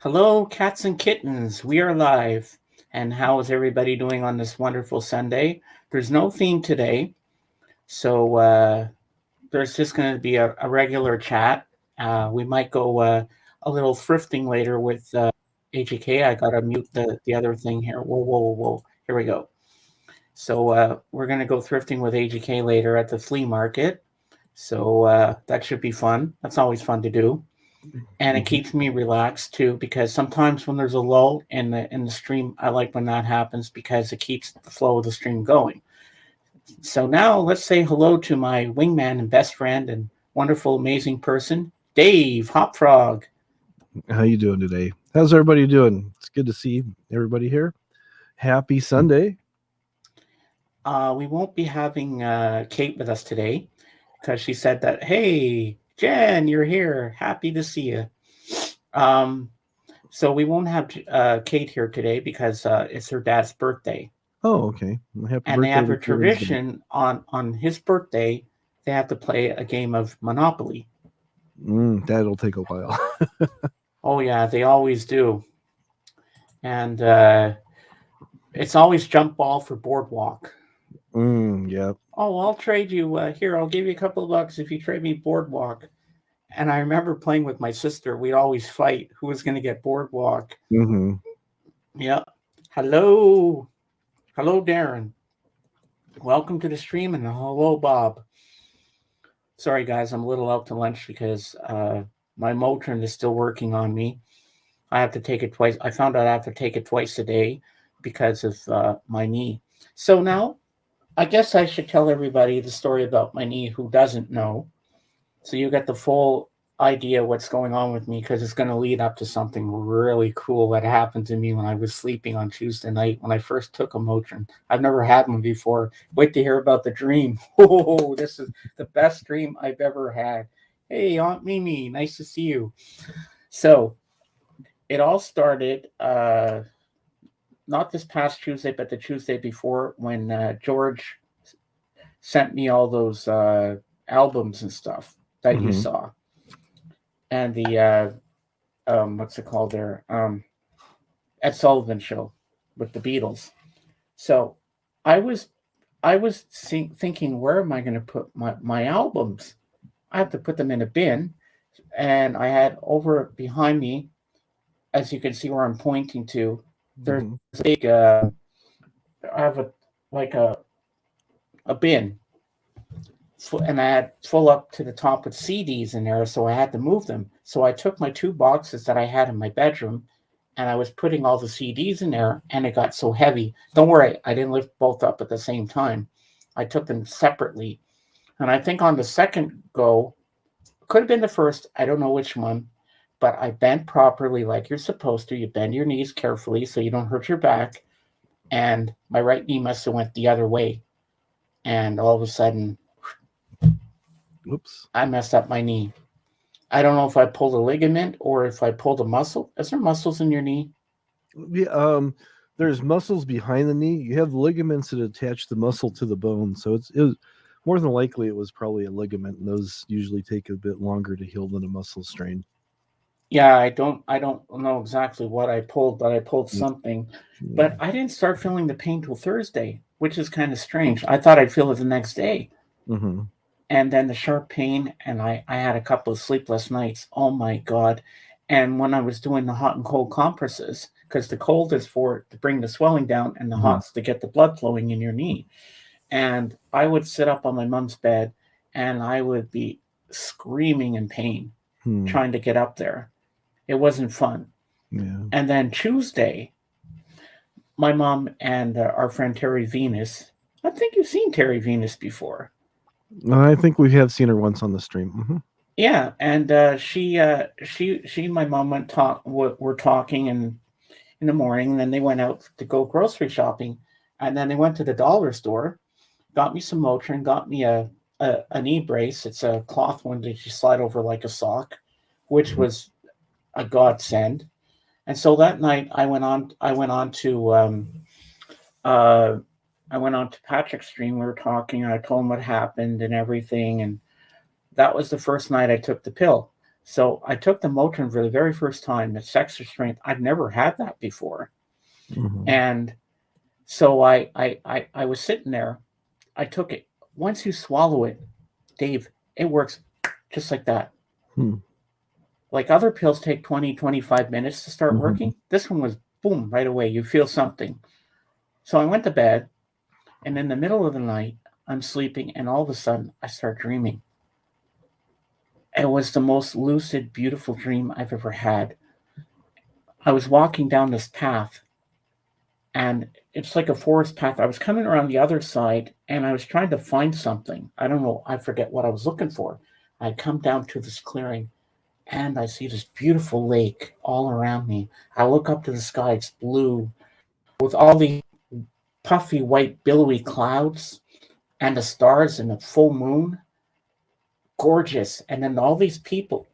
Hello, cats and kittens. We are live. And how is everybody doing on this wonderful Sunday? There's no theme today, so there's just going to be a regular chat. We might go a little thrifting later with AGK. I got to mute the other thing here. Whoa, whoa, whoa, whoa. Here we go. So we're going to go thrifting with AGK later at the flea market. So that should be fun. That's always fun to do, and it Mhm. keeps me relaxed too, because sometimes when there's a lull in the stream, I like when that happens because it keeps the flow of the stream going. So now let's say hello to my wingman and best friend and wonderful amazing person, Dave Hopfrog. How you doing today? How's everybody doing? It's good to see everybody here. Happy Sunday. We won't be having Kate with us today because she said that, hey Jen, you're here, happy to see you. um, so we won't have Kate here today because it's her dad's birthday. Oh, okay. Happy And they birthday have to a Kieran's dad. tradition on his birthday. They have to play a game of Monopoly. That'll take a while. Oh yeah, they always do, and it's always jump ball for boardwalk. Yeah. Oh, I'll trade you here. I'll give you a couple of bucks if you trade me boardwalk. And I remember playing with my sister. We'd always fight who was going to get boardwalk. Mm-hmm. Yep. Hello, hello, Darren. Welcome to the stream, and hello, Bob. Sorry, guys, I'm a little out to lunch because my Motrin is still working on me. I have to take it twice. I found out I have to take it twice a day because of my knee. So now I guess I should tell everybody the story about my knee who doesn't know. So you get the full idea what's going on with me, because it's going to lead up to something really cool that happened to me when I was sleeping on Tuesday night when I first took a Motrin. I've never had one before. Wait to hear about the dream. Oh, this is the best dream I've ever had. Hey, Aunt Mimi, nice to see you. So it all started not this past Tuesday, but the Tuesday before, when George sent me all those albums and stuff that you Mm-hmm. saw, and the what's it called there, Ed Sullivan show with the Beatles. So I was thinking, where am I going to put my albums? I have to put them in a bin, and I had over behind me, as you can see where I'm pointing to, there's Mm-hmm. a big I have a like a bin, and I had full up to the top with CDs in there, so I had to move them. So I took my two boxes that I had in my bedroom, and I was putting all the CDs in there, and it got so heavy. Don't worry, I didn't lift both up at the same time. I took them separately, and I think on the second go, could have been the first, I don't know which one, but I bent properly like you're supposed to. You bend your knees carefully so you don't hurt your back, and my right knee must have went the other way, and all of a sudden Whoops. I messed up my knee. I don't know if I pulled a ligament or if I pulled a muscle. Is there muscles in your knee? Yeah, there's muscles behind the knee. You have ligaments that attach the muscle to the bone, so it was more than likely it was probably a ligament, and those usually take a bit longer to heal than a muscle strain. Yeah, I don't know exactly what I pulled, but I pulled Yeah. something. But I didn't start feeling the pain till Thursday, which is kind of strange. I thought I'd feel it the next day. Mm-hmm. And then the sharp pain, and I had a couple of sleepless nights. Oh my God. And when I was doing the hot and cold compresses, because the cold is for to bring the swelling down, and the Mm-hmm. hot's to get the blood flowing in your knee. And I would sit up on my mom's bed, and I would be screaming in pain Hmm. trying to get up there. It wasn't fun. Yeah. And then Tuesday, my mom and our friend Terry Venus, I think you've seen Terry Venus before. I think we have seen her once on the stream. Mm-hmm. Yeah, and she and my mom were talking, and in the morning, and then they went out to go grocery shopping, and then they went to the dollar store, got me some Motrin, got me a knee brace. It's a cloth one that you slide over like a sock, which Mm-hmm. was a godsend. And so that night, uh, I went on to Patrick's stream. We were talking, and I told him what happened and everything, and that was the first night I took the pill. So I took the Motrin for the very first time. It's extra strength. I've never had that before. Mhm. And so I was sitting there. I took it. Once you swallow it, Dave, it works just like that. Hmm. Like other pills take 20, 25 minutes to start Mhm. working. This one was boom, right away. You feel something. So I went to bed, and in the middle of the night, I'm sleeping, and all of a sudden, I start dreaming. It was the most lucid, beautiful dream I've ever had. I was walking down this path, and it's like a forest path. I was coming around the other side, and I was trying to find something. I don't know. I forget what I was looking for. I come down to this clearing, and I see this beautiful lake all around me. I look up to the sky, it's blue, with all the puffy white billowy clouds and the stars and the full moon. Gorgeous. And then all these people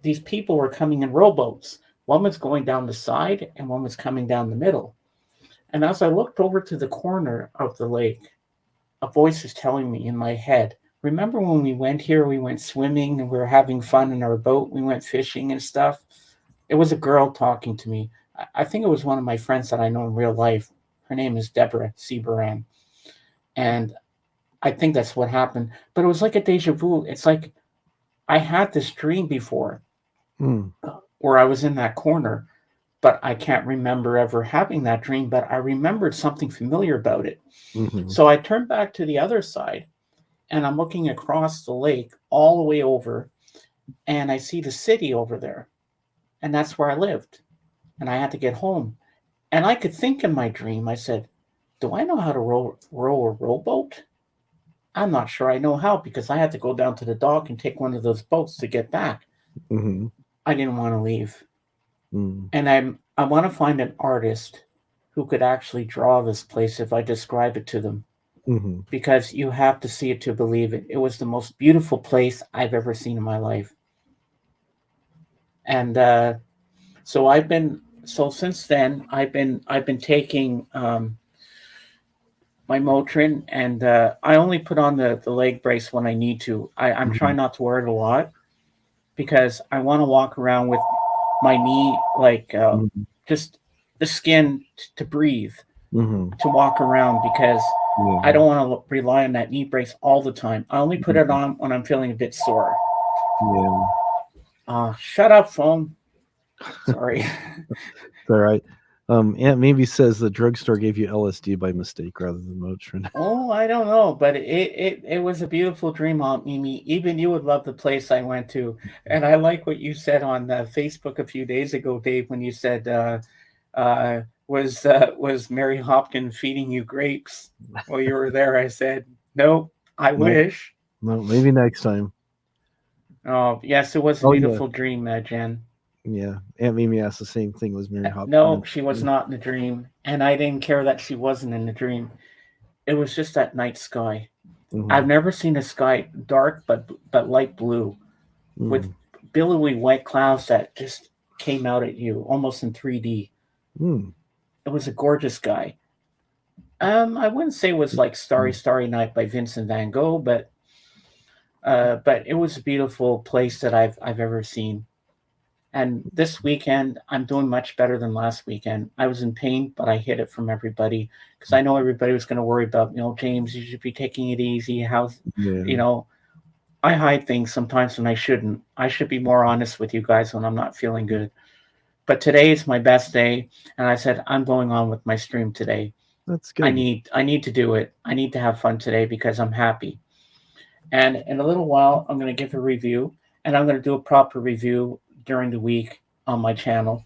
were coming in rowboats. One was going down the side and one was coming down the middle. And as I looked over to the corner of the lake, a voice was telling me in my head, remember when we went here, we went swimming and we were having fun in our boat, we went fishing and stuff? It was a girl talking to me. I think it was one of my friends that I know in real life. Her name is Deborah Seabaran. And I think that's what happened. But it was like a deja vu. It's like I had this dream before Hmm. where I was in that corner, but I can't remember ever having that dream. But I remembered something familiar about it. Mhm. So I turned back to the other side and I'm looking across the lake all the way over and I see the city over there. And that's where I lived. And I had to get home. And I could think in my dream, I said, do I know how to row a rowboat? I'm not sure I know how because I had to go down to the dock and take one of those boats to get back. Mhm. I didn't want to leave. Mm. And I want to find an artist who could actually draw this place if I describe it to them Mhm. because you have to see it to believe it. It was the most beautiful place I've ever seen in my life. And so since then I've been taking my Motrin, and I only put on the leg brace when I need to. I'm Mhm. trying not to wear it a lot because I want to walk around with my knee like Mhm. just the skin to breathe, Mhm. to walk around because I Yeah. don't want to rely on that knee brace all the time. I only put it Mhm. on when I'm feeling a bit sore. Yeah. Shut up, phone. Sorry. It's all right. Aunt maybe says the drugstore gave you LSD by mistake rather than Motrin. Oh, I don't know, but it was a beautiful dream, Aunt Mimi. Even you would love the place I went to. And I like what you said on Facebook a few days ago, Dave, when you said, was Mary Hopkins feeding you grapes while you were there? I said, nope, I Nope. wish. No, maybe next time. Oh, yes, it was a Oh yeah, beautiful dream, Jen. yeah. Aunt Mimi asked the same thing. Was Mary No, Hopkins? she was not in the dream, and I didn't care that she wasn't in the dream. It was just that night sky. I've Mm-hmm. never seen a sky dark but light blue with Mm. billowy white clouds that just came out at you almost in 3D. Mm. It was a gorgeous sky. I wouldn't say it was like Starry Mm. Starry Night by Vincent Van Gogh, but it was a beautiful place that I've ever seen. And this weekend, I'm doing much better than last weekend. I was in pain, but I hid it from everybody because I know everybody was going to worry about, James, you should be taking it easy. You Yeah, know, I hide things sometimes when I shouldn't. I should be more honest with you guys when I'm not feeling good. But today is my best day, and I said I'm going on with my stream today. that's I good. need I need to do it. I need to have fun today because I'm happy. And in a little while, I'm going to give a review, and I'm going to do a proper review during the week on my channel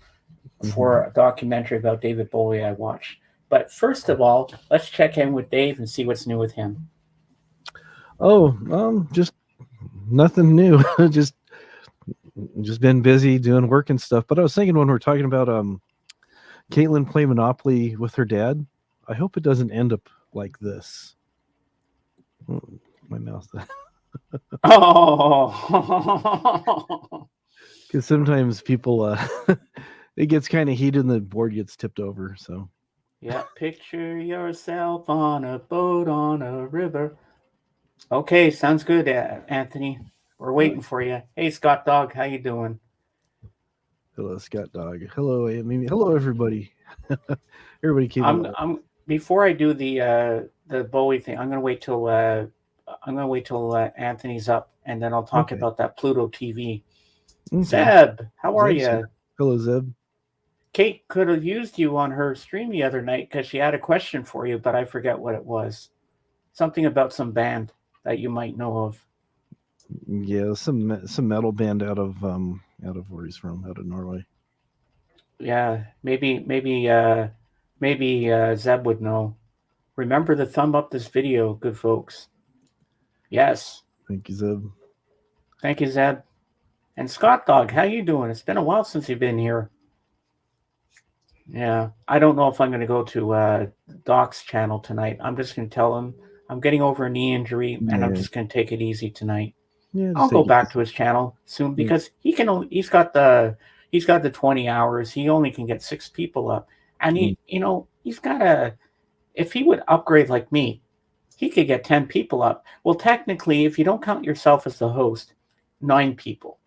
Mm-hmm. for a documentary about David Bowie I watched. But first of all, let's check in with Dave and see what's new with him. Oh, just nothing new. just been busy doing work and stuff. But I was thinking when we're talking about Caitlin playing Monopoly with her dad, I hope it doesn't end up like this. Oh, my mouth. Oh, Because sometimes people it gets kind of heated and the board gets tipped over. So yeah. Picture yourself on a boat on a river. Okay, sounds good, Anthony. We're uh, waiting for you. Hey, Scott Dog, how you doing? Hello, Scott Dog. Hello, Amy. Hello, everybody. Everybody came in. I'm before I do the Bowie thing. I'm gonna wait till Anthony's up, and then I'll talk Okay. about that Pluto TV. Okay. Zeb, how are Zeb's you? here. Hello, Zeb. Kate could have used you on her stream the other night because she had a question for you, but I forget what it was. Something about some band that you might know of. Yeah, some metal band out of where he's from, out of Norway. Yeah, maybe Zeb would know. Remember to thumb up this video, good folks. Yes. Thank you, Zeb. Thank you, Zeb. And Scott Dog, how you doing? It's been a while since you've been here. Yeah, I don't know if I'm going to go to Doc's channel tonight. I'm just going to tell him I'm getting over a knee injury, and I'm just going to take it easy tonight. Yeah, I'll go back to his channel soon because he's got the 20 hours. He only can get 6 people up, and he's got if he would upgrade like me, he could get 10 people up. Well, technically, if you don't count yourself as the host, 9 people.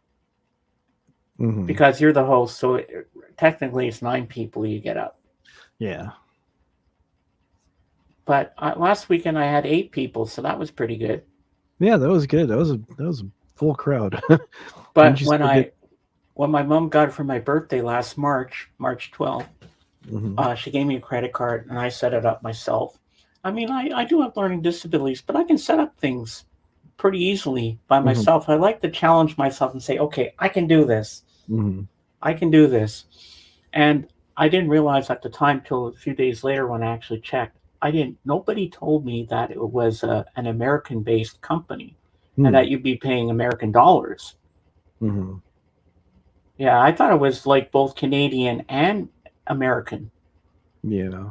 Because you're the host, so technically it's 9 people you get up. Yeah. But last weekend I had 8 people, so that was pretty good. Yeah, that was good. That was a full crowd. But when my mom got it for my birthday last March 12th, she gave me a credit card and I set it up myself. I mean, I do have learning disabilities, but I can set up things pretty easily by myself. I like to challenge myself and say, okay, I can do this. I can do this. And I didn't realize at the time till a few days later when I actually checked. Nobody told me that it was an American-based company and that you'd be paying American dollars. Yeah, I thought it was like both Canadian and American. Yeah.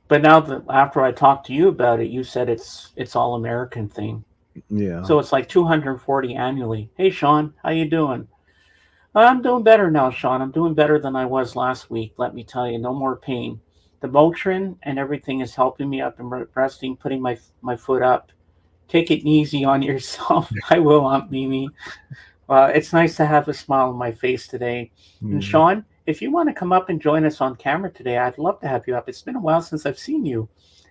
But now that after I talked to you about it, you said it's all American thing. Yeah. So it's like $240 annually. Hey, Sean, how you doing? I'm doing better now, Sean. I'm doing better than I was last week. Let me tell you, no more pain. The Motrin and everything is helping me up and resting, putting my foot up. Take it easy on yourself. I will, Aunt Mimi. It's nice to have a smile on my face today. And Sean, if you want to come up and join us on camera today, I'd love to have you up. It's been a while since I've seen you.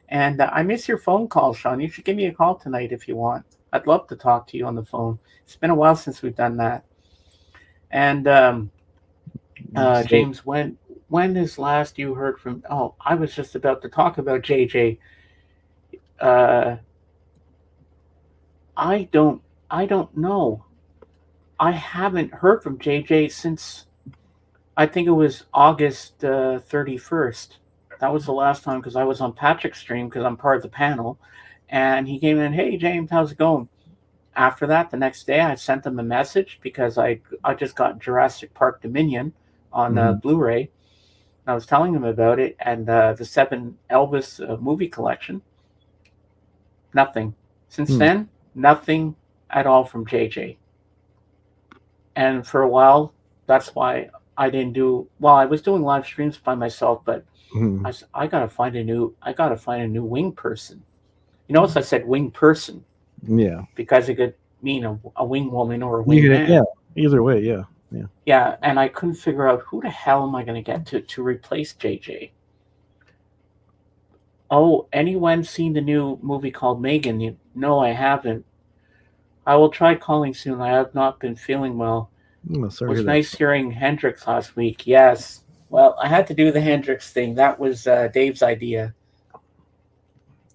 And I miss your phone call, Sean. You should give me a call tonight if you want. I'd love to talk to you on the phone. It's been a while since we've done that. And James, when is last you heard from? Oh, I was just about to talk about JJ. I don't know. I haven't heard from JJ since I think it was August 31st. That was the last time because I was on Patrick's stream because I'm part of the panel, and he came in. Hey James, how's it going? After that, the next day, I sent him a message because I just got Jurassic Park Dominion on Blu-ray. I was telling him about it and the 7 Elvis movie collection. Nothing. Since then, nothing at all from JJ. And for a while, that's why I didn't do well. I was doing live streams by myself, but I gotta find a new wing person. You notice I said wing person. Yeah. Because it could mean a wing woman or a wing man. Yeah. Either way, yeah. Yeah. Yeah, and I couldn't figure out who the hell am I going to get to replace JJ. Oh, anyone seen the new movie called Megan? No, I haven't. I will try calling soon. I have not been feeling well. Sorry, it was nice hearing Hendrix last week. Yes. Well, I had to do the Hendrix thing. That was Dave's idea.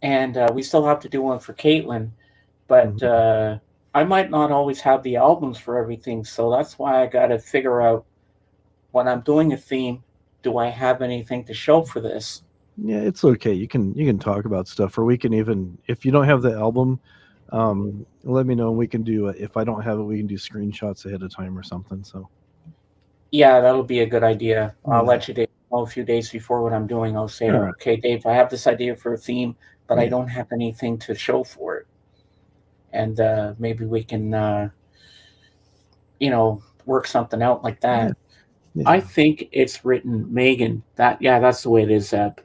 And we still have to do one for Caitlin. But I might not always have the albums for everything, so that's why I got to figure out when I'm doing a theme, do I have anything to show for this? Yeah, it's okay. You can talk about stuff, or we can even, if you don't have the album, let me know and we can do it. If I don't have it, we can do screenshots ahead of time or something. So yeah, that'll be a good idea. I'll let you know a few days before what I'm doing. I'll say, okay, Dave, I have this idea for a theme, but I don't have anything to show for it. And maybe we can, work something out like that. Yeah. I think it's written Megan. That's the way it is, Zeb.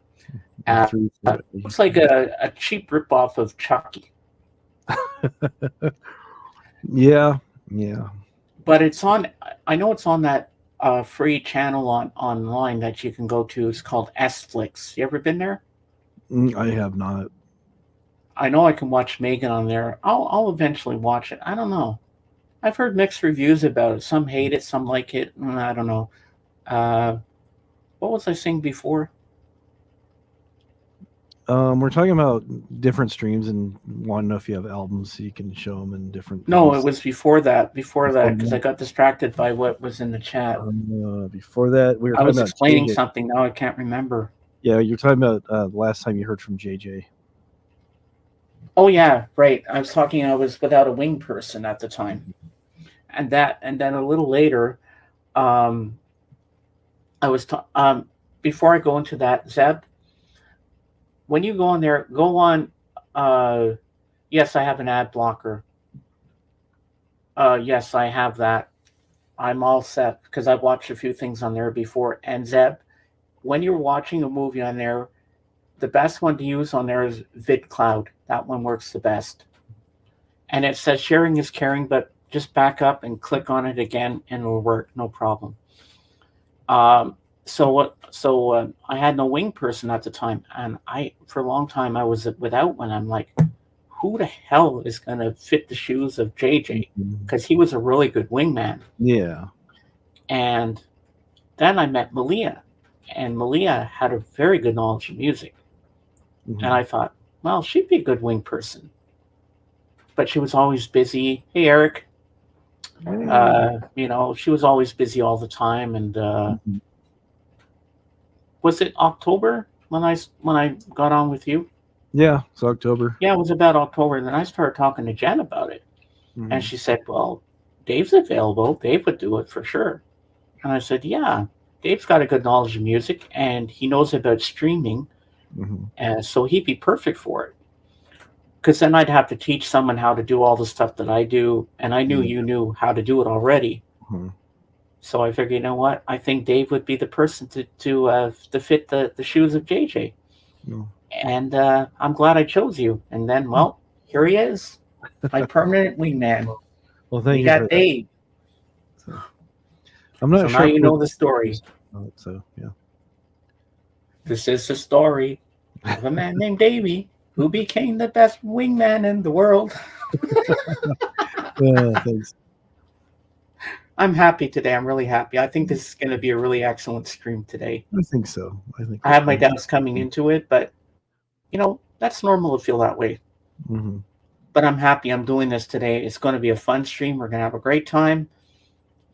Looks like a cheap ripoff of Chucky. Yeah. But it's on. I know it's on that a free channel online that you can go to. It's called SFlix. You ever been there? I have not. I know I can watch Megan on there. I'll eventually watch it. I don't know. I've heard mixed reviews about it. Some hate it, some like it. I don't know. Uh, what was I saying before? We're talking about different streams and want to know if you have albums so you can show them in different No, things. it was before that. Before Before that, because I got distracted by what was in the chat. Before that, we were I talking was about explaining JJ. something. Now I can't remember. Yeah, you're talking about the last time you heard from JJ. Oh yeah, right. I was talking. I was without a wing person at the time, and then a little later, I was before I go into that, Zeb. When you go on there, go on. Yes, I have an ad blocker. Yes, I have that. I'm all set because I've watched a few things on there before. And Zeb, when you're watching a movie on there, the best one to use on there is VidCloud. That one works the best. And it says sharing is caring, but just back up and click on it again and it'll work, no problem. So I had no wing person at the time, and for a long time I was without one. I'm like, who the hell is going to fit the shoes of JJ? Because he was a really good wingman. Yeah. And then I met Malia, and Malia had a very good knowledge of music. Mm-hmm. And I thought, well, she'd be a good wing person. But she was always busy. Hey, Eric. She was always busy all the time. And was it October when I got on with you? Yeah, it's October. Yeah, it was about October. And then I started talking to Jen about it. Mm-hmm. And she said, well, Dave's available. Dave would do it for sure. And I said, yeah, Dave's got a good knowledge of music and he knows about streaming. Mm-hmm. And so he'd be perfect for it. Because then I'd have to teach someone how to do all the stuff that I do. And I knew you knew how to do it already. Mm-hmm. So I figured, you know what? I think Dave would be the person to fit the shoes of JJ. Yeah. And I'm glad I chose you. And then, well, here he is, my permanent wingman. Well, thank you. We got Dave. So, I'm not sure. Now you know the story. So, yeah. This is the story of a man named Davey who became the best wingman in the world. Yeah, thanks. I'm happy today. I'm really happy. I think this is going to be a really excellent stream today. I think so. I have my doubts coming into it, but that's normal to feel that way. Mm-hmm. But I'm happy I'm doing this today. It's going to be a fun stream. We're going to have a great time,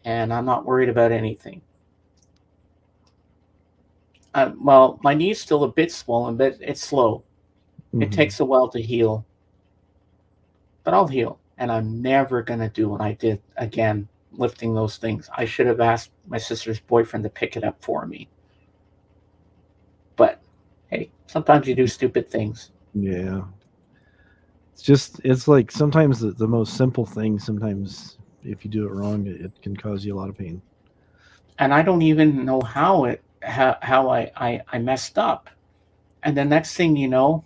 and I'm not worried about anything. Well, my knee's still a bit swollen, but it's slow. Mm-hmm. It takes a while to heal. But I'll heal, and I'm never going to do what I did again, lifting those things. I should have asked my sister's boyfriend to pick it up for me. But hey, sometimes you do stupid things. Yeah. It's like sometimes the most simple thing, sometimes if you do it wrong, it can cause you a lot of pain. And I don't even know how I messed up. And the next thing you know,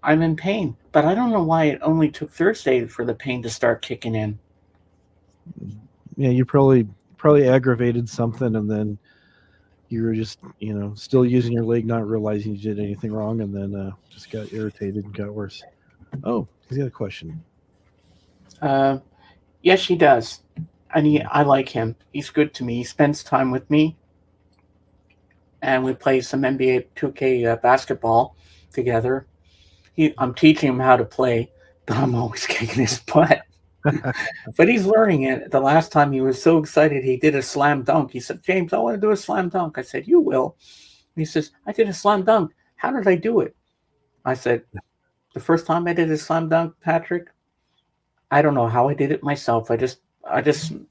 I'm in pain. But I don't know why it only took Thursday for the pain to start kicking in. Yeah, you probably aggravated something, and then you were just, still using your leg, not realizing you did anything wrong, and then just got irritated and got worse. Oh, he's got a question. Yes, he does. And I like him. He's good to me. He spends time with me. And we play some NBA 2K basketball together. I'm teaching him how to play, but I'm always kicking his butt. But he's learning it. The last time he was so excited, he did a slam dunk. He said, James, I want to do a slam dunk. I said, you will. And he says, I did a slam dunk. How did I do it? I said, the first time I did a slam dunk, Patrick, I don't know how I did it myself. I just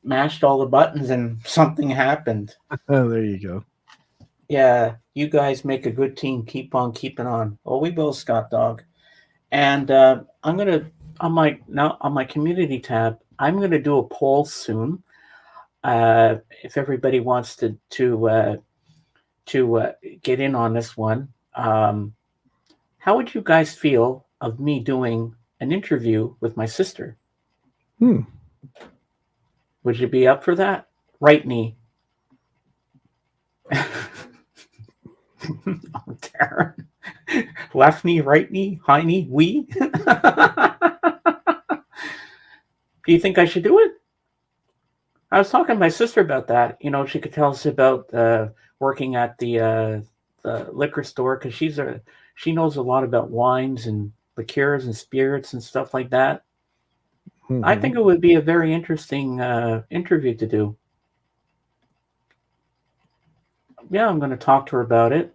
mashed all the buttons and something happened. Oh, there you go. Yeah, you guys make a good team. Keep on keeping on. Oh, we will, Scott Dog. And I'm going to, on my community tab, I'm going to do a poll soon. If everybody wants to get in on this one, how would you guys feel of me doing an interview with my sister? Would you be up for that? right knee. Darren. Left knee, right knee, high knee, we. Do you think I should do it? I was talking to my sister about that. You know, she could tell us about working at the liquor store because she knows a lot about wines and liqueurs and spirits and stuff like that. Mhm. I think it would be a very interesting interview to do. Yeah, I'm going to talk to her about it.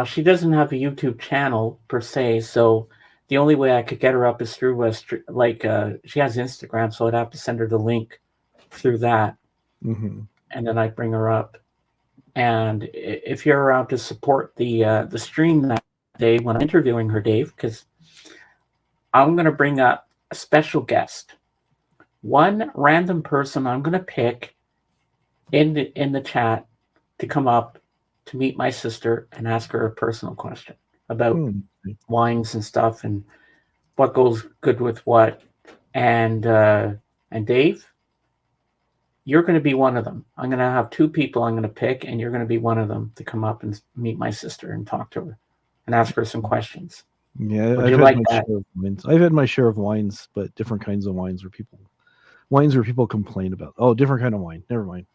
She doesn't have a YouTube channel per se, so the only way I could get her up is through she has Instagram, so I'd have to send her the link through that, Mhm. and then I'd bring her up. And if you're around to support the stream that day when I'm interviewing her, Dave, because I'm going to bring up a special guest, one random person I'm going to pick in the chat to come up to meet my sister and ask her a personal question about Hmm. wines and stuff and what goes good with what. And Dave, you're going to be one of them. I'm going to have two people I'm going to pick, and you're going to be one of them to come up and meet my sister and talk to her and ask her some questions. Yeah, Would I've you had like my that? share of wines. I've had my share of wines, but different kinds of wines where people complain about. Oh, different kind of wine. Never mind.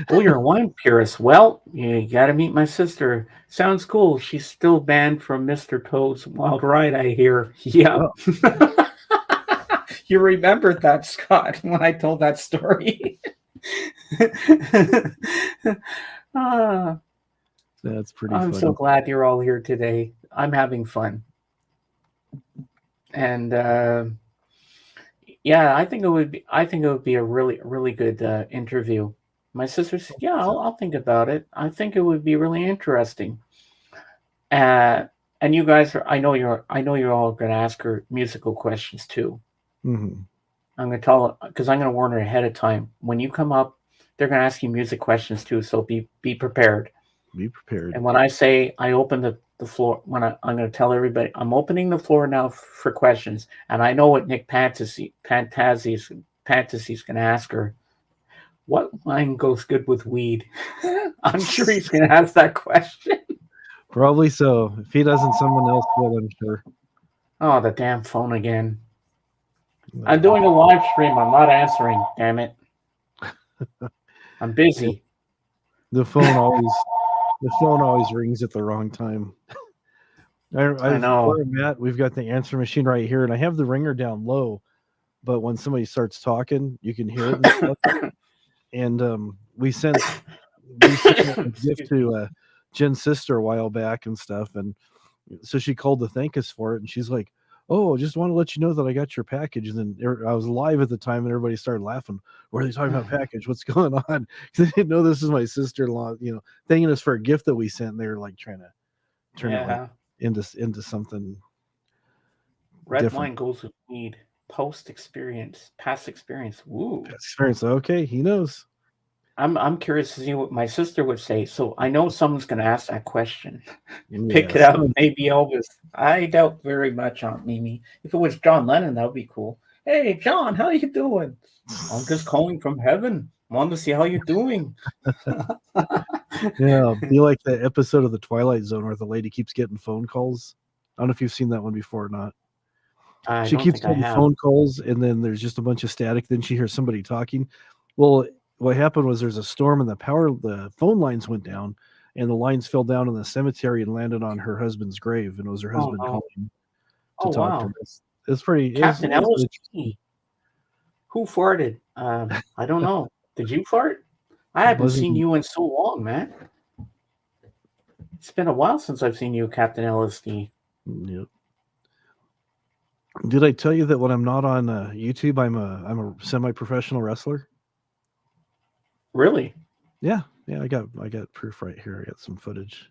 Oh, you're a wine purist. Well, you got to meet my sister. Sounds cool. She's still banned from Mr. Toad's Wild Ride, I hear. Yeah. You remembered that, Scott, when I told that story. That's pretty I'm funny. so glad you're all here today. I'm having fun. And yeah, I think it would be a really good interview. My sister said, "Yeah, I'll think about it. I think it would be really interesting." And you guys I know you're all going to ask her musical questions too. Mhm. I'm going to tell her because I'm going to warn her ahead of time. When you come up, they're going to ask you music questions too. So be prepared. Be prepared. And when I say I open the floor, I'm going to tell everybody I'm opening the floor now for questions. And I know what Nick Fantasy's going to ask her. What wine goes good with weed? I'm sure he's going to ask that question. Probably so. If he doesn't, someone else will, I'm sure. Oh, the damn phone again. I'm doing a live stream. I'm not answering. Damn it. I'm busy. The phone always rings at the wrong time. I know. Where I'm at, we've got the answer machine right here, and I have the ringer down low. But when somebody starts talking, you can hear it and stuff. And we sent a gift to Jen's sister a while back and stuff, and so she called to thank us for it, and she's like, "Oh, just want to let you know that I got your package." And then I was live at the time, and everybody started laughing. What are they talking about package? What's going on? Because they didn't know this is my sister-in-law. Thanking us for a gift that we sent. And they were like trying to turn it like into something. Red different. wine goes with weed. Past experience. Woo. Experience. Okay, he knows. I'm curious to see what my sister would say. So I know someone's going to ask that question. Pick it up. Maybe Elvis. I doubt very much, Aunt Mimi. If it was John Lennon, that would be cool. Hey, John, how you doing? I'm just calling from heaven. Want to see how you're doing. Yeah, be like the episode of The Twilight Zone where the lady keeps getting phone calls. I don't know if you've seen that one before or not. She keeps getting phone calls, and then there's just a bunch of static. Then she hears somebody talking. Well, what happened was there's a storm, and the phone lines went down, and the lines fell down in the cemetery and landed on her husband's grave, and it was her husband calling to talk to her. It's pretty. Captain Ellis. Who farted? I don't know. Did you fart? I haven't seen you in so long, man. It's been a while since I've seen you, Captain LSD. Yep. Did I tell you that when I'm not on YouTube, I'm a semi-professional wrestler? Really? Yeah. I got proof right here. I got some footage.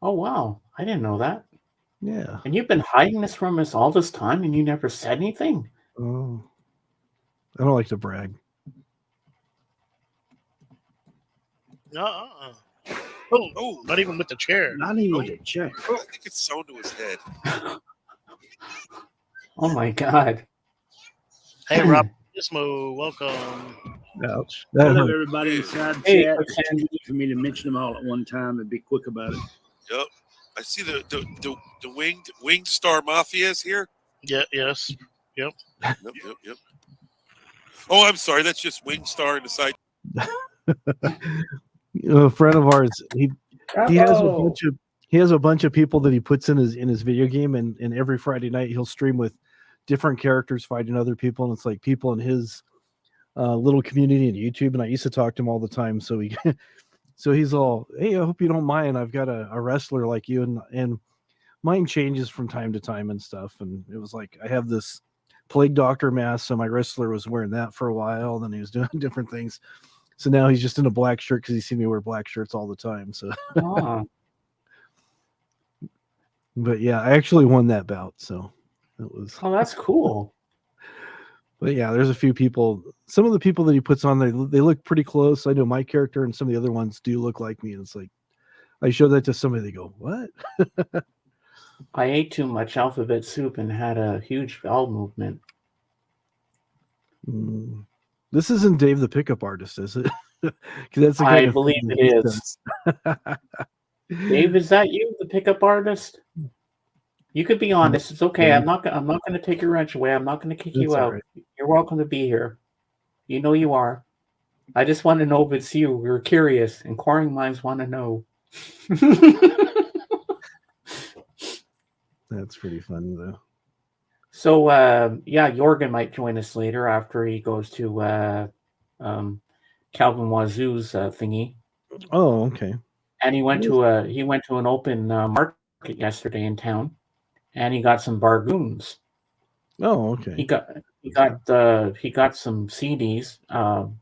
Oh wow! I didn't know that. Yeah. And you've been hiding this from us all this time, and you never said anything. Oh, I don't like to brag. Oh, not even with the chair. Not even with the chair. I think it's sewn to his head. Oh my God. Hey, Rob. Gizmo, welcome. Ouch. I love everybody inside the Hey, chat. Quicksand. It's too easy for me to mention them all at one time and be quick about it. Yep. I see the winged star mafia is here. Yeah, yes. Yep. Oh, I'm sorry. That's just winged star in the side. A friend of ours, he has a Bravo. bunch of people that he puts in his video game, and every Friday night he'll stream with different characters fighting other people, and it's like people in his little community in YouTube. And I used to talk to him all the time, so he's all, hey, I hope you don't mind. I've got a wrestler like you, and mine changes from time to time and stuff. And it was like, I have this plague doctor mask, so my wrestler was wearing that for a while, then he was doing different things. So now he's just in a black shirt because he's seen me wear black shirts all the time. So, Oh, but yeah, I actually won that bout. So it was. oh, that's cool. But yeah, there's a few people. Some of the people that he puts on there, they look pretty close. I know my character, and some of the other ones do look like me. And it's like, I show that to somebody, they go, "What?" I ate too much alphabet soup and had a huge bowel movement. This isn't Dave the Pickup Artist, is it? 'Cause that's the I kind of believe thing it he is. does. Dave, is that you, the pickup artist? You could be honest. It's okay. Yeah. I'm not going to take your wrench away. I'm not going to kick you That's all out. right. You're welcome to be here. You know you are. I just want to know if it's you. We're curious. Inquiring minds want to know. That's pretty funny though. So, yeah, Jorgen might join us later after he goes to Calvin Wazoo's thingy. Oh, okay. And he went to an open market yesterday in town, and he got some bargoons. Oh, okay. He got some CDs.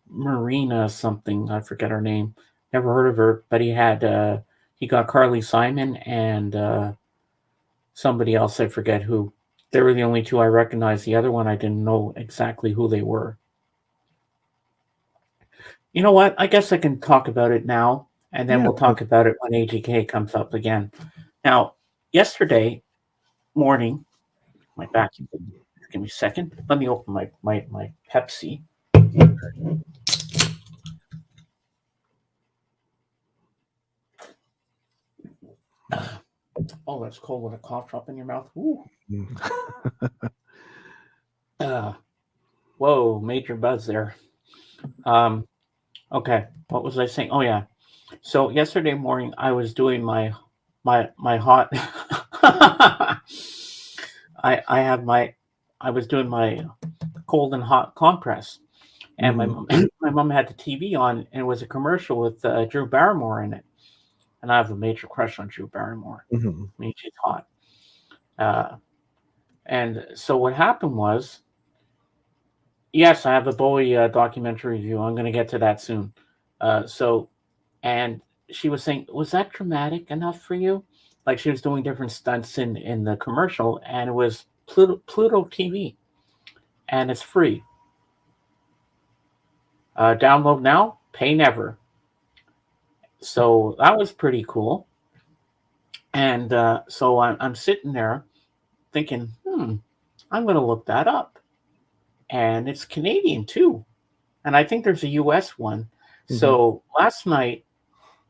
Marina something, I forget her name. Never heard of her, but he got Carly Simon and somebody else, I forget who. They were the only two I recognized. The other one I didn't know exactly who they were. You know what? I guess I can talk about it now, and then we'll talk about it when AGK comes up again. Now, yesterday morning, my back. Give me a second. Let me open my Pepsi. Oh, that's cold with a cough drop in your mouth. Ooh. Whoa, major buzz there. Okay, what was I saying? Oh yeah. So yesterday morning I was doing my hot I was doing my cold and hot compress, and my mom had the TV on, and it was a commercial with Drew Barrymore in it, and I have a major crush on Drew Barrymore. I mean, she's hot. And so what happened was, yes, I have a Bowie documentary review. I'm going to get to that soon. And she was saying, was that dramatic enough for you? Like, she was doing different stunts in the commercial, and it was Pluto TV, and it's free. Download now, pay never. So that was pretty cool. And so I'm sitting there thinking, I'm going to look that up. And it's Canadian too. And I think there's a US one. So last night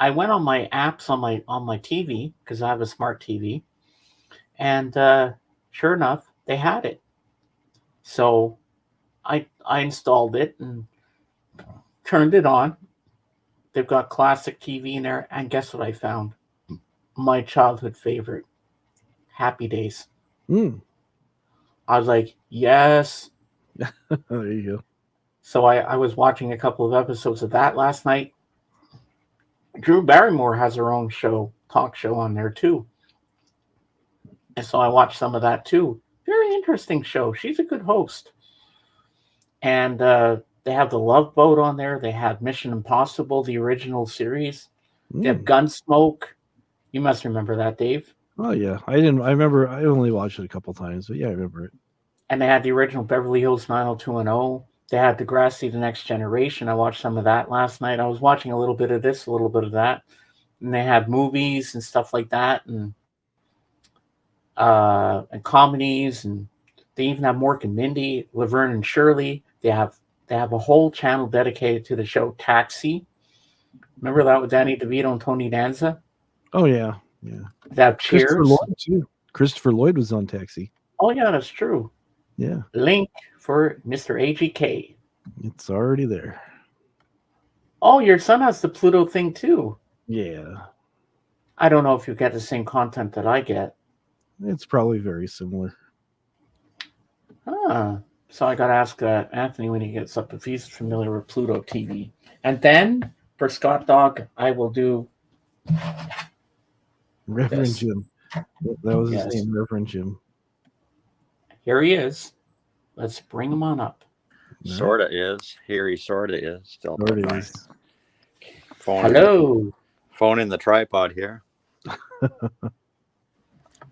I went on my apps on my TV, because I have a smart TV, and sure enough, they had it. So I installed it and turned it on. They've got classic TV in there, and guess what I found? My childhood favorite, Happy Days. I was like, yes. There you go. So I was watching a couple of episodes of that last night. Drew Barrymore has her own talk show on there too. And so I watched some of that too. Very interesting show. She's a good host. And they have The Love Boat on there. They have Mission Impossible, the original series. They have Gunsmoke. You must remember that, Dave. Oh yeah, I remember. I only watched it a couple times, but yeah, I remember it. And they had the original Beverly Hills 90210. They had Degrassi: The Next Generation. I watched some of that last night. I was watching a little bit of this, a little bit of that. And they had movies and stuff like that, and comedies, and they even have Mork and Mindy, Laverne and Shirley, They have a whole channel dedicated to the show Taxi. Remember that with Danny DeVito and Tony Danza? Oh yeah, yeah. They have Christopher Cheers. Lloyd too. Christopher Lloyd was on Taxi. Oh yeah, that's true. Yeah, Link for Mr. AGK. it's already there. Oh, your son has the Pluto thing too. Yeah, I don't know if you get the same content that I get. it's probably very similar. So I got to ask Anthony when he gets up if he's familiar with Pluto TV. And then for Scott Dog, I will do. Reverend Yes. Jim. That was his Yes. name, Reverend Jim. Here he is. Let's bring him on up. Sorta is. Here he sorta is. Still There it is. Hello. Phone in the tripod here.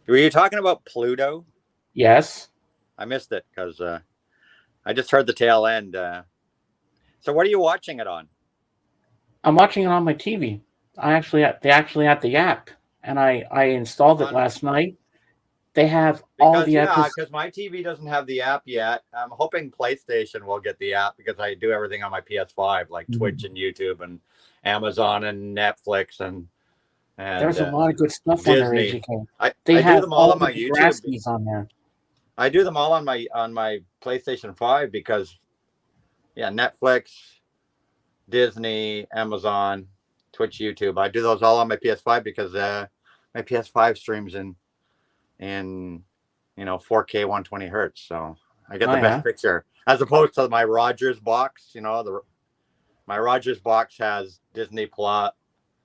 Were you talking about Pluto? Yes. I missed it because I just heard the tail end. So what are you watching it on? I'm watching it on my TV. They actually have the app, and I installed it last night. They have all the episodes. Because my TV doesn't have the app yet. I'm hoping PlayStation will get the app because I do everything on my PS5, like Twitch and YouTube and Amazon and Netflix and There's a lot of good stuff Disney. on there, AGK. I They do have them all on the my YouTube. Degrassi's on there. I do them all on my PlayStation 5 because Netflix, Disney, Amazon, Twitch, YouTube. I do those all on my PS5 because my PS5 streams in 4K 120 hertz. So I get the best picture as opposed to my Rogers box. My Rogers box has Disney Plus.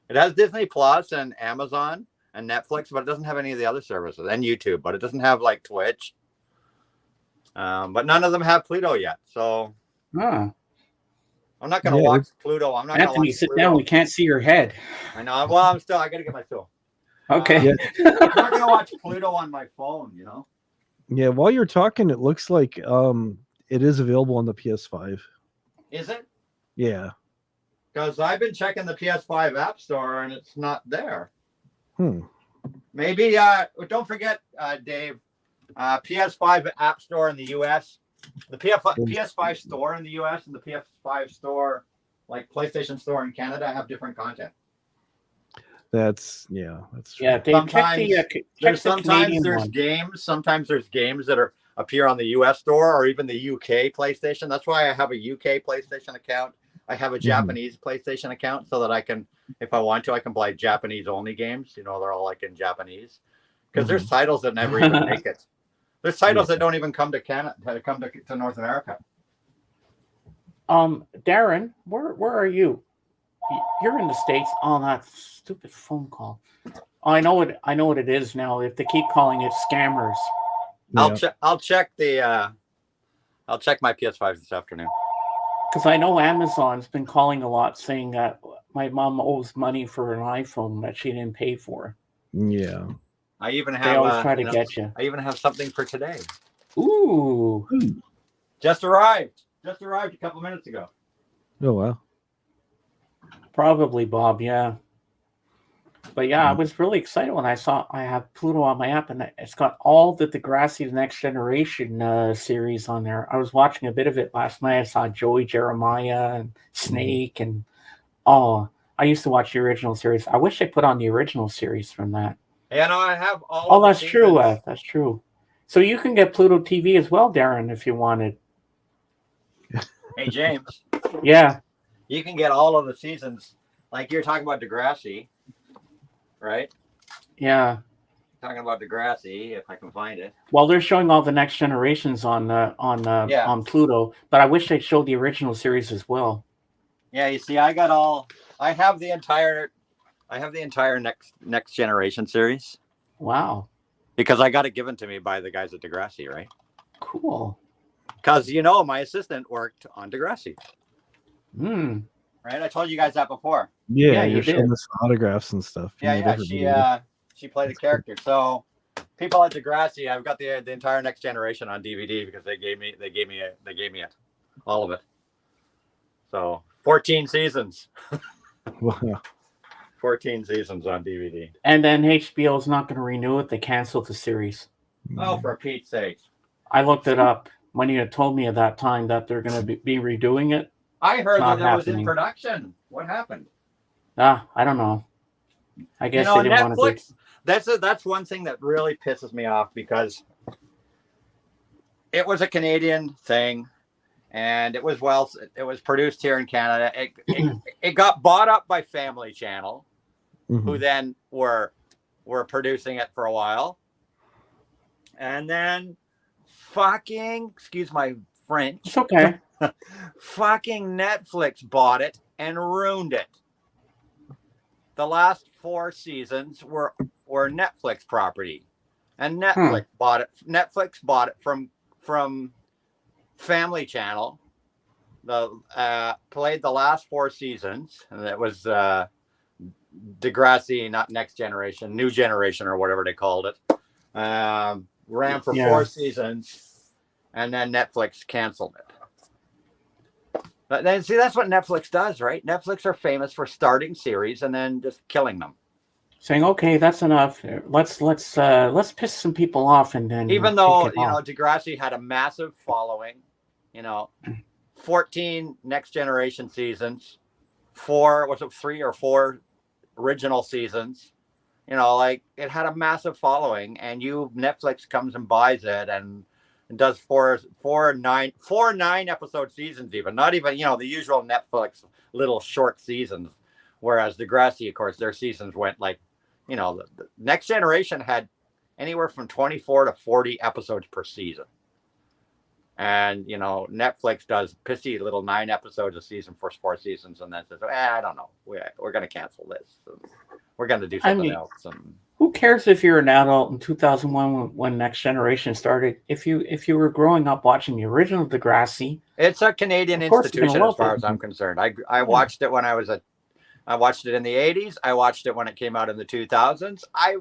It has Disney Plus and Amazon and Netflix, but it doesn't have any of the other services and YouTube, but it doesn't have like Twitch. But none of them have Pluto yet. So I'm not going to watch Pluto. I'm not going to Anthony, watch sit Pluto. down. We can't see your head. I know. Well, I got to get my stool. Okay. I'm not going to watch Pluto on my phone, Yeah, while you're talking, it looks like it is available on the PS5. Is it? Yeah. Because I've been checking the PS5 App Store and it's not there. Maybe, don't forget, Dave, PS5 App Store in the US, the PS5 store in the US and the PS5 store, like PlayStation Store in Canada, have different content. That's true. Yeah, Dave, Sometimes there's games that appear on the US store or even the UK PlayStation. That's why I have a UK PlayStation account. I have a Japanese PlayStation account so that I can, if I want to, I can play Japanese only games. They're all like in Japanese. Because there's titles that never even make it. There's titles that don't even come to Canada, come to North America. Darren, where are you? You're in the States. Oh, that stupid phone call. Oh, I know what it is now. If they keep calling it scammers. I'll check my PS5 this afternoon. Because I know Amazon's been calling a lot saying that my mom owes money for an iPhone that she didn't pay for. Yeah. I even have. They always try to get you. I even have something for today. Ooh. Just arrived a couple minutes ago. Oh wow. Probably, Bob. Yeah. But yeah, I was really excited when I saw I have Pluto on my app, and it's got all the Degrassi Next Generation series on there. I was watching a bit of it last night. I saw Joey Jeremiah and Snake, and I used to watch the original series. I wish they put on the original series from that. Yeah, no, I have all. Oh, that's true. That's true. So you can get Pluto TV as well, Darren, if you wanted. Hey, James. Yeah. You can get all of the seasons. Like you're talking about Degrassi, right? Yeah. Talking about Degrassi, if I can find it. Well, they're showing all the Next Generations on Pluto, but I wish they'd show the original series as well. Yeah, you see, I have the entire next generation series. Wow. Because I got it given to me by the guys at Degrassi, right? Cool. Because my assistant worked on Degrassi. Right? I told you guys that before. Yeah, you you're did. showing us autographs and stuff. She played a character. So people at Degrassi, I've got the entire Next Generation on DVD because they gave me it, all of it. So 14 seasons. Wow. 14 seasons on DVD. And then HBO's not going to renew it. They canceled the series. Oh, for Pete's sake. I looked it up. when you had told me at that time that they're going to be redoing it. I heard Not that it was in happening. production. What happened? I don't know. I guess You know, they didn't want to do. Netflix. That's one thing that really pisses me off because it was a Canadian thing, and it was produced here in Canada. It got bought up by Family Channel, who then were producing it for a while, and then fucking, excuse my French, It's okay. fucking Netflix bought it and ruined it. The last 4 seasons were Netflix property, and Netflix bought it. Netflix bought it from Family Channel. Played the last 4 seasons, and it was Degrassi, not Next Generation, New Generation, or whatever they called it. Ran for 4 seasons, and then Netflix canceled it. But then, see, that's what Netflix does, right? Netflix are famous for starting series and then just killing them. Saying, okay, that's enough. Let's piss some people off, and then Even though Degrassi had a massive following, 14 Next Generation seasons, 3 or 4 original seasons. Like, it had a massive following, and Netflix comes and buys it and does 4 9-episode seasons, even not even the usual Netflix little short seasons. Whereas Degrassi, of course, their seasons went like, the Next Generation had anywhere from 24 to 40 episodes per season, and Netflix does pissy little 9 episodes a season for 4 seasons, and then says, I don't know, we're going to cancel this. We're going to do something else. And who cares if you're an adult in 2001 when Next Generation started? If you were growing up watching the original Degrassi, it's a Canadian institution as far as I'm concerned. I watched it when I watched it in the 80s. I watched it when it came out in the 2000s. I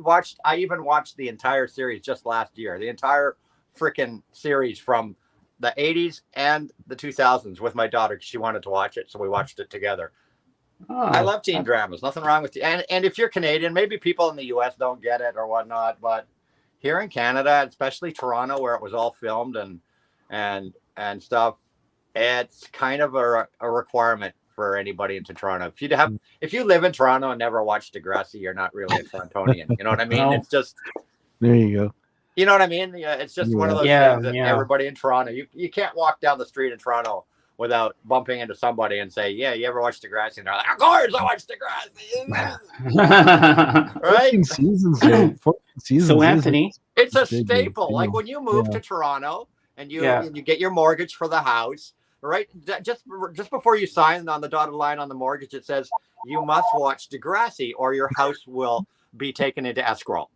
even watched the entire series just last year. The entire freaking series from the 80s and the 2000s with my daughter because she wanted to watch it, so we watched it together. I love teen dramas. Nothing wrong with you. And if you're Canadian, maybe people in the US don't get it or whatnot, but here in Canada, especially Toronto, where it was all filmed and stuff, it's kind of a requirement for anybody into Toronto. If you live in Toronto and never watched Degrassi, you're not really a Torontonian. You know what I mean? No. It's just, there you go. you know what I mean? Yeah, it's just one of those things that everybody in Toronto, you can't walk down the street in Toronto without bumping into somebody and say, yeah, you ever watched Degrassi? And they're like, of course I watched Degrassi. Right? 14 seasons, man. 14 seasons. So Anthony, It's a big staple. deal. Like when you move to Toronto and you get your mortgage for the house, right? Just before you sign on the dotted line on the mortgage, it says you must watch Degrassi or your house will be taken into escrow.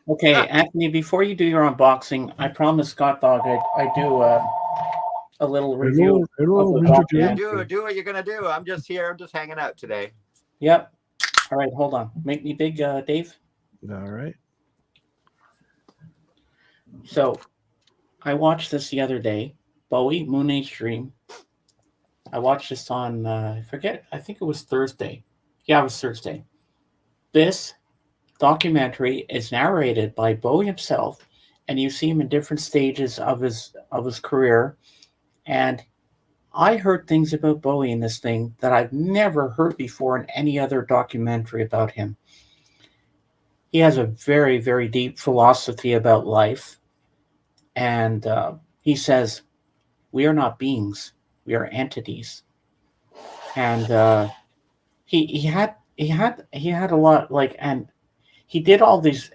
Okay, Anthony, before you do your unboxing, I promised Scott Dog I do a little review. Do what you're gonna do. I'm just here. I'm just hanging out today. Yep. All right, hold on. Make me big, Dave. All right. So, I watched this the other day. Bowie, Moon Age Dream. I watched this on, I think it was Thursday. Yeah, it was Thursday. This documentary is narrated by Bowie himself, and you see him in different stages of his career. And I heard things about Bowie in this thing that I've never heard before in any other documentary about him. He has a very, very deep philosophy about life. And he says, we are not beings, we are entities. And he had a lot, like, and he did all these,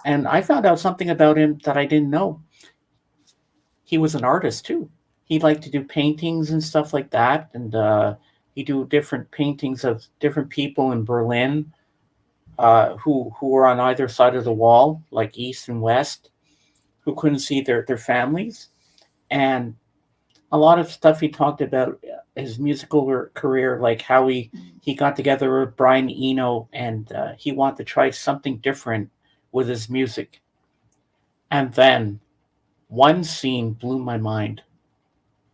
and I found out something about him that I didn't know. He was an artist too. He liked to do paintings and stuff like that, and he do different paintings of different people in Berlin who were on either side of the wall, like east and west, who couldn't see their families. And a lot of stuff he talked about his musical career, like how he got together with Brian Eno and he wanted to try something different with his music. And then one scene blew my mind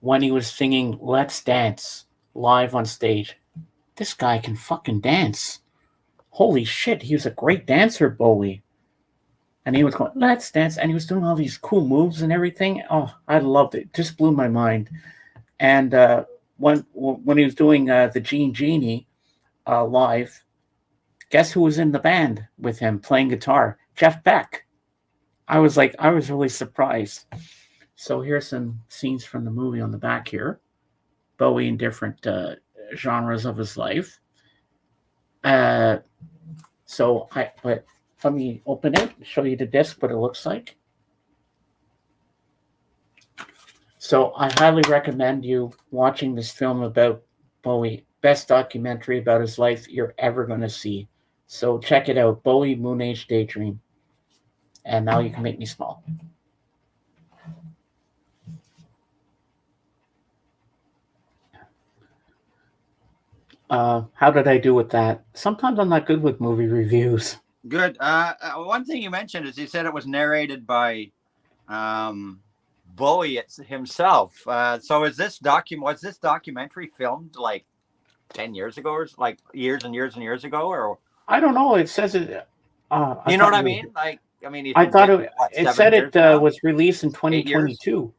when he was singing Let's Dance live on stage. This guy can fucking dance. Holy shit, he was a great dancer, Bowie. and he was going, "Let's dance," and he was doing all these cool moves and everything. Oh, I loved it. Just blew my mind. And when he was doing the Gene Genie live, guess who was in the band with him playing guitar? Jeff Beck. I was really surprised. So here's some scenes from the movie on the back here. Bowie in different genres of his life. But let me open it, show you the disc, what it looks like. So I highly recommend you watching this film about Bowie. Best documentary about his life you're ever going to see. So check it out, Bowie Moon Age Daydream. And now you can make me small. How did I do with that? Sometimes I'm not good with movie reviews. Good. One thing you mentioned is you said it was narrated by Bowie himself. So was this documentary filmed like 10 years ago, or like years and years and years ago, or I don't know. It says it. you know what I mean? Like, I mean, I thought it said it now? was released in 2022.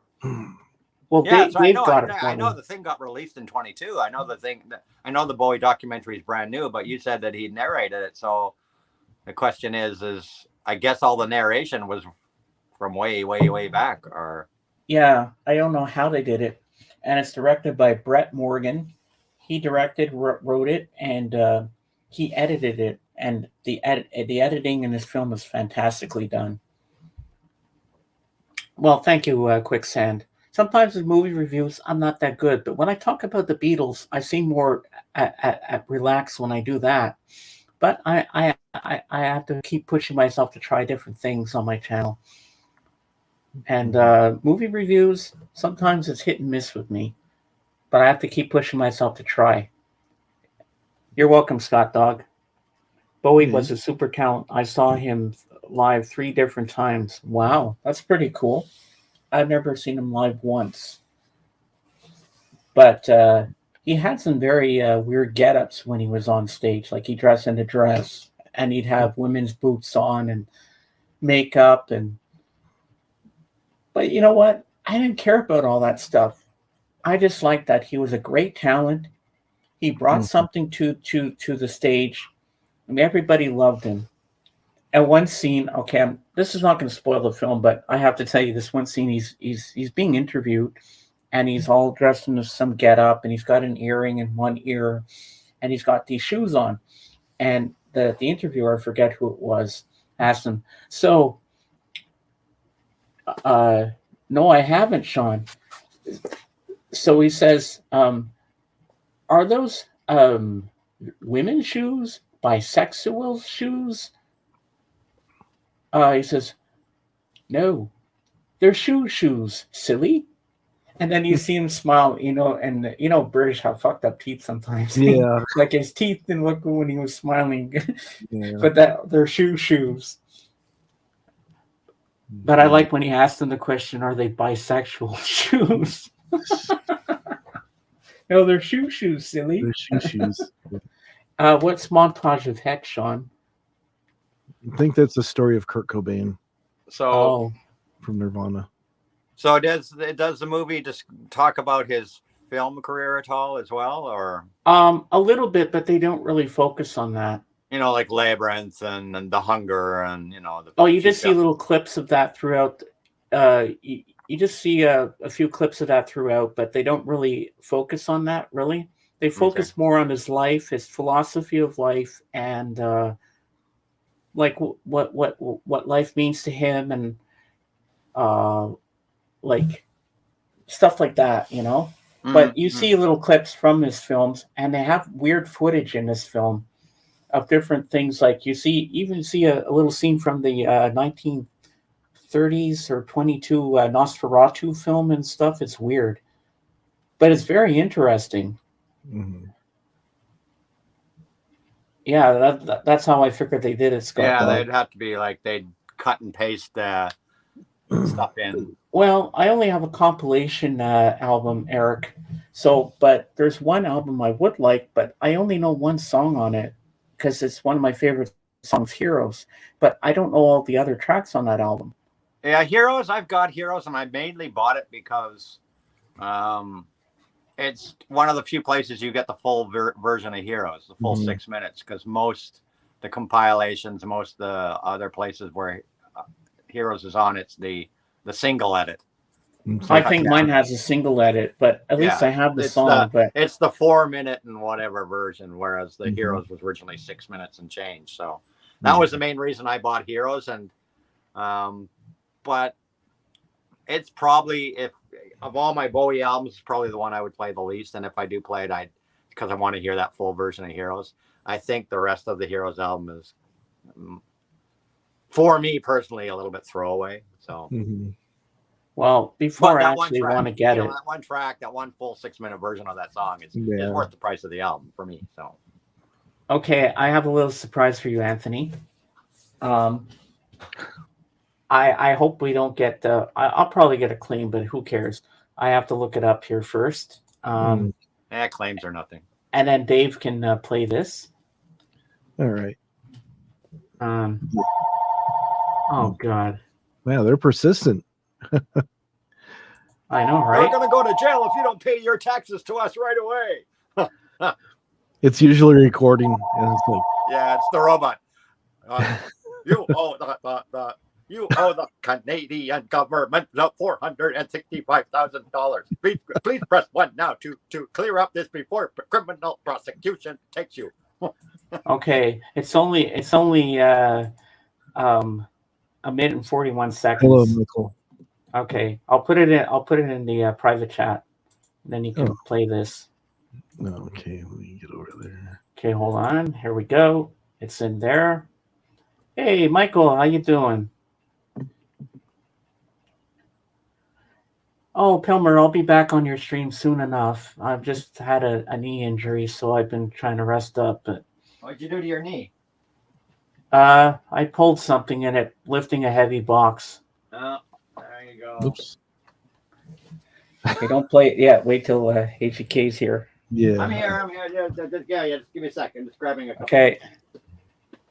Well, Yeah, so Dave I got it. I know the thing got released in 22. I know the Bowie documentary is brand new, but you said that he narrated it. So the question is I guess all the narration was from way, way, way back, or Yeah, I don't know how they did it. And it's directed by Brett Morgan. He directed, wrote it, and he edited it. And the editing in this film is fantastically done. Well, thank you, Quicksand. Sometimes with movie reviews, I'm not that good. But when I talk about the Beatles, I seem more relaxed when I do that. But I have to keep pushing myself to try different things on my channel. And movie reviews, sometimes it's hit and miss with me. But I have to keep pushing myself to try. You're welcome, Scott Dog. Bowie was a super talent. I saw him live 3 different times. Wow, that's pretty cool. I've never seen him live once. But he had some very weird get-ups when he was on stage. Like he'd dress in a dress, and he'd have women's boots on and makeup. But you know what? I didn't care about all that stuff. I just liked that he was a great talent. He brought something to the stage. I mean, everybody loved him. And one scene, okay, this is not going to spoil the film, but I have to tell you this one scene. He's being interviewed, and he's all dressed in some getup, and he's got an earring in one ear, and he's got these shoes on. And the interviewer, I forget who it was, asked him, "So, no, I haven't, Sean." So he says, "Are those women's shoes? Bisexual shoes?" He says, "No, they're shoes, silly." And then you see him smile, and British have fucked up teeth sometimes. Yeah. Like his teeth didn't look good when he was smiling. Yeah. But they're shoes. But I like when he asked them the question, "Are they bisexual shoes?" No, they're shoes, silly. They're shoes. What's Montage of Heck, Sean? I think that's the story of Kurt Cobain so from Nirvana. So does the movie just talk about his film career at all as well, or a little bit, but they don't really focus on that. Like Labyrinth and The Hunger and you just see little clips of that throughout. You just see a few clips of that throughout, but they don't really focus on that. Really, they focus more on his life, his philosophy of life, and like what life means to him, and like stuff like that, But you see little clips from his films, and they have weird footage in this film of different things. Like you see a little scene from the 1930s or 22 Nosferatu film and stuff. It's weird, but it's very interesting. Mm-hmm. Yeah, that's how I figured they did it, Scott. Yeah, they'd have to be like they'd cut and paste stuff in. Well, I only have a compilation album, Eric. But there's one album I would like, but I only know one song on it because it's one of my favorite songs Heroes, but I don't know all the other tracks on that album. Yeah, Heroes. I've got Heroes, and I mainly bought it because it's one of the few places you get the full version of Heroes, the full 6 minutes, because most the compilations, most the other places where Heroes is on, it's the single edit. I think mine has a single edit, but at least I have the song. But it's the 4 minute and whatever version, whereas the Heroes was originally 6 minutes and change. So that was the main reason I bought Heroes. And but it's probably, if of all my Bowie albums, it's probably the one I would play the least. And if I do play it, because I want to hear that full version of Heroes. I think the rest of the Heroes album is, for me personally, a little bit throwaway. So. Well, before I actually want to get it, that one track, that one full 6 minute version of that song is worth the price of the album for me. So, okay, I have a little surprise for you, Anthony. I hope we don't get I'll probably get a claim, but who cares? I have to look it up here first. Claims are nothing. And then Dave can play this. All right. Oh God. Wow, they're persistent. I know, right? You're gonna go to jail if you don't pay your taxes to us right away. It's usually recording, and it's like, yeah, it's the robot. You owe the Canadian government $465,000. Please press 1 now to clear up this before criminal prosecution takes you. Okay, it's only a minute and 41 seconds. hello, Michael. Okay, I'll put it in the private chat. Then you can play this. Okay, let me get over there. Okay, hold on. Here we go. It's in there. Hey, Michael, how you doing? Oh, Pilmer, I'll be back on your stream soon enough. I've just had a knee injury, so I've been trying to rest up. But what'd you do to your knee? I pulled something in it, lifting a heavy box. Oh, there you go. Oops. Okay, don't play it yet. Wait till HGK's here. Yeah. I'm here. Yeah, just give me a second. Just grabbing a couple. Okay.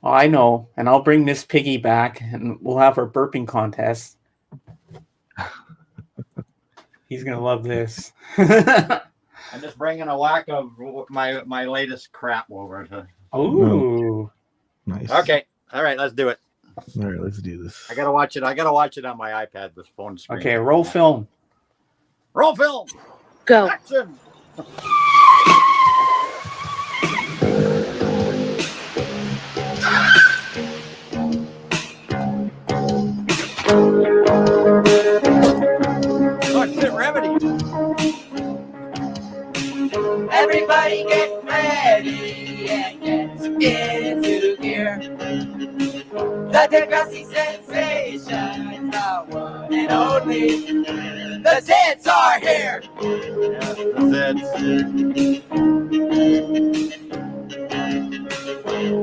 Oh, I know. And I'll bring Miss Piggy back, and we'll have our burping contest. He's going to love this. I'm just bringing a whack of my latest crap over to. Ooh. Nice. Okay. All right, let's do it. All right, let's do this. I gotta watch it on my iPad with phone screen. Okay, roll film. Roll film. Go. Action. Toxic Remedy. Everybody get ready and get into gear. The Degrassi sensation, the one and only. The Zits are here.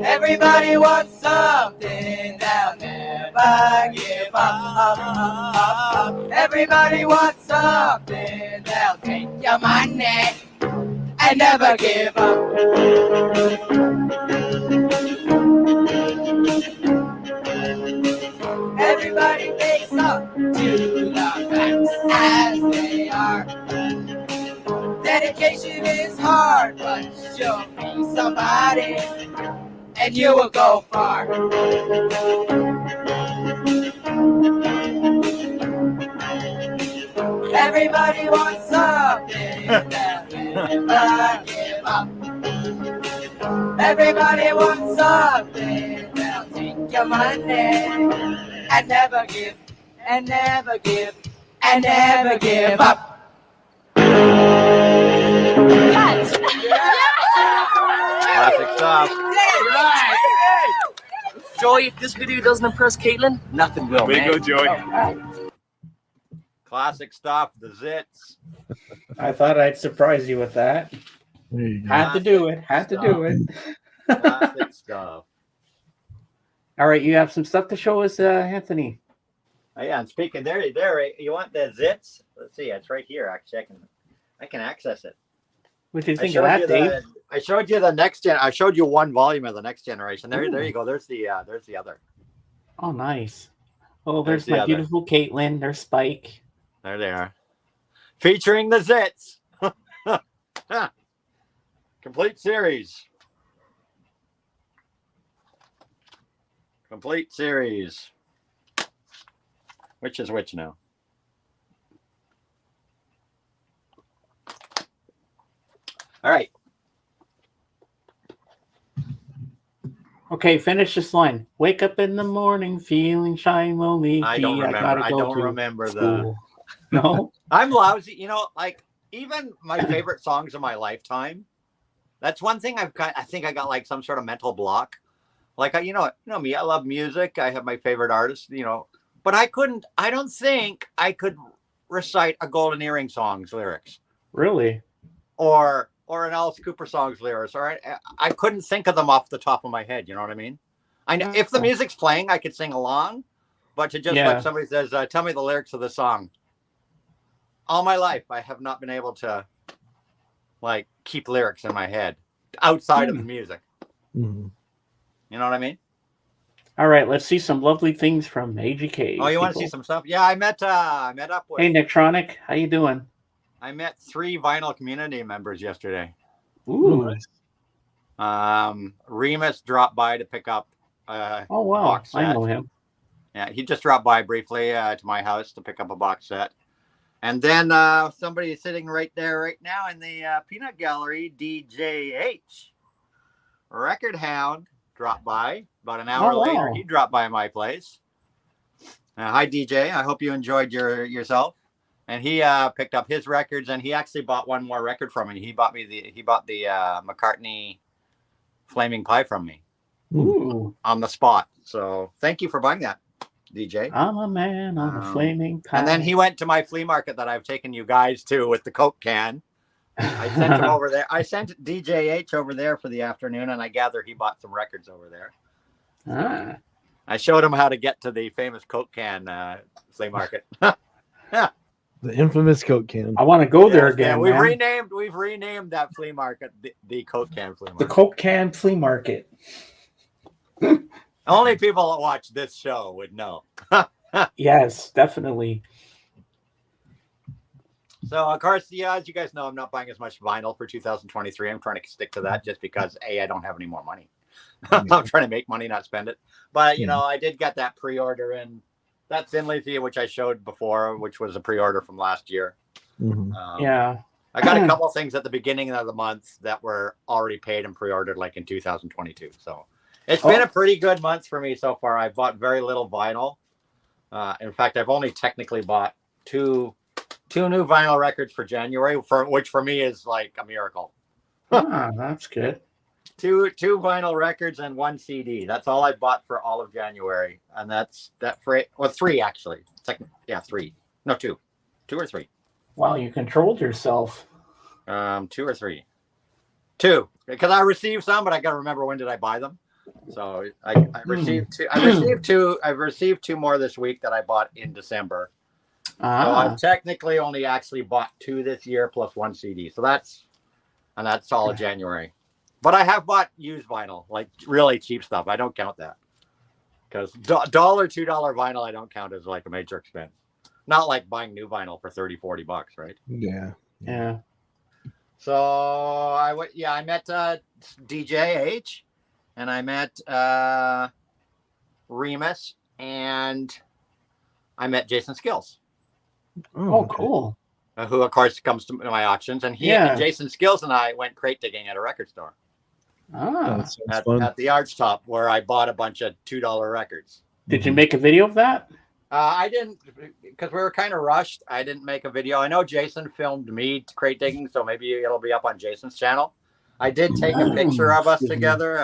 Everybody wants something, they'll never give up. Everybody wants something, they'll take your money and never give up. Everybody wakes up to the facts as they are. Dedication is hard, but you'll be somebody, and you will go far. Everybody wants something, they'll never give up. Everybody wants something, they'll take your money and never give, and never give, and never give up. Classic stuff. Right. Joey, if this video doesn't impress Caitlin, nothing will. Way to go, Joey. Classic stuff. The Zits. I thought I'd surprise you with that. There you go. Had to do it. Classic stuff. All right, you have some stuff to show us, Anthony. Oh, yeah, and speaking there, you want the Zits? Let's see, it's right here. Actually, I can access it. What do you think of that, Dave? I showed you the next gen. I showed you one volume of the Next Generation. There you go. There's the other. Oh, nice. Oh, There's there's the my other. beautiful Caitlin. There's Spike. There they are. Featuring the Zits. Complete series. Complete series. Which is which now? All right. Okay, finish this line. Wake up in the morning feeling shy, lonely. I don't remember. gotta I go don't to remember the. school. No? I'm lousy. You know, like even my favorite songs of my lifetime. That's one thing I've got. I think I got like some sort of mental block. Like you know me. I love music. I have my favorite artists. You know, but I couldn't. I don't think I could recite a Golden Earring song's lyrics, Really? or an Alice Cooper song's lyrics. Or I couldn't think of them off the top of my head. You know what I mean? I know if the music's playing, I could sing along. But to just like somebody says, tell me the lyrics of the song. All my life, I have not been able to like keep lyrics in my head outside of the music. Mm-hmm. You know what I mean? All right, let's see some lovely things from AGK. Oh, you want to see some stuff? Yeah, I met up with. Hey, Nicktronic, how you doing? I met 3 vinyl community members yesterday. Ooh. Remus dropped by to pick up. Oh wow, box set. I know him. Yeah, he just dropped by briefly to my house to pick up a box set. And then somebody sitting right there right now in the peanut gallery, DJH, Record Hound, dropped by. About an hour later, he dropped by my place. Hi, DJ. I hope you enjoyed yourself. And he picked up his records, and he actually bought one more record from me. He bought the McCartney Flaming Pie from me. Ooh. On the spot. So thank you for buying that, DJ. I'm a man on a flaming pie. And then he went to my flea market that I've taken you guys to with the Coke can. I sent him over there. I sent DJH over there for the afternoon, and I gather he bought some records over there. Ah. I showed him how to get to the famous Coke can flea market. The infamous Coke can. I want to go there again. We've man. renamed that flea market the Coke can flea market. The Coke can flea market. Only people that watch this show would know. Yes, definitely. So, of course, yeah, as you guys know, I'm not buying as much vinyl for 2023. I'm trying to stick to that just because, I don't have any more money. I'm trying to make money, not spend it. But, you know, I did get that pre-order in that Thin Lizzy, which I showed before, which was a pre-order from last year. Mm-hmm. Yeah. I got a couple of things at the beginning of the month that were already paid and pre-ordered like in 2022. So it's been a pretty good month for me so far. I bought very little vinyl. In fact, I've only technically bought two new vinyl records for January, which for me is like a miracle. That's good. Two vinyl records and 1 CD. That's all I bought for all of January, and that's for 3 actually. Yeah, 3. No, 2 or 3. Wow, you controlled yourself. 2 or 3. 2, because I received some, but I got to remember when did I buy them. So I received 2. I've received 2 more this week that I bought in December. So I've technically only actually bought 2 this year plus 1 CD. So that's all of January. But I have bought used vinyl, like really cheap stuff. I don't count that because $1, $2 vinyl I don't count as like a major expense. Not like buying new vinyl for $30-$40, right? Yeah. Yeah. So I met DJH, and I met Remus, and I met Jason Skills. Oh, cool. Who of course comes to my auctions, and and Jason Skills and I went crate digging at a record store. At the Arch Top, where I bought a bunch of $2 records. Did you make a video of that? I didn't, because we were kind of rushed. I didn't make a video. I know Jason filmed me crate digging, so maybe it'll be up on Jason's channel. I did take a picture of us together.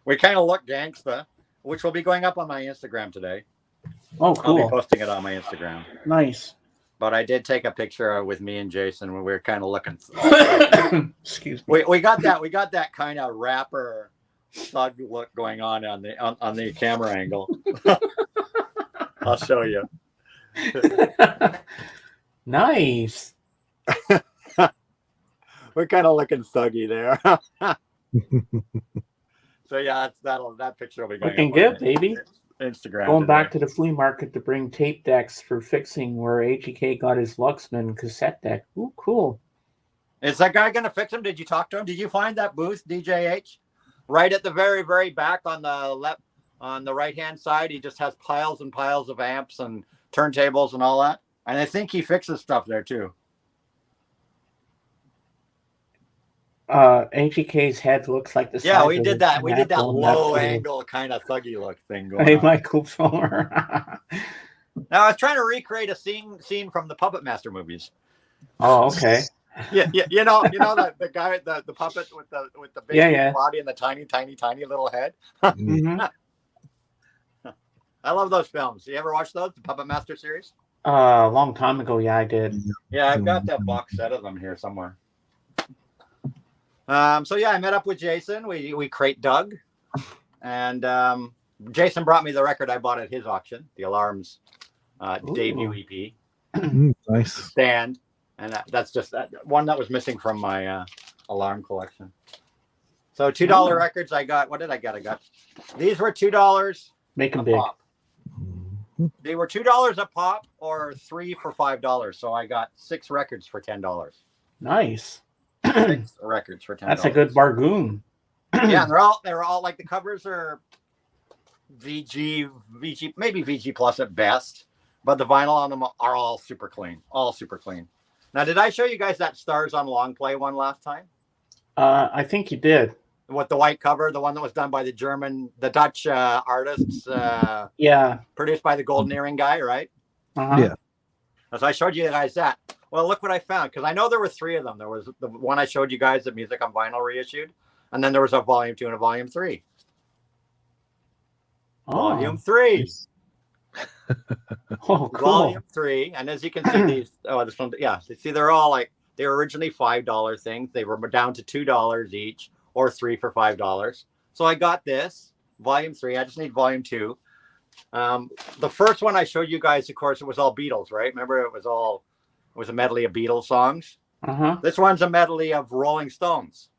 We kind of look gangsta, which will be going up on my Instagram today. Oh, cool. I'll be posting it on my Instagram. Nice. But I did take a picture with me and Jason when we were kind of looking. Excuse me. We got that kind of rapper thug look going on the camera angle. I'll show you. Nice. we're kind of looking thuggy there. So yeah, that picture will be going Looking up good, on baby. Instagram. Going back today. to the flea market to bring tape decks for fixing where HEK got his Luxman cassette deck. Ooh, cool. Is that guy going to fix him? Did you talk to him? Did you find that booth, DJH? Right at the very, very back on the left, on the right-hand side, he just has piles and piles of amps and turntables and all that. And I think he fixes stuff there too. HEK's head looks like the Yeah, size we of did a that. We did that pineapple in low photo. angle kind of thuggy look thing going Hey, on. Michael Fuller. Now I was trying to recreate a scene from the Puppet Master movies. Oh, okay. Yeah, you know the guy, the puppet with the big Yeah. body and the tiny little head. Mm-hmm. I love those films. You ever watch those, the Puppet Master series? A long time ago, yeah, I did. Yeah, I've got that box set of them here somewhere. So yeah, I met up with Jason. We crate dug, and Jason brought me the record I bought at his auction, the Alarms debut EP. Nice. Stand, and that's just that one that was missing from my Alarm collection. So $2 records. I got. What did I get? I got. These were $2 Make a them big. pop. They were $2 a pop, or 3 for $5. So I got 6 records for $10. Nice. 6 records for $10. That's a good bargain. Yeah, and they're all like the covers are VG, maybe VG plus at best, but the vinyl on them are all super clean. Now, did I show you guys that Stars on Long Play one last time? I think you did. With the white cover, the one that was done by the Dutch artists, Yeah. produced by the Golden Earring guy, right? Uh-huh. Yeah. So I showed you guys that. Well, look what I found, because I know there were 3 of them. There was the one I showed you guys, the Music on Vinyl reissued, and then there was a volume 2 and a volume 3. Volume 3. Oh, cool. Volume 3, and as you can see, these this one, yeah, see, they're all like, they were originally $5 things. They were down to $2 each, or 3 for $5. So I got this volume 3. I just need volume 2. The first one I showed you guys, of course, it was all Beatles, right? Remember, it was a medley of Beatles songs. Uh-huh. This one's a medley of Rolling Stones.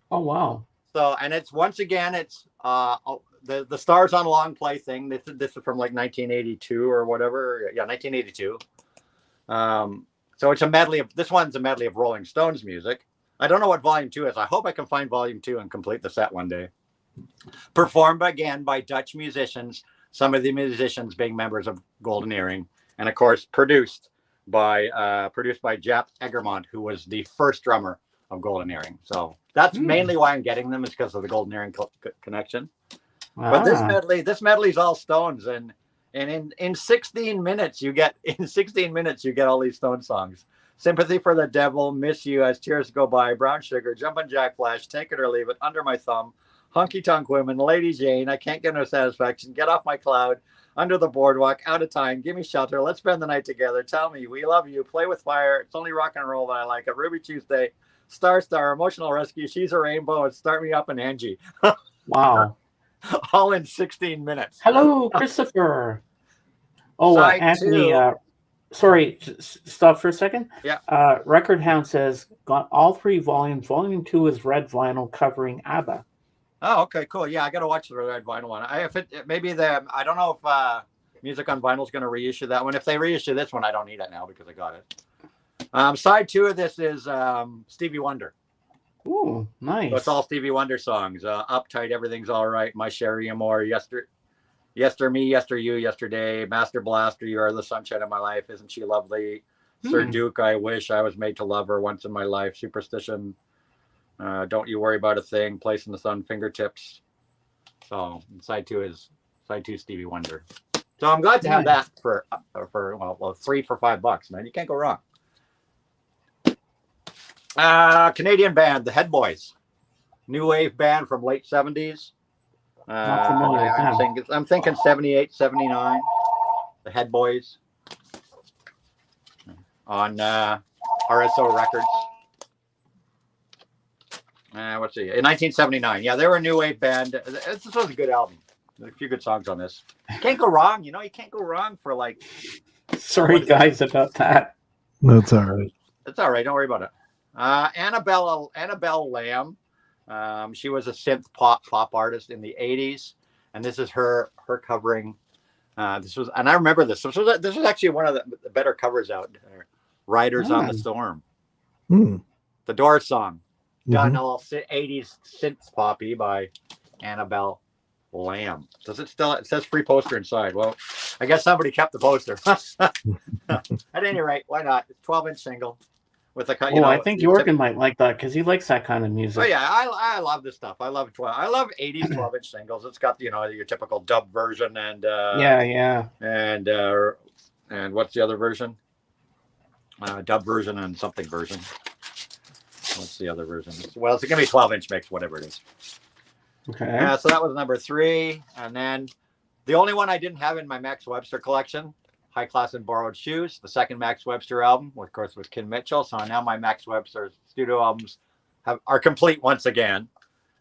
Oh, wow. So, and it's once again, it's the Stars on Long Play thing. This is from like 1982 or whatever. Yeah, 1982. So it's a medley of, this one's a medley of Rolling Stones music. I don't know what volume 2 is. I hope I can find volume 2 and complete the set one day. Performed again by Dutch musicians, some of the musicians being members of Golden Earring, and of course produced by Jaap Egermont, who was the first drummer of Golden Earring. So that's mainly why I'm getting them, is because of the Golden Earring connection. But this medley's all Stones, and in 16 minutes you get all these Stone songs. Sympathy for the Devil, Miss You, As Tears Go By, Brown Sugar, Jumpin' Jack Flash, Take It or Leave It, Under My Thumb, Honky Tonk Women, Lady Jane, I Can't Get No Satisfaction, Get Off My Cloud, Under the Boardwalk, Out of Time, Give Me Shelter, Let's Spend the Night Together, Tell Me, We Love You, Play with Fire, It's Only Rock and Roll That I Like It, Ruby Tuesday, Star, Emotional Rescue, She's a Rainbow, and Start Me Up and Angie. Wow. All in 16 minutes. Hello, Christopher. Oh, Side Anthony, 2. sorry, stop for a second. Yeah. Record Hound says, got all 3 volumes. Volume 2 is red vinyl covering ABBA. Oh, okay, cool. Yeah, I got to watch the red vinyl one. I don't know if Music on Vinyl is going to reissue that one. If they reissue this one, I don't need it now because I got it. Side 2 of this is Stevie Wonder. Ooh, nice. So it's all Stevie Wonder songs. Uptight, Everything's All Right, My Sherry Amore, Yester Me, Yester You, Yesterday, Master Blaster, You Are the Sunshine of My Life, Isn't She Lovely, Sir Duke, I Wish I Was Made to Love Her, Once in My Life, Superstition, Don't You Worry About a Thing, Place in the Sun, Fingertips. So side 2 Stevie Wonder. So I'm glad to have that for 3 for $5, man. You can't go wrong. Canadian band, the Head Boys, new wave band from late 70s. Not familiar with them. I'm thinking 78, 79. The Head Boys on RSO Records. Let's see, in 1979. Yeah, they were a new wave band. This was a good album. There's a few good songs on this. Can't go wrong. You can't go wrong for like. Sorry, guys, about that. That's all right. It's all right. Don't worry about it. Annabelle Lamb. She was a synth pop artist in the 80s, and this is her covering. This was, and I remember this. This was actually one of the better covers out there. Riders on the Storm, the Doors song, done all 80s synth poppy by Annabelle Lamb. Does it still? It says free poster inside. Well, I guess somebody kept the poster. At any rate, why not? It's 12-inch single with a. I think Jorgen might like that because he likes that kind of music. Oh yeah, I love this stuff. I love 80s 12-inch singles. It's got your typical dub version and and what's the other version? Dub version and something version. What's the other version? Well, it's gonna be 12-inch mix, whatever it is. Okay. So that was number 3, and then the only one I didn't have in my Max Webster collection, High Class and Borrowed Shoes, the second Max Webster album, of course, with Ken Mitchell. So now my Max Webster studio albums are complete once again.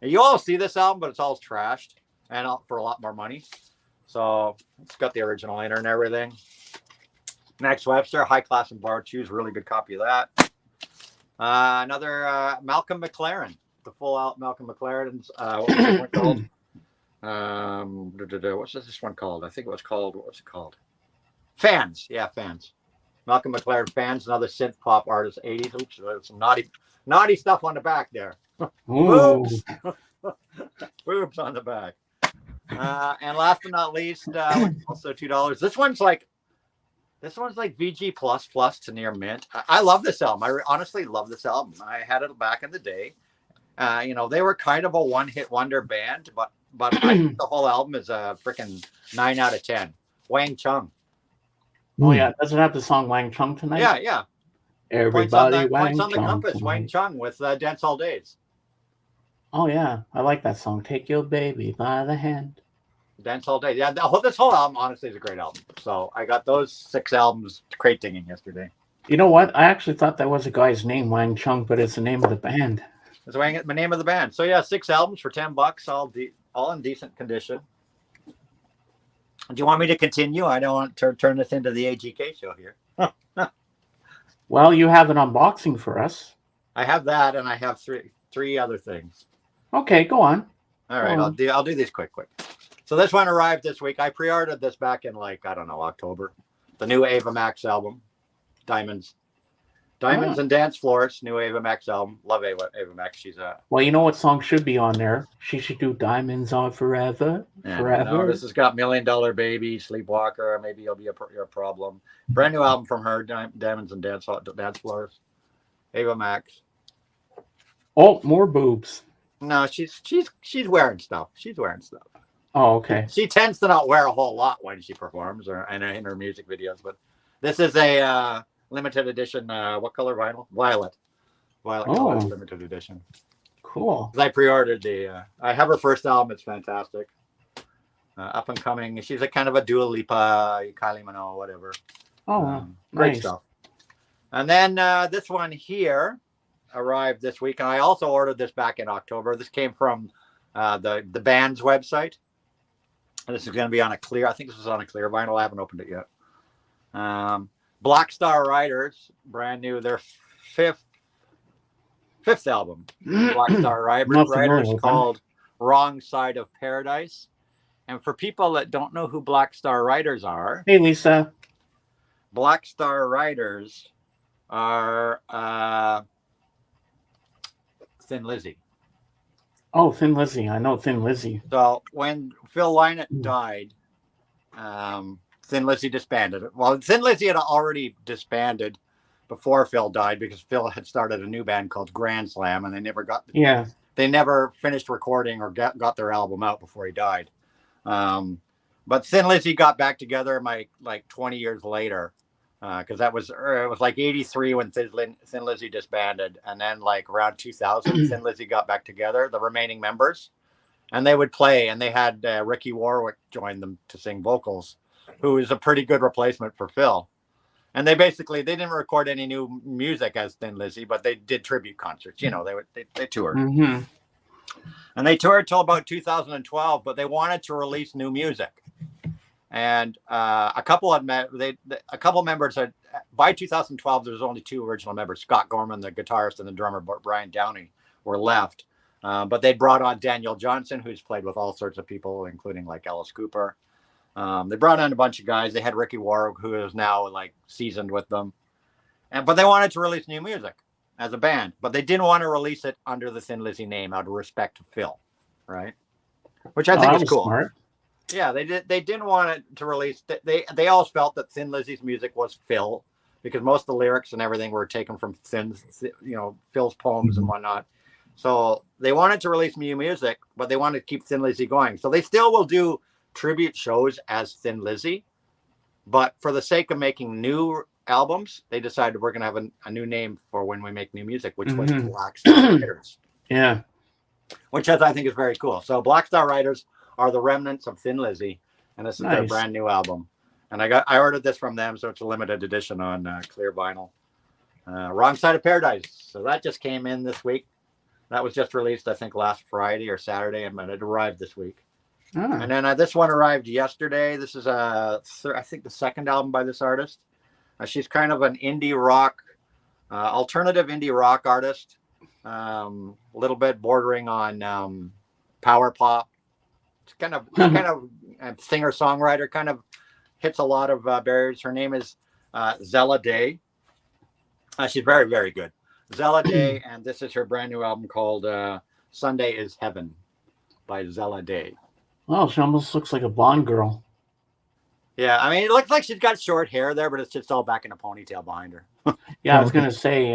And you all see this album, but it's all trashed and for a lot more money. So it's got the original liner and everything. Max Webster, High Class and Borrowed Shoes, really good copy of that. Another Malcolm McLaren, the full out Malcolm McLaren's. What was this one called? What's this one called? I think it was called. What was it called? Fans. Yeah, Fans. Malcolm McLaren, Fans, another synth pop artist, 80s. Oops, there's some naughty stuff on the back there. Boobs. Boobs on the back. And last but not least, also $2. This one's like VG plus to near mint. I love this album. I honestly love this album. I had it back in the day. They were kind of a one-hit wonder band, but I think the whole album is a freaking 9 out of 10. Wang Chung. Oh yeah, doesn't it have the song Wang Chung tonight? Yeah. Everybody Points on the Chung compass. tonight. Wang Chung with Dance All Days. Oh yeah, I like that song. Take your baby by the hand. Dance All Days. Yeah, this whole album honestly is a great album. So I got those 6 albums crate dinging yesterday. You know what? I actually thought that was a guy's name, Wang Chung, but it's the name of the band. It's the name of the band. So yeah, 6 albums for $10, all in decent condition. Do you want me to continue? I don't want to turn this into the AGK show here. Well, you have an unboxing for us. I have that, and I have three other things. Okay, go on. All right, I'll do these quick. So this one arrived this week. I pre-ordered this back in October. The new Ava Max album, Diamonds and Dance Floors, new Ava Max album. Love Ava Max. She's Well, you know what song should be on there? She should do Diamonds Are Forever. No, this has got $1 Million Baby, Sleepwalker, Maybe You'll Be Your Problem. Brand new album from her, Diamonds and Dance Floors. Ava Max. Oh, more boobs. No, she's wearing stuff. Oh, okay. She tends to not wear a whole lot when she performs or in her music videos, but this is a limited edition. What color vinyl? Violet color limited edition. Cool. I pre-ordered I have her first album. It's fantastic. Up and coming. She's a kind of a Dua Lipa, Kylie Minogue, whatever. Oh, great nice stuff. And then this one here arrived this week, and I also ordered this back in October. This came from the band's website. And this is going to be on a clear. I think this was on a clear vinyl. I haven't opened it yet. Black Star Riders, brand new. Their fifth album. Black Star Riders, called Wrong Side of Paradise. And for people that don't know who Black Star Riders are, hey Lisa, Black Star Riders are Thin Lizzy. Oh, Thin Lizzy. I know Thin Lizzy. So when Phil Lynott died, Thin Lizzy disbanded. Well, Thin Lizzy had already disbanded before Phil died because Phil had started a new band called Grand Slam, and they never finished recording or got their album out before he died. But Thin Lizzy got back together like 20 years later, because it was like 83 when Thin Lizzy disbanded, and then like around 2000 Thin Lizzy got back together, the remaining members, and they would play, and they had Ricky Warwick join them to sing vocals, who is a pretty good replacement for Phil. And they didn't record any new music as Thin Lizzy, but they did tribute concerts. They toured. Mm-hmm. And they toured till about 2012, but they wanted to release new music. And a couple members by 2012, there was only 2 original members: Scott Gorman, the guitarist, and the drummer Brian Downey were left. But they brought on Daniel Johnson, who's played with all sorts of people, including like Alice Cooper. They brought on a bunch of guys. They had Ricky Warwick, who is now like seasoned with them. But they wanted to release new music as a band, but they didn't want to release it under the Thin Lizzy name out of respect to Phil, right? Which I think is cool. Smart. Yeah, they did. They didn't want it to release. They all felt that Thin Lizzy's music was Phil, because most of the lyrics and everything were taken from Phil's poems and whatnot. So they wanted to release new music, but they wanted to keep Thin Lizzy going. So they still will do tribute shows as Thin Lizzy, but for the sake of making new albums, they decided we're going to have a new name for when we make new music, which was Black Star Riders. Yeah. Which I think is very cool. So Black Star Riders are the remnants of Thin Lizzy, and this is their brand new album. And I ordered this from them, so it's a limited edition on clear vinyl. Wrong Side of Paradise. So that just came in this week. That was just released, I think, last Friday or Saturday, and it arrived this week. And then this one arrived yesterday. This is I think the second album by this artist. She's kind of an indie rock, alternative indie rock artist, a little bit bordering on power pop. It's kind of a singer songwriter, kind of hits a lot of barriers. Her name is Zella Day. She's very, very good. Zella Day, and this is her brand new album called Sunday is Heaven by Zella Day. Well, she almost looks like a blonde girl. Yeah, I mean, it looks like she's got short hair there, but it's just all back in a ponytail behind her. Yeah, I was going to say...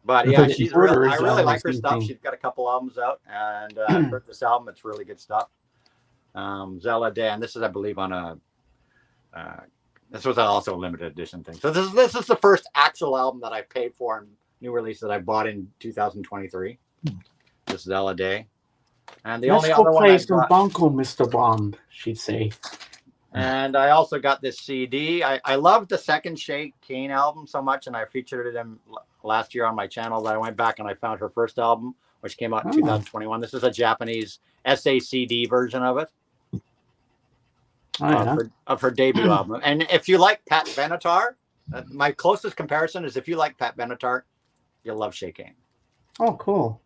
but yeah, I really like her stuff. Thing. She's got a couple albums out, and I've heard this album. It's really good stuff. Zella Day, and this is, I believe, on this was also a limited edition thing. So this is the first actual album that I paid for and new release that I bought in 2023. This Zella Day. And the only other one play I some got, bunko, Mr. Bond, she'd say. and I also got this CD. I loved the second Shay Kane album so much, and I featured it last year on my channel, that I went back and I found her first album, which came out in 2021. This is a Japanese SACD version of it. Of her debut album. And if you like Pat Benatar, my closest comparison is if you like Pat Benatar, you'll love Shay Kane. Oh, cool.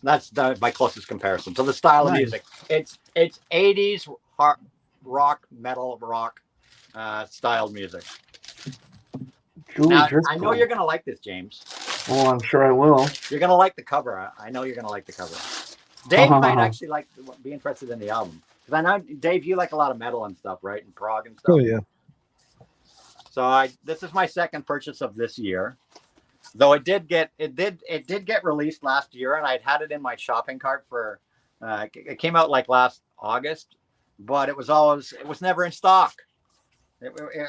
That's my closest comparison. So the style of music, it's 80s hard rock, metal rock styled music. Now, I know you're going to like this, James. Oh, I'm sure I will. You're going to like the cover. I know you're going to like the cover. Dave might actually be interested in the album. Because I know, Dave, you like a lot of metal and stuff, right? And prog and stuff. Oh, yeah. So this is my second purchase of this year. Though it did get released last year, and I'd had it in my shopping cart for it came out like last August, but it was never in stock.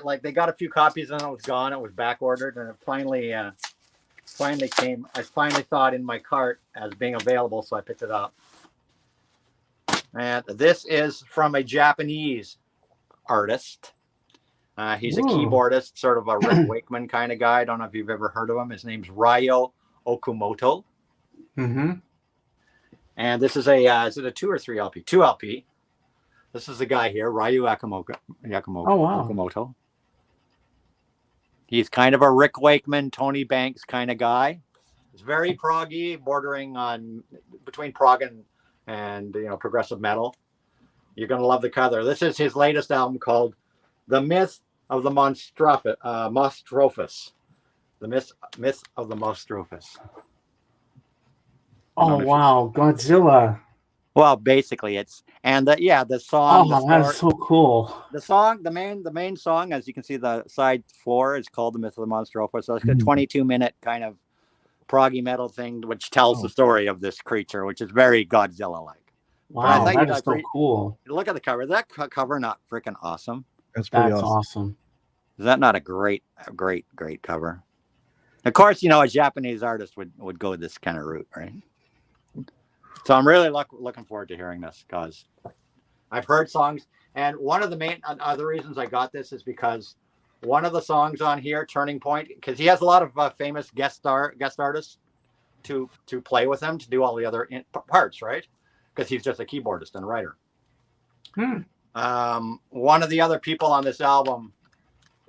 Like they got a few copies and it was gone. It was back ordered, and it finally came. I finally saw it in my cart as being available, so I picked it up. And this is from a Japanese artist. He's a keyboardist, sort of a Rick Wakeman kind of guy. I don't know if you've ever heard of him. His name's Ryo Okamoto. Mm-hmm. And this is is it a 2 or 3 LP? 2 LP. This is the guy here, Ryo Okamoto. He's kind of a Rick Wakeman, Tony Banks kind of guy. He's very proggy, bordering on between prog and progressive metal. You're going to love the cover. This is his latest album called The Myth of the Monstrophus. The Myth of the Monstrophus. Oh, wow. Godzilla. Well, basically the song. Oh, that's so cool. The song, the main song, as you can see, the side floor is called The Myth of the Monstrophus. So it's a 22-minute kind of proggy metal thing, which tells the story of this creature, which is very Godzilla-like. Wow, that is so cool. Look at the cover. Is that cover not freaking awesome? That's awesome. Is that not a great cover? Of course, a Japanese artist would go this kind of route, right? So I'm really looking forward to hearing this, because I've heard songs, and one of the main other reasons I got this is because one of the songs on here, Turning Point, because he has a lot of famous guest artists to play with him to do all the other parts, right? Because he's just a keyboardist and writer. One of the other people on this album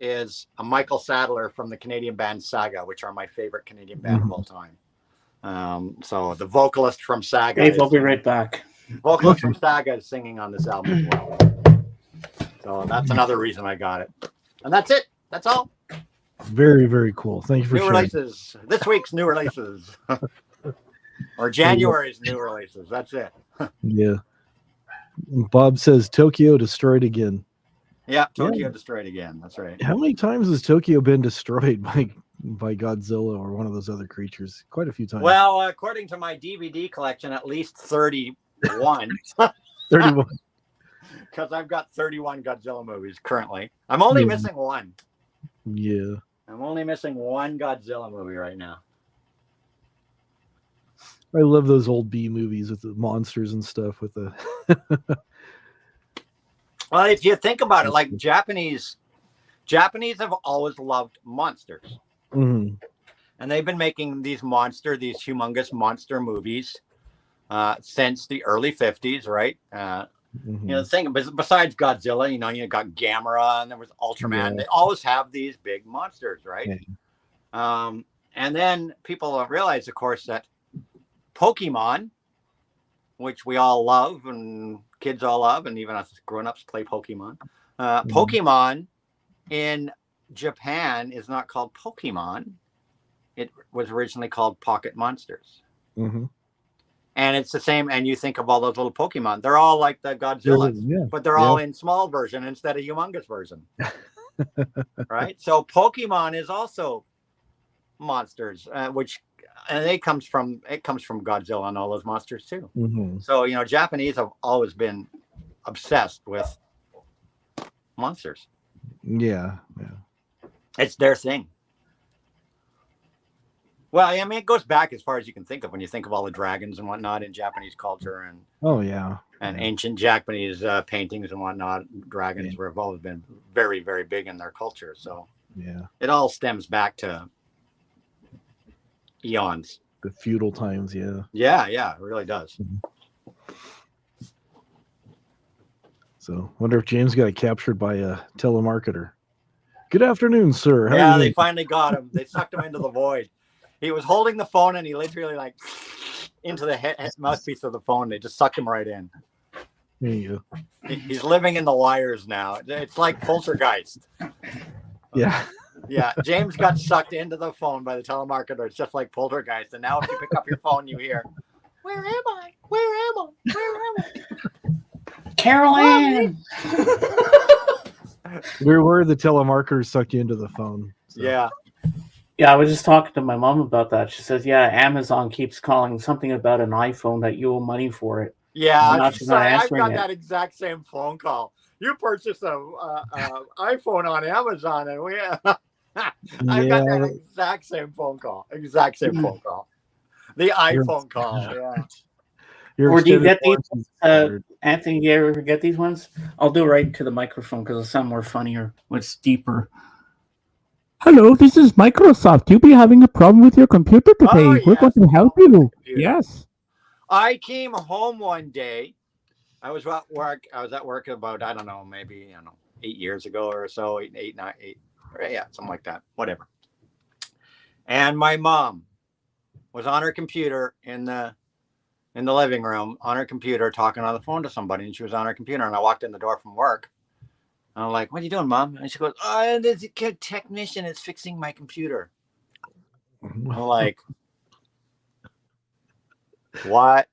is a Michael Sadler from the Canadian band Saga, which are my favorite Canadian band of all time. So the vocalist from Saga, Dave, I'll be right back. vocalist from Saga is singing on this album as well. So that's another reason I got it. And that's it. That's all. Very, very cool. Thank you for New sharing. releases. This week's new releases. Or January's new releases. That's it. Yeah. Bob says Tokyo destroyed again. Yeah, Tokyo destroyed again. That's right. How many times has Tokyo been destroyed by Godzilla or one of those other creatures? Quite a few times. Well, according to my DVD collection, at least 31. 31. Because I've got 31 Godzilla movies currently. I'm only missing one. Yeah. I'm only missing one Godzilla movie right now. I love those old B movies with the monsters and stuff with the Well, if you think about it, like Japanese have always loved monsters. Mhm. And they've been making these humongous monster movies since the early 50s, right? Mhm. You know, the thing, besides Godzilla, you got Gamera and there was Ultraman. Yeah. They always have these big monsters, right? Yeah. And then people don't realize, of course, that Pokemon, which we all love and kids all love, and even us grown-ups play Pokemon. Pokemon in Japan is not called Pokemon. It was originally called Pocket Monsters. Mhm. And it's the same, and you think of all those little Pokemon. They're all like the Godzillas, Yeah. but they're all in small version instead of humongous version. Right? So Pokemon is also monsters, and it comes from Godzilla and all those monsters too. Mhm. So, Japanese have always been obsessed with monsters. Yeah. Yeah. It's their thing. Well, I mean, it goes back as far as you can think of when you think of all the dragons and whatnot in Japanese culture and Oh yeah. ancient Japanese paintings and whatnot. Dragons have always been very, very big in their culture. So Yeah. it all stems back to eons. The feudal times, yeah. Yeah, it really does. So wonder if James got captured by a telemarketer. Good afternoon, sir. How are Yeah, you they doing? finally got him. They sucked him into the void. He was holding the phone and he literally into the mouthpiece of the phone. They just sucked him right in. There you go. He's living in the wires now. It's like Poltergeist. Yeah. Yeah, James got sucked into the phone by the telemarketer. It's just like Poltergeist. And now if you pick up your phone, you hear, "Where am I? Where am I? Where am I?" Carolyn! Where the telemarketer sucked you into the phone. So. Yeah. Yeah, I was just talking to my mom about that. She says, yeah, Amazon keeps calling something about an iPhone that you owe money for it. Yeah, Now she's not I've answering got it. that exact same phone call. You purchased a iPhone on Amazon, and I've got that exact same phone call. Exact same phone call. The iPhone call. Yeah. Or do you get these, extended Anthony, do you ever get these ones? I'll do it right into the microphone because it'll sound more funnier when it's deeper. Hello, this is Microsoft. You'll be having a problem with your computer today. Oh, We're yes. going to help you. Computer. Yes. I came home one day. I was at work. About, I don't know, maybe 8 years ago or so. Eight, something like that. Whatever. And my mom was on her computer in the living room, on her computer, talking on the phone to somebody, and she was on her computer. And I walked in the door from work. And I'm like, "What are you doing, Mom?" And she goes, "Oh, there's a technician is fixing my computer." I'm like, "What?"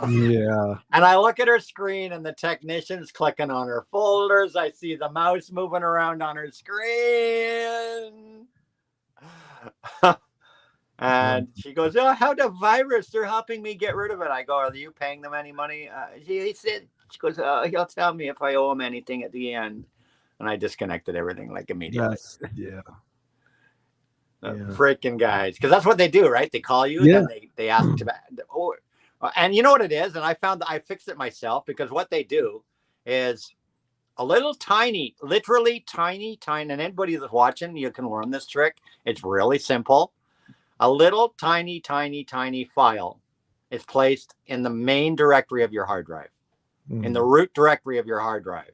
Yeah. And I look at her screen and the technician's clicking on her folders. I see the mouse moving around on her screen. And she goes, "Oh, how the virus? They're helping me get rid of it." I go, "Are you paying them any money?" She goes, "He'll tell me if I owe him anything at the end." And I disconnected everything immediately. Yes. Yeah. Freaking guys. Because that's what they do, right? They call you and then they ask to, and you know what it is? And I found that I fixed it myself, because what they do is a little tiny, literally tiny, and anybody that's watching, you can learn this trick. It's really simple. A little tiny file is placed in the main directory of your hard drive, in the root directory of your hard drive.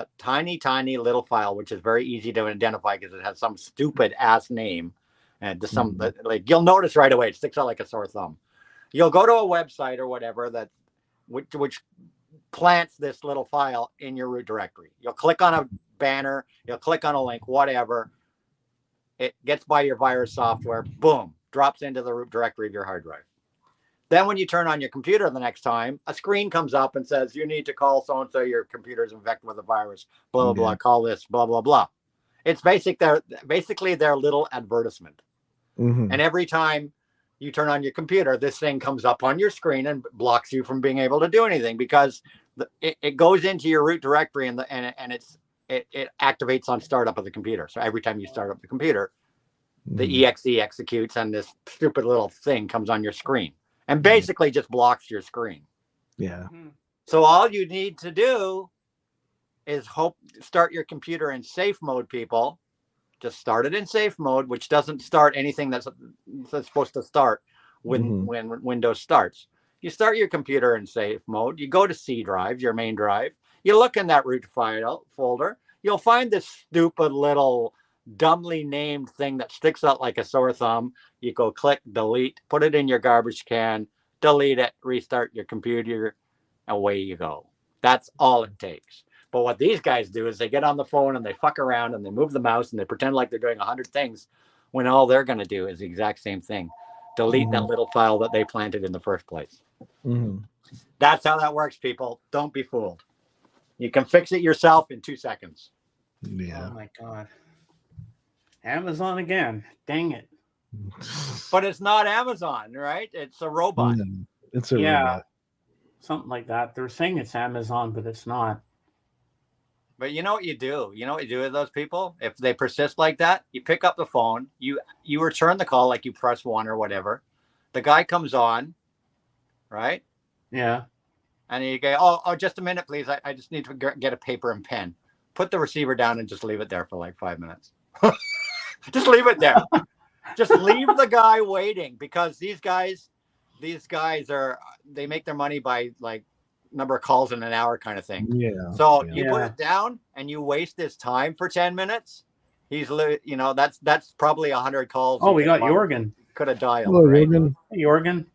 a tiny, tiny little file, which is very easy to identify because it has some stupid ass name. And just some, like, you'll notice right away, it sticks out like a sore thumb. You'll go to a website or whatever that which plants this little file in your root directory. You'll click on a banner, you'll click on a link, whatever. It gets by your virus software, boom, drops into the root directory of your hard drive. Then when you turn on your computer the next time, a screen comes up and says, you need to call so-and-so, your computer's infected with a virus, blah, blah, blah, call this, blah, blah, blah. It's basically their little advertisement. And every time you turn on your computer, this thing comes up on your screen and blocks you from being able to do anything because it goes into your root directory and it activates on startup of the computer. So every time you start up the computer, the exe executes and this stupid little thing comes on your screen and basically just blocks your screen. Yeah. So all you need to do is start your computer in safe mode, people. Just start it in safe mode, which doesn't start anything that's supposed to start when Windows starts. You start your computer in safe mode. You go to C drive, your main drive. You look in that root file folder. You'll find this stupid little dumbly named thing that sticks out like a sore thumb. You go click delete, put it in your garbage can, delete it, restart your computer, away you go. That's all it takes. But what these guys do is they get on the phone and they fuck around and they move the mouse and they pretend like they're doing 100 things when all they're going to do is the exact same thing. Delete that little file that they planted in the first place. That's how that works, people. Don't be fooled. You can fix it yourself in 2 seconds. Yeah. Oh my God. Amazon again. Dang it. But it's not Amazon, right? It's a robot. It's a robot. Something like that. They're saying it's Amazon, but it's not. But you know what you do? You know what you do with those people? If they persist like that, you pick up the phone, you return the call, like you press 1 or whatever. The guy comes on, right? Yeah. And you go, oh, just a minute, please. I just need to get a paper and pen. Put the receiver down and just leave it there for like 5 minutes. Just leave it there. Just leave the guy waiting because these guys they make their money by like number of calls in an hour kind of thing. Yeah. So you put it down and you waste his time for 10 minutes. He's, that's probably 100 calls. Oh, we got Jorgen. Could have dialed. Hello, right? Jorgen. Hey, Jorgen.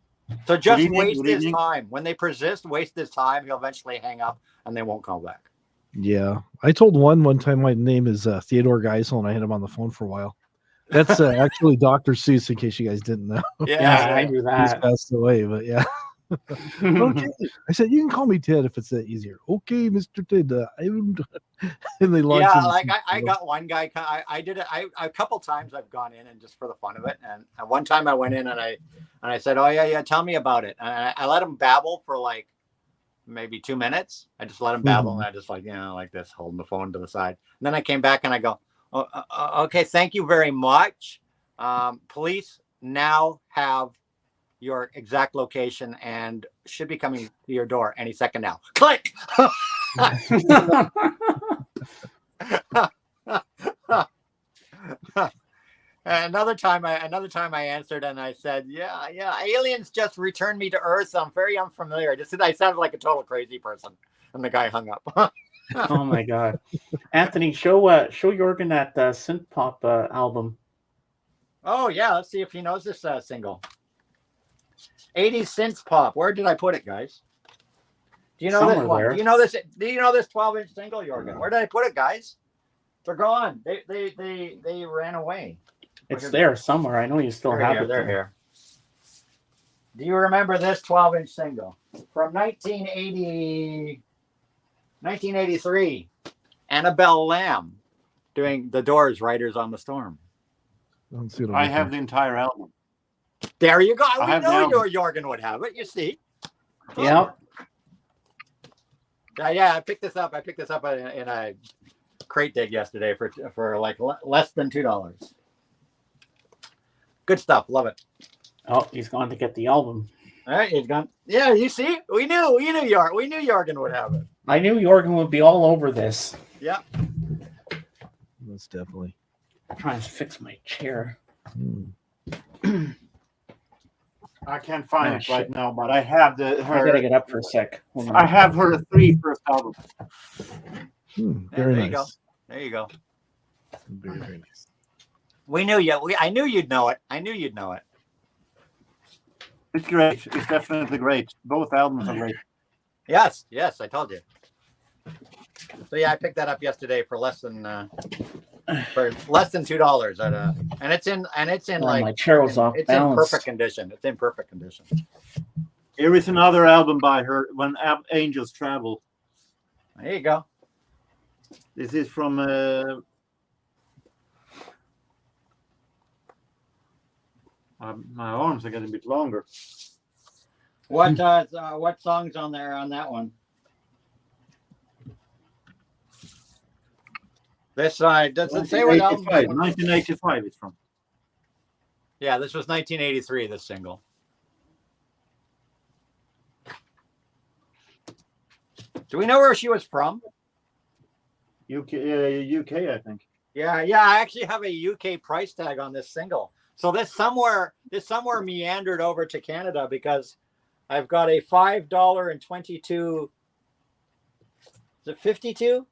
So just waste his time. When they persist, waste his time. He'll eventually hang up and they won't call back. Yeah. I told one time my name is Theodore Geisel and I had him on the phone for a while. That's actually Dr. Seuss, in case you guys didn't know. Yeah, I knew that. He's passed away, but yeah. Okay. I said, you can call me Ted if it's that easier. Okay, Mr. Ted. And they launched. Yeah, like I got one guy. I did it. A couple times I've gone in and just for the fun of it. And one time I went in and I said, oh yeah, tell me about it. And I let him babble for like maybe 2 minutes. I just let him babble and I just like this, holding the phone to the side. And then I came back and I go, okay, thank you very much. Police now have your exact location and should be coming to your door any second now. Click. Another time I answered and I said, yeah, aliens just returned me to Earth. I'm very unfamiliar. I sounded like a total crazy person. And the guy hung up. Oh my God. Anthony, show Jorgen that synth pop album. Oh yeah, let's see if he knows this single. 80s synth pop. Where did I put it, guys? Do you know Somewhere this one? there. Do you know this 12-inch single, Jorgen? Where did I put it, guys? They're gone. They ran away. It's there somewhere. I know you still have it. They're here. Do you remember this 12-inch single from 1983? Annabelle Lamb doing The Doors' "Riders on the Storm." I have the entire album. There you go. We know Jorgen would have it. You see. Yep. Yeah. I picked this up. In a crate dig yesterday for like less than $2. Good stuff. Love it. Oh, he's gone to get the album. All right, he's gone. Yeah, you see, we knew Jorgen would have it. I knew Jorgen would be all over this. Yeah. That's definitely. I'm trying to fix my chair. I can't find it right now, but I have I gotta get up for a sec. Hold on. I have her 3 first album. Very there you go. nice. There you go. Very, very nice. We knew you. I knew you'd know it. I knew you'd know it. It's great. It's definitely great. Both albums are great. Yes, I told you. So yeah, I picked that up yesterday for less than $2 at and it's in Oh, like my chair was off it's balance. in perfect condition. It's in perfect condition. Here is another album by her, When Angels Travel. There you go. This is from my arms are getting a bit longer. What songs on there on that one? This side doesn't say what album. 1985 it's from. Yeah, this was 1983. This single. Do we know where she was from? UK, I think. Yeah. I actually have a UK price tag on this single. So this somewhere meandered over to Canada because I've got a $5.22. Is it 52?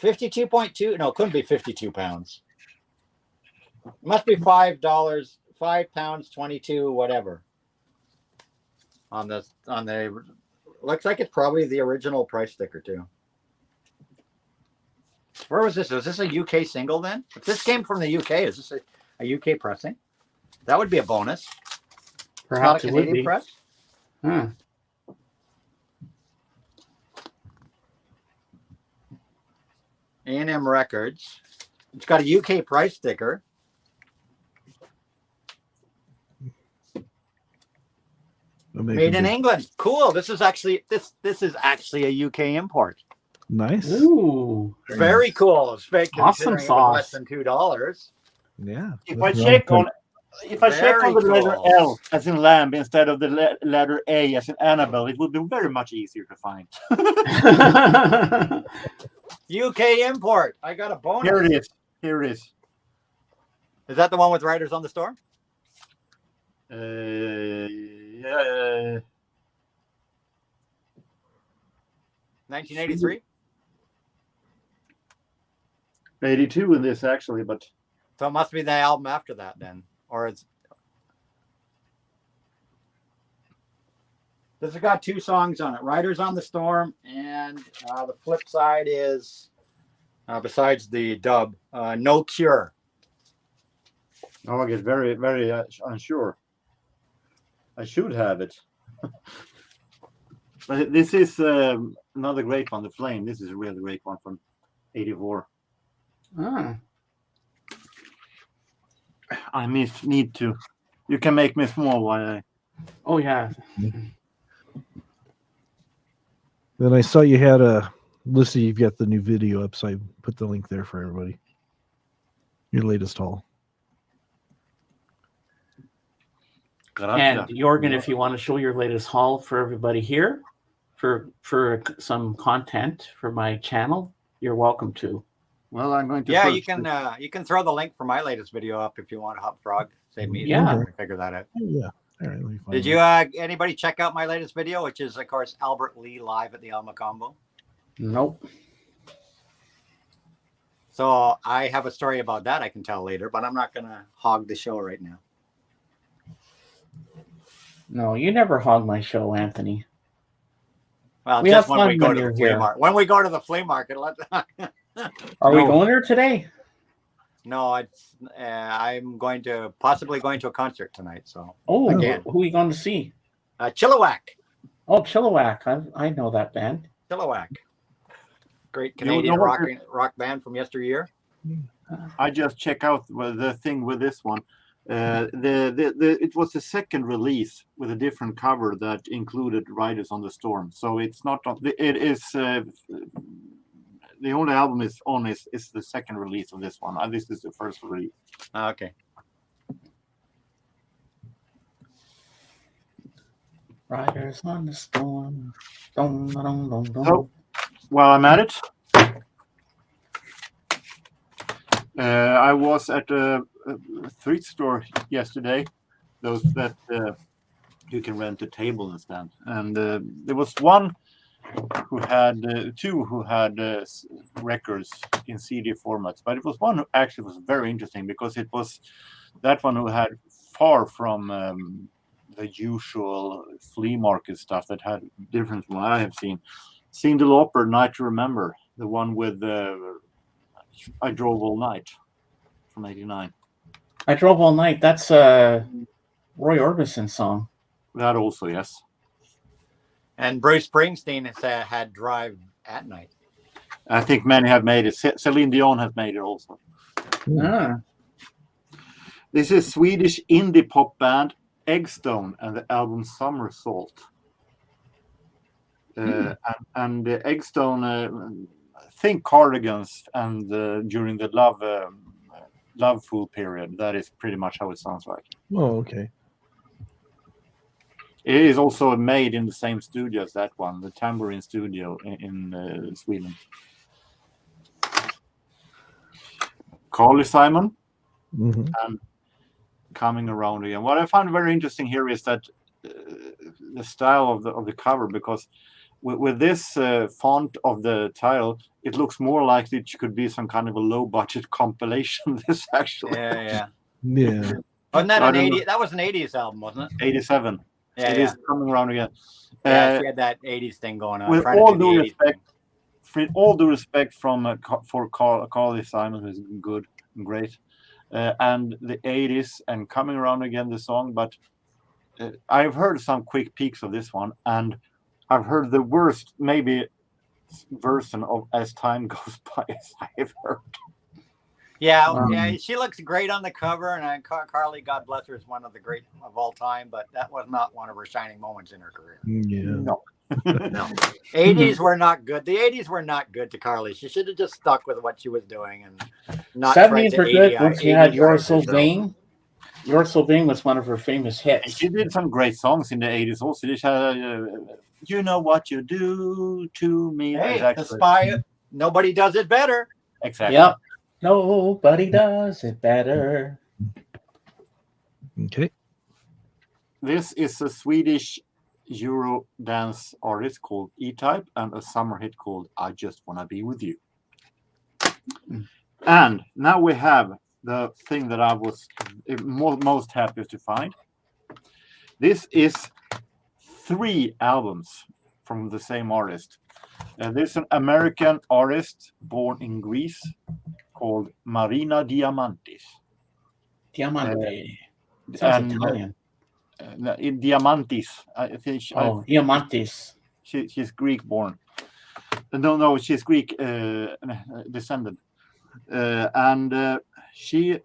52.2? No, it couldn't be 52 pounds. It must be $5, £5.22, whatever. On the looks like it's probably the original price sticker too. Where was this? Was this a UK single then? If this came from the UK, is this a UK pressing? That would be a bonus. Perhaps Not a it would Canadian be. press. Huh. A&M Records. It's got a UK price sticker. Made in England. Cool. This is actually a UK import. Nice. Ooh. Very cool. Awesome sauce. Less than $2. Yeah. If I check on the letter cool. L as in lamb instead of the letter A as in Annabelle, it would be very much easier to find. UK import. I got a bonus. Here it is. Here it is. Is that the one with Riders on the Storm? Yeah. 1983? 82 in this actually, but So it must be the album after that then. Or it's this has got 2 songs on it. Riders on the Storm, and the flip side is besides the dub, No Cure. now I get very, very unsure. I should have it. But this is another great one, The Flame. This is a really great one from 84. Ah. I need to. You can make me small while I. Oh yeah. Then I saw you had Lissa, you've got the new video up, so I put the link there for everybody. Your latest haul. And Jorgen, if you want to show your latest haul for everybody here, for some content for my channel, you're welcome to. Well, I'm going to. Yeah, first- you can throw the link for my latest video up if you want, Hop Frog. Save me. Yeah. Figure that out. Oh, yeah. All right. Let me find Did it. you anybody check out my latest video, which is of course Albert Lee live at the Alma Combo? Nope. So I have a story about that I can tell later, but I'm not gonna hog the show right now. No, you never hog my show, Anthony. Well, We just have when we fun go when to you're the flea here. market. When we go to the flea market, Are we No. going there today? no, it's I'm possibly going to a concert tonight. So Oh, Again. who are you going to see? Chilliwack, Oh, Chilliwack. I know that band. Chilliwack, great You know Canadian what? rock band from yesteryear. I just check out the thing with this one. It was the second release with a different cover that included Riders on the Storm. So it's not on. It is the only album is on is the second release of this one. This is the first release. Okay. Riders on the Storm. Dum, dum, dum, dum. So, while I'm at it, I was at a thrift store yesterday. Those that you can rent a table and stand. And there was one who had records in CD formats, but it was one who actually was very interesting because it was that one who had far from the usual flea market stuff that had different from what I have seen. Cyndi Lauper, Night to Remember, the one with I Drove All Night from '89. I Drove All Night. That's a Roy Orbison song. That also, yes. And Bruce Springsteen has, had Drive at Night. I think many have made it. Celine Dion has made it also. Ah. This is Swedish indie pop band Eggstone and the album Somersault. And Eggstone, think Cardigans and during the Love Fool period. That is pretty much how it sounds like. Oh, okay. It is also made in the same studio as that one, the Tambourine Studio in Sweden. Carly Simon and Coming Around Again. What I found very interesting here is that the style of the cover, because with this font of the title, it looks more like it could be some kind of a low budget compilation. This actually, Yeah. Yeah. Wasn't that an 80s? That was an 80s album, wasn't it? 87. Yeah, It is Coming Around Again. Yeah, she had that 80s thing going on. With trying to all do the due 80s respect, thing. for all due respect for Carly Simon, who's good and great, and the 80s and Coming Around Again, the song, but I've heard some quick peeks of this one, and I've heard the worst, maybe, version of As Time Goes By as I've heard. Yeah, she looks great on the cover, and Carly, God bless her, is one of the great of all time, but that was not one of her shining moments in her career. Yeah. No. No. 80s were not good. The 80s were not good to Carly. She should have just stuck with what she was doing and not 70s were good when she had You're So 80s. Vain. You're So Vain was one of her famous hits. She did some great songs in the 80s also. She had, You Know What You Do to Me. Hey, Exactly. the spy, nobody does it better. Exactly. Yep. Nobody does it better. Okay. This is a Swedish Euro dance artist called E-Type and a summer hit called I Just Wanna Be With You. And now we have the thing that I was most happy to find. This is 3 albums from the same artist. There's an American artist born in Greece called Marina Diamantis. Diamante. Sounds Italian. Diamantis. I think Diamantis. she's Greek born. No, she's Greek descendant. And she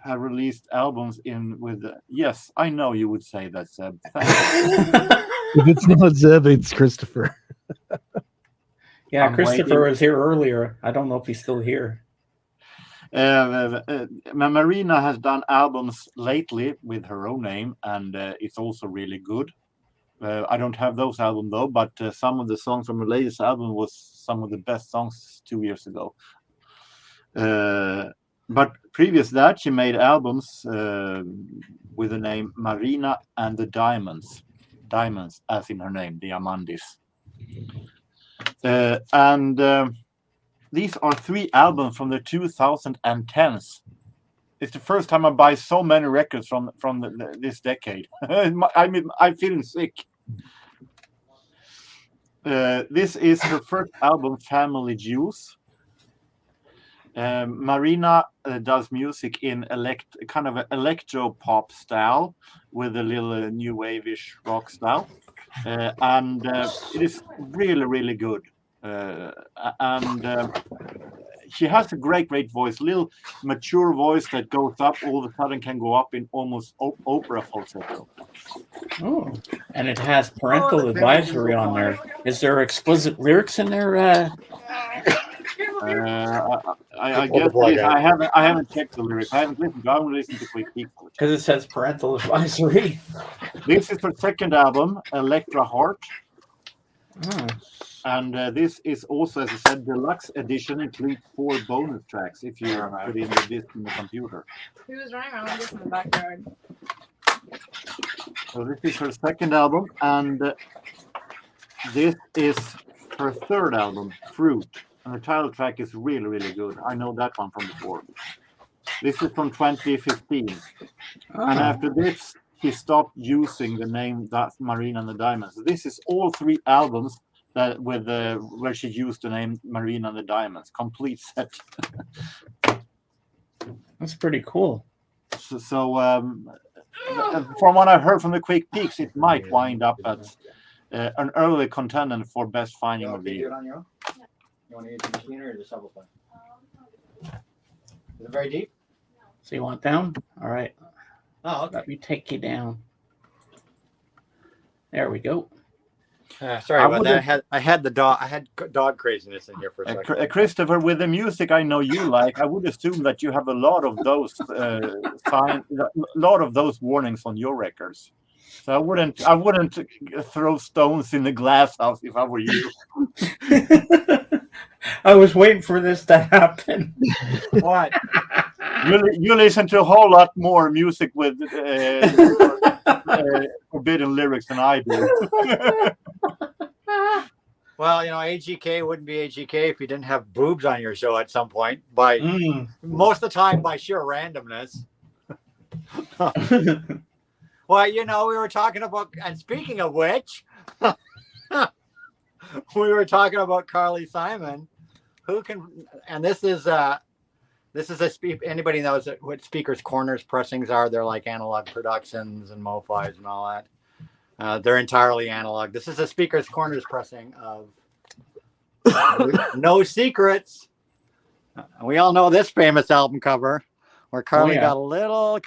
have released albums with yes, I know you would say that, Seb. If it's not Zeb, it's Christopher. Yeah, I'm Christopher waiting. was here earlier. I don't know if he's still here. Marina has done albums lately with her own name, and it's also really good. I don't have those albums though, but some of the songs from her latest album was some of the best songs 2 years ago. But previous to that, she made albums with the name Marina and the Diamonds. Diamonds, as in her name, Diamandis. And these are 3 albums from the 2010s. It's the first time I buy so many records from this decade. I mean, I'm feeling sick. This is her first album, Family Jewels. Marina does music in kind of an electro pop style with a little new wave-ish rock style, and it is really, really good. And she has a great voice, little mature voice that goes up all of a sudden, can go up in almost opera falsetto. Oh, and it has parental advisory on there. Is there explicit lyrics in there? I guess I haven't checked the lyrics. I haven't listened to Quick Peek. Because it says parental advisory. This is her second album, Electra Heart. Oh. And this is also, as I said, deluxe edition, includes 4 bonus tracks if you put in the disc in the computer. He was running around with this in the backyard. So this is her second album, and this is her third album, Fruit, and the title track is really, really good. I know that one from before. This is from 2015, and after this, he stopped using the name Marina and the Diamonds. This is all 3 albums that where she used the name Marina and the Diamonds, complete set. That's pretty cool. So from what I've heard from the quick peeks, it might wind up as an early contender for best finding of the year. You want to use the machine or the shovel? Is it very deep? So you want down? All right. Oh, okay. Let me take you down. There we go. Sorry about that. I had dog craziness in here for a second. Christopher, with the music I know you like, I would assume that you have a lot of those warnings on your records. So I wouldn't throw stones in the glass house if I were you. I was waiting for this to happen. What? You listen to a whole lot more music with forbidden lyrics than I do. Well, AGK wouldn't be AGK if you didn't have boobs on your show at some point. Most of the time, by sheer randomness. Well, we were talking about, and speaking of which, we were talking about Carly Simon, and this is anybody knows what Speaker's Corners pressings are. They're like Analog Productions and MoFis and all that. They're entirely analog. This is a Speaker's Corners pressing of No Secrets. We all know this famous album cover where Carly got a little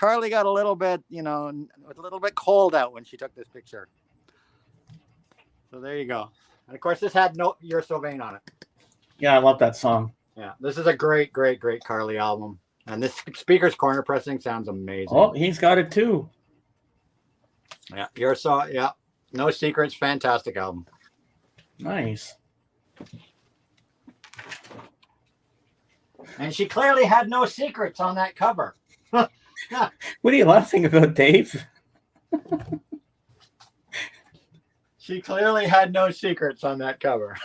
bit, a little bit cold out when she took this picture. So there you go. And of course, this had You're So Vain on it. Yeah, I love that song. Yeah, this is a great, great, great Carly album. And this Speaker's Corner pressing sounds amazing. Oh, he's got it too. Yeah, No Secrets, fantastic album. Nice. And she clearly had no secrets on that cover. What are you laughing about, Dave? She clearly had no secrets on that cover.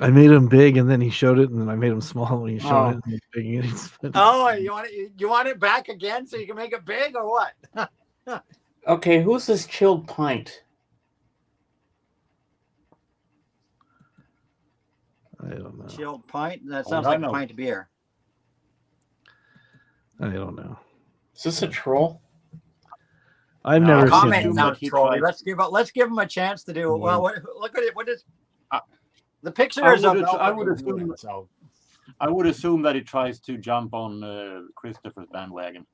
I made him big, and then he showed it, and then I made him small when he showed it. And big and oh, you want it back again so you can make it big, or what? Okay, who's this Chilled Pint? I don't know. Chilled Pint? That sounds like a pint of beer. I don't know. Is this a troll? I've never seen him. Not trolling. Let's give him a chance to do. Well, look at it. What is the picture? Is I would assume that he tries to jump on Christopher's bandwagon.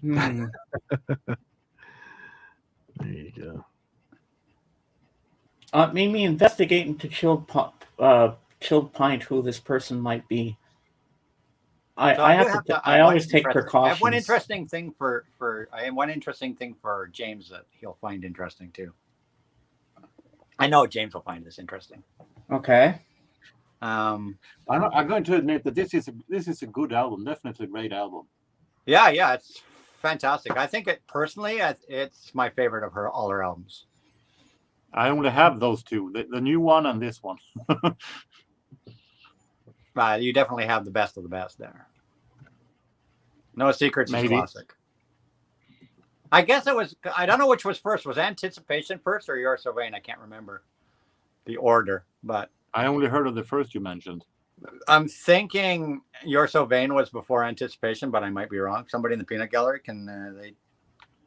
There you go. Made me investigate into Chilled Pint who this person might be. I always take precautions. I have one interesting thing for James that he'll find interesting too. I know James will find this interesting. Okay. I'm going to admit that this is a good album, definitely a great album. Yeah, it's fantastic. I think it's my favorite of all her albums. I only have those two, the new one and this one. You definitely have the best of the best there. No Secrets is classic. I guess it was, I don't know which was first. Was Anticipation first or You're So Vain? I can't remember the order, but I only heard of the first you mentioned. I'm thinking You're So Vain was before Anticipation, but I might be wrong. Somebody in the Peanut Gallery, can they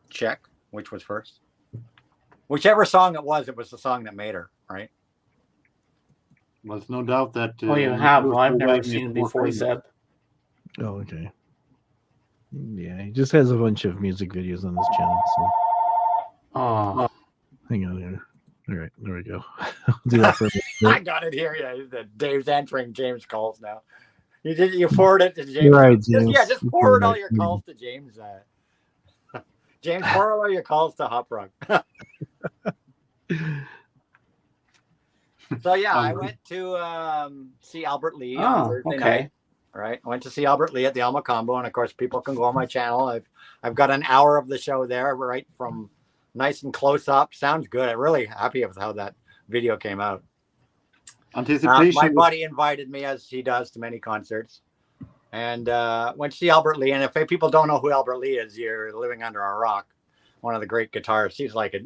check which was first? Whichever song it was the song that made her, right? Well, there's no doubt that. Oh, you have. Well, I've never seen it before, Zeb. Oh, okay. Yeah, he just has a bunch of music videos on his channel. So. Oh. Hang on here. All right, there we go. I'll do that for a minute. I got it here. Yeah, Dave's answering James' calls now. You forward it to James. You're right, James. Just forward all your calls to James. James, forward all your calls to Hop Rug. So yeah, I went to see Albert Lee on Thursday night. Right, I went to see Albert Lee at the Alma Combo, and of course, people can go on my channel. I've got an hour of the show there, right from nice and close up. Sounds good. I'm really happy with how that video came out. Anticipation. My buddy invited me, as he does, to many concerts, and went to see Albert Lee. And if people don't know who Albert Lee is, you're living under a rock. One of the great guitarists. He's like,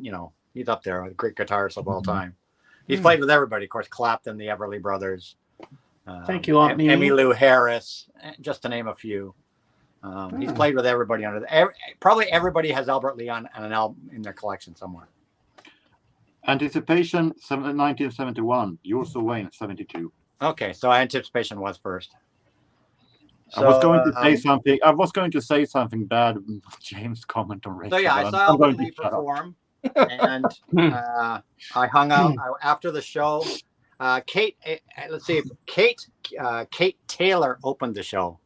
he's up there with great guitarists of all time. He's played with everybody, of course, Clapton, the Everly Brothers. Thank you, Aunt Mimi. Emmylou Harris, just to name a few. He's played with everybody probably everybody has Albert Lee on an album in their collection somewhere. Anticipation, 1971. Yours of Wayne, 72. Okay, so Anticipation was first. I was going to say something. I was going to say something bad. James' comment on Rachel. So yeah, I saw Albert Lee perform, and I hung out after the show. Kate Taylor opened the show.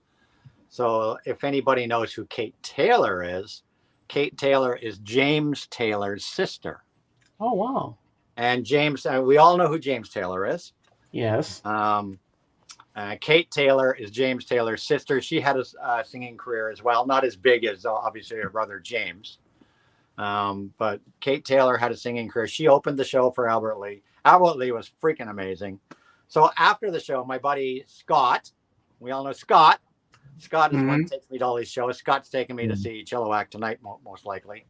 So if anybody knows who Kate Taylor is James Taylor's sister. Oh, wow. And James, we all know who James Taylor is. Yes. Kate Taylor is James Taylor's sister. She had a singing career as well, not as big as obviously her brother James. But Kate Taylor had a singing career. She opened the show for Albert Lee. Albert Lee was freaking amazing. So after the show, my buddy Scott, we all know Scott. Scott is one who takes me to all these shows. Scott's taking me to see Chilliwack tonight, most likely.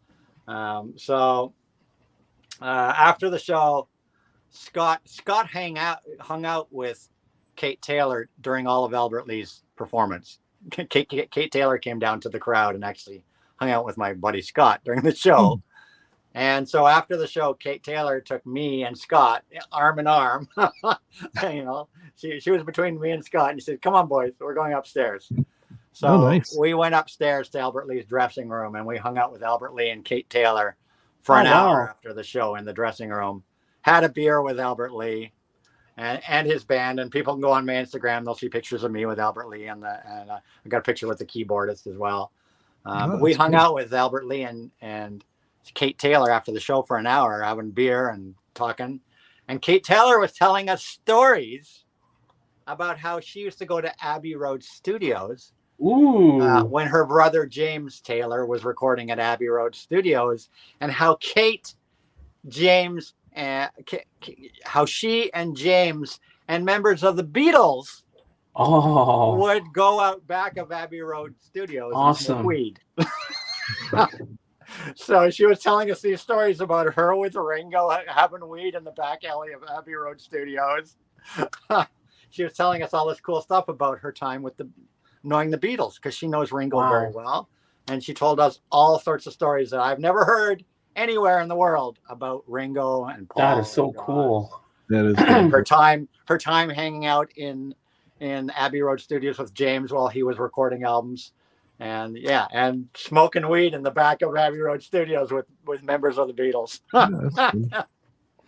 After the show, Scott hung out with Kate Taylor during all of Albert Lee's performance. Kate Taylor came down to the crowd and actually hung out with my buddy Scott during the show. And so after the show, Kate Taylor took me and Scott arm in arm. She was between me and Scott, and she said, "Come on, boys, we're going upstairs." So we went upstairs to Albert Lee's dressing room, and we hung out with Albert Lee and Kate Taylor for an hour after the show in the dressing room. Had a beer with Albert Lee and his band, and people can go on my Instagram. They'll see pictures of me with Albert Lee, and I got a picture with the keyboardist as well. But we hung out with Albert Lee and Kate Taylor after the show for an hour, having beer and talking. And Kate Taylor was telling us stories about how she used to go to Abbey Road Studios when her brother James Taylor was recording at Abbey Road Studios, and how how she and James and members of the Beatles would go out back of Abbey Road Studios and smoke weed. So she was telling us these stories about her with Ringo having weed in the back alley of Abbey Road Studios. She was telling us all this cool stuff about her time with knowing the Beatles, because she knows Ringo very well. And she told us all sorts of stories that I've never heard anywhere in the world about Ringo and Paul. That is so cool. That is cool. Her time hanging out in Abbey Road Studios with James while he was recording albums. And smoking weed in the back of Abbey Road Studios with members of the Beatles.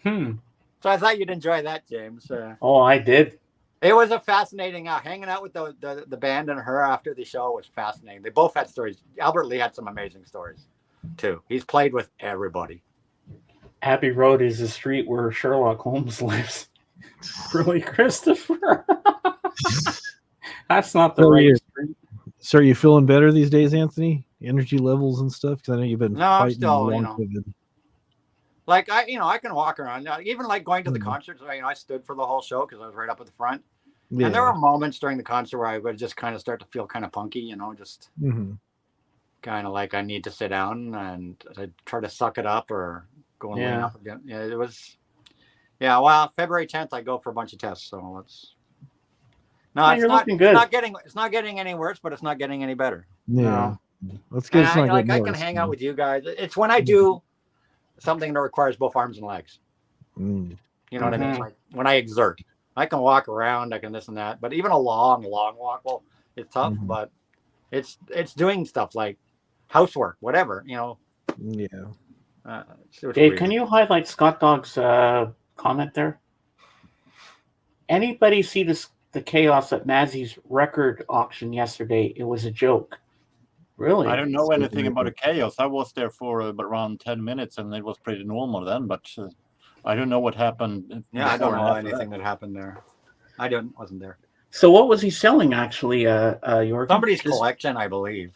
So I thought you'd enjoy that, James. I did. It was a fascinating hanging out with the band and her after the show was fascinating. They both had stories. Albert Lee had some amazing stories too. He's played with everybody. Abbey Road is the street where Sherlock Holmes lives. Really, Christopher? That's not the right street. So are you feeling better these days, Anthony? Energy levels and stuff? Because I know you've been fighting still, COVID. Like I can walk around. Even like going to the concerts. I stood for the whole show because I was right up at the front. Yeah. And there were moments during the concert where I would just kind of start to feel kind of punky. Just kind of like I need to sit down, and I'd try to suck it up or go and lean up again. Yeah, it was. Yeah, well, February 10th, I go for a bunch of tests, so it's. No, it's not. It's not getting any worse, but it's not getting any better. Yeah, let's get. I can hang out with you guys. It's when I do something that requires both arms and legs. You know what I mean? Like when I exert, I can walk around, I can this and that, but even a long walk, well, it's tough. But it's doing stuff like housework, whatever. Yeah. Dave, can you highlight Scott Dog's comment there? Anybody see the chaos at Mazzy's record auction yesterday? It was a joke. Really? I don't know anything about the chaos. I was there for around 10 minutes, and it was pretty normal then, but I don't know what happened. Yeah, I don't know anything that happened there. Wasn't there. So what was he selling, actually, Jorgen? Somebody's collection, I believe.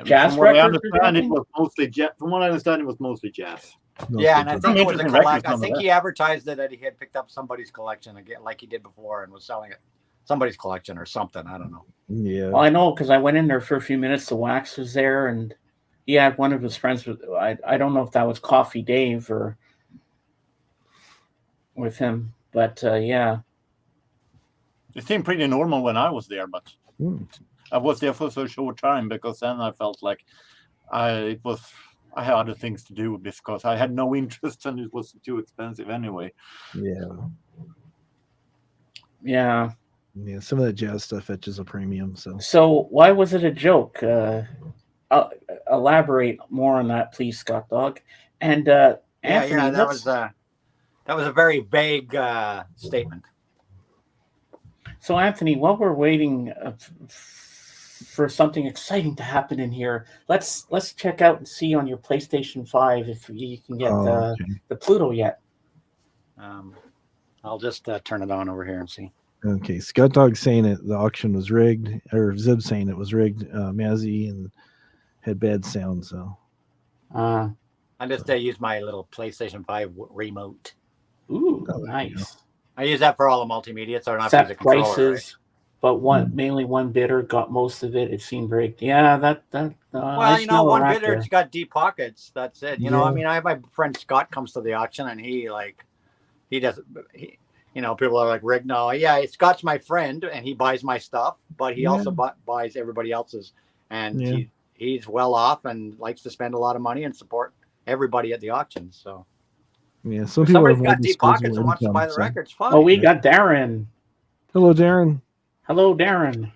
Jazz from what I records or understand, it something? was mostly jazz. From what I understand, it was mostly jazz. Yeah, and I Some think it was a interesting records collect. I on think that. he advertised it that he had picked up somebody's collection again, like he did before, and was selling it. Somebody's collection or something. I don't know. Yeah. Well, I know because I went in there for a few minutes. The Wax was there, and he had one of his friends with. I don't know if that was Coffee Dave or with him, but yeah. It seemed pretty normal when I was there, but Hmm. I was there for so short time because then I felt like I had other things to do because I had no interest and it was too expensive anyway. Yeah. Yeah. Yeah. Some of that jazz stuff fetches a premium. So So why was it a joke? Elaborate more on that, please, Scott Dog. And Anthony, yeah, that was a very vague statement. So Anthony, while we're waiting for something exciting to happen in here, let's check out and see on your PlayStation 5 if you can get okay. the Pluto yet. I'll just turn it on over here and see. Okay, Scott Dog saying it the auction was rigged, or Zib saying it was rigged. Mazzy and had bad sound, so Uh, I just use my little PlayStation 5 remote. ooh, Oh, there you nice. I use that for all the multimedia, so I don't have to use a Set controller. prices, but mainly one bidder got most of it. It seemed rigged. Yeah, that. Well, I you know, smell a one rat bidder, there. it's got deep pockets. That's it. You know, I Yeah. mean, I have my friend Scott comes to the auction, and he doesn't. You know, people are like, Rick, no, yeah, Scott's my friend, and he buys my stuff, but he also buys everybody else's, and Yeah. he's well off and likes to spend a lot of money and support everybody at the auction. So yeah. Some if people somebody's have got more deep pockets disposable and wants to income, buy the so- records, fine. Oh, we got Darren. Hello, Darren. Hello, Darren.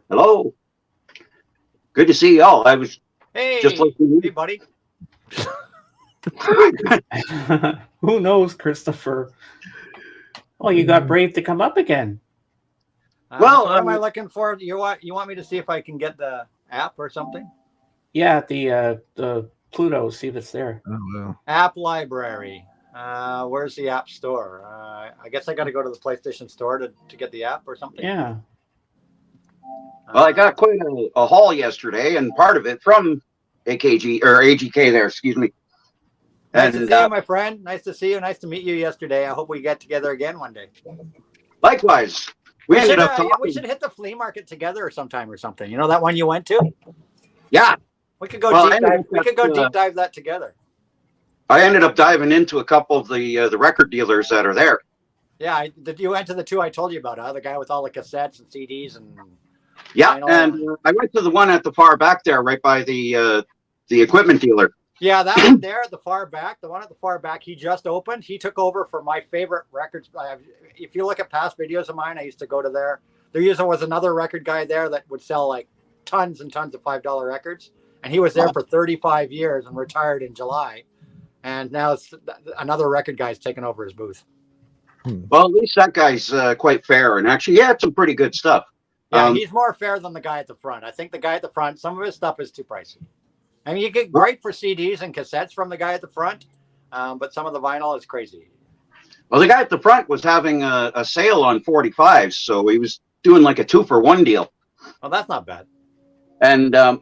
Hello. Good to see y'all. I was hey, just listening. hey, buddy. Who knows, Christopher? Oh, you got Brave to come up again. Well, so what am I looking for? You want me to see if I can get the app or something? Yeah, the Pluto. See if it's there. Oh wow. App library. Where's the app store? I guess I got to go to the PlayStation Store to get the app or something. Yeah. Well, I got quite a haul yesterday, and part of it from AKG or AGK there, excuse me. Nice to And see you, my friend. Nice to see you. Nice to meet you yesterday. I hope we get together again one day. likewise, we ended up we talking. should hit the flea market together sometime or something. You know that one you went to? Yeah, We could go Well, deep I dive. ended We could go up, deep dive that together. I ended up diving into a couple of the record dealers that are there. Yeah, you went to the two I told you about, the guy with all the cassettes and CDs and. Yeah, I know. and I went to the one at the far back there, right by the equipment dealer. Yeah, that one there at the far back, the one at the far back, he just opened. He took over for my favorite records. If you look at past videos of mine, I used to go to there. There usually was another record guy there that would sell like tons and tons of $5 records. And he was there for 35 years and retired in July. And now another record guy's taken over his booth. Well, at least that guy's quite fair, and actually, he had some pretty good stuff. Yeah, he's more fair than the guy at the front. I think the guy at the front, some of his stuff is too pricey. I mean, you get great for CDs and cassettes from the guy at the front, but some of the vinyl is crazy. Well, the guy at the front was having a sale on 45s, so he was doing like a 2-for-1 deal. Well, that's not bad. And I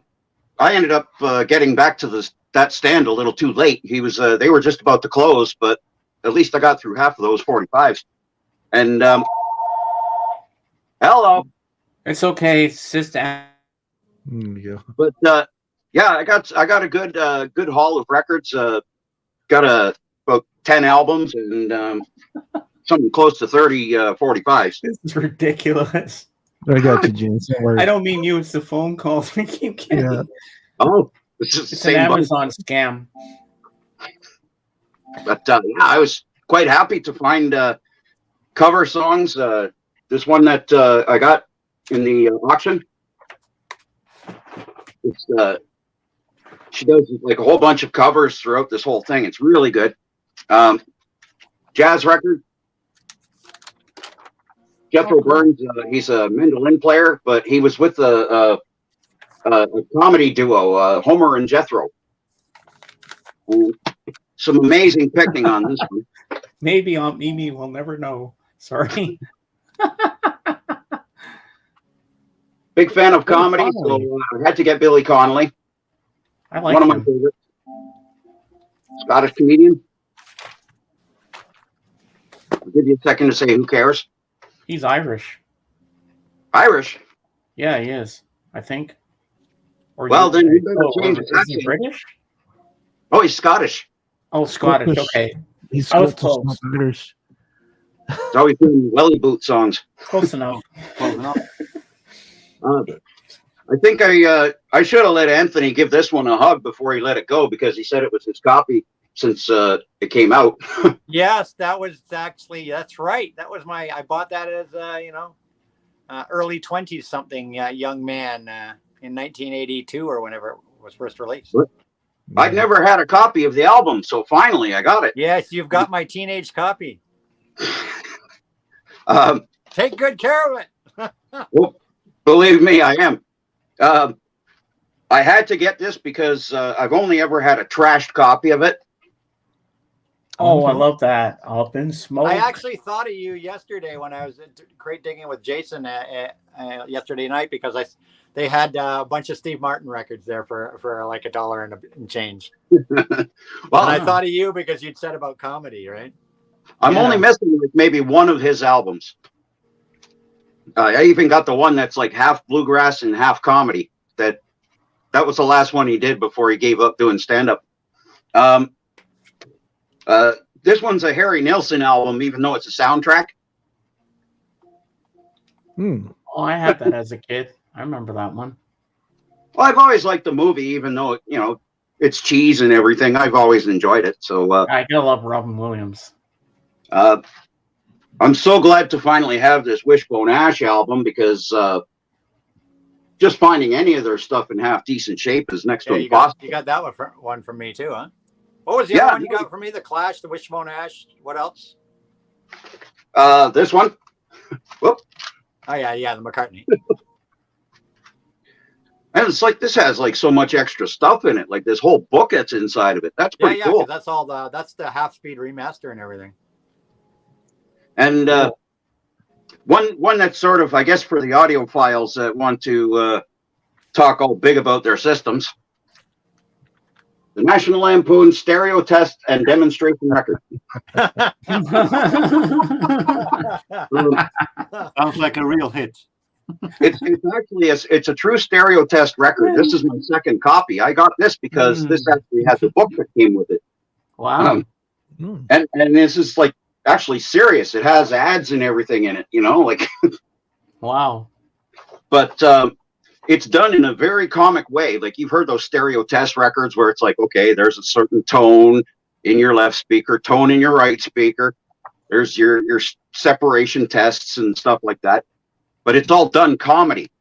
ended up getting back to that stand a little too late. They were just about to close, but at least I got through half of those 45s. And hello. It's okay. It's just There you go. But yeah, I got a good haul of records. Got about 10 albums and something close to 30 45s. this is ridiculous. I got you, James. Don't worry. I don't mean you. It's the phone calls we keep getting. Yeah. Oh, it's just the It's an same bunch. Amazon scam. But yeah, I was quite happy to find cover songs. This one that I got in the auction. It's she does like a whole bunch of covers throughout this whole thing. It's really good. Jazz record. Jethro Burns, he's a mandolin player, but he was with a comedy duo, Homer and Jethro. Some amazing picking on this one. Maybe on Mimi, we'll never know. Sorry. Big fan of comedy, Connolly. so I had to get Billy Connolly. I like One of my him. favorites. Scottish comedian. I'll give you a second to say who cares. He's Irish. Irish. Yeah, he is. I think. Or Well, then you better change his is he accent. British? Oh, he's Scottish. Oh, Scottish. Scottish. Okay, He's I was Scottish, close. not Irish. He's always doing welly boot songs. close enough. Close enough. I think I should have let Anthony give this one a hug before he let it go because he said it was his copy since it came out. Yes, that was actually, that's right. That was I bought that as, early 20s something young man in 1982 or whenever it was first released. I'd never had a copy of the album, so finally I got it. Yes, you've got my teenage copy. Um, Take good care of it. well, believe me, I am. I had to get this because I've only ever had a trashed copy of it. Oh, I love that. Up in smoke. I actually thought of you yesterday when I was crate digging with Jason yesterday night because they had a bunch of Steve Martin records there for like $1 and change. Well, And I thought of you because you'd said about comedy, right? I'm Yeah. only missing like maybe one of his albums. I even got the one that's like half bluegrass and half comedy. That was the last one he did before he gave up doing stand-up. This one's a Harry Nilsson album, even though it's a soundtrack. Hmm. Oh, I had that as a kid. I remember that one. Well, I've always liked the movie, even though it's cheese and everything. I've always enjoyed it. So I gotta love Robin Williams. I'm so glad to finally have this Wishbone Ash album because just finding any of their stuff in half decent shape is next to Yeah, you got impossible. that one from me too, huh? What was the Yeah, other one you got for me? The Clash, the Wishbone Ash. What else? This one. Whoop. Oh yeah, the McCartney. And it's like this has like so much extra stuff in it, like this whole book that's inside of it. That's pretty Yeah, cool. 'cause that's the half-speed remaster and everything. And one that's sort of, I guess, for the audiophiles that want to talk all big about their systems, the National Lampoon Stereo Test and Demonstration Record. Sounds like a real hit. It's actually it's a true stereo test record. This is my second copy. I got this because this actually had the book that came with it. Wow. And this is like actually serious. It has ads and everything in it, like. Wow. But it's done in a very comic way. Like you've heard those stereo test records where it's like, okay, there's a certain tone in your left speaker, tone in your right speaker. There's your separation tests and stuff like that. But it's all done comedy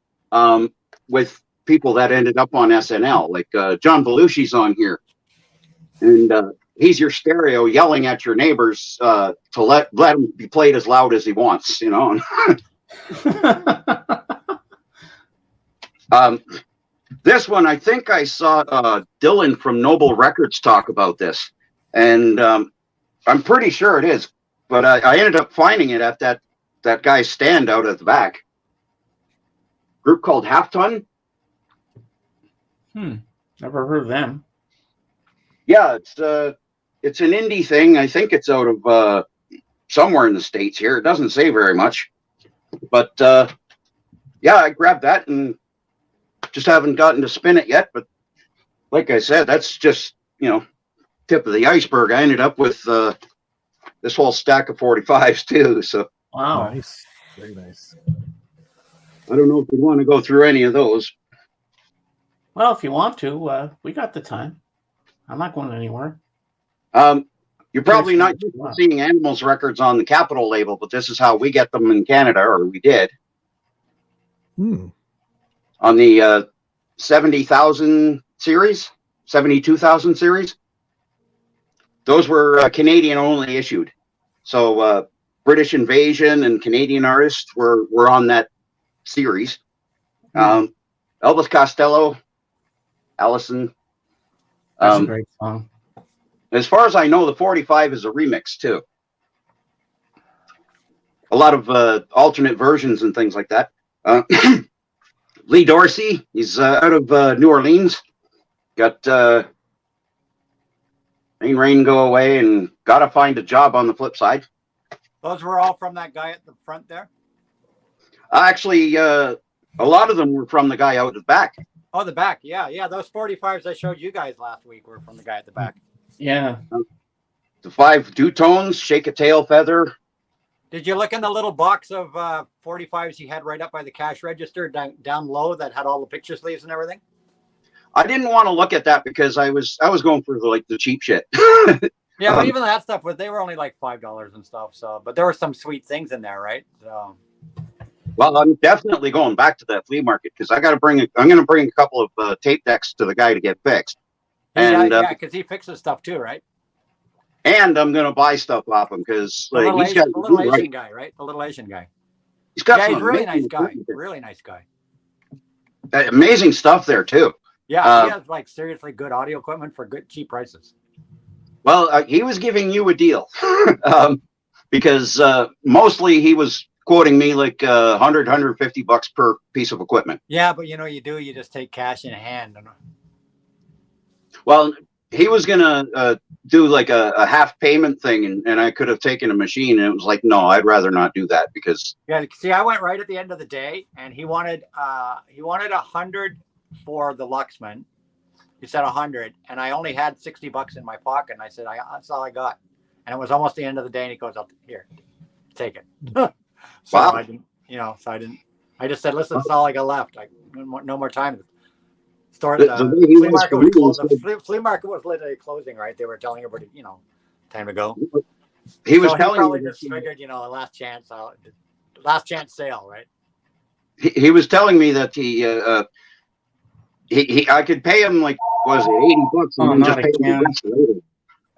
with people that ended up on SNL, like John Belushi's on here. And he's your stereo yelling at your neighbors to let him be played as loud as he wants, This one, I think I saw Dylan from Noble Records talk about this. And I'm pretty sure it is. But I ended up finding it at that guy's stand out at the back. Group called Half Ton. Never heard of them. Yeah, it's an indie thing. I think it's out of somewhere in the States here. It doesn't say very much. But yeah, I grabbed that and just haven't gotten to spin it yet. But like I said, that's just, tip of the iceberg. I ended up with this whole stack of 45s too. So Wow. Nice. Very nice. I don't know if we want to go through any of those. Well, if you want to, we got the time. I'm not going anywhere. You're probably not used to seeing Animals records on the Capitol label, but this is how we get them in Canada, or we did. On the 70,000 series, 72,000 series. Those were Canadian only issued. So British Invasion and Canadian artists were on that series. Elvis Costello, Allison. That's a great song. As far as I know, the 45 is a remix too. A lot of alternate versions and things like that. Lee Dorsey. He's out of New Orleans. Got rain go away and got to find a job on the flip side. Those were all from that guy at the front there? Actually, a lot of them were from the guy out at the back. Oh, the back. Yeah. Those 45s I showed you guys last week were from the guy at the back. Yeah. The 5 Dutones, Shake a Tail Feather. Did you look in the little box of 45s he had right up by the cash register down low that had all the picture sleeves and everything? I didn't want to look at that because I was going for the cheap shit. Yeah, but even that stuff, they were only like $5 and stuff. So, but there were some sweet things in there, right? So. Well, I'm definitely going back to that flea market because I'm going to bring a couple of tape decks to the guy to get fixed. And yeah, because he fixes stuff too, right? And I'm going to buy stuff off him because he's got the little Asian guy, right? The little Asian guy. He's got he's some a really amazing nice guy. equipment. Really nice guy. Amazing stuff there too. Yeah, he has like seriously good audio equipment for good cheap prices. Well, he was giving you a deal because mostly he was quoting me like $100-$150 per piece of equipment. Yeah, but you just take cash in hand. Well, he was gonna do like a half payment thing, and I could have taken a machine, and it was like, no, I'd rather not do that because. Yeah, see, I went right at the end of the day, and he wanted 100 for the Luxman. He said 100, and I only had $60 in my pocket, and I said, that's all I got, and it was almost the end of the day, and he goes, here, take it. So wow. I didn't, I just said, listen, that's all I got left. No more time. The flea market was literally closing, right? They were telling everybody, time to go. He was telling probably me just figured, last chance sale, right? He was telling me that I could pay him like was it $80 and then just pay him the rest later.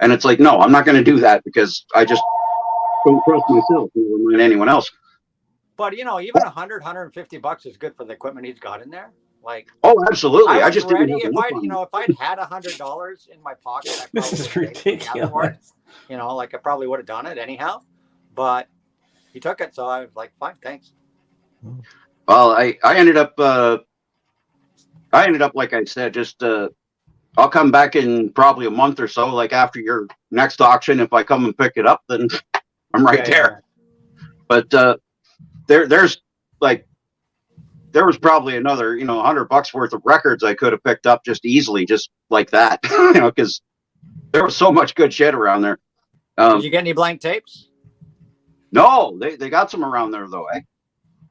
And it's like, no, I'm not going to do that because I just don't trust myself more than anyone else. But even $100-$150 is good for the equipment he's got in there. Like, oh, absolutely. I just ready. didn't If I'd had $100 in my pocket, this is ridiculous. I probably would have done it anyhow. But he took it, so I was like, fine, thanks. Well, I ended up like I said, just I'll come back in probably a month or so, like after your next auction. If I come and pick it up, then I'm right there. Yeah. But there's like. There was probably another, $100 worth of records I could have picked up just easily, just like that, because there was so much good shit around there. Did you get any blank tapes? No, they got some around there though, eh?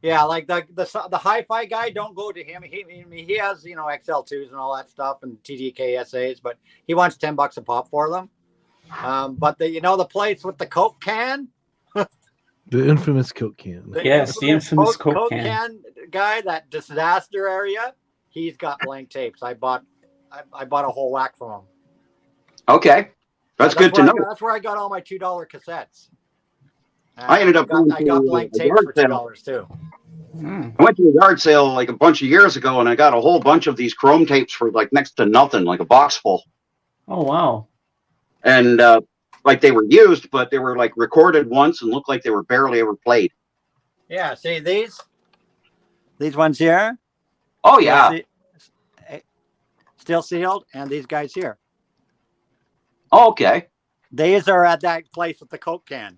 Yeah, like the hi-fi guy, don't go to him. He has XL2s and all that stuff and TDK SAs, but he wants $10 a pop for them. But the place with the Coke can. The infamous Coke can. Yes, the infamous Coke can guy, that disaster area, he's got blank tapes. I bought a whole whack from him. Okay, that's good to know. That's where I got all my $2 cassettes. I ended up I got blank tapes for $2 too. I went to a yard sale like a bunch of years ago, and I got a whole bunch of these chrome tapes for like next to nothing, like a box full. Oh wow! And like they were used, but they were like recorded once and looked like they were barely ever played. Yeah, see these ones here. Oh yeah, still sealed, and these guys here. Oh, okay. These are at that place with the Coke can.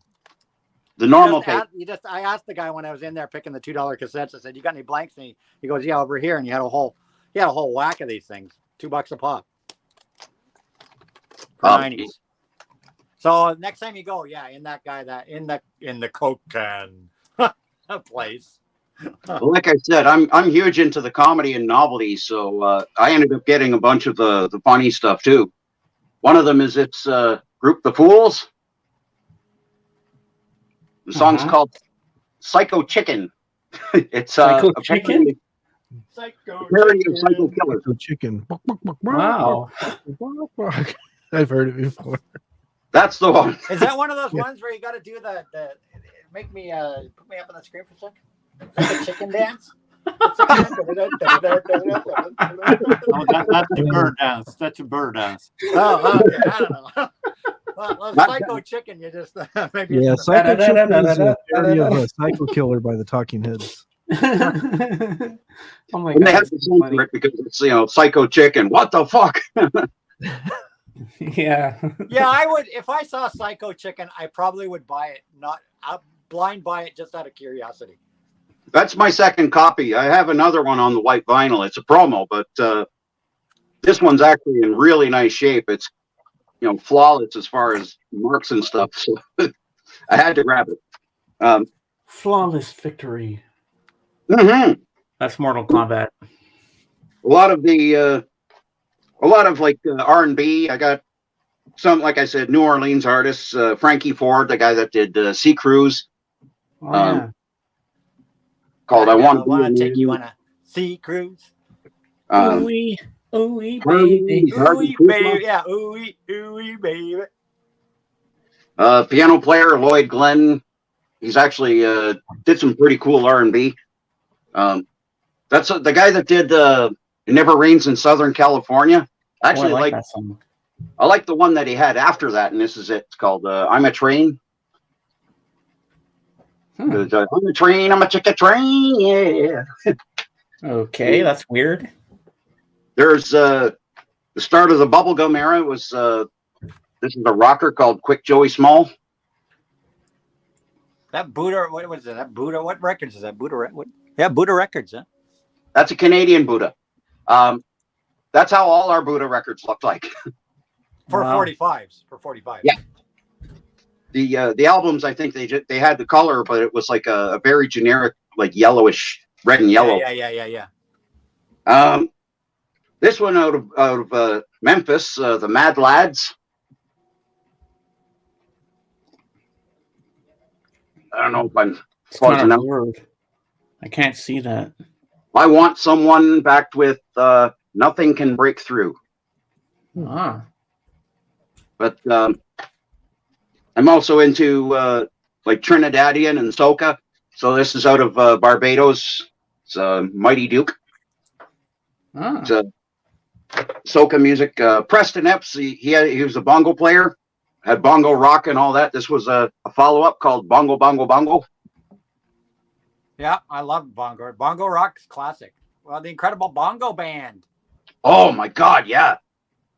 The normal tape. I asked the guy when I was in there picking the $2 cassettes. I said, "You got any blanks?" And he goes, "Yeah, over here." And he had a whole whack of these things, $2 a pop. 90s. So next time you go, in that guy in the Coke can place. Well, like I said, I'm huge into the comedy and novelty, so I ended up getting a bunch of the funny stuff too. One of them is its group The Fools. The song's called Psycho Chicken. It's Psycho Chicken? Parody of Psycho Killer. Psycho Chicken. Wow. I've heard it before. That's the one. Is that one of those ones where you got to do the put me up on the screen for a second? Like a chicken dance? That's a bird dance. That's a bird dance. Oh, okay. I don't know. Well, Psycho Chicken, you just maybe. Yeah, Psycho Chicken is a parody of Psycho Killer by the Talking Heads. Oh my And they god. have to censor it because it's, you know, Psycho Chicken. What the fuck? Yeah. Yeah, I would. If I saw Psycho Chicken, I probably would buy it. Not blind buy it just out of curiosity. That's my second copy. I have another one on the white vinyl. It's a promo, but this one's actually in really nice shape. It's, you know, flawless as far as marks and stuff. So I had to grab it. Flawless victory. Mhm. That's Mortal Kombat. A lot of like R&B. I got some, like I said, New Orleans artists. Frankie Ford, the guy that did Sea Cruise, Oh, yeah. called "I Want to take you on a sea cruise." Ooh-wee, ooh-wee, Harvey- baby. Harvey Ooh, Kuzma. baby, yeah, ooh, baby. Piano player Lloyd Glenn. He's actually did some pretty cool R&B. That's the guy that did "It Never Rains in Southern California." Oh, I Actually, like like that song. I like the one that he had after that, and this is it. It's called "I'm a Train." Hmm. I'm a train. I'm a chicken train. Yeah. Okay, that's weird. There's the start of the bubblegum era was this is a rocker called Quick Joey Small. That Buddha, what was it? That Buddha, what records is that? Buddha, what? Yeah, Buddha Records, huh? That's a Canadian Buddha. That's how all our Buddha records look like. For Wow. 45s. For 45s. Yeah. The albums, I think they had the color, but it was like a very generic, like yellowish, red and yellow. Yeah. This one out of Memphis, the Mad Lads. I don't know if I'm It's close kind of enough. blurred. I can't see that. I want someone backed with "Nothing Can Break Through." Ah. But I'm also into like Trinidadian and soca. So this is out of Barbados. It's Mighty Duke. Ah. It's soca music. Preston Epps, he was a bongo player, had bongo rock and all that. This was a follow-up called Bongo Bongo Bongo. Yeah, I love Bongo. Bongo Rock's classic. Well, the Incredible Bongo Band. Oh my God, yeah.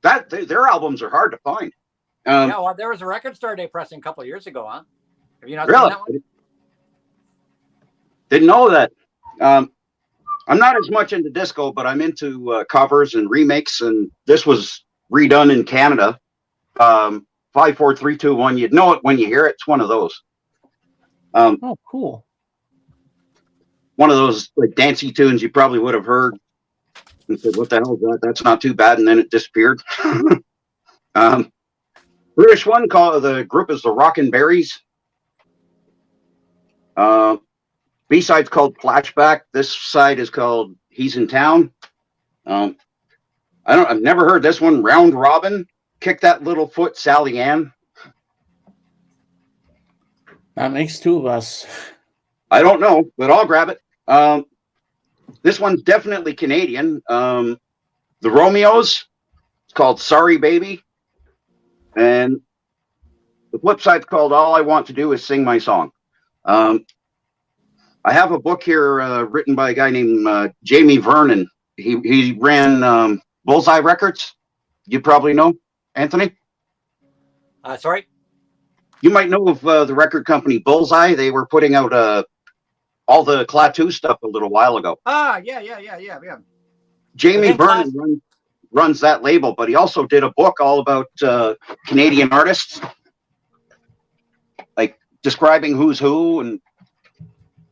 Their albums are hard to find. Yeah, well, there was a Record Store Day pressing a couple of years ago, huh? Have you not Really? seen that one? Didn't know that. I'm not as much into disco, but I'm into covers and remakes. And this was redone in Canada. 5, 4, 3, 2, 1. You'd know it when you hear it. It's one of those. Oh, cool. One of those like dancey tunes you probably would have heard and said, "What the hell is that? That's not too bad." And then it disappeared. British one called the group is the Rockin' Berries. B-side's called Flashback. This side is called He's in Town. I've never heard this one. Round Robin, Kick That Little Foot, Sally Ann. That makes two of us. I don't know, but I'll grab it. This one's definitely Canadian. The Romeos, it's called Sorry Baby. And the flip side's called All I Want to Do Is Sing My Song. I have a book here written by a guy named Jamie Vernon. He ran Bullseye Records. You probably know, Anthony? Sorry? You might know of the record company Bullseye. They were putting out all the Klaatu stuff a little while ago. Yeah. Jamie Okay, Vernon runs that label, but he also did a book all about Canadian artists, like describing who's who, and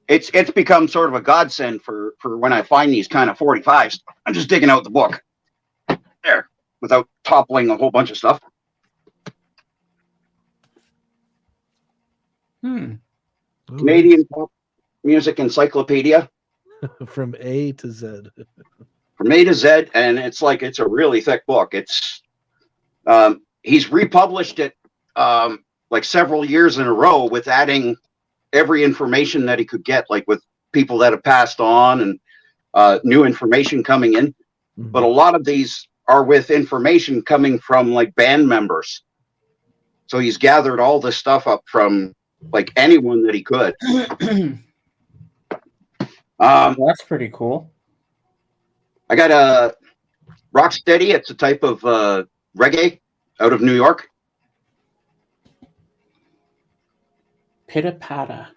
it's become sort of a godsend for when I find these kind of 45s. I'm just digging out the book there without toppling a whole bunch of stuff. Canadian Pop Music Encyclopedia. From A to Z. From A to Z, and it's a really thick book. It's he's republished it like several years in a row with adding every information that he could get, like with people that have passed on and new information coming in. Mm-hmm. But a lot of these are with information coming from like band members. So he's gathered all this stuff up from like anyone that he could. That's pretty cool. I got a Rocksteady. It's a type of reggae out of New York. Pitta Patta.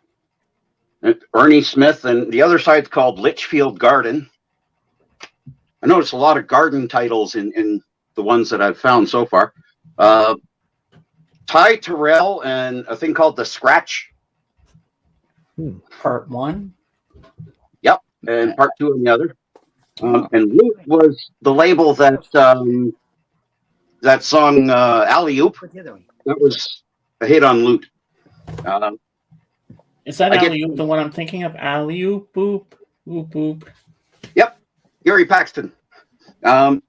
Ernie Smith, and the other side's called Litchfield Garden. I noticed a lot of garden titles in the ones that I've found so far. Ty Terrell and a thing called The Scratch. Part 1. Yep, and part 2 on the other. And Loot was the label that that song Alley Oop. That was a hit on Loot. Is that Alley Oop the one I'm thinking of? Alley Oop, boop, boop, boop. Yep, Gary Paxton. I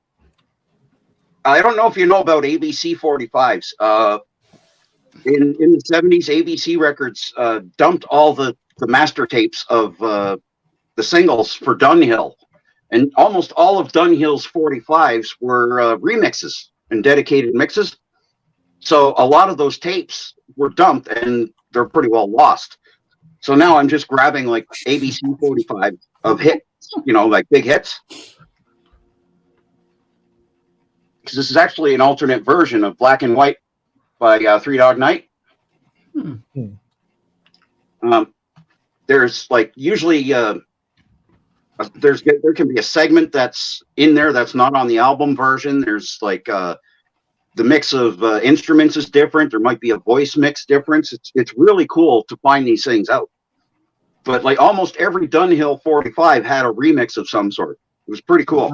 don't know if you know about ABC 45s. In the 70s, ABC Records dumped all the master tapes of the singles for Dunhill. And almost all of Dunhill's 45s were remixes and dedicated mixes. So a lot of those tapes were dumped and they're pretty well lost. So now I'm just grabbing like ABC 45 of hits, like big hits. Because this is actually an alternate version of Black and White by Three Dog Night. There's like usually there can be a segment that's in there that's not on the album version. There's like the mix of instruments is different. There might be a voice mix difference. It's really cool to find these things out. But like almost every Dunhill 45 had a remix of some sort. It was pretty cool.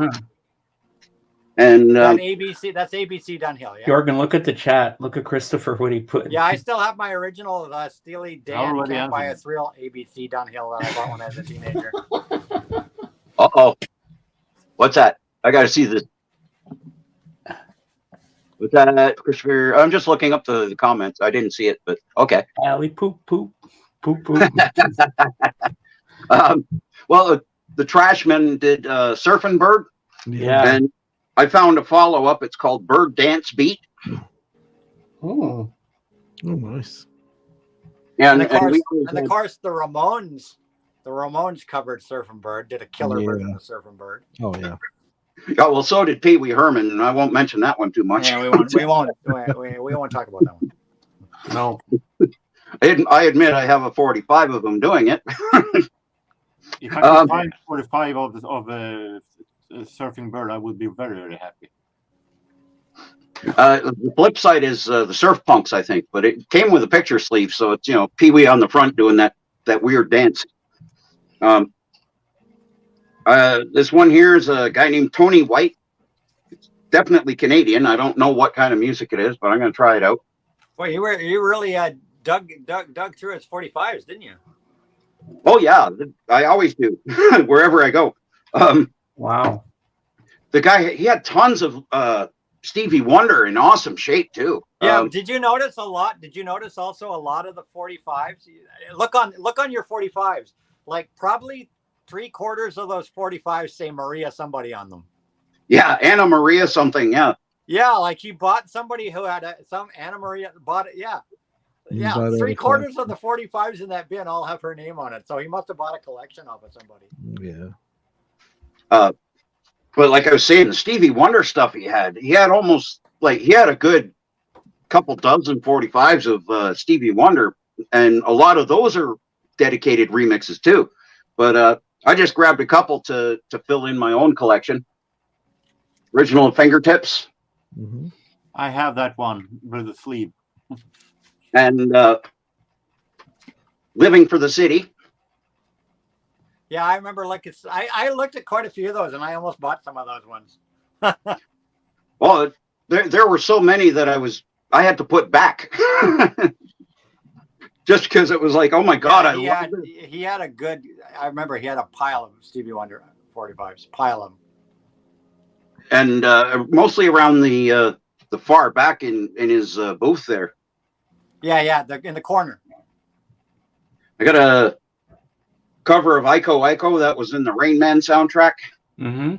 And ABC, that's ABC Dunhill. Yeah. Jorgen, look at the chat. Look at Christopher, what he put. Yeah, I still have my original Steely Dan Already Can't Buy a answered. Thrill ABC Dunhill that I bought when I was a teenager. uh-oh. What's that? I got to see this. What's that, Christopher? I'm just looking up the comments. I didn't see it, but okay. Alley poop, poop, poop, poop. Well, the Trashmen did Surfing Bird. Yeah. And I found a follow-up. It's called Bird Dance Beat. Oh, nice. And of course, the Ramones covered Surfing Bird, did a killer version of Surfing Bird. Oh yeah. Yeah, well, so did Pee Wee Herman, and I won't mention that one too much. Yeah, we won't talk about that one. No. I admit I have a 45 of them doing it. If I could find 45 of Surfing Bird, I would be very, very happy. The flip side is the Surf Punks, I think, but it came with a picture sleeve, so it's Pee Wee on the front doing that weird dance. This one here is a guy named Tony White. It's definitely Canadian. I don't know what kind of music it is, but I'm going to try it out. Well, you really dug through his 45s, didn't you? Oh yeah, I always do wherever I go. Wow. The guy, he had tons of Stevie Wonder in awesome shape too. Yeah. Did you notice a lot? Did you notice also a lot of the 45s? Look on your 45s. Like probably 3/4 of those 45s say Maria somebody on them. Yeah, Anna Maria something. Yeah. Yeah, like he bought somebody who had some Anna Maria bought it. Yeah. Yeah, 3/4 of the 45s in that bin all have her name on it. So he must have bought a collection off of somebody. Yeah. But like I was saying, the Stevie Wonder stuff he had almost like he had a good couple dozen 45s of Stevie Wonder, and a lot of those are dedicated remixes too. But I just grabbed a couple to fill in my own collection. Original Fingertips. Mm-hmm. I have that one with the sleeve. And Living for the City. Yeah, I remember I looked at quite a few of those and I almost bought some of those ones. Well, there were so many that I had to put back. Just because it was like, oh my God, yeah, he had a good, I remember he had a pile of Stevie Wonder 45s, pile of them. And mostly around the far back in his booth there. Yeah, in the corner. I got a cover of Iko Iko that was in the Rain Man soundtrack. Mm-hmm.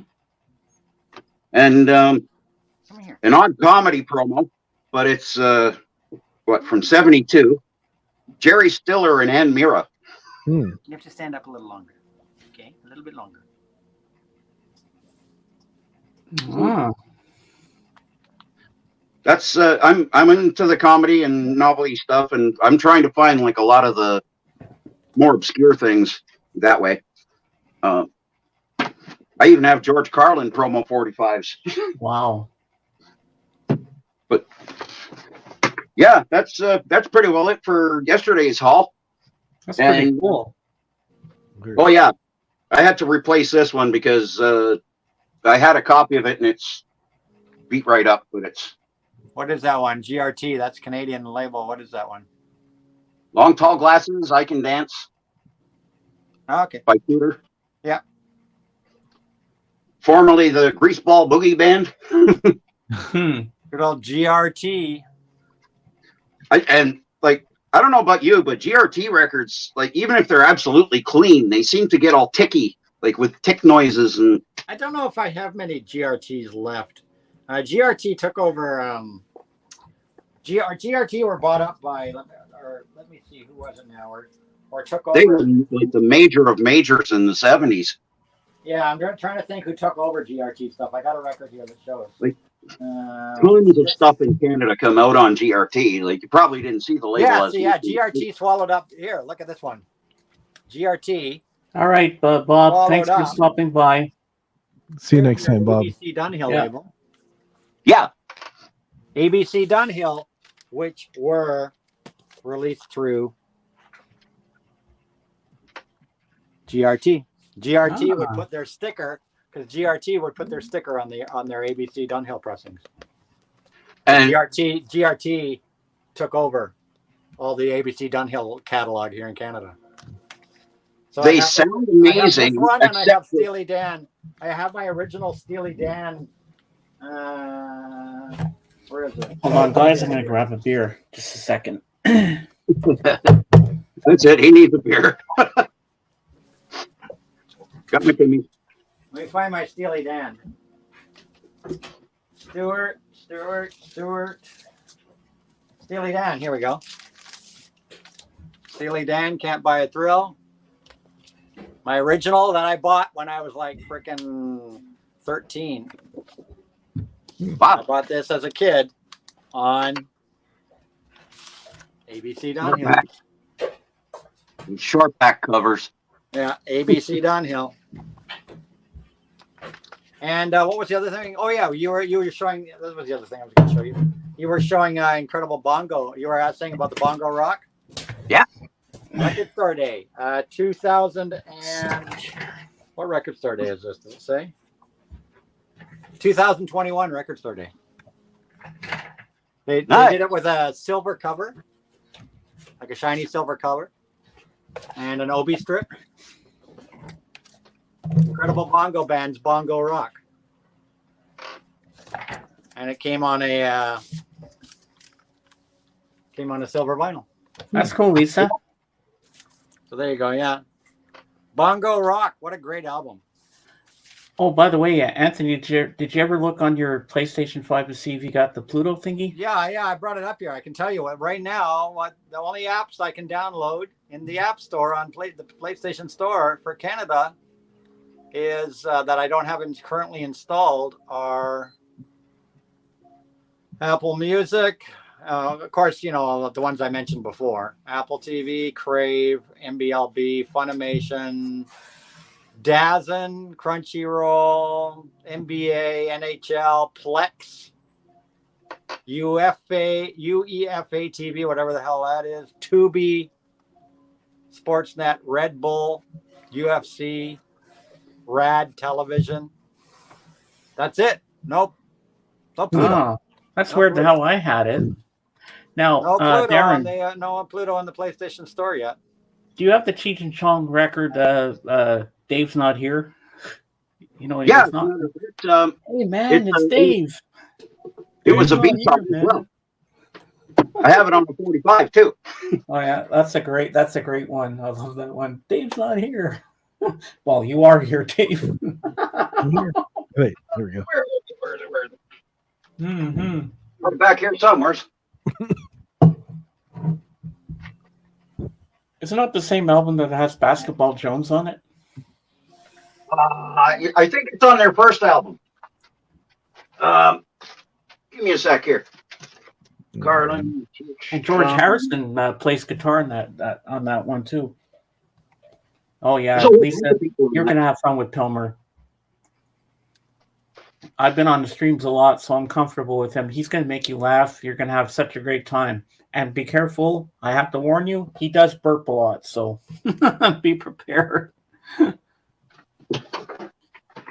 And an odd comedy promo, but it's from 72. Jerry Stiller and Ann Mira. You have to stand up a little longer. Okay, a little bit longer. Ah. That's I'm into the comedy and novelty stuff, and I'm trying to find like a lot of the more obscure things that way. I even have George Carlin promo 45s. Wow. But yeah, that's pretty well it for yesterday's haul. That's pretty And- cool. Oh yeah, I had to replace this one because I had a copy of it and it's beat right up, but it's What is that one? GRT. That's Canadian label. What is that one? Long Tall Glasses, I Can Dance Okay. by Cooter. Yeah. Formerly the Greaseball Boogie Band. Good old GRT. I don't know about you, but GRT records, like even if they're absolutely clean, they seem to get all ticky, like with tick noises and. I don't know if I have many GRTs left. GRT took over. GRT were bought up by, let me see, who was it now? Or took over. They were like the major of majors in the 70s. Yeah, I'm trying to think who took over GRT stuff. I got a record here that shows. Like, Tons of stuff in Canada come out on GRT. Like you probably didn't see the label. GRT swallowed up. Here, look at this one. GRT. All right, Bob. Thanks for stopping by. See you next time, Bob. ABC Dunhill Yeah. label. Yeah. ABC Dunhill, which were released through GRT. GRT would put their sticker, because GRT would put their sticker on their ABC Dunhill pressings. And GRT took over all the ABC Dunhill catalog here in Canada. So they sound amazing. I have this one, and I have except Steely Dan. I have my original Steely Dan. Where is it? Hold on, guys. I'm going to grab a beer. Just a second. That's it. He needs a beer. Got my Timmy. Let me find my Steely Dan. Stewart. Steely Dan. Here we go. Steely Dan, Can't Buy a Thrill. My original that I bought when I was like freaking 13. Wow. I bought this as a kid on ABC Dunhill. Short back covers. Yeah, ABC Dunhill. And what was the other thing? Oh yeah, you were showing. This was the other thing I was going to show you. You were showing Incredible Bongo. You were saying about the Bongo Rock. Yeah. Record Store Day, 2000 and what Record Store Day is this? Does it say? 2021 Record Store Day. They did it with a silver cover, like a shiny silver cover, and an Obi strip. Incredible Bongo Band's Bongo Rock, and it came on a silver vinyl. That's cool, Lisa. So there you go. Yeah, Bongo Rock. What a great album. Oh, by the way, Anthony, did you ever look on your PlayStation 5 to see if you got the Pluto thingy? Yeah, I brought it up here. I can tell you what right now. What the only apps I can download in the App Store on the PlayStation Store for Canada is that I don't have currently installed are Apple Music. Of course, you know, the ones I mentioned before: Apple TV, Crave, MBLB, Funimation, DAZN, Crunchyroll, NBA, NHL, Plex, UEFA TV, whatever the hell that is, Tubi, Sportsnet, Red Bull, UFC, Rad Television. That's it. Nope. No Pluto. Oh, that's where the hell I had it. Now, No Pluto Darren, no Pluto on the PlayStation Store yet. do you have the Cheech and Chong record? Dave's not here. You know, Yeah. he's not. It, Hey man, it's Dave. it was a Dave's beat not shop here, as well. I have it on the 45 too. Oh yeah, that's a great one. I love that one. Dave's not here. Well, you are here, Dave. I'm here. Wait, there we go. Where is it? Mm-hmm. We're back here somewhere. Isn't it the same album that has Basketball Jones on it? I think it's on their first album. Give me a sec here. Garland. And George Harrison plays guitar in that on that one too. Oh yeah, So- Lisa, you're gonna have fun with Pilmer. I've been on the streams a lot, so I'm comfortable with him. He's gonna make you laugh. You're gonna have such a great time. And be careful. I have to warn you, he does burp a lot, so be prepared.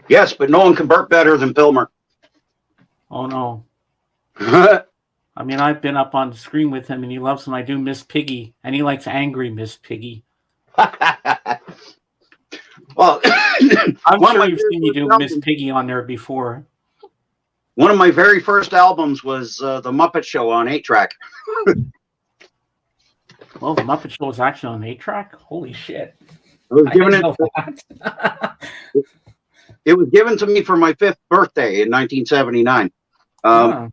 Yes, but no one can burp better than Pilmer. Oh no. I mean, I've been up on the screen with him, and he loves when I do Miss Piggy, and he likes angry Miss Piggy. Well, I'm one of sure my you've seen me do favorite Miss albums- Piggy on there before. One of my very first albums was The Muppet Show on 8-track. Well, the Muppet Show was actually on 8-track. Holy shit! I was I given didn't it. know that. It was given to me for my 5th birthday in 1979. Huh.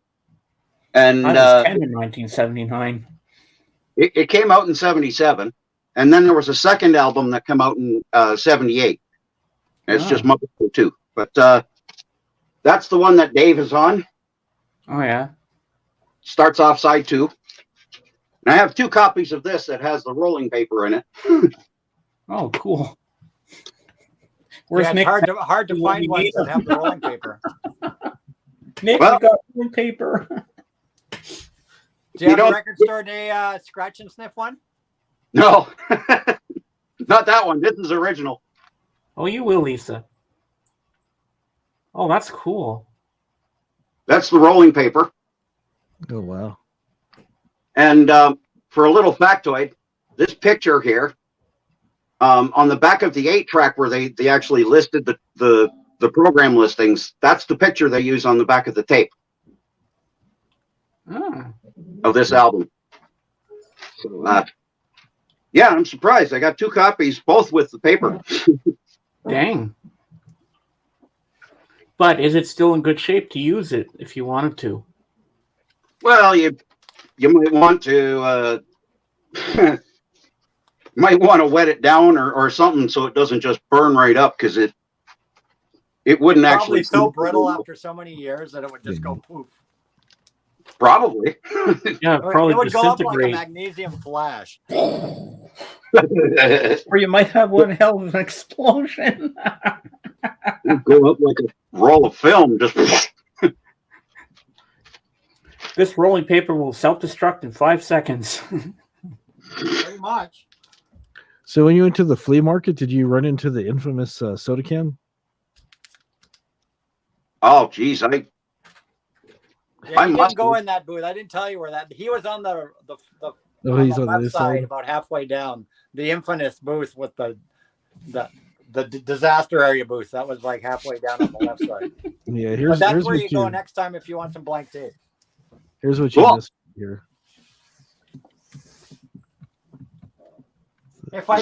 And I was 10 in 1979. it came out in 77. And then there was a second album that came out in 78. It's just Muppet Show 2. But that's the one that Dave is on. Oh, yeah. Starts off side 2. And I have 2 copies of this that has the rolling paper in it. Oh, cool. Where's Yeah, it's Nick? hard to find ones that have the rolling paper. Nick, Well- you got rolling paper. Do you have a don't- record store day scratch and sniff one? No, not that one. This is original. Oh, you will, Lisa. Oh, that's cool. That's the rolling paper. Oh wow. And for a little factoid, this picture here, on the back of the 8-track where they actually listed the program listings, that's the picture they use on the back of the tape Ah. of this album. So, yeah, I'm surprised. I got 2 copies, both with the paper. Dang. But is it still in good shape to use it if you wanted to? Well, you might want to wet it down or something so it doesn't just burn right up, because it wouldn't Probably actually. so brittle after so many years that it would just go poof. Probably. Yeah, probably it would go up like a disintegrate. magnesium flash. Or you might have one hell of an explosion. It'd go up like a roll of film. Just This rolling paper will self-destruct in 5 seconds. Pretty much. So when you went to the flea market, did you run into the infamous soda can? oh, geez, Yeah, I you must didn't go have. in that booth. I didn't tell you where that. He was on the Oh, he's on the left other side, side. about halfway down. The infamous booth with the disaster area booth. That was like halfway down on the left side. Yeah, But here's that's here's where what you go next time if you want some blank tape. here's what you Cool. missed here. If I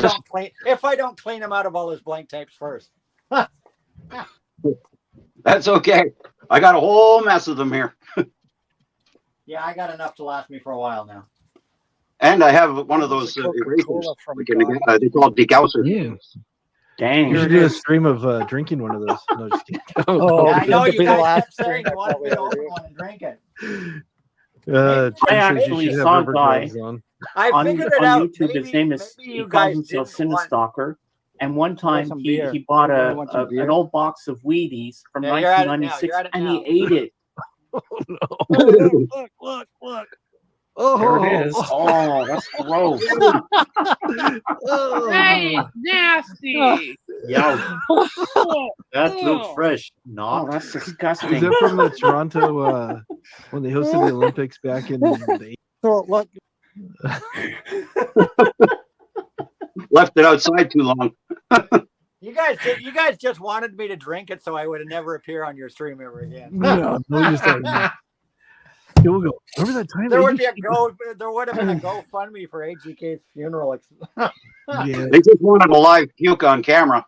don't clean him out of all his blank tapes first. That's okay. I got a whole mess of them here, Yeah, I got enough to last me for a while now. and I have one of those erasers. Coca-Cola from They call degausser. Yeah. Dang. You Here should it do a is. stream of drinking one of those. No, just kidding. Oh, I know that'd you be the guys last kept saying drink you I wanted me to probably open ever one and drink it. Jen I says you actually should have saw a rubber guy gloves on. I on figured it out. YouTube. His Maybe- name is, maybe he you calls guys himself didn't want- Cinestalker. And one time some he beer. bought You want some beer? an old box of Wheaties from Yeah, you're at it now. 1996 You're at it and now. he ate it. Look. Oh, There it is. Oh, that's gross. Hey, nasty. Yeah, that looks fresh. Oh, Not. that's Is disgusting. that from the Toronto when they hosted the Olympics back in the Look, Left it outside too long. You guys just wanted me to drink it so I would never appear on your stream ever again. No, we just We'll go. Remember that time? There would AGK? have been a GoFundMe for AGK's funeral. Yeah. They just wanted a live puke on camera.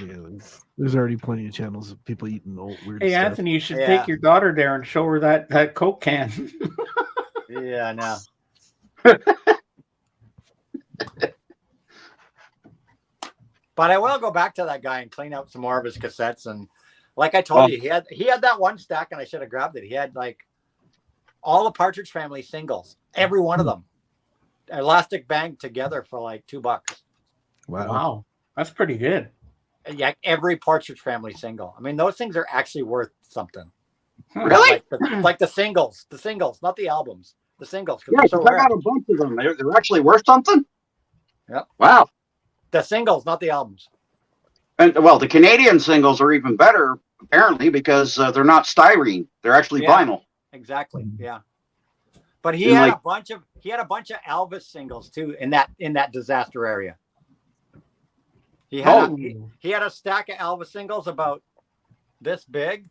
Yeah, there's already plenty of channels of people eating old weird Hey, stuff. Anthony, you should Yeah. take your daughter there and show her that Coke can. Yeah, no. But I will go back to that guy and clean out some more of his cassettes. And like I told you, he had that one stack, and I should have grabbed it. He had like all the Partridge Family singles, every one of them, elastic band together for like $2. Wow. That's pretty good. Yeah, every Partridge Family single. I mean, those things are actually worth something. Really? Like the singles, not the albums, the singles. Yeah, They're so I rare. got a bunch of them. They're actually worth something. Yep. Wow. The singles, not the albums. And well, the Canadian singles are even better, apparently, because they're not styrene; they're actually vinyl. Exactly. Yeah. But he And had like- a bunch of Elvis singles too in that disaster area. He had a stack of Elvis singles about this big,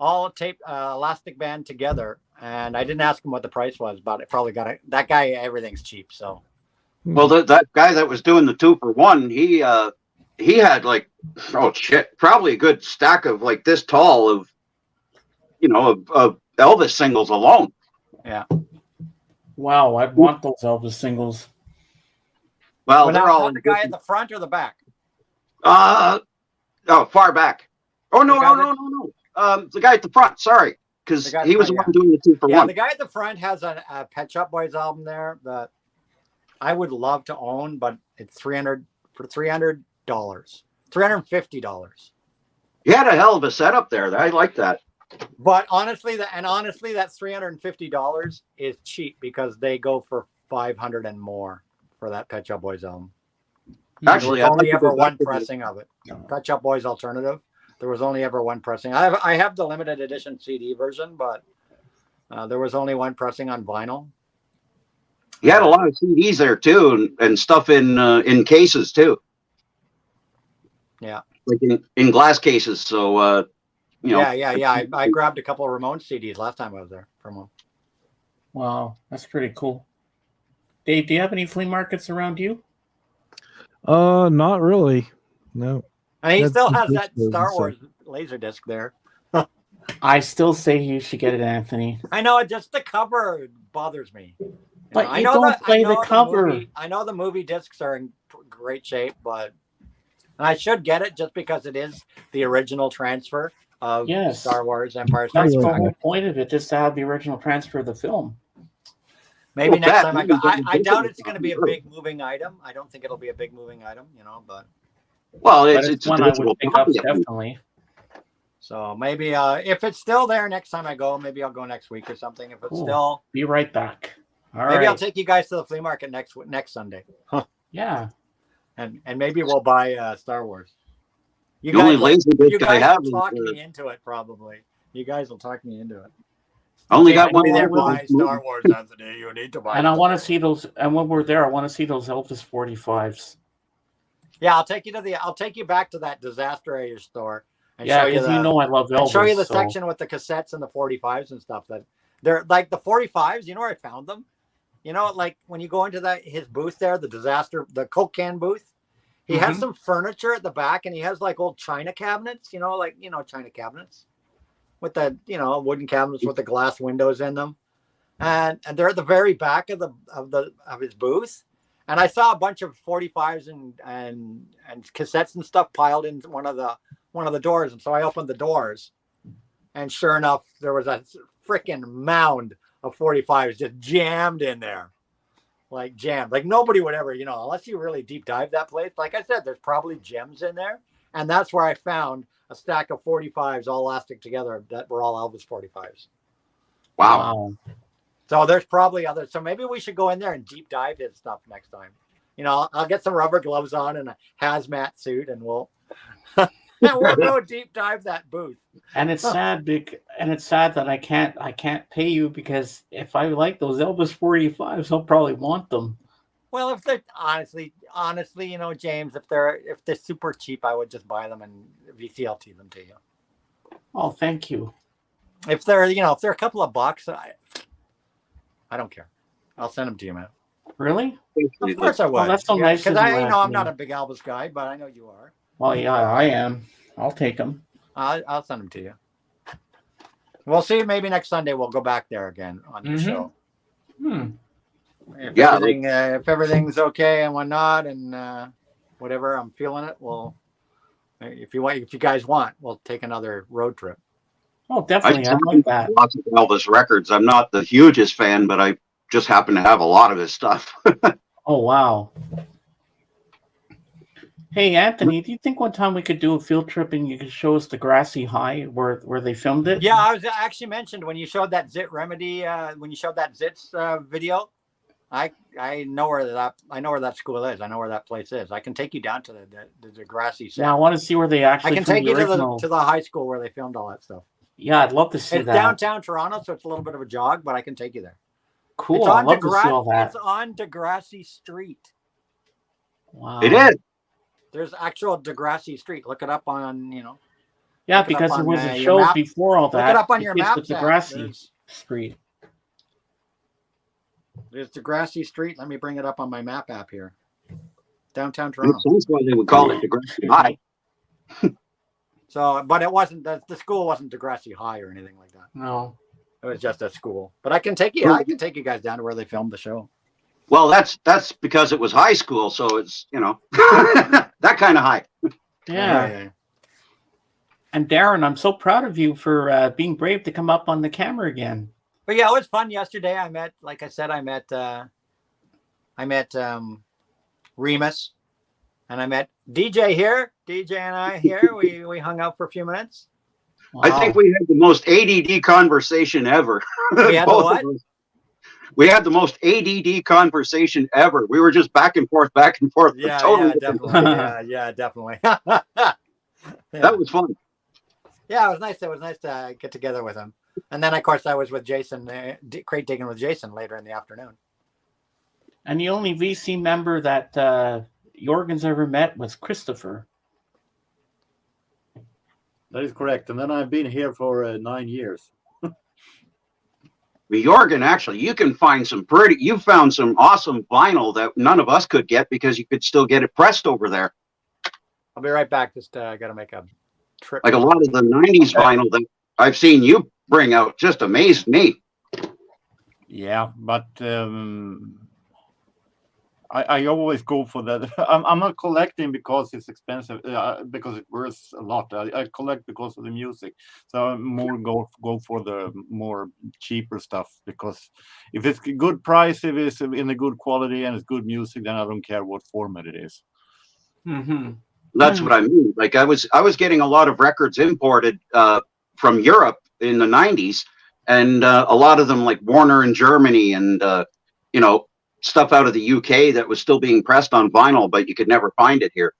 all taped elastic band together, and I didn't ask him what the price was, but it probably got that guy. Everything's cheap, so. Well, that guy that was doing the 2-for-1, he had like, oh shit, probably a good stack of like this tall of, of Elvis singles alone. Yeah. Wow, I'd want those Elvis singles. Well, Now, they're all the guy at the front or the back? Far back. Oh no, The guy no. The guy at the front. Sorry, because The guy at he the was the front, one doing the 2-for-1. Yeah, the guy at the front has a Pet Shop Boys album there that I would love to own, but it's $350. $350. He had a hell of a setup there. I like that. But honestly, that $350 is cheap because they go for $500 and more for that Pet Shop Boys album. Actually, there was I'd only like to ever go back one to pressing of it. Pet Shop Boys Alternative. There was only ever one pressing. I have the limited edition CD version, but there was only one pressing on vinyl. He had a lot of CDs there too, and stuff in cases too. Yeah. Like in glass cases. So Yeah. I grabbed a couple of Ramones CDs last time I was there from him. Wow, that's pretty cool. Dave, do you have any flea markets around you? Not really. No. And he That's still the has disc that goes Star inside. Wars laser disc there. I still say you should get it, Anthony. I know, just the cover bothers me. But I you know don't that- play I know the cover. I know the movie discs are in great shape, but and I should get it just because it is the original transfer of Yes. Star Wars Empire That's Strikes the Back. whole point of it, just to have the original transfer of the film. Maybe Well, next that time I movie go. doesn't I do doubt it. it's going to be a big moving item. I don't think it'll be a big moving item, but well, But it's it's a one I digital would pick up, copy of it. definitely. so maybe if it's still there next time I go, maybe I'll go next week or something. If it's Cool. still, Be right back. All maybe I'll right. take you guys to the flea market next Sunday, Yeah. and maybe we'll buy Star Wars. You The only guys, laser you disc I guys have will is talk me into it probably. You guys will talk me into it. I only got one Maybe more they with buy this movie. Star Wars, Anthony. You need to buy. And I Star want to Wars. see those. And when we're there, I want to see those Elvis 45s. Yeah, I'll take you back to that disaster area store and Yeah, show you because you know I love Elvis. and show you the so- section with the cassettes and the 45s and stuff. That they're like the 45s. You know where I found them? You know, like when you go into his booth there, the Coke can booth. He has Mhm. some furniture at the back, and he has like old china cabinets. China cabinets with the wooden cabinets with the glass windows in them, and they're at the very back of his booth. And I saw a bunch of 45s and cassettes and stuff piled in one of the doors. And so I opened the doors, and sure enough, there was a freaking mound of 45s just jammed in there, like jammed. Like nobody would ever, unless you really deep dive that place. Like I said, there's probably gems in there, and that's where I found a stack of 45s all elastic together that were all Elvis 45s. Wow. So there's probably others. So maybe we should go in there and deep dive his stuff next time. I'll get some rubber gloves on and a hazmat suit, and we'll go deep dive that booth. And it's sad, that I can't pay you, because if I like those Elvis 45s, I'll probably want them. Well, if they're honestly, James, if they're super cheap, I would just buy them and VCLT them to you. Oh, thank you. If they're a couple of bucks, I don't care. I'll send them to you, man. Really? Of course I would. Oh, that's so nice Because of you, I'm Anthony. not a big Elvis guy, but I know you are. Well, yeah, I am. I'll take them. I'll send them to you. We'll see. Maybe next Sunday we'll go back there again on your Mhm. show. Yeah, if everything's okay and whatnot, and whatever, I'm feeling it. Well, if you guys want, we'll take another road trip. Oh, definitely. I like that. Lots of Elvis records. I'm not the hugest fan, but I just happen to have a lot of his stuff. Oh, wow. Hey, Anthony, do you think one time we could do a field trip and you could show us the Grassy High where they filmed it? Yeah, I was actually mentioned when you showed that Zit Remedy, when you showed that Zits video. I know where that school is. I know where that place is. I can take you down to the Grassy set. Yeah, I want to see where they actually. I can take you to the high school where they filmed all that stuff. Yeah, I'd love to see it's that. Downtown Toronto, so it's a little bit of a jog, but I can take you there. Cool. It's I'd love to see all that. It's on Degrassi Street. Wow. It is. There's actual Degrassi Street. Look it up on, Yeah, because there was a show before all that. Look it up on your map. Degrassi Street. There's Degrassi Street. Let me bring it up on my map app here. Downtown Toronto. That's why they would call it Degrassi High. So, but it wasn't, the school wasn't Degrassi High or anything like that. No. It was just a school. But I can take you guys down to where they filmed the show. Well, that's because it was high school, so it's, that kind of high. Yeah. And Darren, I'm so proud of you for being brave to come up on the camera again. But yeah, it was fun yesterday. I met Remus, and I met DJ here. DJ and I here. We hung out for a few minutes. Wow. I think we had the most ADD conversation ever. We had the what? We had the most ADD conversation ever. We were just back and forth. Yeah, totally definitely. yeah, definitely. That was fun. Yeah, it was nice. It was nice to get together with him. And then, of course, I was with Jason, crate digging with Jason later in the afternoon. And the only VC member that Jorgen's ever met was Christopher. That is correct. And then I've been here for 9 years. Jorgen, actually, you found some awesome vinyl that none of us could get because you could still get it pressed over there. I'll be right back. Just got to make a trip. Like a lot of the 90s vinyl that I've seen you bring out just amazed me. Yeah, but I always go for that. I'm not collecting because it's expensive, because it's worth a lot. I collect because of the music. So I more go for the more cheaper stuff, because if it's a good price, if it's in a good quality and it's good music, then I don't care what format it is. Mm-hmm. That's what I mean. Like I was getting a lot of records imported from Europe in the 90s, and a lot of them like Warner in Germany and stuff out of the UK that was still being pressed on vinyl, but you could never find it here.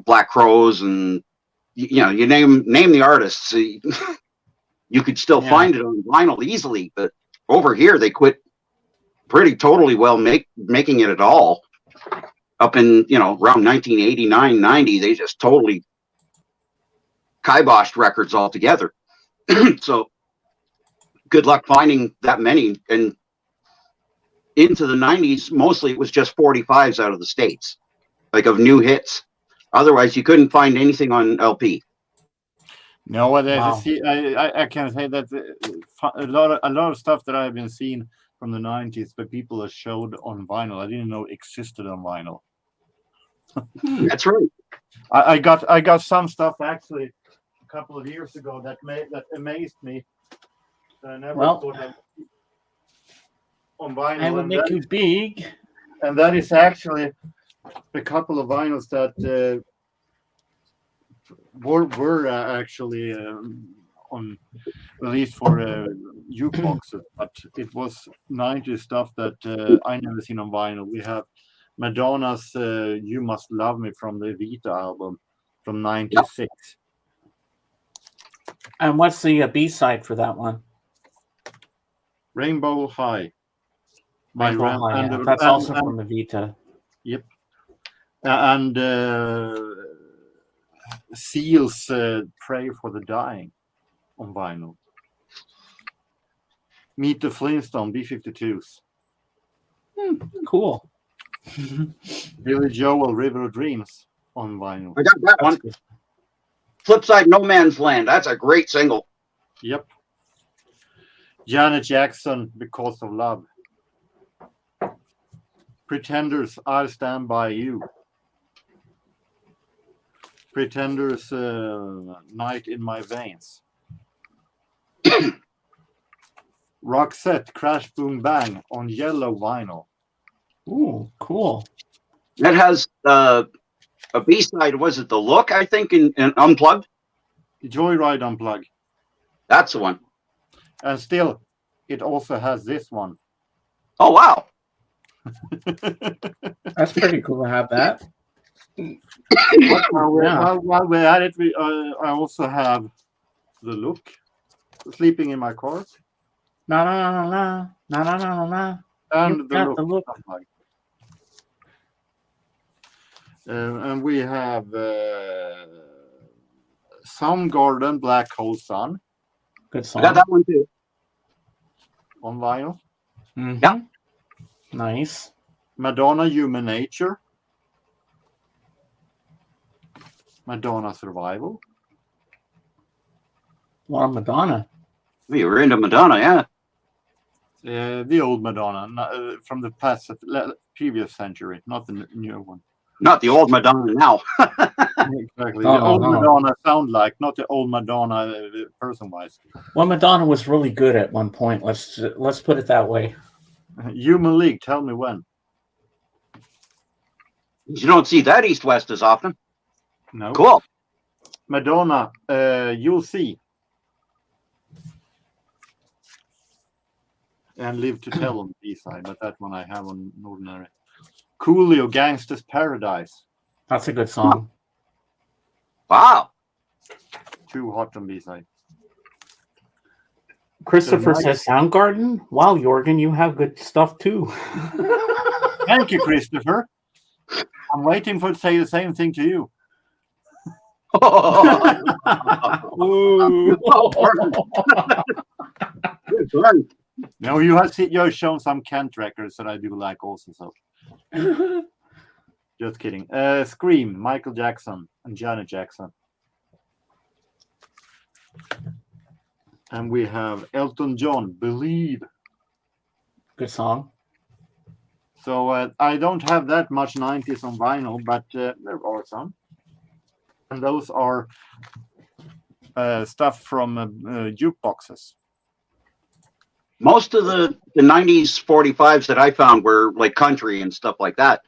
Black Crowes and you name the artists, you could still find it on vinyl easily. But over here, they quit pretty totally making it at all. Up in around 1989, 90, they just totally kiboshed records altogether. So good luck finding that many. And into the 90s, mostly it was just 45s out of the States, like of new hits. Otherwise, you couldn't find anything on LP. No, I can say that a lot of stuff that I've been seeing from the 90s, but people have showed on vinyl. I didn't know it existed on vinyl. That's right. I got some stuff actually a couple of years ago that amazed me. I never thought of on vinyl. I will make you big. And that is actually a couple of vinyls that were actually on released for jukeboxes, but it was 90s stuff that I never seen on vinyl. We have Madonna's "You Must Love Me" from the Vita album from '96. Yep. And what's the B-side for that one? Rainbow High. That's also from the Vita. Yep. And Seal's "Pray for the Dying" on vinyl. Meet the Flintstone B-52s. Cool. Billy Joel "River of Dreams" on vinyl. I got that one. Flipside "No Man's Land." That's a great single. Yep. Janet Jackson "Because of Love" Pretenders, I'll Stand By You. Pretenders, Night in My Veins. Roxette, Crash Boom Bang on yellow vinyl. Ooh, cool. That has a B-side. Was it The Look, I think, in Unplugged? Joyride Unplugged. That's the one. And still, it also has this one. Oh, wow. That's pretty cool to have that. While we're at it, I also have The Look, Sleeping in My Car. Na na na na na na na na. And You The got Look. The Look. And we have Soundgarden, Black Hole Sun. Good song. I got that one too. On vinyl. Mm-hmm. Yeah. Nice. Madonna, Human Nature. Madonna, Survival. Well, Madonna. We were into Madonna, yeah. The old Madonna, from the previous century, not the new one. Not the old Madonna now. Exactly. The old Madonna sound like, not the old Madonna person-wise. Well, Madonna was really good at one point. Let's put it that way. Human League, Tell Me When. You don't see that east-west as often. No. Cool. Madonna, You'll See. And Live to Tell on the B-side, but that one I have on Ordinary. Coolio, Gangsta's Paradise. That's a good song. Wow. Too Hot on B-side. Christopher says Soundgarden. Wow, Jorgen, you have good stuff too. Thank you, Christopher. I'm waiting for to say the same thing to you. No, you have shown some Kent records that I do like also. So, just kidding. Scream, Michael Jackson and Janet Jackson, and we have Elton John, Believe. Good song. So I don't have that much 90s on vinyl, but there are some, and those are stuff from jukeboxes. Most of the 90s 45s that I found were like country and stuff like that.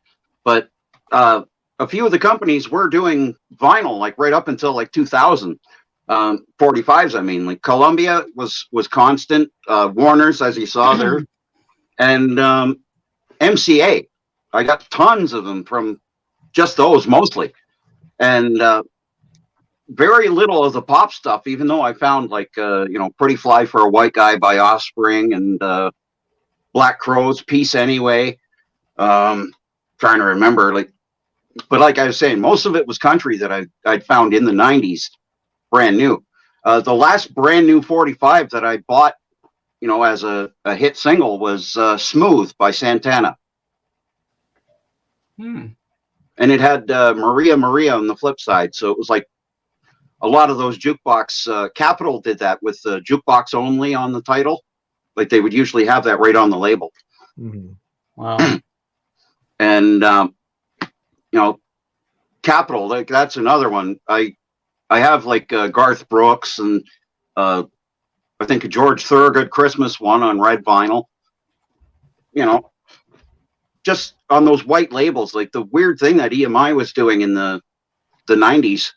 But a few of the companies were doing vinyl, like right up until like 2000. 45s, I mean, like Columbia was constant. Warner's, as you saw there. And MCA. I got tons of them from just those mostly. And very little of the pop stuff, even though I found like, Pretty Fly for a White Guy by Offspring and Black Crowes, Peace Anyway. Trying to remember, but like I was saying, most of it was country that I'd found in the 90s, brand new. The last brand new 45 that I bought, as a hit single was Smooth by Santana. And it had Maria Maria on the flip side. So it was like a lot of those jukebox, Capitol did that with the jukebox only on the title. Like they would usually have that right on the label. Mm-hmm. Wow. And, Capitol, like that's another one. I have like Garth Brooks and I think a George Thorogood Christmas one on red vinyl. Just on those white labels, like the weird thing that EMI was doing in the 90s.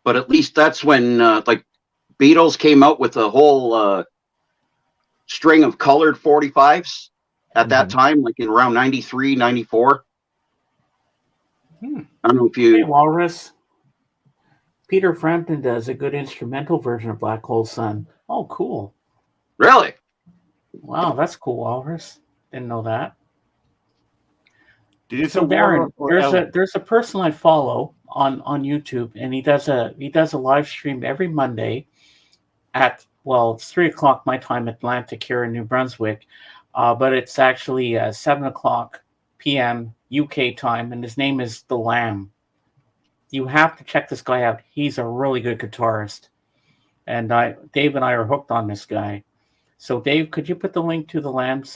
But at least that's when like Beatles came out with a whole string of colored 45s at that time, like in around 93, 94. I don't know if you... Hey, Walrus. Peter Frampton does a good instrumental version of Black Hole Sun. Oh, cool. Really? Wow, that's cool, Walrus. Didn't know that. Did you So Darren, there's a person I follow on YouTube, and he does a live stream every Monday at, it's 3:00 my time, Atlantic here in New Brunswick, but it's actually 7:00 p.m. UK time, and his name is The Lamb. You have to check this guy out. He's a really good guitarist, and Dave and I are hooked on this guy. So Dave, could you put the link to the Lambs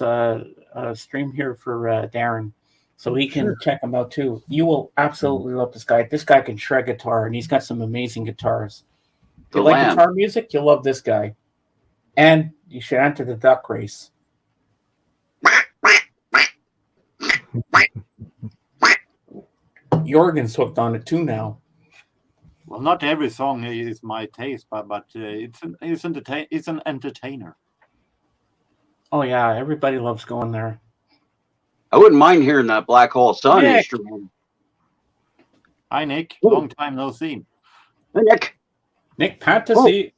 stream here for Darren, so he can check him out too? You will absolutely love this guy. This guy can shred guitar, and he's got some amazing guitars. If you like guitar music, you'll love this guy. And you should enter the duck race. Jorgen's hooked on it too now. Well, not every song is my taste, but it's an entertainer. Oh yeah, everybody loves going there. I wouldn't mind hearing that Black Hole Sun Nick. instrument. Hi, Nick. Long time no see. Hey, Nick. Nick Fantasy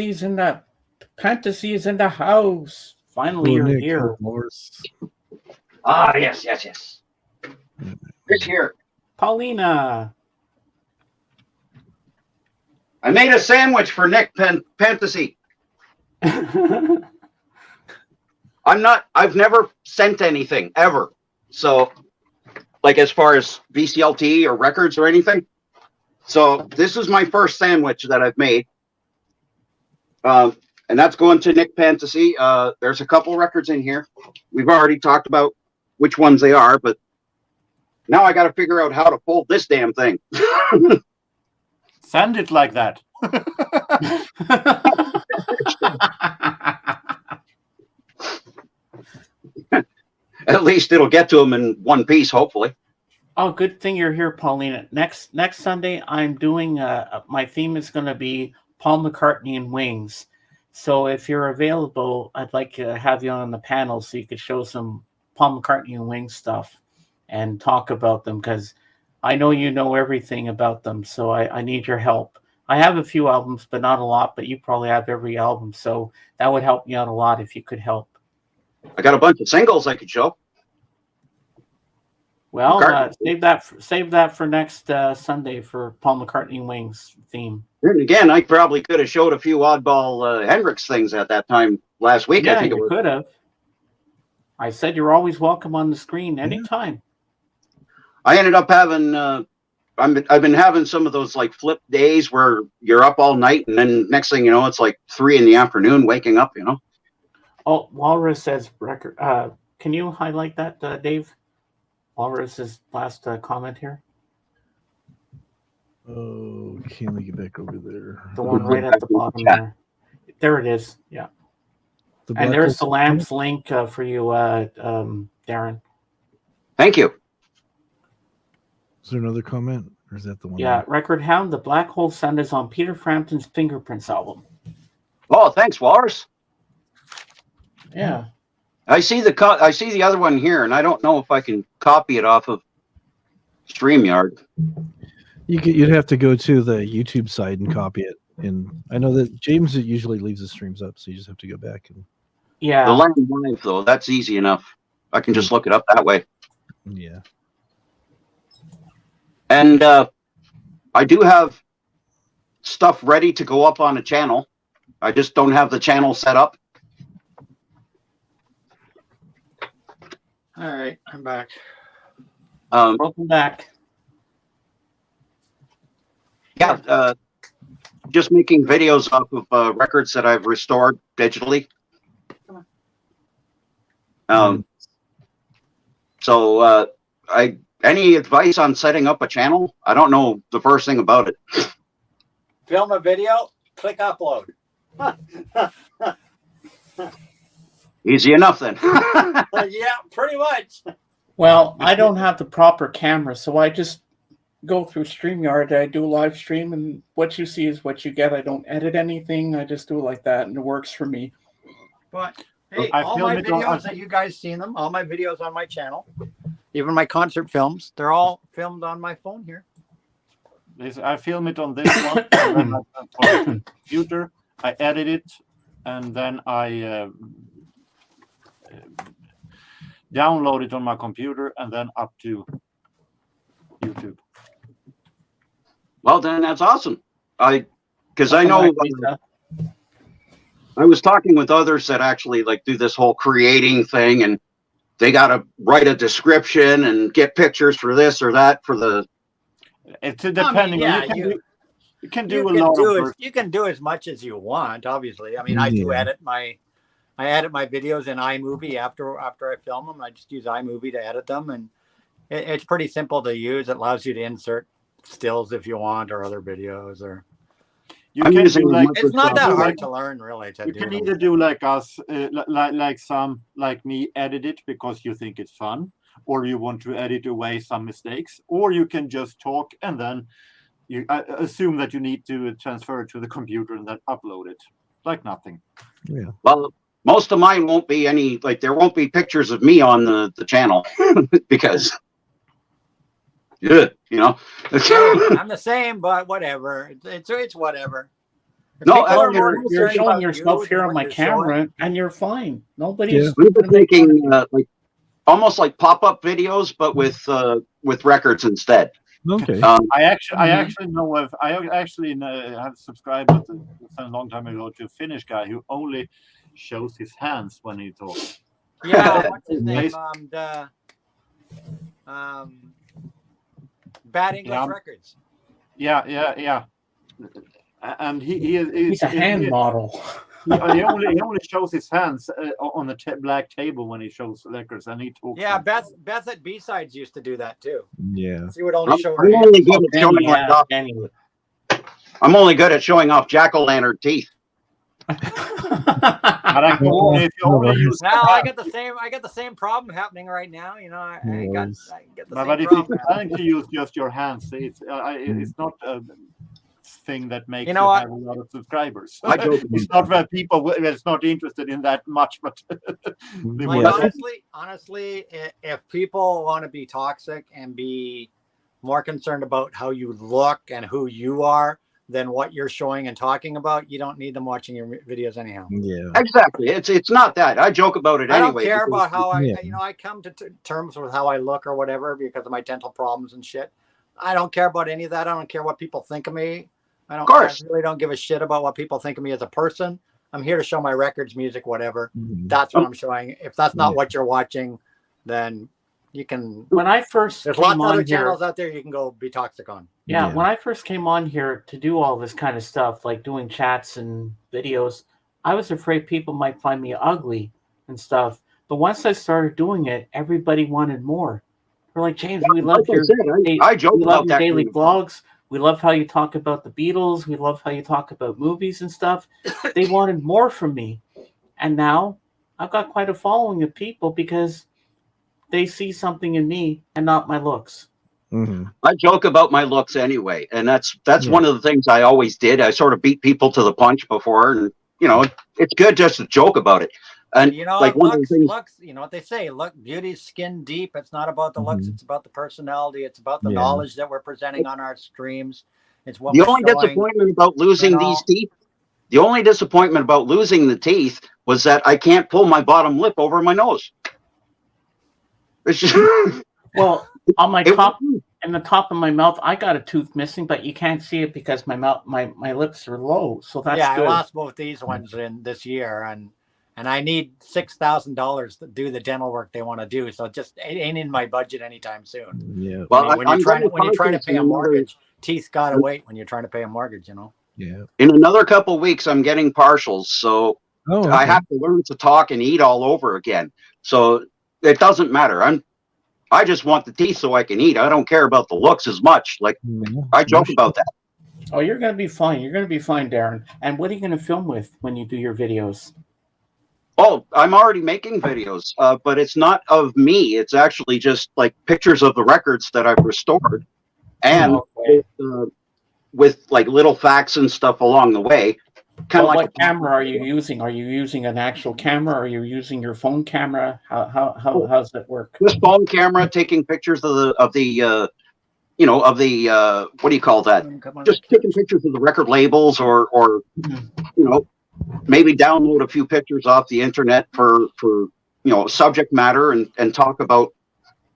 is in the house. Finally, you're Nick, here. Ah, yes. Nick here. Paulina. I made a sandwich for Nick Fantasy. I've never sent anything ever. So, like as far as VCLT or records or anything. So this is my first sandwich that I've made. And that's going to Nick Fantasy. There's a couple records in here. We've already talked about which ones they are, but now I got to figure out how to fold this damn thing. Send it like that. At least it'll get to them in one piece, hopefully. Oh, good thing you're here, Paulina. Next Sunday, I'm doing. My theme is going to be Paul McCartney and Wings. So if you're available, I'd like to have you on the panel so you could show some Paul McCartney and Wings stuff and talk about them, because I know you know everything about them. So I need your help. I have a few albums, but not a lot. But you probably have every album, so that would help me out a lot if you could help. I got a bunch of singles I could show. Well, save that for next Sunday for Paul McCartney and Wings theme. And again, I probably could have showed a few oddball Hendrix things at that time last week. Yeah, I think you could have. I said you're always welcome on the screen anytime. I ended up having I've been having some of those like flip days where you're up all night and then next thing you know it's like 3 p.m. waking up, you know. Oh, Walrus says record. Can you highlight that, Dave? Walrus's last comment here. Oh, can we get back over there? The one right at the bottom there. There it is. Yeah. And there's the Lambs link for you, Darren. Thank you. Is there another comment, or is that the one? Yeah, Record Hound. The Black Hole Sun is on Peter Frampton's Fingerprints album. Oh, thanks, Walrus. Yeah. I see the other one here, and I don't know if I can copy it off of StreamYard. You'd have to go to the YouTube side and copy it. And I know that James usually leaves the streams up, so you just have to go back and. Yeah. The Lamb Live, though, that's easy enough. I can just look it up that way. Yeah. And I do have stuff ready to go up on a channel. I just don't have the channel set up. All right, I'm back. Welcome back. Yeah, just making videos off of records that I've restored digitally. So any advice on setting up a channel? I don't know the first thing about it. Film a video, click upload. Easy enough then. Yeah, pretty much. Well, I don't have the proper camera, so I just go through StreamYard. I do a live stream, and what you see is what you get. I don't edit anything. I just do it like that, and it works for me. But hey, all my videos that you guys seen them, all my videos on my channel, even my concert films, they're all filmed on my phone here. I film it on this one, and then I put it on the computer. I edit it, and then I download it on my computer, and then up to YouTube. Well, then that's awesome. Because I know I was talking with others that actually like do this whole creating thing, and they got to write a description and get pictures for this or that for the. It's depending. You can do a lot of work. You can do as much as you want. Obviously, I mean, I do edit my I edit my videos in iMovie after I film them. I just use iMovie to edit them, and it's pretty simple to use. It allows you to insert stills if you want, or other videos, or You can do like it's not that hard to learn, really. You can either do like us, like me, edit it because you think it's fun, or you want to edit away some mistakes, or you can just talk and then you assume that you need to transfer it to the computer and then upload it like nothing. Yeah. Well, most of mine won't be any, like there won't be pictures of me on the channel because, yeah, you know. I'm the same, but whatever. It's whatever. If No, people are more you're concerned showing about yourself you here than on what my you're camera, showing. and you're fine. Nobody's. Yeah. We were thinking like almost like pop-up videos, but with records instead. Okay. I actually know of. I actually have subscribed a long time ago to a Finnish guy who only shows his hands when he talks. Yeah, what's his name? Bad English Records. Yeah. And He's a hand model. he only shows his hands on the black table when he shows records, and he talks. Yeah, Beth at B-Sides used to do that too. Yeah. She would only show her I'm only hands. good at showing off. I'm only good at showing off jack-o'-lantern teeth. Now I get the same problem happening right now. You know, I get the But same if you're problem. planning to use just your hands, it's not a thing that makes You know what? have a lot of subscribers. I don't- It's not that people that's not interested in that much, but they Like, want honestly, if people want to be toxic and be more concerned about how you look and who you are than what you're showing and talking about, you don't need them watching your videos anyhow. Yeah. Exactly. It's not that. I joke about it I don't anyway. care because- about how Yeah. I come to terms with how I look or whatever because of my dental problems and shit. I don't care about any of that. I don't care what people think of me. I course. really don't give a shit about what people think of me as a person. I'm here to show my records, music, whatever. Mhm. That's what I'm showing. If that's not what you're watching, then you can. When I first There's came lots of on other here, channels out there you can go be toxic on. yeah, when I first came on here to do all this kind of stuff, like doing chats and videos, I was afraid people might find me ugly and stuff. But once I started doing it, everybody wanted more. We're like, James, we love Like I your, said, I joke we love about your that daily kind of- vlogs. We love how you talk about the Beatles. We love how you talk about movies and stuff. They wanted more from me. And now I've got quite a following of people because they see something in me and not my looks. Mm-hmm. I joke about my looks anyway, and that's Yeah. one of the things I always did. I sort of beat people to the punch before, and you know, it's good just to joke about it. And You know, like one of the things, looks, you know what they say, look, beauty's skin deep. It's not about the looks, it's about the personality, it's about the Yeah. knowledge that we're presenting on our streams. It's what the we're only showing. disappointment about losing you know. these teeth, the only disappointment about losing the teeth was that I can't pull my bottom lip over my nose. It's just, Well, on my It- top, in the top of my mouth, I got a tooth missing, but you can't see it because my mouth, my lips are low. So that's Yeah, good. I lost both these ones in this year, and I need $6,000 to do the dental work they want to do. So it just it ain't in my budget anytime soon. Yeah. well, when I'm you're trying to going pay a mortgage, teeth gotta wait when you're trying to pay a mortgage. You know. Yeah. in another couple weeks, I'm getting partials, so Oh, okay. I have to learn to talk and eat all over again. So it doesn't matter. I just want the teeth so I can eat. I don't care about the looks as much. Like Yeah. I joke about that. Oh, you're going to be fine. You're going to be fine, Darren. And what are you going to film with when you do your videos? Oh, I'm already making videos, but it's not of me. It's actually just like pictures of the records that I've restored, and Okay. with like little facts and stuff along the way. Kind of Well, like what camera are you using? Are you using an actual camera? Or are you using your phone camera? How does that work? this phone camera taking pictures of the you know, of the what do you call that? Just taking pictures of the record labels, or you know, maybe download a few pictures off the internet for you know, subject matter, and talk about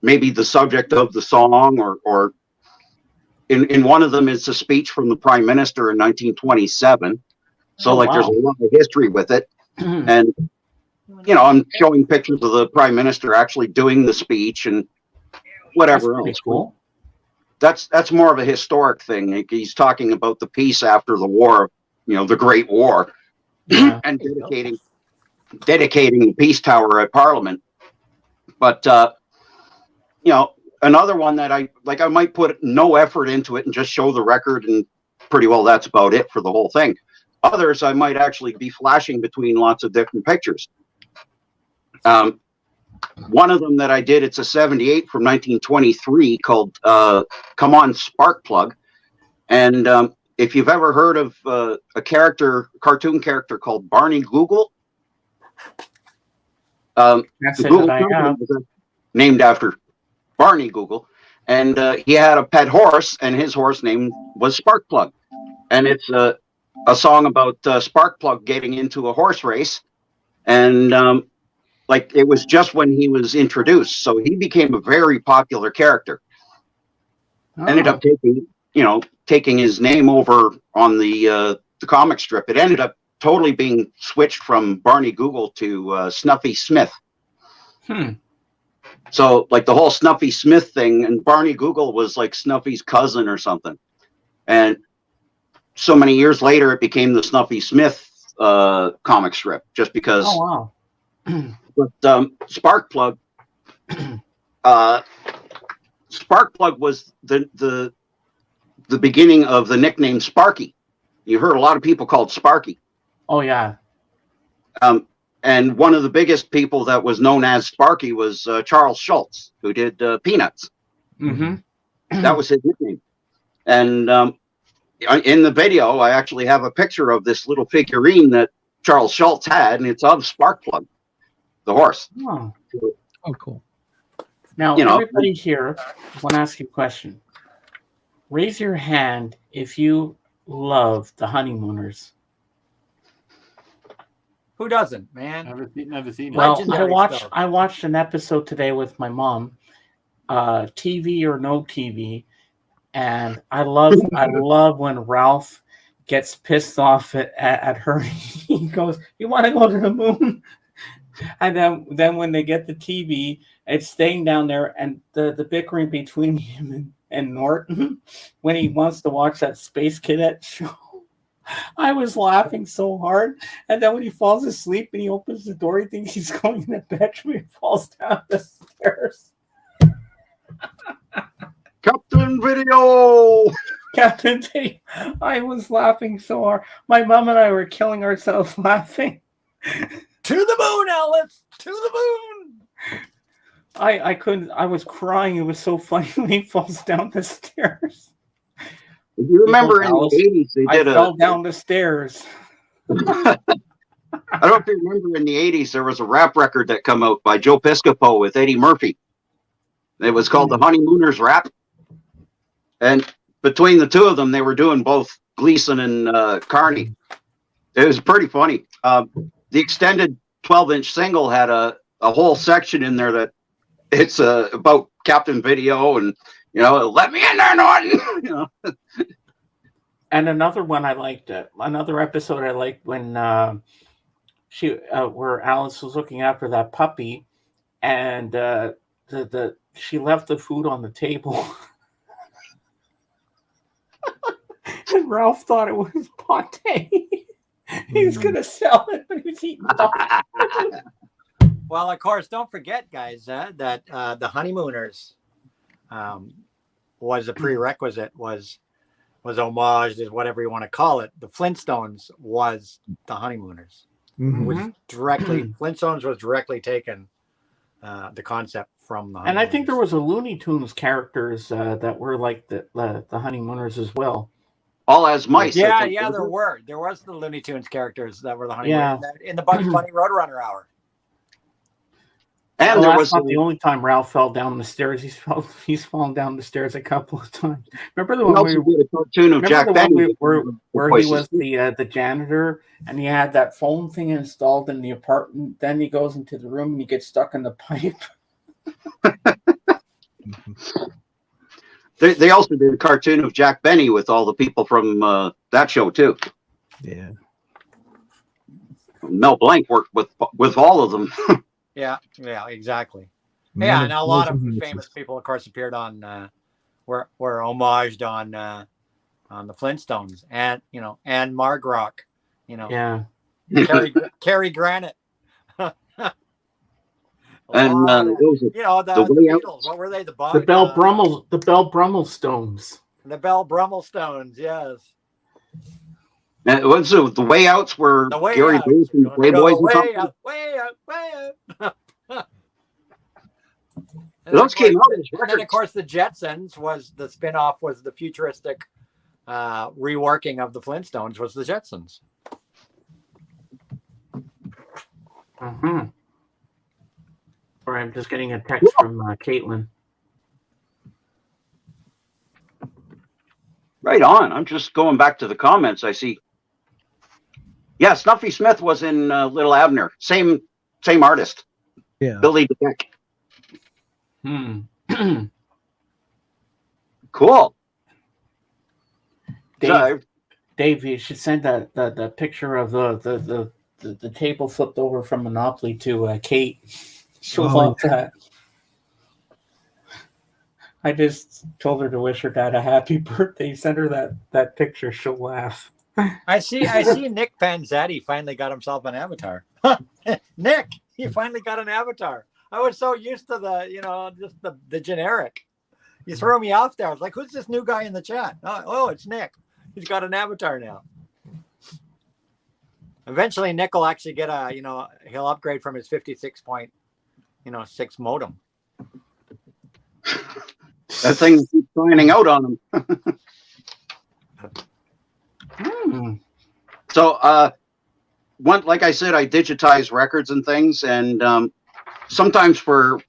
maybe the subject of the song, or in one of them is a speech from the Prime Minister in 1927. So Oh, like there's a wow. lot of history with it. And you know, I'm showing pictures of the Prime Minister actually doing the speech and That's whatever pretty else. cool. That's more of a historic thing. Like, he's talking about the peace after the war, you know, the Great War, Yeah. and dedicating dedicating the Peace Tower at Parliament. But you know, another one that I might put no effort into it and just show the record, and pretty well that's about it for the whole thing. Others I might actually be flashing between lots of different pictures. One of them that I did, it's a 78 from 1923 called Come On Sparkplug. And if you've ever heard of a cartoon character called Barney Google, Google was named after Barney Google. And he had a pet horse, and his horse name was Sparkplug. And it's a song about Sparkplug getting into a horse race. And like, it was just when he was introduced, so he became a very popular character. Ended up taking his name over on the comic strip. It ended up totally being switched from Barney Google to Snuffy Smith. So like the whole Snuffy Smith thing, and Barney Google was like Snuffy's cousin or something. And so many years later, it became the Snuffy Smith comic strip, just because. Oh wow. But Sparkplug, Sparkplug was the beginning of the nickname Sparky. You heard a lot of people called Sparky. Oh yeah. And one of the biggest people that was known as Sparky was Charles Schultz, who did Peanuts. That was his nickname. And in the video, I actually have a picture of this little figurine that Charles Schultz had, and it's of Sparkplug, the horse. Oh, cool. Now, You know, everybody here, I want to ask you a question. Raise your hand if you love the Honeymooners. Who doesn't, man? Never seen it. Well, Legendary stuff. I watched an episode today with my mom, TV or no TV, and I love when Ralph gets pissed off at her. He goes, "You want to go to the moon?" And then when they get the TV, it's staying down there, and the bickering between him and Norton when he wants to watch that Space Cadet show. I was laughing so hard. And then when he falls asleep and he opens the door, he thinks he's going to bed, but he falls down the stairs. Captain Video! Captain Video. I was laughing so hard. My mom and I were killing ourselves laughing. To the moon, Alice! To the moon! I couldn't. I was crying. It was so funny when he falls down the stairs. If you remember in the 80s, they did I fell down the stairs. I don't know if you remember in the 80s, there was a rap record that came out by Joe Piscopo with Eddie Murphy. It was called The Honeymooners Rap. And between the two of them, they were doing both Gleason and Carney. It was pretty funny. The extended 12-inch single had a whole section in there that it's about Captain Video and, you know, let me in there, Norton. You know. And another one I liked, another episode I liked when where Alice was looking after that puppy, and she left the food on the table, and Ralph thought it was pate. He's gonna sell it, but he's eating pate. Well, of course, don't forget, guys, that the Honeymooners was a prerequisite, was homage, is whatever you want to call it. The Flintstones was the Honeymooners. Was directly Flintstones was directly taken the concept from the Honeymooners. And I think there was a Looney Tunes characters that were like the Honeymooners as well. All as mice. Yeah, there was the Looney Tunes characters that were the Honeymooners in the Bugs Bunny Roadrunner hour. And there was not the only time Ralph fell down the stairs. He's fallen down the stairs a couple of times. Remember the one did a cartoon of Jack Benny where he was the janitor and he had that phone thing installed in the apartment. Then he goes into the room and he gets stuck in the pipe. They also did a cartoon of Jack Benny with all the people from that show too. Yeah. Mel Blanc worked with all of them. Yeah, exactly. Yeah, and a lot of famous people, of course, appeared on were homaged on the Flintstones, and Mark Rock, Yeah, Cary Granite. And those are you know, the way out. Beatles. What were they? The Bell Brummel, the Bell Brummel Stones. The Bell Brummel Stones. Yes. And what's the way outs were The Way Gary Outs. Booth and Gonna go Playboys and way something? out, way out, way out. And Those then, came of course, out as and then, of records. course, the Jetsons was the spin-off, was the futuristic reworking of the Flintstones, was the Jetsons. Mm-hmm. Sorry, I'm just getting a text from Caitlin. Right on. I'm just going back to the comments. I see. Yeah, Snuffy Smith was in Little Abner. Same artist. Yeah. Billy DeBeck. Cool. Dave, you should send the picture of the table flipped over from Monopoly to Kate. She'll love that. I just told her to wish her dad a happy birthday. Send her that picture. She'll laugh. I see Nick Panzetti finally got himself an avatar. Nick, he finally got an avatar. I was so used to just the generic. You threw me off there. I was like, who's this new guy in the chat? Oh, it's Nick. He's got an avatar now. Eventually, Nick will actually get he'll upgrade from his 56.6 modem. That thing keeps signing out on him. So, like I said, I digitize records and things, and sometimes for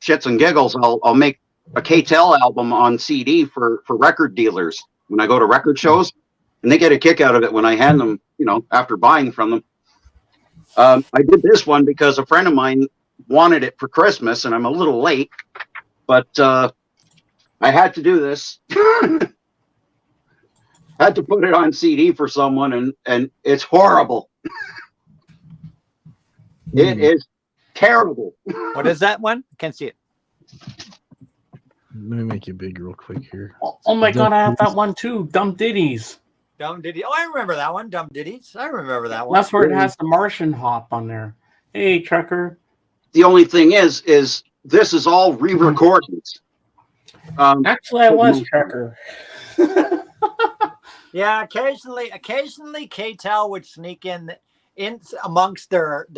shits and giggles, I'll make a KTEL album on CD for record dealers when I go to record shows, and they get a kick out of it when I hand them, after buying from them. I did this one because a friend of mine wanted it for Christmas, and I'm a little late, but I had to do this. Had to put it on CD for someone, and it's horrible. It is terrible. What is that one? Can't see it. Let me make it big real quick here. Oh my God, I have that one too. Dumb Ditties. Dumb Ditty. Oh, I remember that one. Dumb Ditties. I remember that one. That's where it has the Martian hop on there. Hey, Trucker. The only thing is this is all re-recordings. Actually, I was Trucker. Yeah, occasionally KTEL would sneak in amongst their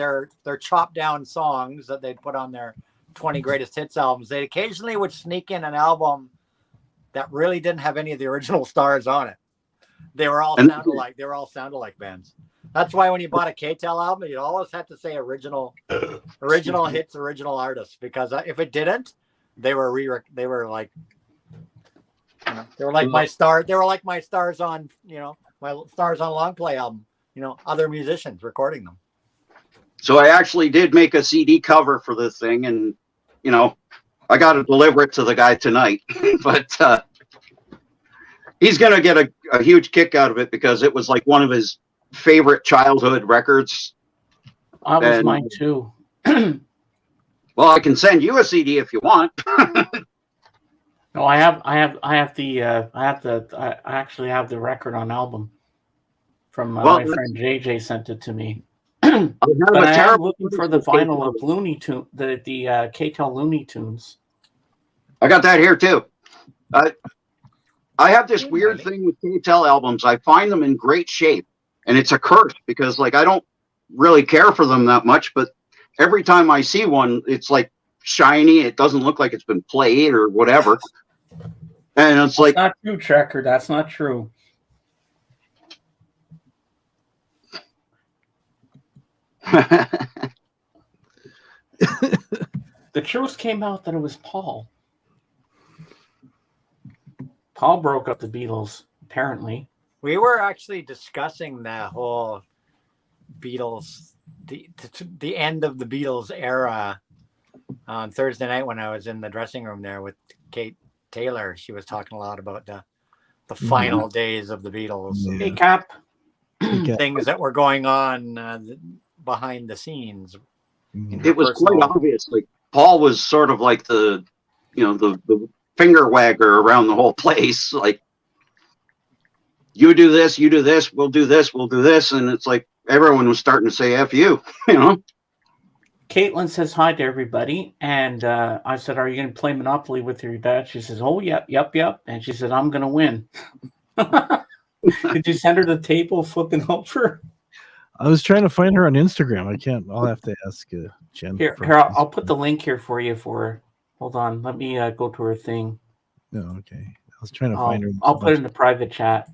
chopped down songs that they'd put on their 20 greatest hits albums. They occasionally would sneak in an album that really didn't have any of the original stars on it. They were all sounded like bands. That's why when you bought a KTEL album, you always had to say original hits, original artists, because if it didn't, they were like my star. They were like my stars on my Stars on Long Play album. Other musicians recording them. So I actually did make a CD cover for this thing, and I got to deliver it to the guy tonight. But he's gonna get a huge kick out of it because it was like one of his favorite childhood records. That was mine too. Well, I can send you a CD if you want. No, I actually have the record on album from my friend JJ sent it to me. But I am looking for the vinyl of Looney Tunes, the KTEL Looney Tunes. I got that here too. I have this weird thing with KTEL albums. I find them in great shape, and it's a curse because I don't really care for them that much, but every time I see one, it's like shiny. It doesn't look like it's been played or whatever. And it's like, not true, Tracker. That's not true. The truth came out that it was Paul. Paul broke up the Beatles, apparently. We were actually discussing the whole Beatles, the end of the Beatles era on Thursday night when I was in the dressing room there with Kate Taylor. She was talking a lot about the final days of the Beatles. Yeah. Hey, Cap. Things that were going on behind the scenes. It was quite obvious. Like Paul was sort of like the finger wagger around the whole place. Like, you do this, we'll do this, and it's like everyone was starting to say "F you," Caitlin says hi to everybody, and I said, "Are you going to play Monopoly with your dad?" She says, "Oh, yep." And she said, "I'm going to win." Did you send her the table flipping over? I was trying to find her on Instagram. I can't. I'll have to ask Jen. Here, I'll put the link here for you. Hold on, let me go to her thing. No, okay. I was trying to find her. I'll put it in the private chat.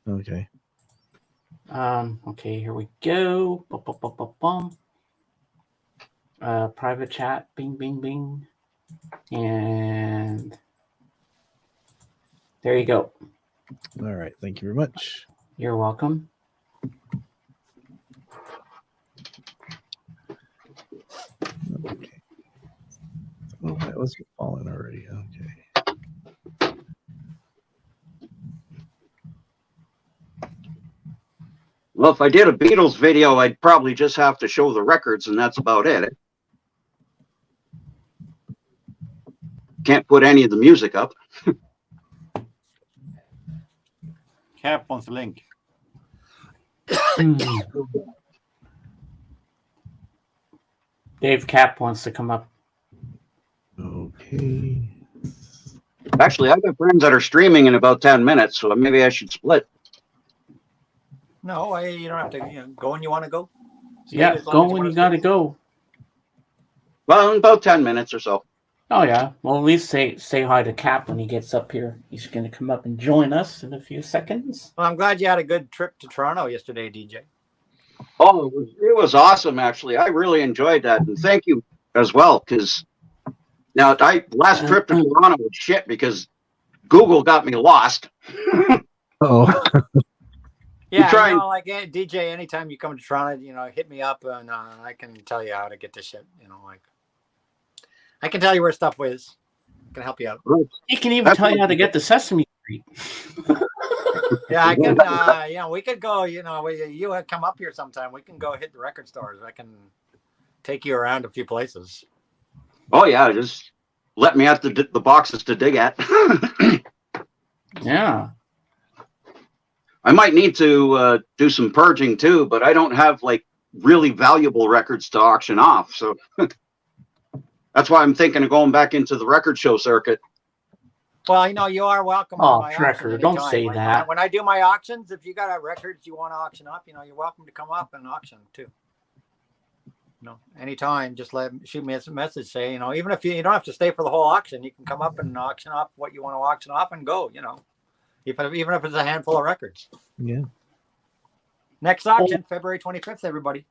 Okay. Okay, here we go. Private chat. Bing, bing, bing. And there you go. All right. Thank you very much. You're welcome. Okay. Oh, that was falling already. Okay. Well, if I did a Beatles video, I'd probably just have to show the records, and that's about it. Can't put any of the music up. Cap wants a link. Dave Cap wants to come up. Okay. Actually, I've got friends that are streaming in about 10 minutes, so maybe I should split. No, you don't have to go when you want to go. Yeah, go when you got to go. Well, in about 10 minutes or so. Oh, yeah. Well, at least say hi to Cap when he gets up here. He's going to come up and join us in a few seconds. Well, I'm glad you had a good trip to Toronto yesterday, DJ. Oh, it was awesome, actually. I really enjoyed that. And thank you as well, because now last trip to Toronto was shit because Google got me lost. Oh. Yeah, like DJ, anytime you come to Toronto, hit me up and I can tell you how to get this shit. I can tell you where stuff is. I can help you out. He can even tell you how to get to Sesame Street. Yeah, I can. We could go. You come up here sometime. We can go hit the record stores. I can take you around a few places. Oh yeah, just let me have the boxes to dig at. Yeah. I might need to do some purging too, but I don't have like really valuable records to auction off. So that's why I'm thinking of going back into the record show circuit. Well, you are welcome. Oh, Trekker, don't say that. When I do my auctions, if you got records you want to auction up, you're welcome to come up and auction too. Anytime, just shoot me a message. Say, even if you don't have to stay for the whole auction, you can come up and auction off what you want to auction off and go. Even if it's a handful of records. Yeah. Next auction, February 25th, everybody.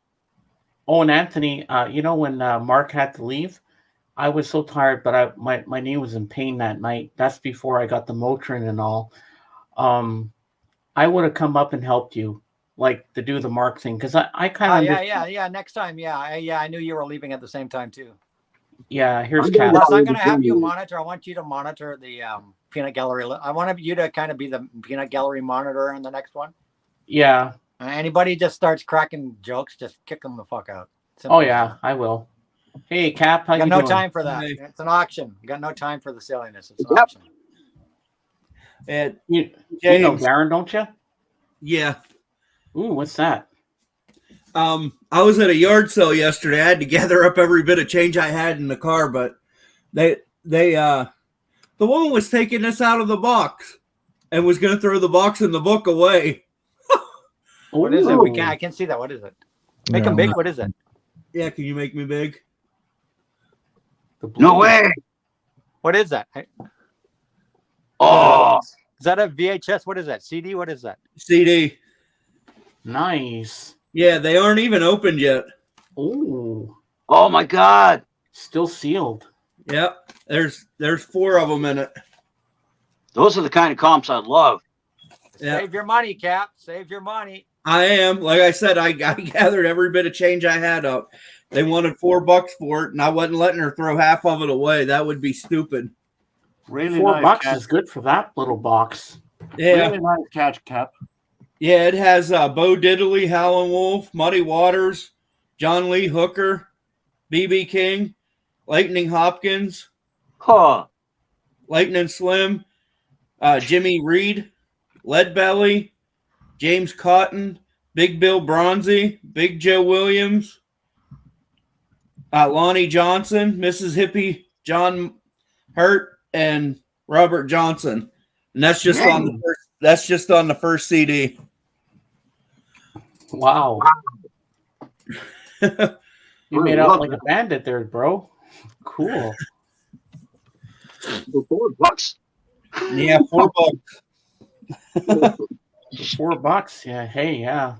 Oh, and Anthony, when Mark had to leave, I was so tired, but my knee was in pain that night. That's before I got the Motrin and all. I would have come up and helped you, like to do the Mark thing, because I kind of yeah. Next time, I knew you were leaving at the same time too. Yeah, here's Cat. Plus, I'm going to have you monitor. I want you to monitor the peanut gallery. I want you to kind of be the peanut gallery monitor on the next one. Yeah. Anybody just starts cracking jokes, just kick them the fuck out. Simple. Oh yeah, I will. Hey Cap, how you got doing? No time for that. Hey. It's an auction. You got no time for the silliness. It's an auction. And you know Darren, don't you? Yeah. Ooh, what's that? I was at a yard sale yesterday. I had to gather up every bit of change I had in the car, but the woman was taking this out of the box and was going to throw the box and the book away. What is it? I can see that. What is it? Make them big. What is it? Yeah, can you make me big? No way. What is that? Oh, is that a VHS? What is that? CD? What is that? CD. Nice. Yeah, they aren't even opened yet. Ooh. Oh my God. Still sealed. Yep. There's 4 of them in it. Those are the kind of comps I love. Yep. Save your money, Cap. Save your money. I am. Like I said, I gathered every bit of change I had up. They wanted $4 for it, and I wasn't letting her throw half of it away. That would be stupid. Really $4 is good for that little box. Yeah. Really nice catch, Cap. Yeah, it has Bo Diddley, Howlin' Wolf, Muddy Waters, John Lee Hooker, B.B. King, Lightning Hopkins, Lightning Slim, Jimmy Reed, Leadbelly, James Cotton, Big Bill Bronzy, Big Joe Williams, Lonnie Johnson, Mrs. Hippie, John Hurt, and Robert Johnson, and that's just on the first. That's just on the first CD. Wow. You made out like a bandit there, bro. Cool. $4. Yeah, $4. $4. Yeah. Hey, yeah.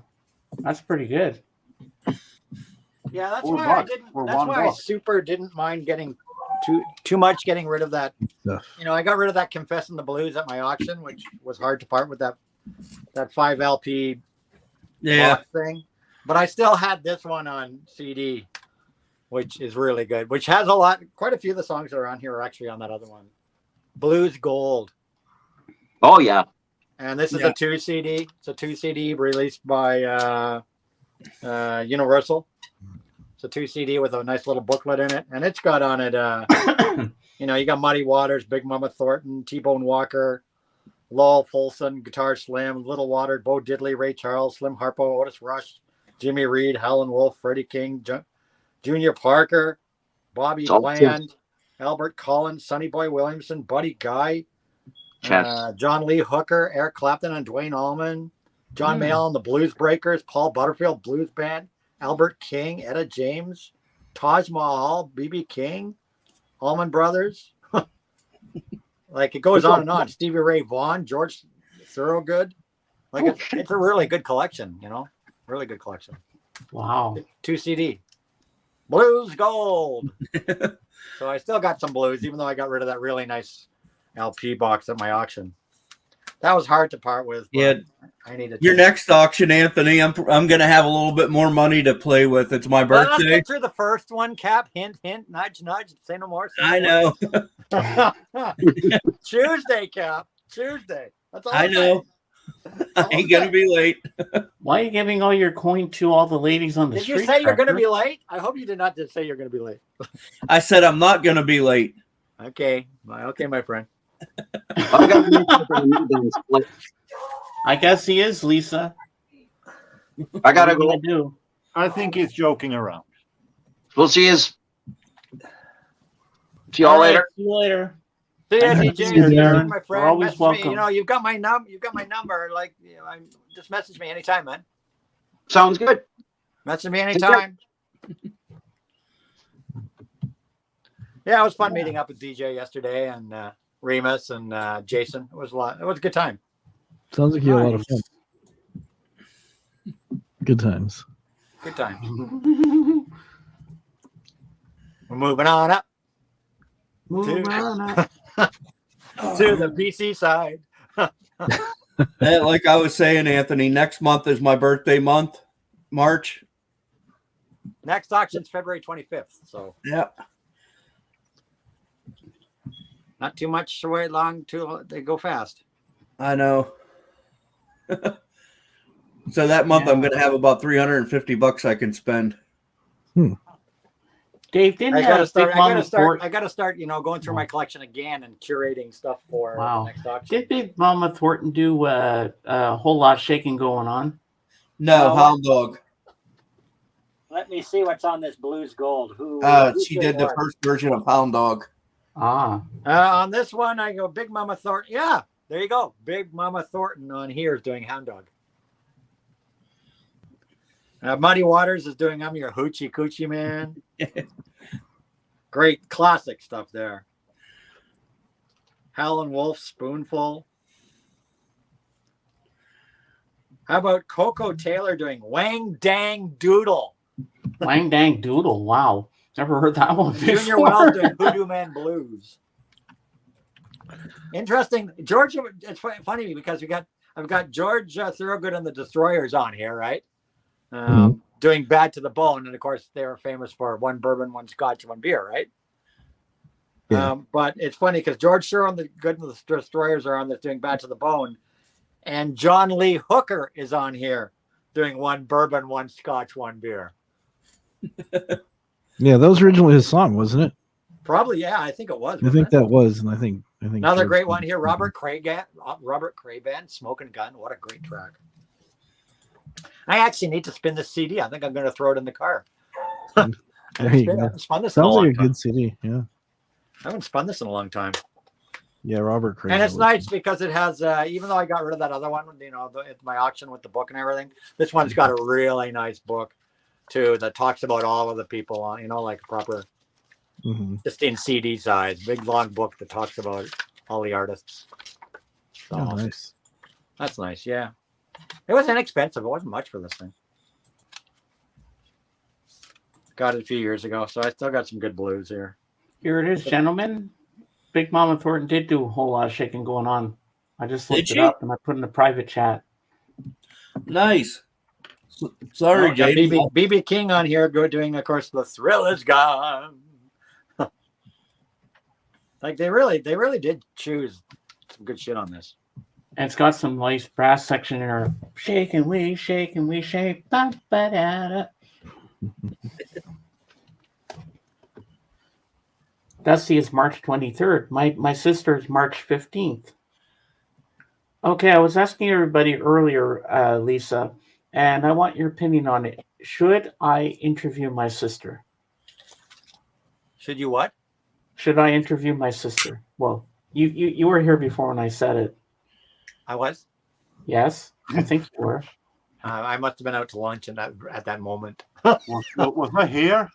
That's pretty good. Yeah, that's $4 why I didn't. for That's why I $1. super didn't mind getting too much getting rid of that. Stuff. You know, I got rid of that Confessing the Blues at my auction, which was hard to part with that 5 LP box thing. But I still had this one on CD, which is really good. Which has quite a few of the songs that are on here are actually on that other one, Blues Gold. Oh yeah. And this is a 2 CD. It's a 2 CD released by Universal. It's a 2 CD with a nice little booklet in it, and it's got on it. You know, you got Muddy Waters, Big Mama Thornton, T-Bone Walker, Lowell Fulson, Guitar Slim, Little Water, Bo Diddley, Ray Charles, Slim Harpo, Otis Rush, Jimmy Reed, Howlin' Wolf, Freddie King, Junior Parker, Bobby Bland, Albert Collins, Sonny Boy Williamson, Buddy Guy, John Lee Hooker, Eric Clapton and Dwayne Allman, John Mayall and the Blues Breakers, Paul Butterfield Blues Band, Albert King, Etta James, Taj Mahal, B.B. King, Allman Brothers. Like it goes on and on. Stevie Ray Vaughan, George Thorogood. Like it's a really good collection, you know, really good collection. Wow. 2 CD. Blues Gold. So I still got some blues, even though I got rid of that really nice LP box at my auction. That was hard to part with. Yeah. I needed your next auction, Anthony. I'm going to have a little bit more money to play with. It's my Well, let's birthday. get through the first one, Cap. Hint, hint, nudge, nudge. Say no more. I know. Tuesday, Cap. Tuesday. That's all I know. I ain't going to be late. Why are you giving all your coin to all the ladies on the Did street? you say you're going to Trevor? be late? I hope you did not just say you're going to be late. I said I'm not going to be late. Okay. Okay, my friend. I guess he is, Lisa. I gotta What are go. you gonna do? I think he's joking around. We'll see you. See y'all later. See you later. See ya, Thanks for DJ. being here, See ya, Darren. my You're friend. always Message me. welcome. You know, you've got my number. Like, you know, just message me anytime, man. Sounds good. Message me anytime. Yeah, it was fun meeting up with DJ yesterday and Remus and Jason. It was a lot. It was a good time. Sounds like you had a lot of fun. Good times. Good time. We're moving on up Move on up. to the PC side. Like I was saying, Anthony, next month is my birthday month, March. Next auction's February 25th. So Yeah. not too much to wait long. They go fast. I know. So that month I'm going to have about $350 I can spend. Dave, didn't I gotta Big start. Mama Thornton- I gotta start. You know, going through my collection again and curating stuff for Wow. the next auction. Did Big Mama Thornton do a whole lot of shaking going on? No, Hound Dog. Let me see what's on this Blues Gold. Who She did the first version of Hound Dog. Ah. On this one, I go Big Mama Thornton. Yeah, there you go. Big Mama Thornton on here is doing Hound Dog. Muddy Waters is doing I'm Your Hoochie Coochie Man. Great classic stuff there. Howlin' Wolf, Spoonful. How about Coco Taylor doing Wang Dang Doodle? Wang Dang Doodle. Wow. Never heard that one before. Junior Wells doing Voodoo Man Blues. Interesting. George, it's funny because I've got George Thorogood and the Destroyers on here, right? Doing Bad to the Bone. And of course, they were famous for one bourbon, one scotch, one beer, right? Yeah. But it's funny because George Sure and the Good and the Destroyers are on this doing Bad to the Bone. And John Lee Hooker is on here doing one bourbon, one scotch, one beer. Yeah, that was originally his song, wasn't it? Probably, yeah. I think it was. I think that was, and I think Another George- great one here, Robert Crayband, Smoking Gun. What a great track. I actually need to spin this CD. I think I'm going to throw it in the car. There you I go. haven't spun this in a Sounds long like a time. good city. Yeah. I haven't spun this in a long time. Yeah, Robert Craig. And it's nice because it has, even though I got rid of that other one, you know, it's my auction with the book and everything. This one's got a really nice book too that talks about all of the people, you know, like proper, just in CD size, big long book that talks about all the artists. So, Oh, nice. That's nice. Yeah. It was inexpensive. It wasn't much for this thing. Got it a few years ago, so I still got some good blues here. Here it is, gentlemen. Big Mama Thornton did do a whole lot of shaking going on. I just looked it up and I put in a private chat. Nice. Sorry, Oh, got JD. BB King on here doing, of course, The Thrill Is Gone. Like they really did choose some good shit on this. And it's got some nice brass section in there. Shake and we shake and we shake. Ba, ba, da, da. Dusty is March 23rd. My sister's March 15th. Okay, I was asking everybody earlier, Lisa, and I want your opinion on it. Should I interview my sister? Should you what? Should I interview my sister? Well, you were here before when I said it. I was? Yes, I think you were. I must have been out to lunch at that moment. Was I here?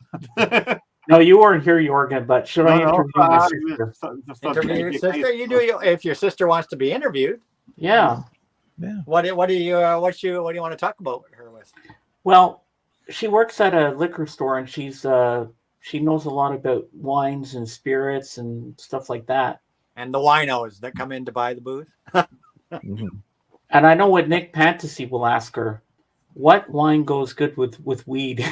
No, you weren't here, Jorgen, but should I interview my sister? Interview your sister? You do if your sister wants to be interviewed. Yeah. Yeah. What do you want to talk about her with? Well, she works at a liquor store and she knows a lot about wines and spirits and stuff like that. And the winos that come in to buy the booth. And I know what Nick Fantasy will ask her. What wine goes good with weed?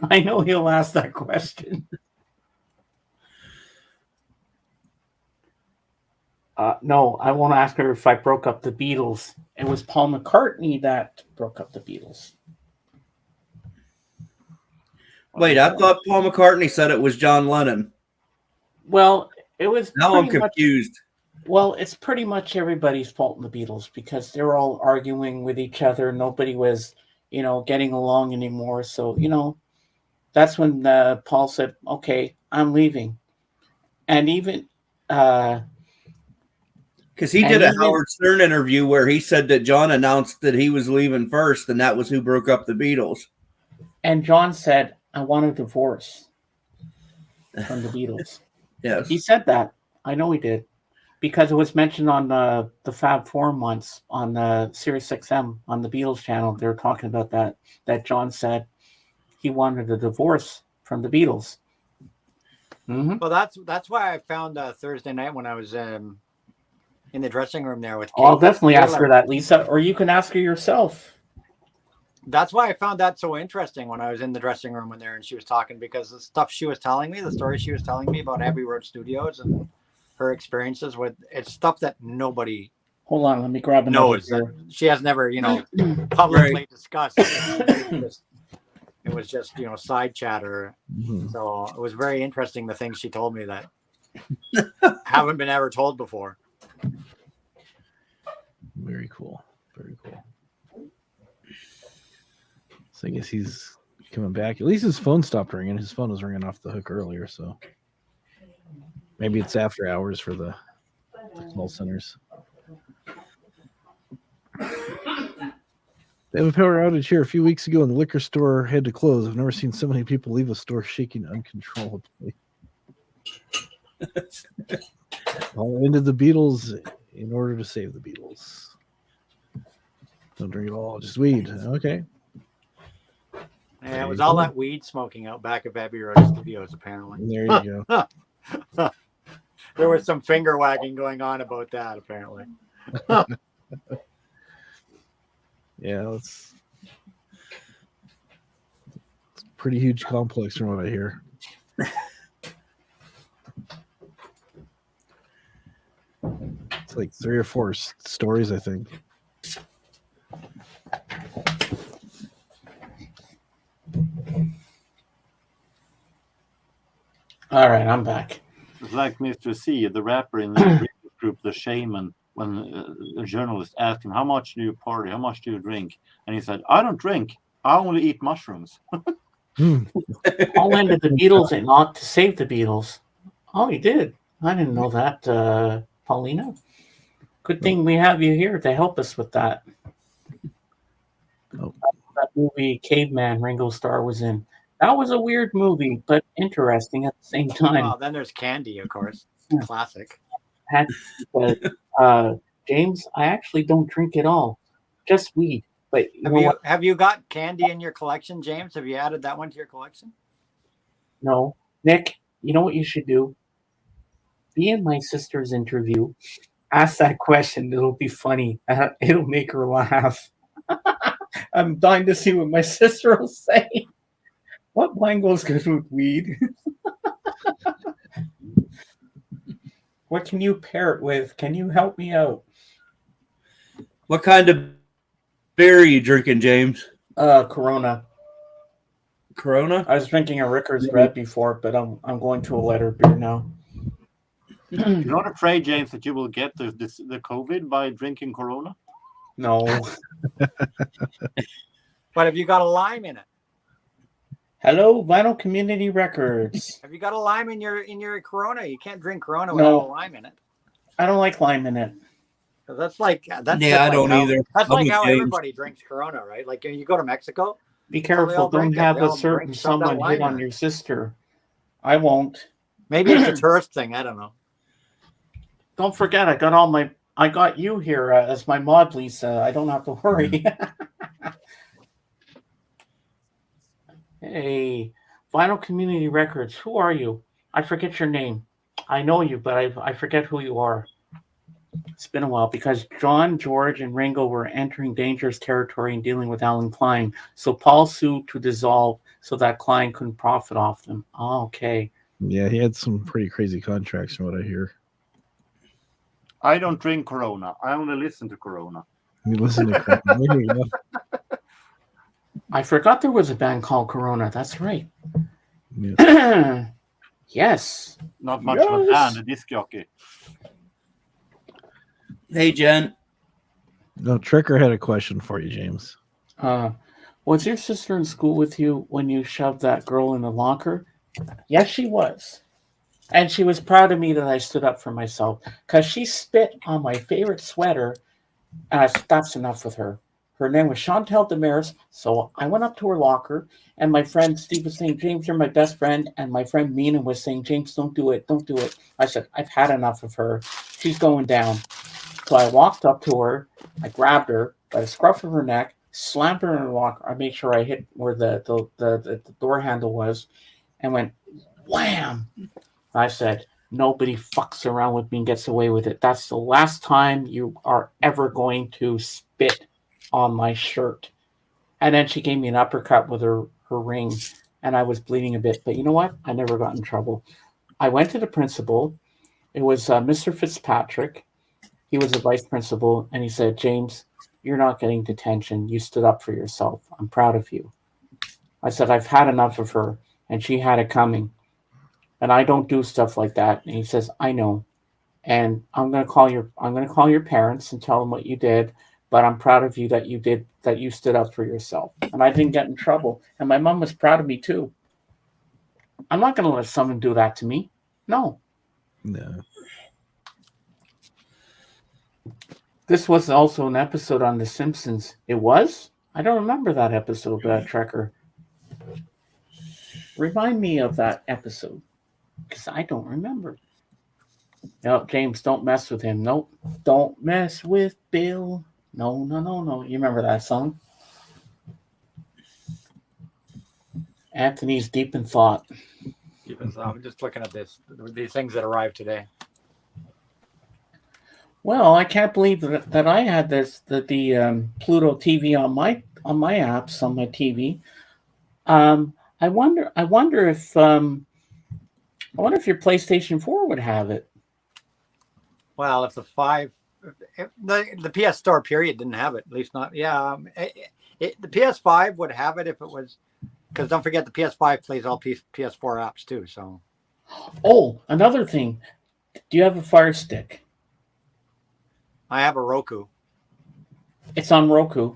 I know he'll ask that question. No, I won't ask her if I broke up the Beatles. It was Paul McCartney that broke up the Beatles. Wait, I thought Paul McCartney said it was John Lennon. Well, it was. Now I'm confused. Well, it's pretty much everybody's fault in the Beatles because they were all arguing with each other. Nobody was, getting along anymore. So, that's when Paul said, okay, I'm leaving. And even... Because he did a Howard Stern interview where he said that John announced that he was leaving first, and that was who broke up the Beatles. And John said, I want a divorce from the Beatles. Yes. He said that. I know he did. Because it was mentioned on the Fab Forum once on Sirius XM on the Beatles channel. They were talking about that John said he wanted a divorce from the Beatles. Mm-hmm. Well, that's why I found Thursday night when I was in the dressing room there with Kate. I'll definitely ask her that, Lisa, or you can ask her yourself. That's why I found that so interesting when I was in the dressing room in there and she was talking, because the stuff she was telling me, the story she was telling me about Abbey Road Studios and her experiences with it's stuff that nobody Hold on, let me grab another knows. beer. She has never, publicly discussed. It was just, side chatter. So it was very interesting, the things she told me that haven't been ever told before. Very cool. Very cool. So I guess he's coming back. At least his phone stopped ringing. His phone was ringing off the hook earlier, so maybe it's after hours for the call centers. They have a power outage here a few weeks ago and the liquor store had to close. I've never seen so many people leave a store shaking uncontrollably. All into the Beatles in order to save the Beatles. Don't drink it all, just weed. Okay. Yeah, it was all that weed smoking out back of Abbey Road Studios, apparently. There you go. There was some finger wagging going on about that, apparently. Yeah, it's a pretty huge complex from what I hear. It's like 3 or 4 stories, I think. All right, I'm back. It's like Mr. C, the rapper in the group, The Shaman, when a journalist asked him, how much do you party? How much do you drink? And he said, I don't drink. I only eat mushrooms. Paul ended the Beatles and not to save the Beatles. Oh, he did. I didn't know that, Paulina. Good thing we have you here to help us with that. Oh. That movie Caveman Ringo Starr was in. That was a weird movie, but interesting at the same time. Well, then there's Candy, of course. Classic. James, I actually don't drink at all. Just weed. But Have you got Candy in your collection, James? Have you added that one to your collection? No. Nick, you know what you should do? Be in my sister's interview. Ask that question. It'll be funny. It'll make her laugh. I'm dying to see what my sister will say. What wine goes good with weed? What can you pair it with? Can you help me out? What kind of beer are you drinking, James? Corona. Corona? I was drinking a Ricker's Red before, but I'm going to a lighter beer now. You're not afraid, James, that you will get the COVID by drinking Corona? No. But have you got a lime in it? Hello, Vinyl Community Records. Have you got a lime in your Corona? You can't drink Corona No. without a lime in it. I don't like lime in it. 'Cause that's like that's Yeah, just I like don't how, either. That's I'm like with how James. everybody drinks Corona, right? Like you go to Mexico. Be they careful. all Don't drink it. have They a all certain drink stuff that someone lime hit in on it. your sister. I won't. Maybe it's a tourist thing. I don't know. Don't forget, I got you here as my mod, Lisa. I don't have to worry. Hey, Vinyl Community Records. Who are you? I forget your name. I know you, but I forget who you are. It's been a while because John, George, and Ringo were entering dangerous territory and dealing with Alan Klein. So Paul sued to dissolve so that Klein couldn't profit off them. Oh, okay. Yeah, he had some pretty crazy contracts from what I hear. I don't drink Corona. I only listen to Corona. You listen to crap. There you go. I forgot there was a band called Corona. That's right. Yeah. Yes. Not much of a band, a disc jockey. Hey, Jen. No, Tricker had a question for you, James. Was your sister in school with you when you shoved that girl in the locker? Yes, she was. And she was proud of me that I stood up for myself because she spit on my favorite sweater. And that's enough with her. Her name was Chantel Damaris. So I went up to her locker, and my friend Steve was saying, James, you're my best friend. And my friend Mina was saying, James, don't do it. Don't do it. I said, I've had enough of her. She's going down. So I walked up to her. I grabbed her by the scruff of her neck, slammed her in her locker. I made sure I hit where the door handle was and went, wham. I said, nobody fucks around with me and gets away with it. That's the last time you are ever going to spit on my shirt. And then she gave me an uppercut with her ring, and I was bleeding a bit. But you know what? I never got in trouble. I went to the principal. It was Mr. Fitzpatrick. He was the vice principal, and he said, James, you're not getting detention. You stood up for yourself. I'm proud of you. I said, I've had enough of her, and she had it coming. And I don't do stuff like that. And he says, I know. And I'm going to call your parents and tell them what you did. But I'm proud of you that you stood up for yourself. And I didn't get in trouble. And my mom was proud of me too. I'm not going to let someone do that to me. No. No. This was also an episode on The Simpsons. It was? I don't remember that episode, Trekker. Remind me of that episode. Because I don't remember. No, James, don't mess with him. Nope. Don't mess with Bill. No. You remember that song? Anthony's deep in thought. I'm just looking at these things that arrived today. Well, I can't believe that I had the Pluto TV on my apps on my TV. I wonder if your PlayStation 4 would have it. Well, if the PS Store period didn't have it, at least not. Yeah, the PS5 would have it if it was, because don't forget the PS5 plays all PS4 apps too. So. Oh, another thing. Do you have a Fire Stick? I have a Roku. It's on Roku.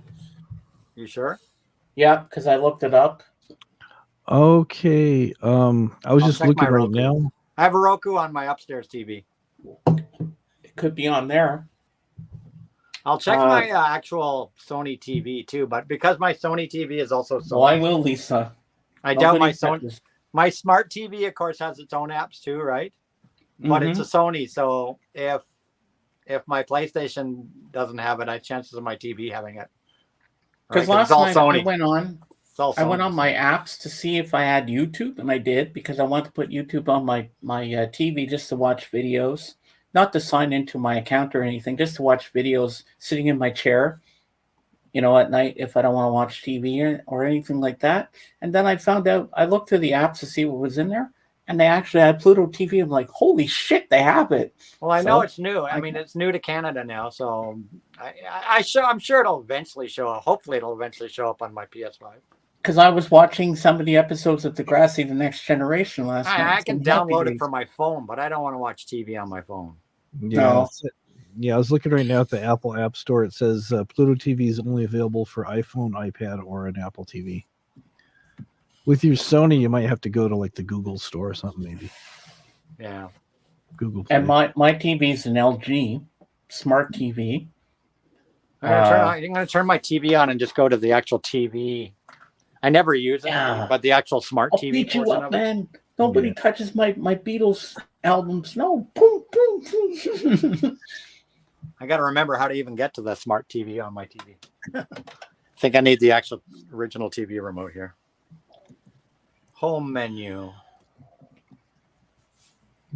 You sure? Yeah, because I looked it up. Okay. I was I'll just check looking my right Roku. now. I have a Roku on my upstairs TV. It could be on there. I'll check my actual Sony TV too, but because my Sony TV is also Sony, Well, I will, Lisa. I doubt my Nobody Sony. touches- My smart TV, of course, has its own apps too, right? But it's a Sony, so if my PlayStation doesn't have it, I have chances of my TV having it. Because Right? last it's all night Sony. I went on. It's all I went Sony. on my apps to see if I had YouTube, and I did because I wanted to put YouTube on my TV just to watch videos, not to sign into my account or anything, just to watch videos sitting in my chair, at night if I don't want to watch TV or anything like that. And then I found out, I looked through the apps to see what was in there, and they actually had Pluto TV. I'm like, holy shit, they have it. Well, I know it's new. I mean, it's new to Canada now, so I'm sure it'll eventually show up. Hopefully, it'll eventually show up on my PS5. Because I was watching some of the episodes of Degrassi: The Next Generation last night. I can download it from my phone, but I don't want to watch TV on my phone. Yeah. No. Yeah, I was looking right now at the Apple App Store. It says Pluto TV is only available for iPhone, iPad, or an Apple TV. With your Sony, you might have to go to like the Google Store or something, maybe. Yeah. Google Play. And my TV is an LG smart TV. I'm going to turn my TV on and just go to the actual TV. I never use it, but the actual smart I'll TV beat you portion up, of it. man. Nobody touches my Beatles albums. No. Boom, boom, boom. I got to remember how to even get to the smart TV on my TV. I think I need the actual original TV remote here. Home menu.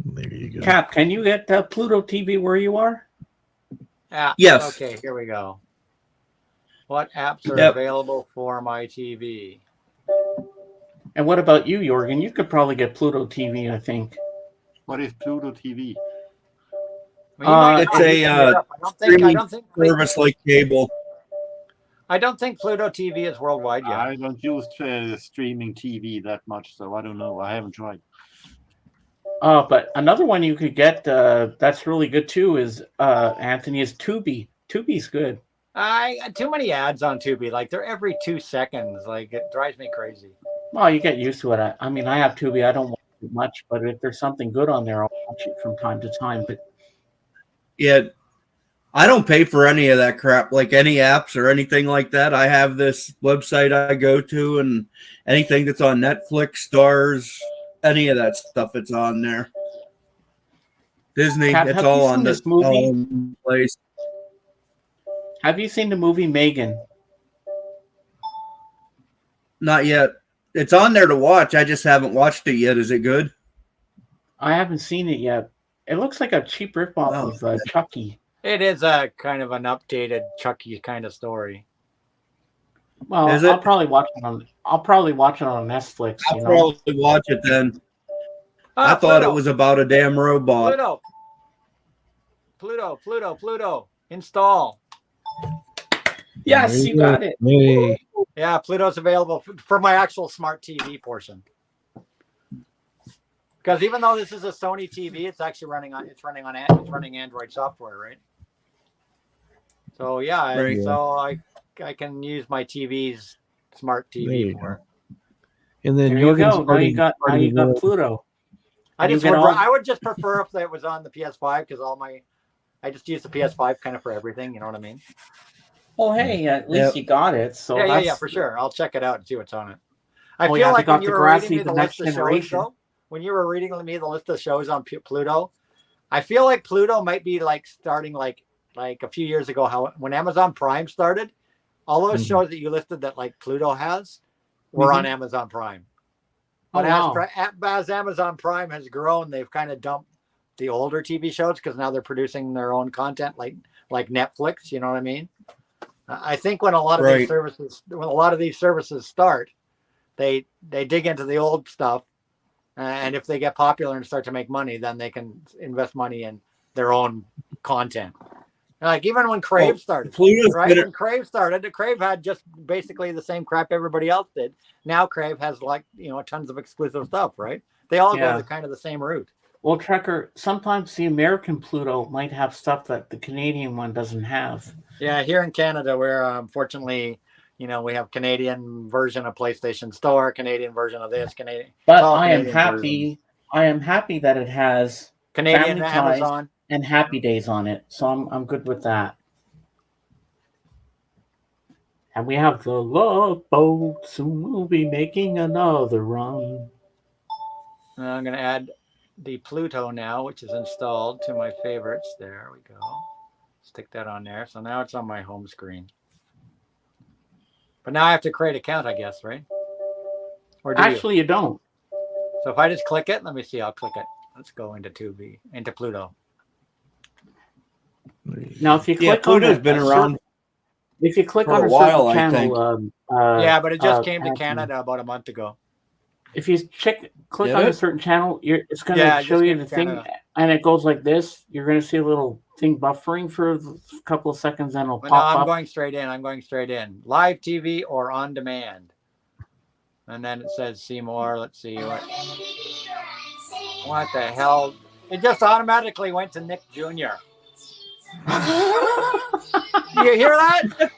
There you go. Cap, can you get Pluto TV where you are? Yes. Okay, here we go. What apps are Yep. available for my TV? And what about you, Jorgen? You could probably get Pluto TV, I think. What is Pluto TV? It's a streaming service like cable. I don't think Pluto TV is worldwide yet. I don't use streaming TV that much, so I don't know. I haven't tried. But another one you could get that's really good too is Anthony is Tubi. Tubi's good. I too many ads on Tubi. Like they're every 2 seconds. Like it drives me crazy. Well, you get used to it. I mean, I have Tubi. I don't watch it much, but if there's something good on there, I'll watch it from time to time. But Yeah, I don't pay for any of that crap, like any apps or anything like that. I have this website I go to, and anything that's on Netflix, Stars, any of that stuff, it's on there. Disney, Cap, it's have all you on seen this this movie? all in place. have you seen the movie Megan? Not yet. It's on there to watch. I just haven't watched it yet. Is it good? I haven't seen it yet. It looks like a cheap ripoff of Chucky. It is a kind of an updated Chucky kind of story. Well, Is I'll it? probably watch it on. I'll probably watch it on Netflix. I'll You know? probably watch it then. I thought it was about a damn robot. Pluto. Install. Yes, you got it. Hey. Yeah, Pluto's available for my actual smart TV portion. Because even though this is a Sony TV, it's actually running Android software, right? So yeah, Right. so I can use my TV's smart There TV you for it. And then There you Jorgen's go. Now already you got part of the world. Pluto. I You just get would, all- I would just prefer if it was on the PS5 because I just use the PS5 kind of for everything. You know what I mean? Well, hey, at least you got it. So yeah, for sure. I'll check it out and see what's on it. I Oh, feel yeah, they like got when you were Degrassi, reading me The the Next list of shows, Generation. though, when you were reading me the list of shows on Pluto, I feel like Pluto might be like starting like a few years ago. How when Amazon Prime started, all those shows that you listed that like Pluto has were on Amazon Prime. But as Amazon Prime has grown, they've kind of dumped the older TV shows because now they're producing their own content, like Netflix. You know what I mean? I think when a lot of these services start, they dig into the old stuff, and if they get popular and start to make money, then they can invest money in their own content. Like even when Crave started, right? When Crave started, Crave had just basically the same crap everybody else did. Now Crave has tons of exclusive stuff, right? They all go the kind of the same route. Well, Trekker, sometimes the American Pluto might have stuff that the Canadian one doesn't have. Yeah, here in Canada, we're unfortunately You know, we have Canadian version of PlayStation Store, Canadian version of this, Canadian. But it's all I am Canadian happy. versions. I am happy that it has Canadian Family Ties Amazon. and Happy Days on it. So I'm good with that. And we have the Love Boat. Soon we'll be making another run. And I'm going to add the Pluto now, which is installed to my favorites. There we go. Stick that on there. So now it's on my home screen. But now I have to create an account, I guess, right? Or do Actually, you don't. So if I just click it, let me see. I'll click it. Let's go into Tubi, into Pluto. Now, if you click Pluto's on been around. If you click for on a a while, certain I think. channel, Yeah, but it just came to Anthony, Canada about a month ago. If you click Did on a it? certain channel, it's going Yeah, to it show just you came the to thing, Canada. and it goes like this. You're going to see a little thing buffering for a couple of seconds, and it'll But now pop I'm up. going straight in. I'm going straight in. Live TV or on demand. And then it says see more. Let's see what the hell. It just automatically went to Nick Jr. You hear that?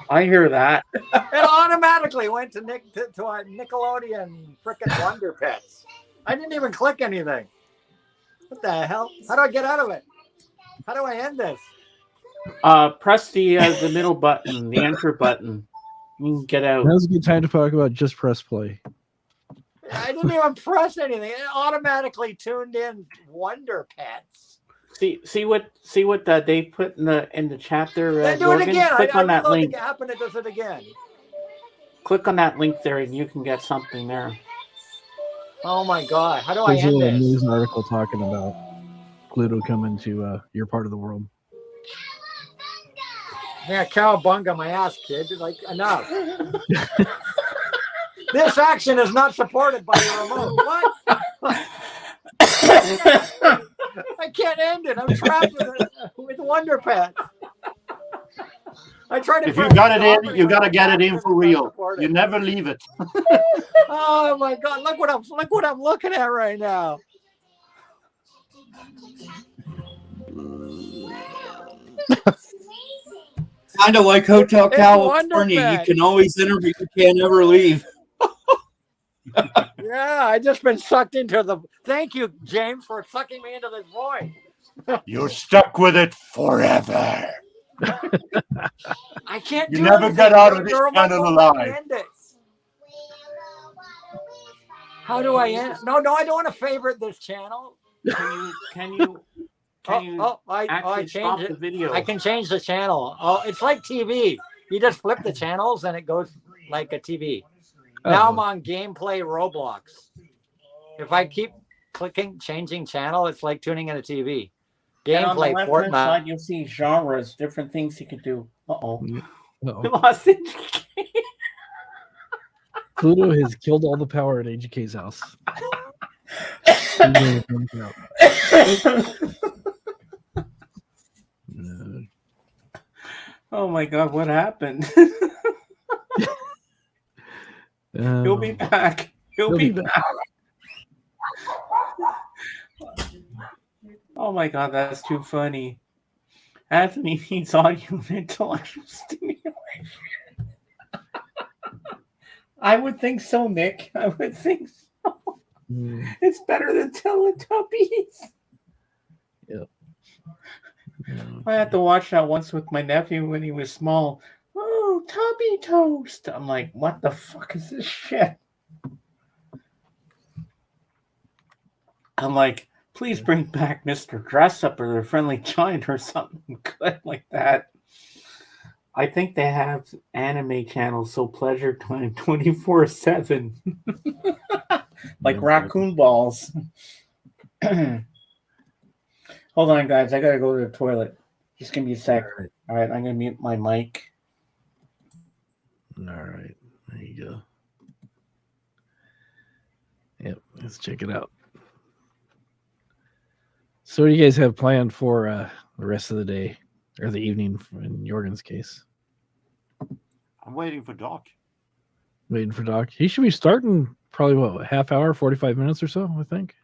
I hear that. It automatically went to a Nickelodeon frickin' Wonder Pets. I didn't even click anything. What the hell? How do I get out of it? How do I end this? Press the middle button, the enter button. You can get out. Now's a good time to talk about Just Press Play. I didn't even press anything. It automatically tuned in Wonder Pets. See what they put in the chat there. Then do Jordan? it again. Click I on that reload link. the app and it does it again. Click on that link there, and you can get something there. Oh my god! How do I There's a end little this? news article talking about Pluto coming to your part of the world. Yeah, cowabunga my ass, kid. Like enough. This action is not supported by the remote. What? I can't end it. I'm trapped with Wonder Pets. I tried to. If you got it in, you gotta get it in for real. You never leave it. Oh my god! Look what I'm looking at right now. Kind of like Hotel It's California. You Wonderful. can always enter, but you can't ever leave. Yeah, I just been sucked into the. Thank you, James, for sucking me into this void. You're stuck with it forever. I can't. You do never anything. get out of this The remote channel won't let me alive. end it. How do I end? No, I don't want to favorite this channel. Can you I actually stop changed the it. video? I can change the channel. Oh, it's like TV. You just flip the channels and it goes like a TV. Now I'm on gameplay Roblox. If I keep changing channel, it's like tuning in a TV. And on the Gameplay left-hand Fortnite. side, you'll see genres, different things you can do. Uh-oh. Uh-oh. We lost it. Pluto has killed all the power at AGK's house. Oh my god, what happened? He'll be back. He'll be back. Oh my god, that's too funny. Anthony needs audio and intellectual stimulation. I would think so, Nick. I would think so. It's better than Teletubbies. Yep. I had to watch that once with my nephew when he was small. Oh, Tubby Toast. I'm like, what the fuck is this shit? I'm like, please bring back Mr. Dress Up or the Friendly Giant or something good like that. I think they have anime channels, so Pleasure Time 24/7. Like raccoon balls. Hold on, guys. I gotta go to the toilet. Just give me a sec. All right, I'm gonna mute my mic. All right, there you go. Yep, let's check it out. So, what do you guys have planned for the rest of the day or the evening in Jorgen's case? I'm waiting for Doc. Waiting for Doc. He should be starting probably what, half hour, 45 minutes or so, I think.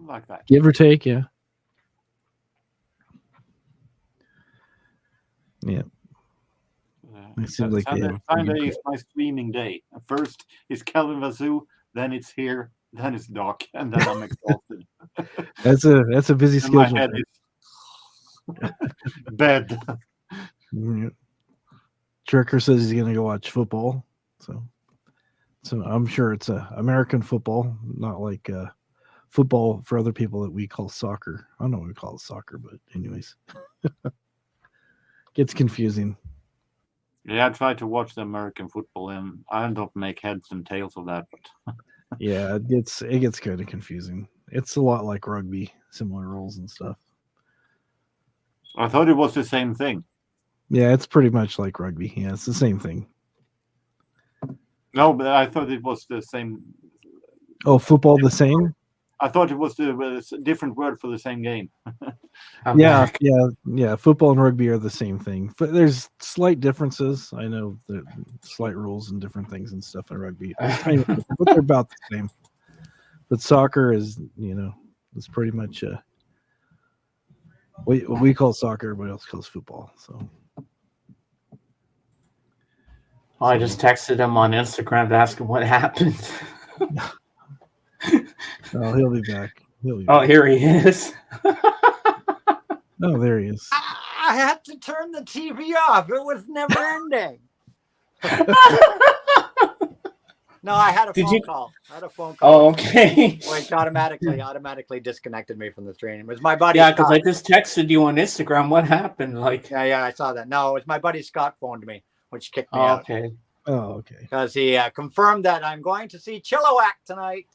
Like that. Give or take, yeah. Yeah. It seems like they have Sunday is my streaming day. First is Calvin Vasu, then it's here, then it's Doc, and then I'm exhausted. That's a busy And my schedule. head is bed. Yeah. Trucker says he's gonna go watch football, so I'm sure it's American football, not like football for other people that we call soccer. I don't know what we call it soccer, but anyways, gets confusing. Yeah, I try to watch the American football, and I end up make heads and tails of that. But Yeah, it gets kind of confusing. It's a lot like rugby, similar rules and stuff. I thought it was the same thing. Yeah, it's pretty much like rugby. Yeah, it's the same thing. No, but I thought it was the same. Oh, football the same? I thought it was a different word for the same game. Yeah. Football and rugby are the same thing. But there's slight differences. I know the slight rules and different things and stuff in rugby, but they're about the same. But soccer is, it's pretty much what we call soccer, everybody else calls football. So I just texted him on Instagram to ask him what happened. oh, he'll be back. Oh, here he is. Oh, there he is. I had to turn the TV off. It was never ending. No, I had a phone call. Oh, okay. Which automatically disconnected me from the stream. It was my buddy. Yeah, because Scott. I just texted you on Instagram. What happened? Like, Yeah, I saw that. No, it was my buddy Scott phoned me, which kicked me oh, out. okay. Oh, okay. Because he confirmed that I'm going to see Chilliwack tonight.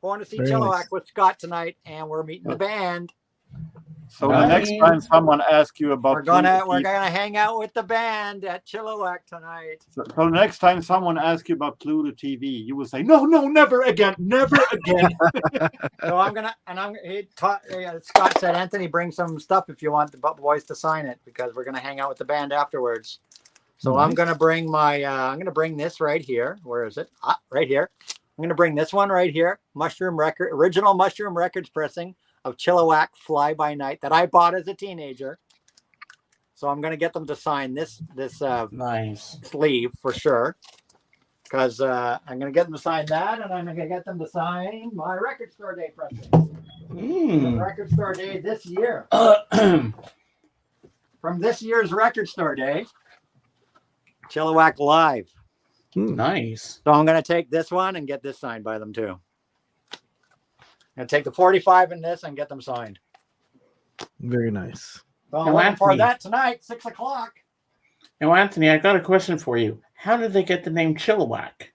Going to see Very Chilliwack nice. with Scott tonight, and we're meeting the band. So the next time someone asks you about We're gonna hang out with the band at Chilliwack tonight. So next time someone asks you about Pluto TV, you will say, no, never again, never again. So Scott said, Anthony, bring some stuff if you want the boys to sign it, because we're gonna hang out with the band afterwards. So Nice. I'm gonna bring I'm gonna bring this right here. Where is it? Right here. I'm gonna bring this one right here. Original Mushroom Records pressing of Chilliwack Fly By Night that I bought as a teenager. So I'm gonna get them to sign this Nice sleeve for sure. Because I'm gonna get them to sign that, and I'm gonna get them to sign my Record Store Day pressing. Record Store Day this year. From this year's Record Store Day, Chilliwack Live. Nice. So I'm going to take this one and get this signed by them too. I'm going to take the 45 in this and get them signed. Very nice. So I'm Now, looking for Anthony. that tonight, 6 o'clock. Now, Anthony, I got a question for you. How did they get the name Chilliwack?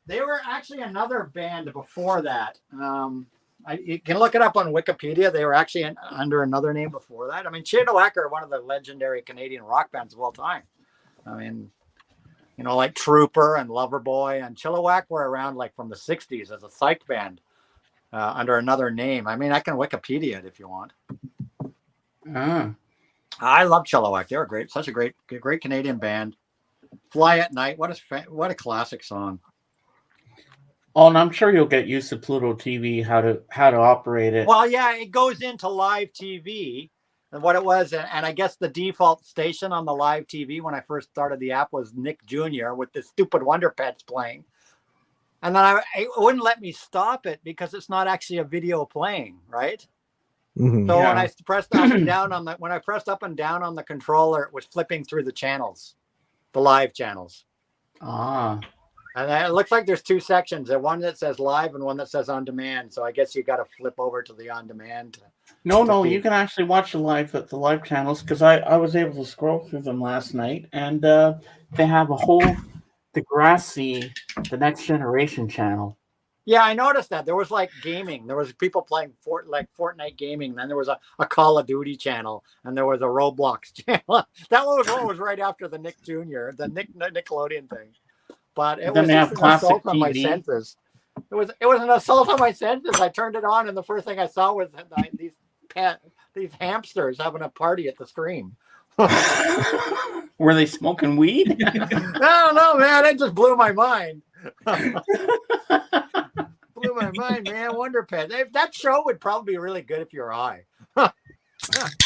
They were actually another band before that. You can look it up on Wikipedia. They were actually under another name before that. I mean, Chilliwack are one of the legendary Canadian rock bands of all time. I mean, like Trooper and Loverboy and Chilliwack were around like from the 60s as a psych band under another name. I mean, I can Wikipedia it if you want. I love Chilliwack. They were great. Such a great Canadian band. Fly at Night. What a classic song. Oh, and I'm sure you'll get used to Pluto TV, how to operate it. Well, yeah, it goes into live TV. And what it was, and I guess the default station on the live TV when I first started the app was Nick Jr. with the stupid Wonder Pets playing. And then it wouldn't let me stop it because it's not actually a video playing, right? Mm-hmm. So when I pressed up and down on the controller, it was flipping through the channels, the live channels. And it looks like there's two sections, one that says live and one that says on demand. So I guess you got to flip over to the on demand. No, you can actually watch the live channels, because I was able to scroll through them last night, and they have a whole Degrassi, the Next Generation channel. Yeah, I noticed that. There was like gaming. There was people playing Fortnite gaming. Then there was a Call of Duty channel, and there was a Roblox channel. That one was right after the Nick Jr., the Nickelodeon thing. But it was just an assault on my senses. It was an assault on my senses. I turned it on, and the first thing I saw was these hamsters having a party at the screen. Were they smoking weed? I don't know, man. It just blew my mind. Blew my mind, man. Wonder Pet. That show would probably be really good if you're high.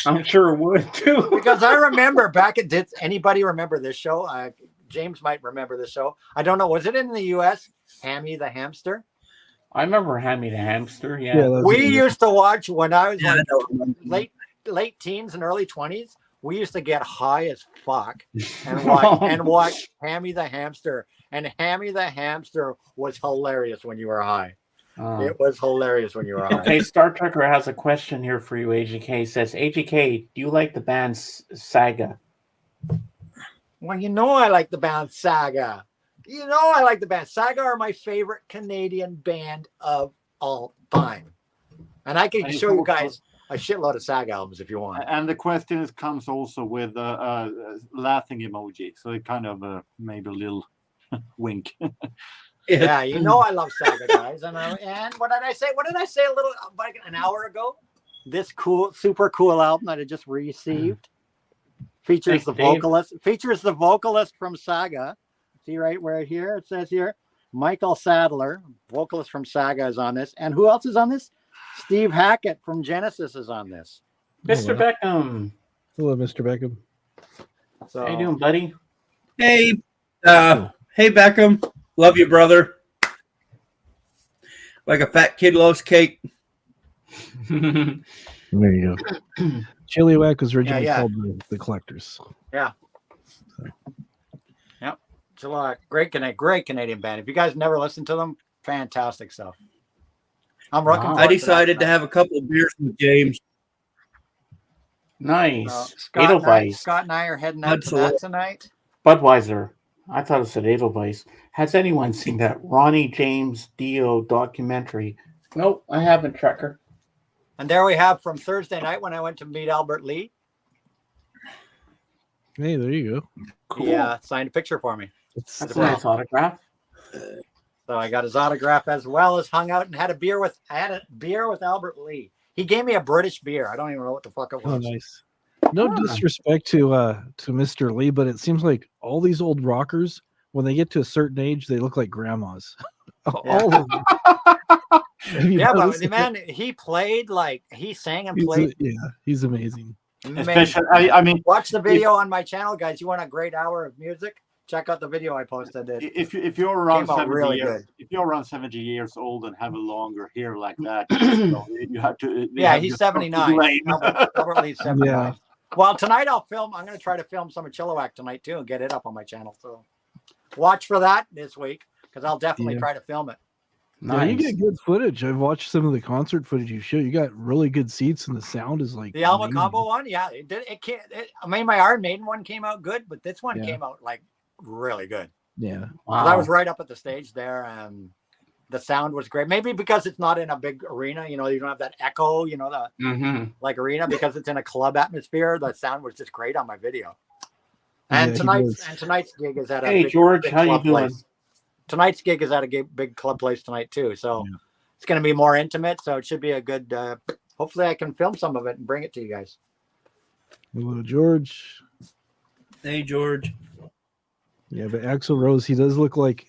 I'm sure it would too. Because I remember back at, did anybody remember this show? James might remember this show. I don't know. Was it in the U.S.? Hammy the Hamster? I remember Hammy the Hamster. Yeah. We used to watch when I was like late teens and early 20s. We used to get high as fuck and watch Hammy the Hamster. And Hammy the Hamster was hilarious when you were high. It was hilarious when you were high. Okay, Star Trekker has a question here for you, AGK. Says, AGK, do you like the band Saga? Well, you know I like the band Saga. You know I like the band. Saga are my favorite Canadian band of all time. And I can show you guys a shitload of Saga albums if you want. And the question comes also with laughing emoji. So it kind of maybe a little wink. Yeah, you know I love Saga, guys. And what did I say? What did I say like an hour ago? This cool, super cool album that I just received features the vocalist from Saga. See right where here it says here, Michael Sadler, vocalist from Saga, is on this. And who else is on this? Steve Hackett from Genesis is on this. Mr. Beckham. Hello, Mr. Beckham. So, how you doing, buddy? Hey, hey, Beckham. Love you, brother. Like a fat kid loves cake. There you go. Chilliwack was originally called the Collectors. Yeah. Yep. It's a great Canadian band. If you guys never listened to them, fantastic stuff. I'm looking forward I decided to have a couple of beers with James. Nice. Scott and I are heading out to that tonight. Budweiser. I thought it said Edelweiss. Has anyone seen that Ronnie James Dio documentary? Nope, I haven't, Trekker. And there we have from Thursday night when I went to meet Albert Lee. Hey, there you go. Cool. Yeah, signed a picture for me. That's a nice autograph. So I got his autograph as well as hung out and had a beer with Albert Lee. He gave me a British beer. I don't even know what the fuck it was. Oh, nice. No disrespect to Mr. Lee, but it seems like all these old rockers, when they get to a certain age, they look like grandmas. All of them. Yeah, but the man, he played he sang and played. He's amazing. Especially, I mean, watch the video on my channel, guys. You want a great hour of music? Check out the video I posted. If you're around 70 really years, good. if you're around 70 years old and have a longer hair like that, you have to. Yeah, he's 79. Albert Lee's 79. Yeah. Well, tonight I'm going to try to film some of Chilliwack tonight too and get it up on my channel. So watch for that this week because I'll definitely try to film it. Nice. Yeah, you get good footage. I've watched some of the concert footage you show. You got really good seats, and the sound is like the Alma Combo one. Yeah, it did. I mean, my Iron Maiden one came out good, but this one came out really good. Yeah, wow. I was right up at the stage there, and the sound was great. Maybe because it's not in a big arena, you don't have that echo, the arena because it's in a club atmosphere. The sound was just great on my video. And tonight's gig is at a George, how you doing? Place. Tonight's gig is at a big club place tonight too, so it's going to be more intimate. So it should be a good. Hopefully, I can film some of it and bring it to you guys. Hello, George. Hey, George. Yeah, but Axl Rose, he looks like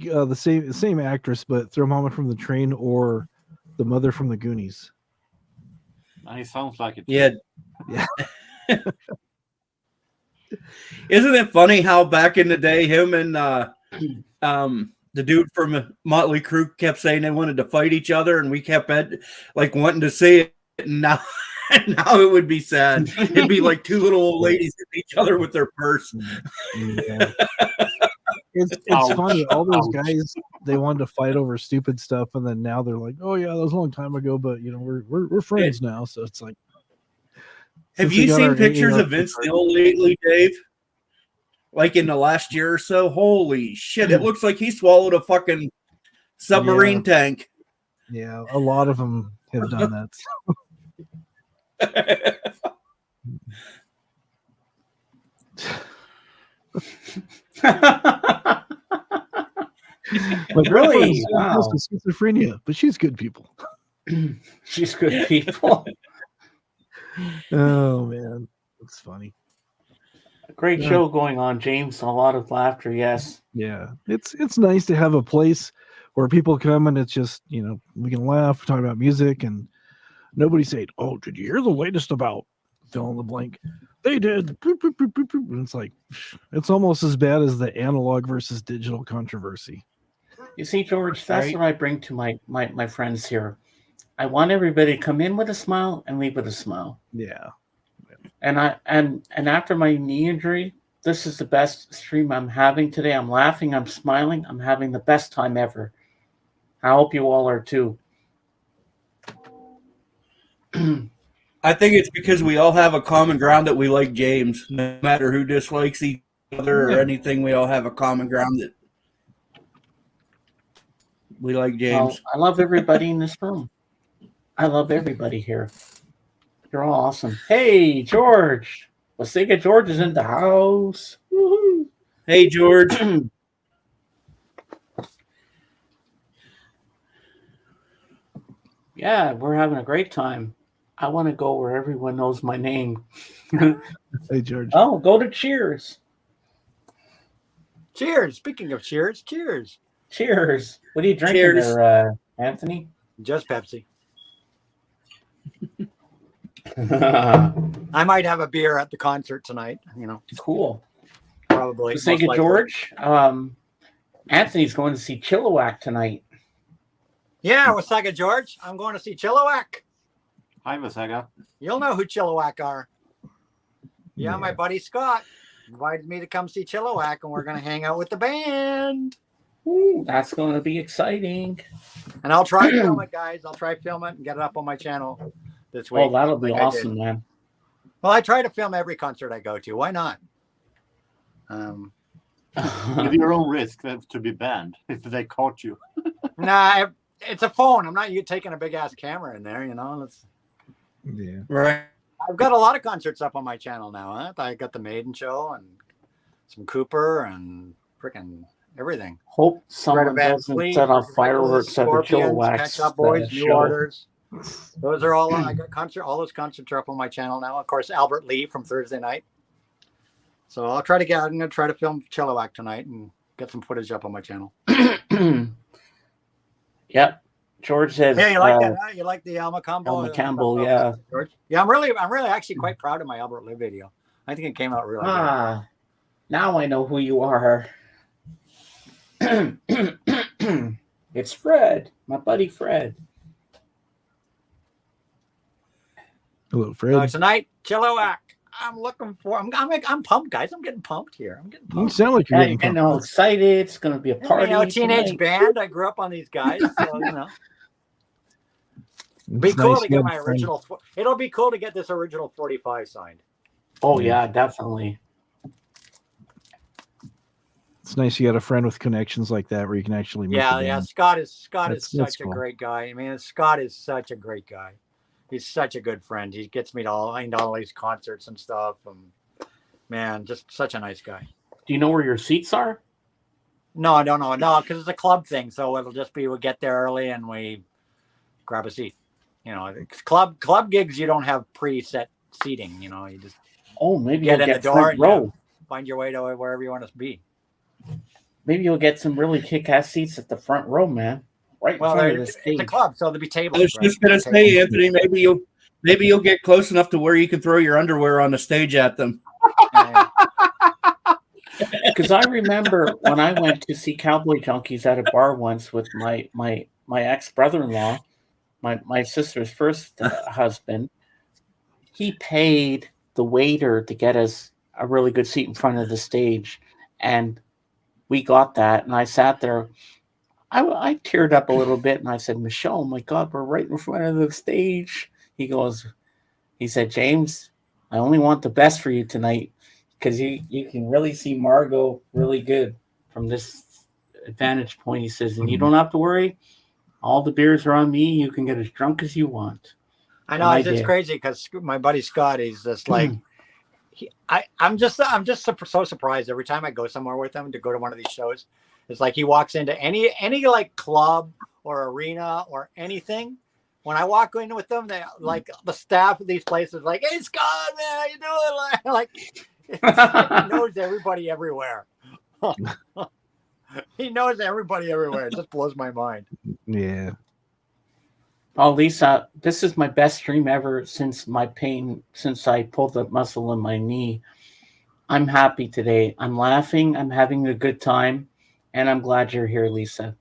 the same actress, but Thermometer from the Train or the mother from the Goonies. He sounds like it. Yeah. Isn't it funny how back in the day, him and the dude from Motley Crue kept saying they wanted to fight each other, and we kept wanting to see it. And now it would be sad. It'd be like two little old ladies hitting each other with their purse. Yeah. It's funny. All those guys, they wanted to fight over stupid stuff, and then now they're like, "Oh yeah, that was a long time ago, but we're friends now." So it's like, have you seen pictures of Vince Neil lately, Dave? Like in the last year or so? Holy shit! It looks like he swallowed a fucking submarine tank. Yeah, a lot of them have done that. Like really? Wow. Schizophrenia, but she's good people. She's good people. Oh man, that's funny. Great show going on, James. A lot of laughter. Yes. Yeah, it's nice to have a place where people come and it's just we can laugh, talk about music, and Nobody said, "Oh, did you hear the latest about fill in the blank?" They did. Boop, boop, boop, boop, boop. And it's like, it's almost as bad as the analog versus digital controversy. You see, George, that's Right. what I bring to my friends here. I want everybody to come in with a smile and leave with a smile. Yeah. And after my knee injury, this is the best stream I'm having today. I'm laughing, I'm smiling, I'm having the best time ever. I hope you all are too. I think it's because we all have a common ground that we like James. No matter who dislikes each other or Yeah. anything, we all have a common ground that we like James. Well, I love everybody in this room. I love everybody here. You're all awesome. Hey, George. Wasega George is in the house. Woo-hoo. Hey, George. Yeah, we're having a great time. I want to go where everyone knows my name. Hey, George. Oh, go to Cheers. Cheers. Speaking of cheers, cheers. Cheers. What are you drinking Cheers. there, Anthony? Just Pepsi. I might have a beer at the concert tonight, you know. Cool. Probably. most Wasega likely. George. Anthony's going to see Chilliwack tonight. Yeah, Wasega George. I'm going to see Chilliwack. Hi, Wasega. You'll know who Chilliwack are. Yeah, my buddy Scott invited me to come see Chilliwack, and we're going to hang out with the band. Ooh, that's going to be exciting. And I'll try to film it, guys. I'll try to film it and get it up on my channel this week. Oh, that'll be like I awesome, did. man. Well, I try to film every concert I go to. Why not? With your own risk to be banned if they caught you. Nah, it's a phone. I'm not you taking a big ass camera in there, you know. Yeah. Right. I've got a lot of concerts up on my channel now. Huh? I got the Maiden show and some Cooper and freaking everything. Hope someone Greta Van doesn't Fleet, set off Ridiculous, fireworks at the Scorpions, Chilliwack Pet Shop Boys, New show. Orders. Those are all I got all those concerts are up on my channel now. Of course, Albert Lee from Thursday night. So I'm gonna try to film Chilliwack tonight and get some footage up on my channel. Yep. George says. Yeah, you like that? Huh? You like the Alma Combo? Alma Campbell, yeah. George? Yeah, I'm really actually quite proud of my Albert Lee video. I think it came out really good. Now I know who you are. It's Fred, my buddy Fred. Hello, Fred. Tonight, Chilliwack. I'm looking for. I'm pumped, guys. I'm getting pumped here. I'm getting You pumped. sound like you're Yeah, getting you're getting all excited. It's going to be a party. You know, teenage tonight. band. I grew up on these guys, so you know. Be It's cool nice to you get had my fun. original. It'll be cool to get this original 45 signed. Oh yeah, definitely. It's nice you got a friend with connections like that where you can actually meet Yeah, the yeah. band. Scott is That's such a cool. great guy. I mean, Scott is such a great guy. He's such a good friend. He gets me to all these concerts and stuff. Man, just such a nice guy. Do you know where your seats are? No, I don't know. No, because it's a club thing. So it'll just be we get there early and we grab a seat. You know, it's club gigs, you don't have preset seating. You know, you just Maybe get you'll in the get door front and row. find your way to wherever you want to be. Maybe you'll get some really kick-ass seats at the front row, man. Right in Well, front of the it's stage. a club, so there'll be I tables. was just gonna say, Anthony, maybe you'll get close enough to where you can throw your underwear on the stage at them. Because I remember when I went to see Cowboy Junkies at a bar once with my ex brother-in-law, my sister's first husband. He paid the waiter to get us a really good seat in front of the stage, and we got that. And I sat there. I teared up a little bit, and I said, "Michelle, oh my God, we're right in front of the stage." He said, "James, I only want the best for you tonight." Because you can really see Margot really good from this vantage point. He says, and you don't have to worry. All the beers are on me. You can get as drunk as you want. I know And it's just did. crazy because my buddy Scott, he's just like, I'm just so surprised every time I go somewhere with him to go to one of these shows. It's like he walks into any like club or arena or anything. When I walk in with them, they like the staff of these places like, "Hey Scott, man, how you doing?" Like he knows everybody everywhere. He knows everybody everywhere. It just blows my mind. Yeah. Oh, Lisa, this is my best stream ever since I pulled the muscle in my knee. I'm happy today. I'm laughing. I'm having a good time. And I'm glad you're here, Lisa.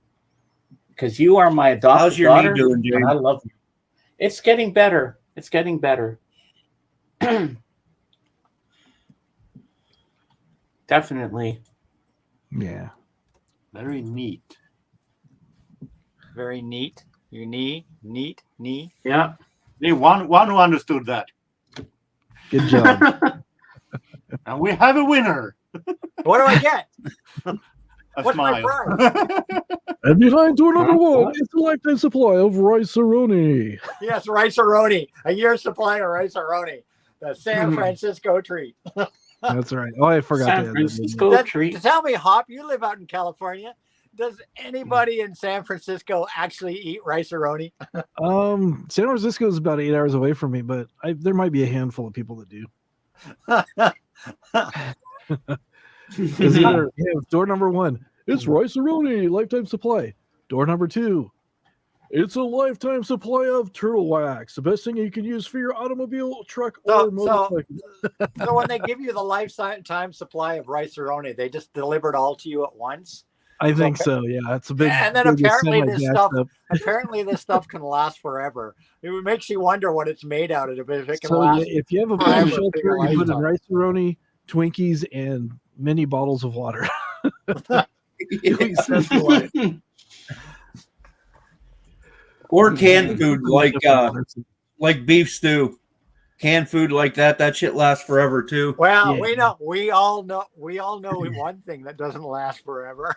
Because you are my adopted How's your daughter. knee doing, Jay? And I love you. It's getting better. It's getting better. Definitely. Yeah. Very neat. Very neat. Your knee. Yeah. One who understood that. Good job. And we have a winner. What do I get? A What's my smile. prize? And behind door number one is a lifetime supply of Rice-A-Roni. Yes, Rice-A-Roni. A year's supply of Rice-A-Roni. The San Francisco treat. That's right. Oh, I forgot San that. Francisco treat. To tell me, Hop, you live out in California. Does anybody in San Francisco actually eat Rice-A-Roni? San Francisco is about 8 hours away from me, but there might be a handful of people that do. Door number one, it's Rice-A-Roni, lifetime supply. Door number two, it's a lifetime supply of turtle wax, the best thing you can use for your automobile, truck, or motorcycle. So when they give you the lifetime supply of Rice-A-Roni, they just deliver it all to you at once? I think so. Yeah, it's a big. And then big apparently semi-gassed this stuff can last forever. It makes you wonder what it's made out of. If it can So last. if you have a forever, bomb shelter, bigger you put in lifetime. Rice-A-Roni, Twinkies, and many bottles of water. It says the life. Or canned food like beef stew. Canned food like that. That shit lasts forever too. Well, we all know one thing that doesn't last forever.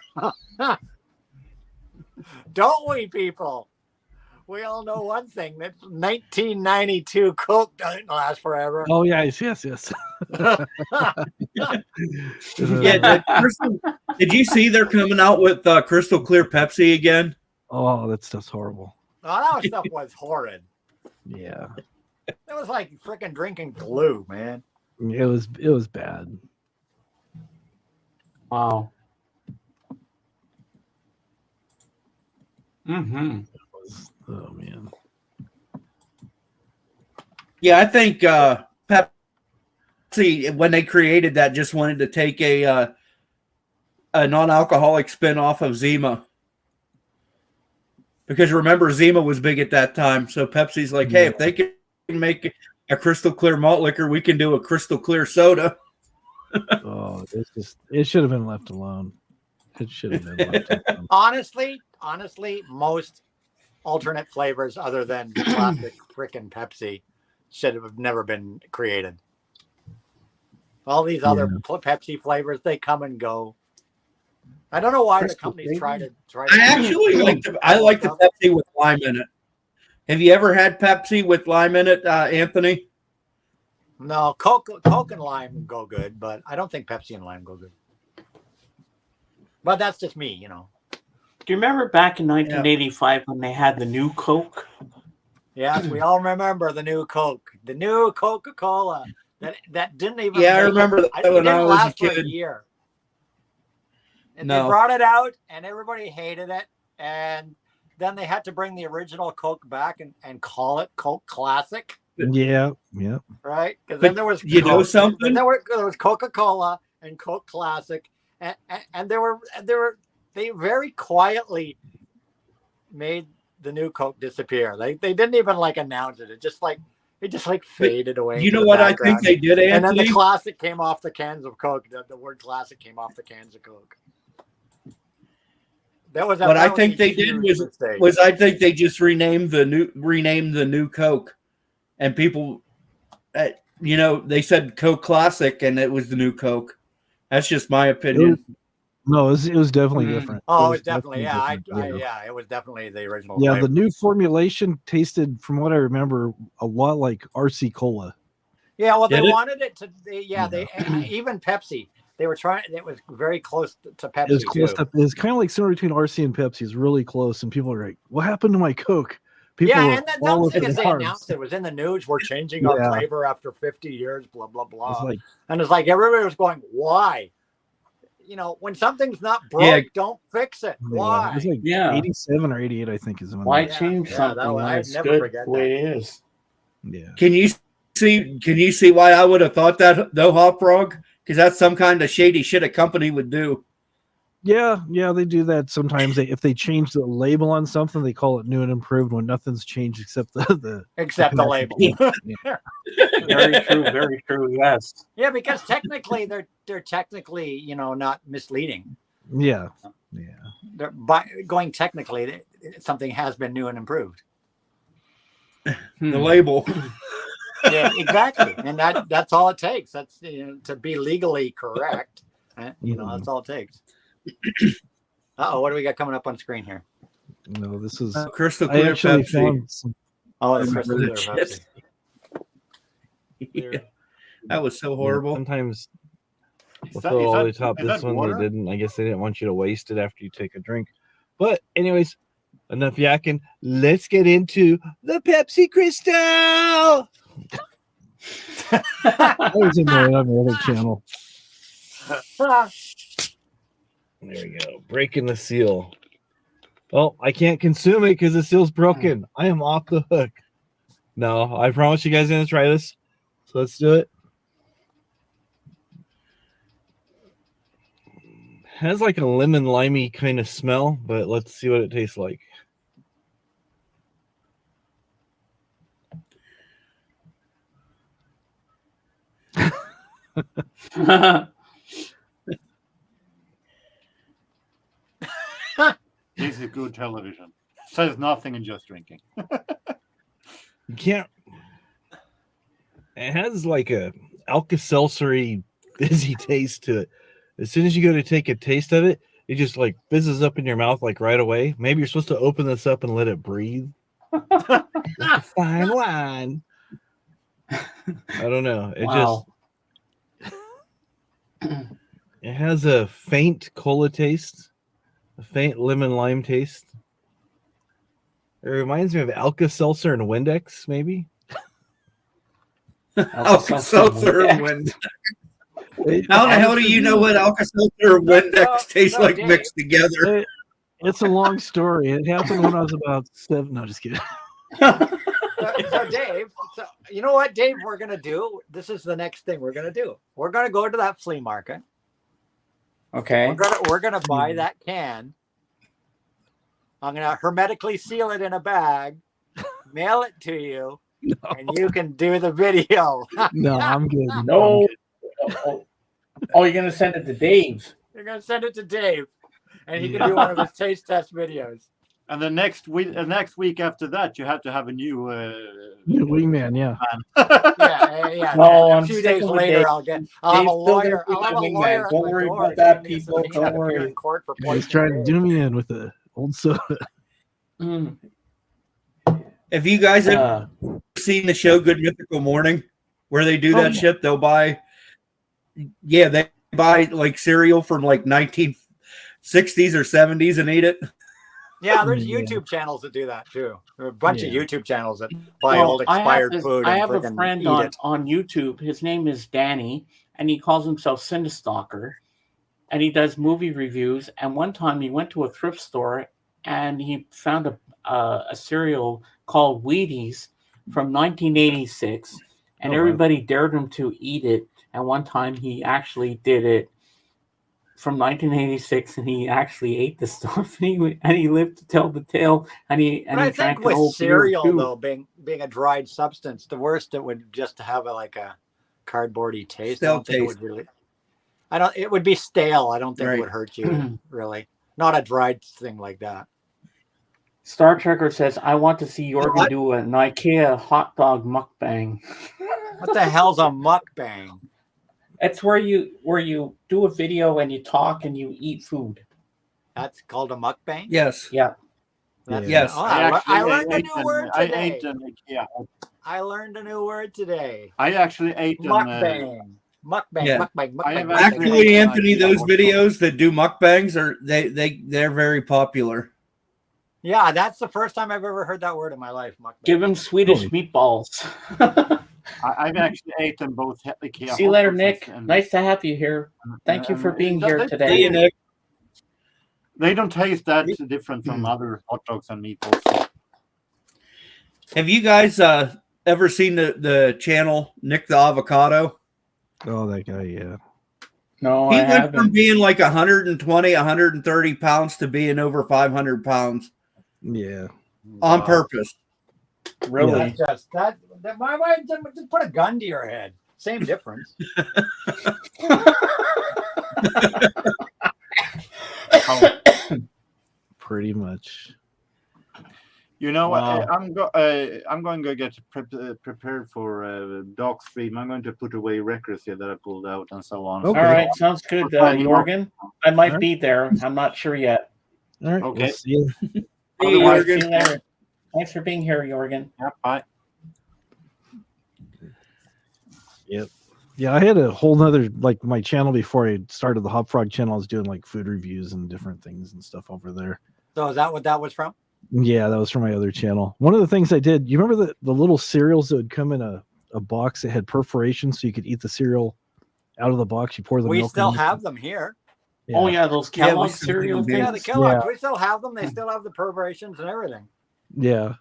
Don't we, people? We all know one thing, that 1992 Coke doesn't last forever. Oh yes. Yeah, did you see they're coming out with crystal clear Pepsi again? Oh, that stuff's horrible. Oh, that stuff was horrid. Yeah, It was like freaking drinking glue, man. it was bad. Wow. Mm-hmm. Oh man. Yeah, I think Pepsi, when they created that, just wanted to take a non-alcoholic spin off of Zima. Because remember, Zima was big at that time. So Pepsi's like, hey, if they can make a crystal clear malt liquor, we can do a crystal clear soda. Oh, it should have been left alone. It should have been left alone. Honestly, most alternate flavors other than classic frickin' Pepsi should have never been created. All these other Pepsi flavors, they come and go. I don't know why the companies try to. I actually like the Pepsi with lime in it. Have you ever had Pepsi with lime in it, Anthony? No, Coke and lime go good, but I don't think Pepsi and lime go good. But that's just me, you know. Do you remember back in 1985 when they had the new Coke? Yes, we all remember the new Coke, the new Coca-Cola that didn't even. Yeah, I remember that when I was a for kid. a year. And No. they brought it out, and everybody hated it, and then they had to bring the original Coke back and call it Coke Classic, Yeah. right? Because But then there was you know Coke, something? then there was Coca-Cola and Coke Classic, and they very quietly made the new Coke disappear. They didn't even announce it. It just faded away. You into know the what I think background. they did, And then Anthony? the classic came off the cans of Coke. The word classic came off the cans of Coke. What I think they did was I think they just renamed the new Coke, and people, they said Coke Classic, and it was the new Coke. That's just my opinion. No, it was definitely different. Oh, It it was was definitely different, it was definitely the original. Yeah, flavor. the new formulation tasted, from what I remember, a lot like RC Cola. Yeah, well, Did they it? wanted it to. They even Pepsi. They were trying. It was very close to Pepsi It was close too. to, it's kind of like somewhere between RC and Pepsi. It's really close, and people are like, "What happened to my Coke?" People Yeah, were and the all dumb thing over is the they carbs. announced it was in the news. We're changing our Yeah. flavor after 50 years. Blah blah blah. It's like- and it's like everybody was going, "Why?" when something's not broke, Yeah. don't fix it. Yeah, Why? it was like Yeah. 87 or 88, I think, is when. Why they- change yeah, something that- when I'd it's never good forget the way it is? Yeah. Can you see why I would have thought that though, Hop Frog? Because that's some kind of shady shit a company would do. Yeah, they do that sometimes. If they change the label on something, they call it new and improved when nothing's changed except the Except the label. Very true. Very true. Yes. Yeah, because technically they're technically not misleading. yeah. They're going technically, something has been new and improved. The label. Yeah, exactly, and that's all it takes. That's to be legally correct. That's all it takes. What do we got coming up on screen here? No, this is. Crystal I clear actually Pepsi. found some. Oh, it's crystal clear Pepsi. Yeah. That was so horrible. Sometimes Is they'll throw all the top. is This that one water? they didn't. I guess they didn't want you to waste it after you take a drink. But anyways, enough yakking. Let's get into the Pepsi Crystal. I was in there on the other channel. There we go. Breaking the seal. Well, I can't consume it because the seal's broken. I am off the hook. No, I promise you guys are going to try this. So let's do it. Has like a lemon limey kind of smell, but let's see what it tastes like. This is good television. Says nothing and just drinking. You can't. It has like a Alka-Seltzer-y fizzy taste to it. As soon as you go to take a taste of it, it just like fizzes up in your mouth like right away. Maybe you're supposed to open this up and let it breathe. Like a fine wine. I don't know. It Wow. it has a faint cola taste, a faint lemon lime taste. It reminds me of Alka-Seltzer and Windex, maybe. Alka-Seltzer and Windex. How the hell do you know what Alka-Seltzer and Windex taste like Dave. mixed together? It's a long story. It happened when I was about 7. No, just kidding. So Dave, you know what, Dave, we're gonna do? This is the next thing we're gonna do. We're gonna go to that flea market. Okay. We're gonna buy that can. I'm gonna hermetically seal it in a bag, mail it to you, and you can do the video. No, I'm good. No. Oh, you're gonna send it to Dave. You're gonna send it to Dave, and he can do one of his taste test videos. And the next week after that, you have to have a new. New wingman, yeah. Yeah. No, a I'm few days sticking with later, Dave. I'll have a Dave's still gonna lawyer. be I'll have a the wingman. lawyer. Don't at the worry door about that, telling me so people. he can't Don't appear worry. in court for He's poisoning trying to Dave. do me in with the old soda. Mm. Have you guys ever seen the show Good Mythical Morning, where they do that shit? They'll buy, they buy like cereal from like 1960s or 70s and eat it. Yeah, there's YouTube channels that do that too. There are a bunch of Yeah. YouTube channels that buy Well, old expired food. I and have a friggin' friend eat on, it. on YouTube. His name is Danny, and he calls himself Cinestalker, and he does movie reviews. And one time he went to a thrift store and he found a cereal called Wheaties from 1986, and Oh, wow. everybody dared him to eat it. And one time he actually did it from 1986, and he actually ate the stuff, and he lived to tell the tale. And he But I drank think an with old beer, cereal too. though, being a dried substance, the worst it would just have like a cardboardy taste. Stale I don't think it taste. would really. It would be stale. I don't think Right. it would hurt you really. Not a dried thing like that. Star Trekker says, I want to see Jorgen do an IKEA hot dog mukbang. What the hell's a mukbang? It's where you do a video and you talk and you eat food. That's called a mukbang? Yes. Yeah. That's- Yes. Oh, I I learned a ate new an- word I today. ate an IKEA. I learned a new word today. I actually ate an. Mukbang. Mukbang. Yeah. Mukbang. I have Mukbang. actually- Mukbang. Actually, Anthony, those videos that do mukbangs they're very popular. Yeah, that's the first time I've ever heard that word in my life. Mukbang. Give him Swedish meatballs. I've actually eaten both IKEA. See you later, hot dogs Nick. and- Nice to have you here. Thank you for being here they- today. they- They don't taste that different from other hot dogs and meatballs. Have you guys ever seen the channel Nick the Avocado? Oh, that guy, yeah. No, He I went haven't. from being like 120, 130 pounds to being over 500 pounds Yeah. on purpose. Really? That's just that. Why just put a gun to your head? Same difference. Pretty much. You know Wow. what? I'm going to get prepared for dog stream. I'm going to put away records here that I pulled out and so on. Okay. All right, sounds good, Jorgen. I might All right. be there. I'm not sure yet. All right. Okay. We'll see you. Otherwise, see you later. Thanks for being here, Jorgen. Yep, bye. Yep. Yeah, I had a whole nother like my channel before I started the Hop Frog channel. I was doing like food reviews and different things and stuff over there. So is that what that was from? Yeah, that was from my other channel. One of the things I did, you remember the little cereals that would come in a box that had perforations so you could eat the cereal out of the box? You pour the We milk still in. have them here. Oh yeah, those Yeah, we Kellogg still cereal do. things. Yeah, the Kellogg's. Yeah. We still have them. They still have the perforations and everything. Yeah.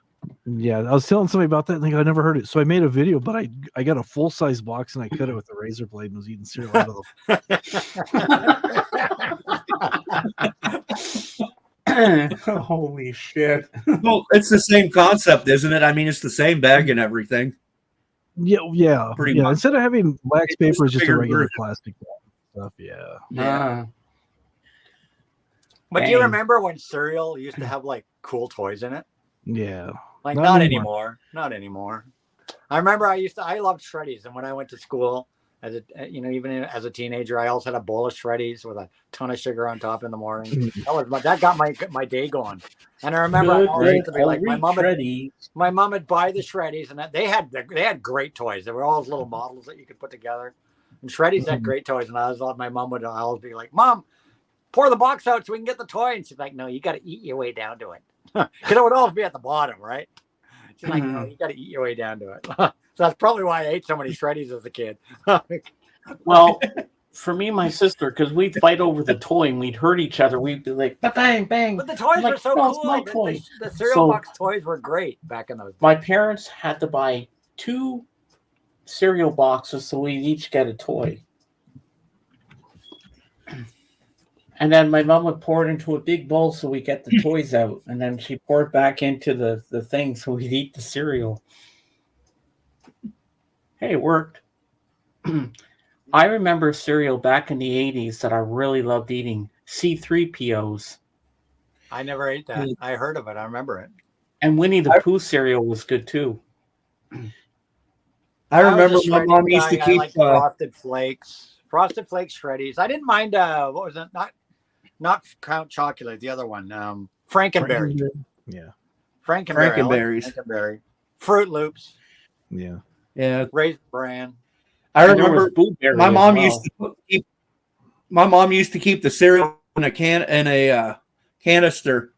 Yeah. I was telling somebody about that and they go, I never heard it. So I made a video, but I got a full size box and I cut it with a razor blade and was eating cereal out of the Holy shit. Well, it's the same concept, isn't it? I mean, it's the same bag and everything. Yeah. Pretty Yeah. much. Instead of having wax It's paper, it's just a bigger regular version. plastic stuff. Yeah. Yeah. But do you Dang. remember when cereal used to have like cool toys in it? Yeah. Like Not not anymore. anymore. Not anymore. I remember I loved Shreddies, and when I went to school as a even as a teenager, I also had a bowl of Shreddies with a ton of sugar on top in the morning. That got my day going. And I remember I always used to be like my mom would buy the Shreddies, and they had great toys. There were all those little models that you could put together. And Shreddies had great toys, and my mom would always be like, "Mom, pour the box out so we can get the toy." And she's like, "No, you got to eat your way down to it." Because it would always be at the bottom, right? She's like, "No, you got to eat your way down to it." So that's probably why I ate so many Shreddies as a kid. Well, for me and my sister, because we'd fight over the toy and we'd hurt each other, we'd be like, bang, bang. But the toys I'm like, were so "No, it's cool. my toy." The cereal So- box toys were great back in those days. My parents had to buy 2 cereal boxes so we'd each get a toy. And then my mom would pour it into a big bowl so we get the toys out. And then she poured back into the thing so we'd eat the cereal. Hey, it worked. I remember cereal back in the 80s that I really loved eating. C3POs. I never ate that. I heard of it. I remember it. And Winnie the Pooh cereal was good too. I remember was a my Shreddies mom used to guy. I keep liked Frosted Flakes. Frosted Flakes Shreddies. I didn't mind what was it? Not Count Chocula, the other one. Frankenberry. Yeah. Frankenberry. Frankenberries. I like Frankenberry. Fruit Loops. Yeah. Yeah. Raisin Bran. I And there remember was Blueberry my as mom well. used to keep the cereal in a canister,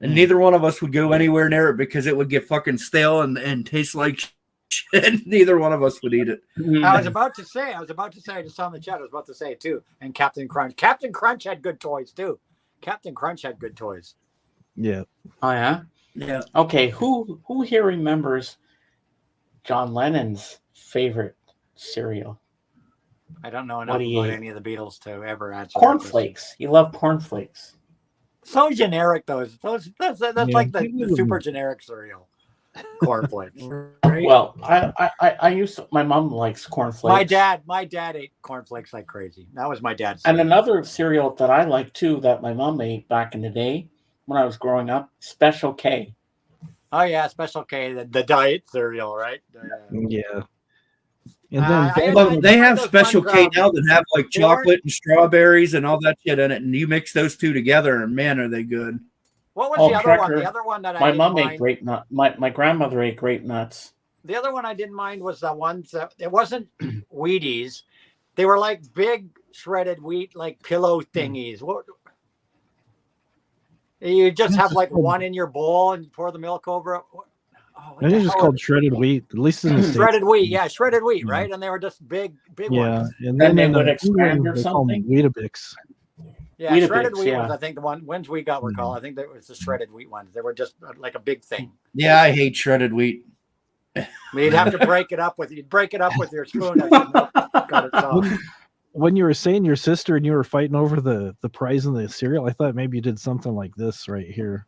and neither one of us would go anywhere near it because it would get fucking stale and taste like shit. Neither one of us would eat it. I was about to say, I just saw in the chat, I was about to say it too. And Captain Crunch. Captain Crunch had good toys too. Captain Crunch had good toys. Yeah. Oh yeah? Yeah. Okay, who here remembers John Lennon's favorite cereal? I don't know What enough do you about eat? any of the Beatles to ever answer. that Cornflakes. You love cornflakes. So generic, that's like the people super generic cereal. Cornflakes. Well, I used to, my mom likes cornflakes. My dad ate cornflakes like crazy. That was my dad's. And another cereal that I like too that my mom ate back in the day when I was growing up, Special K. Oh yeah, Special K, the diet cereal, right? Yeah. And Well, they have those Special Fun K Grubs. now that have like They weren't- chocolate and strawberries and all that shit in it, and you mix those two together, and man, are they good! What was Oh, the other one? Cracker. The other one that I My didn't mom ate mind. grape nut. My grandmother ate grape nuts. The other one I didn't mind was the ones that it wasn't Wheaties. They were like big shredded wheat, like pillow thingies. What? You just have like one in your bowl and you pour the milk over it. I think it's called shredded wheat. At least in the States. Shredded wheat, yeah, shredded wheat, right? And they were just big Yeah, ones. and Then then they would in expand England, or they call them something? Weetabix. Yeah, Weetabix, shredded wheat yeah. was, I think, the ones we got were called. I think that was the shredded wheat ones. They were just like a big thing. Yeah, I hate shredded wheat. I mean, you'd have to break it up with your spoon. As you cut it off. When you were saying your sister and you were fighting over the prize in the cereal, I thought maybe you did something like this right here.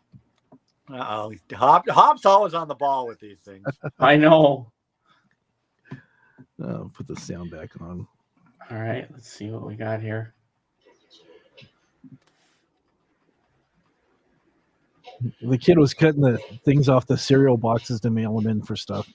Uh-oh. Hop's always on the ball with these things. I know. Put the sound back on. All right, let's see what we got here. The kid was cutting the things off the cereal boxes to mail them in for stuff.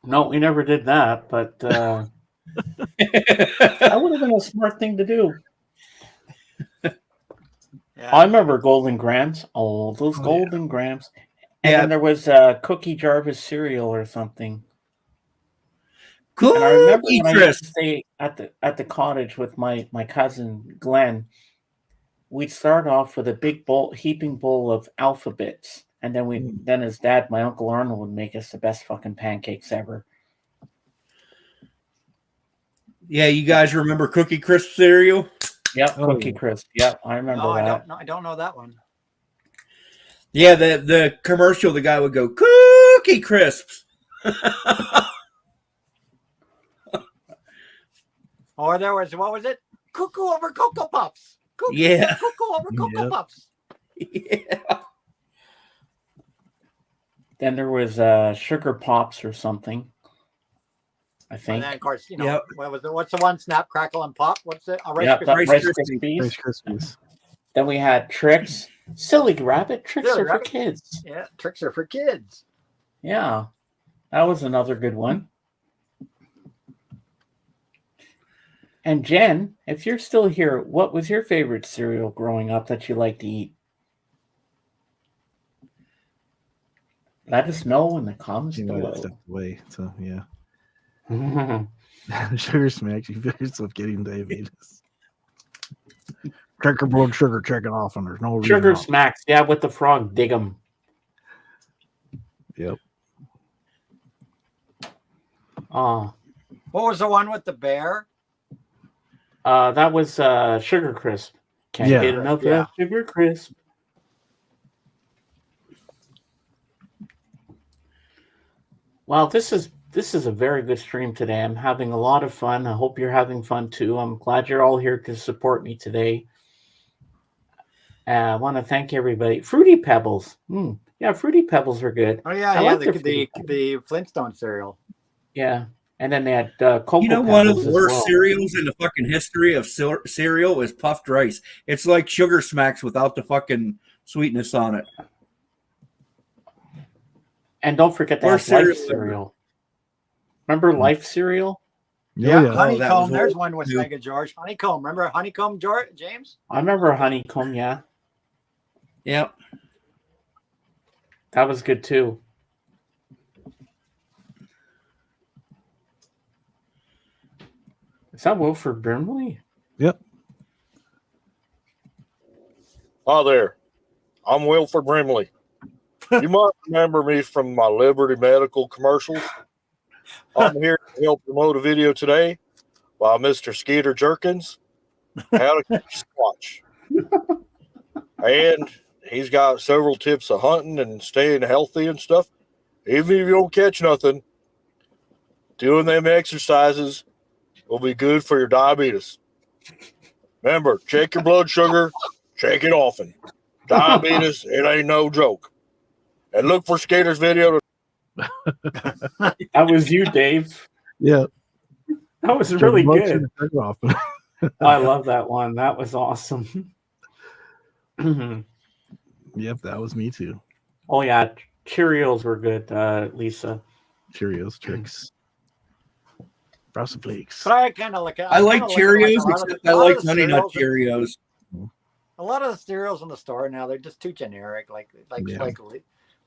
No, we never did that, but that would have been a smart thing to do. Yeah. I remember Golden Grams. Oh, those Golden Grams. And then there was Cookie Jarvis cereal or something. And I remember when I used to stay at the cottage with my cousin Glenn, we'd start off with a heaping bowl of alphabets. And then his dad, my Uncle Arnold, would make us the best fucking pancakes ever. Yeah, you guys remember Cookie Crisp cereal? Yep, Cookie Crisp. Yep, I remember that. I don't know that one. Yeah, the commercial, the guy would go, Cookie Crisps. Or there was, what was it? Cuckoo over Cocoa Puffs. Cuckoo over Cocoa Puffs. Yeah. Then there was Sugar Pops or something. I think. And then, of course, what was it? What's the one? Snap, Crackle, and Pop. What's it? Rice Krispies. Rice Krispies. Then we had Tricks. Silly Rabbit. Tricks Silly are Rabbit. for kids. Yeah, Tricks are for kids. Yeah, that was another good one. And Jen, if you're still here, what was your favorite cereal growing up that you liked to eat? Let us know in the comments You might have below. stepped away, so yeah. Sugar smacks, you feel yourself getting diabetes. Check your blood sugar, check it off, and there's no reason. Sugar off. Smacks, yeah, with the frog, dig 'em. Yep. Oh, What was the one with the bear? that was Sugar Crisp. Can't Yeah. get enough Yeah. of Sugar Crisp. Well, this is a very good stream today. I'm having a lot of fun. I hope you're having fun too. I'm glad you're all here to support me today. I want to thank everybody. Fruity Pebbles. Yeah, Fruity Pebbles are good. Oh yeah, I yeah, like the Fruity the Flintstone cereal. Yeah, and then they had Cocoa You know, one of Pebbles the as worst well. cereals in the fucking history of cereal is puffed rice. It's like Sugar Smacks without the fucking sweetness on it. And don't forget that Worst Life cereal cereal. Remember Life cereal? Yeah, yeah. Honeycomb. that was There's horrible, one with too. Mega George. Honeycomb. Remember Honeycomb, James? I remember Honeycomb. Yeah, Yep. that was good too. Is that Wilford Brimley? Yep. Hi there. I'm Wilford Brimley. You might remember me from my Liberty Medical commercials. I'm here to help promote a video today by Mr. Skeeter Jerkins, how to catch squatch. And he's got several tips of hunting and staying healthy and stuff. Even if you don't catch nothing, doing them exercises will be good for your diabetes. Remember, check your blood sugar, check it often. Diabetes, it ain't no joke. And look for Skater's video. That was you, Dave. Yeah. That was really Blood good. sugar, check it off. I love that one. That was awesome. Yep, that was me too. Oh yeah, Cheerios were good, Lisa. Cheerios, Tricks, Frosted Flakes. But I kind of like. I like Cheerios, except I like Honey Nut Cheerios. A lot of the cereals in the store now, they're just too generic. Yeah.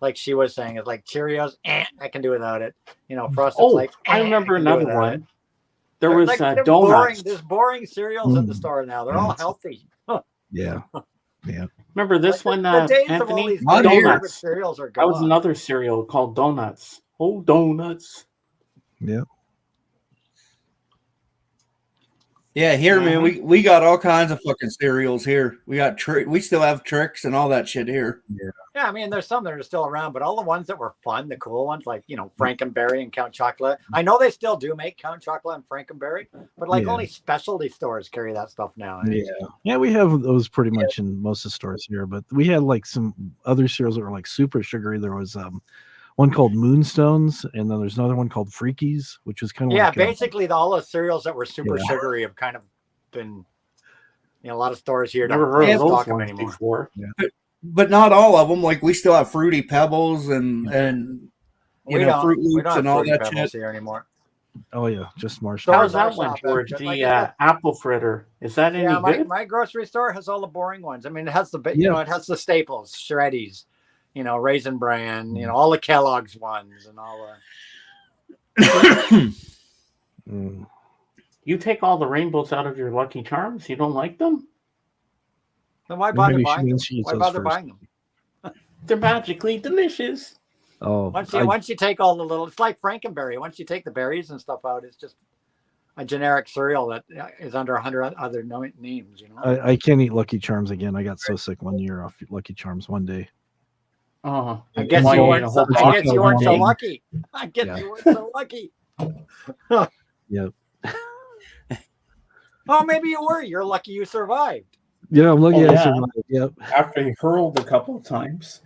Like she was saying, it's like Cheerios, I can do without it. You know, Frosted Oh, Flakes. I remember can do another without one. it. There They're was they're donuts. boring. There's boring cereals in the store now. They're all healthy. Yeah. Yeah. Remember this one, the days of all Anthony? these good Donuts. cereals are That was gone. another cereal called Donuts. Oh, donuts. Yeah. Yeah, here, man, we got all kinds of fucking cereals here. We got we still have Tricks and all that shit here. Yeah, I mean, there's some that are still around, but all the ones that were fun, the cool ones, like, you know, Frankenberry and Count Chocolate. I know they still do make Count Chocolate and Frankenberry, but like Yeah. only specialty stores carry that stuff now. Yeah, we have those pretty much in most of the stores here, but we had like some other cereals that were like super sugary. There was one called Moonstones, and then there's another one called Freakies, which was kind of Yeah, like basically all the cereals that were super Yeah. sugary have kind of been, you know, a lot of stores here Never don't heard of those stock them ones anymore. before. But not all of them. Like we still have Fruity Pebbles and you know Fruit we Loops don't and have all Fruity that Pebbles shit. here anymore. Oh yeah, just marshmallows. How's that Stores one, I shop at, George? but The like I said, apple fritter. Is that any yeah, good? my grocery store has all the boring ones. I mean, it has the you know, it has the staples, Shreddies, you know, Raisin Bran, you know, all the Kellogg's ones and all the. You take all the rainbows out of your Lucky Charms? You don't like them? Then why bother Maybe she buying them? means she eats Why those bother first. buying them? They're magically delicious. Oh, Once you take all the little, it's like Frankenberry. Once you take the berries and stuff out, it's just a generic cereal that is under 100 other names. You know. I can't eat Lucky Charms again. I got so sick one year off Lucky Charms one day. Oh, I guess you weren't so lucky. I guess Yeah. you weren't so lucky. Yep. Oh, maybe you were. You're lucky you survived. Yeah, I'm lucky Oh, I yeah. survived. Yep. After he hurled a couple of times.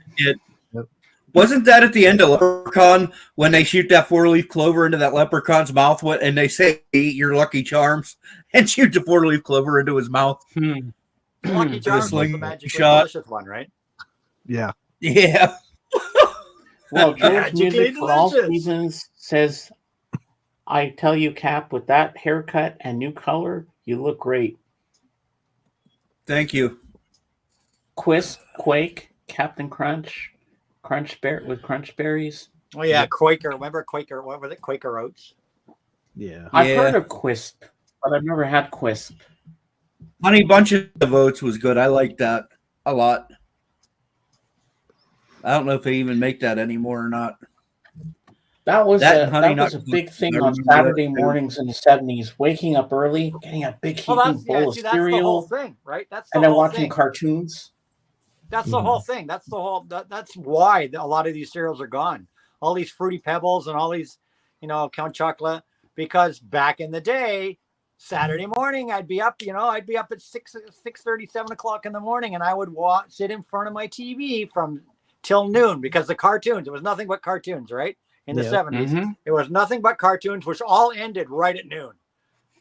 Wasn't that at the end of Leprechaun when they shoot that 4-leaf clover into that leprechaun's mouth and they say, eat your Lucky Charms and shoot the 4-leaf clover into his mouth? Lucky Charms was the sling magically shot. delicious one, right? Yeah. Yeah. Well, George Magically Music for all delicious. seasons says, I tell you, Cap, with that haircut and new color, you look great. Thank you. Quisp, Quake, Captain Crunch, Crunch Bear with Crunch Berries. Oh yeah, Quaker. Remember Quaker? What was it? Quaker Oats. Yeah. I've heard of Quisp, but I've never had Quisp. Honey Bunches of Oats was good. I like that a lot. I don't know if they even make that anymore or not. That was That a, Honey that was Nut a big thing I on remember Saturday that too. mornings in the 70s, waking up early, getting a big Well, heaping bowl of see, that's the whole cereal, thing, right? That's the and then whole watching thing. cartoons. That's the whole thing. That's the whole. That's why a lot of these cereals are gone. All these Fruity Pebbles and all these, you know, Count Chocolate. Because back in the day, Saturday morning, I'd be up. You know, I'd be up at 6:30, 7 o'clock in the morning, and I would sit in front of my TV from till noon because the cartoons. It was nothing but cartoons, right? In the Yep. 70s, Mhm. it was nothing but cartoons, which all ended right at noon.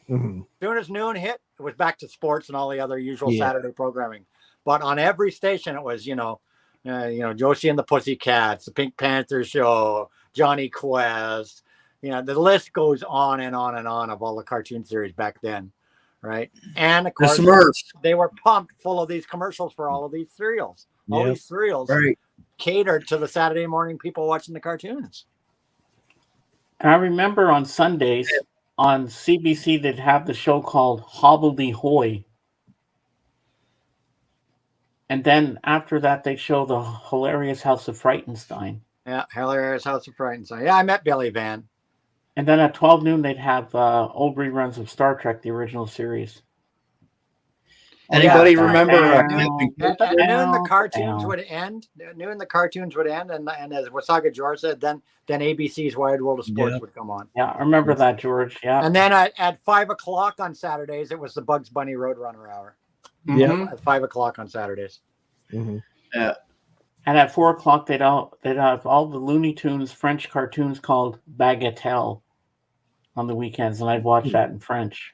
Mhm. As soon as noon hit, it was back to sports and all the other usual Yeah. Saturday programming. But on every station, it was, you know, Josie and the Pussycats, the Pink Panther Show, Johnny Quest. You know, the list goes on and on and on of all the cartoon series back then, right? And of The course, Smurfs. they were pumped full of these commercials for all of these cereals. All Yep. these cereals Right. catered to the Saturday morning people watching the cartoons. And I remember on Sundays on CBC, they'd have the show called Hobbledehoy. And then after that, they'd show the hilarious House of Frightenstein. Yeah, hilarious House of Frightenstein. Yeah, I met Billy Van. And then at 12 noon, they'd have old reruns of Star Trek, the original series. Anybody remember? At noon, the cartoons would end. At noon, the cartoons would end, and as Wasaga George said, then ABC's Wide World of Sports Yeah. would come on. Yeah, I remember that, George. Yeah. And then at 5 o'clock on Saturdays, it was the Bugs Bunny Roadrunner Hour. Mhm. At 5 o'clock on Saturdays. Mhm. Yeah. And at 4 o'clock, they'd have all the Looney Tunes French cartoons called Bagatelle on the weekends, and I'd watch that in French.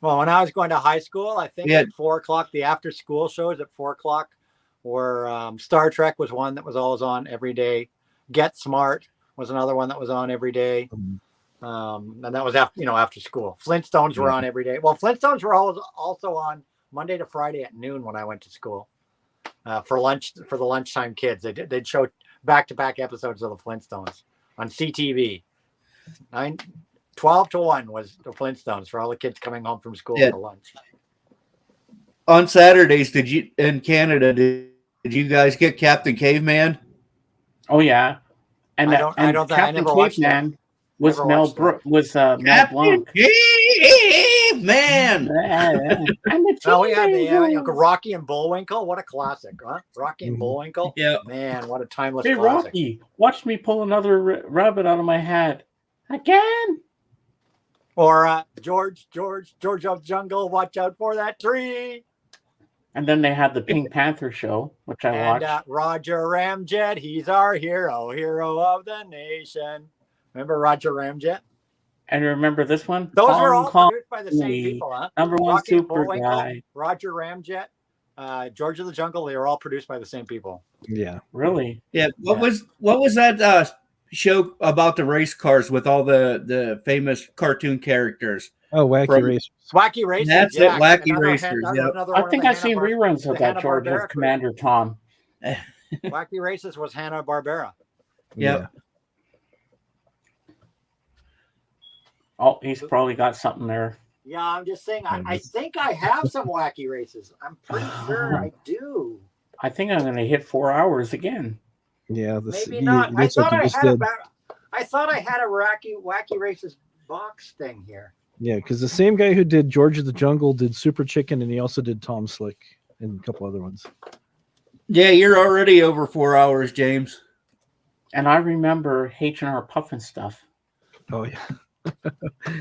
Well, when I was going to high school, I think Yeah. at 4 o'clock, the after school shows at 4 o'clock were Star Trek was one that was always on every day. Get Smart was another one that was on every day. And that was after school. Flintstones were on every day. Well, Flintstones were also on Monday to Friday at noon when I went to school for lunch, for the lunchtime kids. They'd show back-to-back episodes of the Flintstones on CTV. 12 to 1 was the Flintstones for all the kids coming home from school for lunch. On Saturdays, in Canada, did you guys get Captain Caveman? Oh yeah, and I don't think I Captain never watched that. Caveman was Never Mel watched that. Mel Blanc. Man. Oh, we had the Rocky and Bullwinkle. What a classic, huh? Rocky and Bullwinkle. Yeah, man, what a timeless Hey classic. Rocky, watch me pull another rabbit out of my hat again. Or George of the Jungle, watch out for that tree. And then they had the Pink Panther show, which I And watched. Roger Ramjet, he's our hero of the nation. Remember Roger Ramjet? And remember this one? Those Hong were all Kong produced by the same Lee, people, huh? Number one Rocky and super Bullwinkle, guy. Roger Ramjet, George of the Jungle, they were all produced by the same people. Yeah. Really? Yeah. What was that show about the race cars with all the famous cartoon characters? Oh, Wacky Racers. Wacky Racers. That's yeah. it, Wacky Another Racers. another Yep. one I of think the I've seen reruns of the that, George, Hanna-Barbera with Commander Tom. Wacky Racers was Hanna-Barbera. Yep. Oh, he's probably got something there. Yeah, I'm just saying. I think I have some Wacky Races. I'm pretty sure I do. I think I'm going to hit 4 hours again. Yeah. Maybe not. I thought I had a Wacky Races box thing here. Yeah, because the same guy who did George of the Jungle did Super Chicken, and he also did Tom Slick and a couple other ones. Yeah, you're already over 4 hours, James. And I remember H&R Puffin stuff. Oh yeah.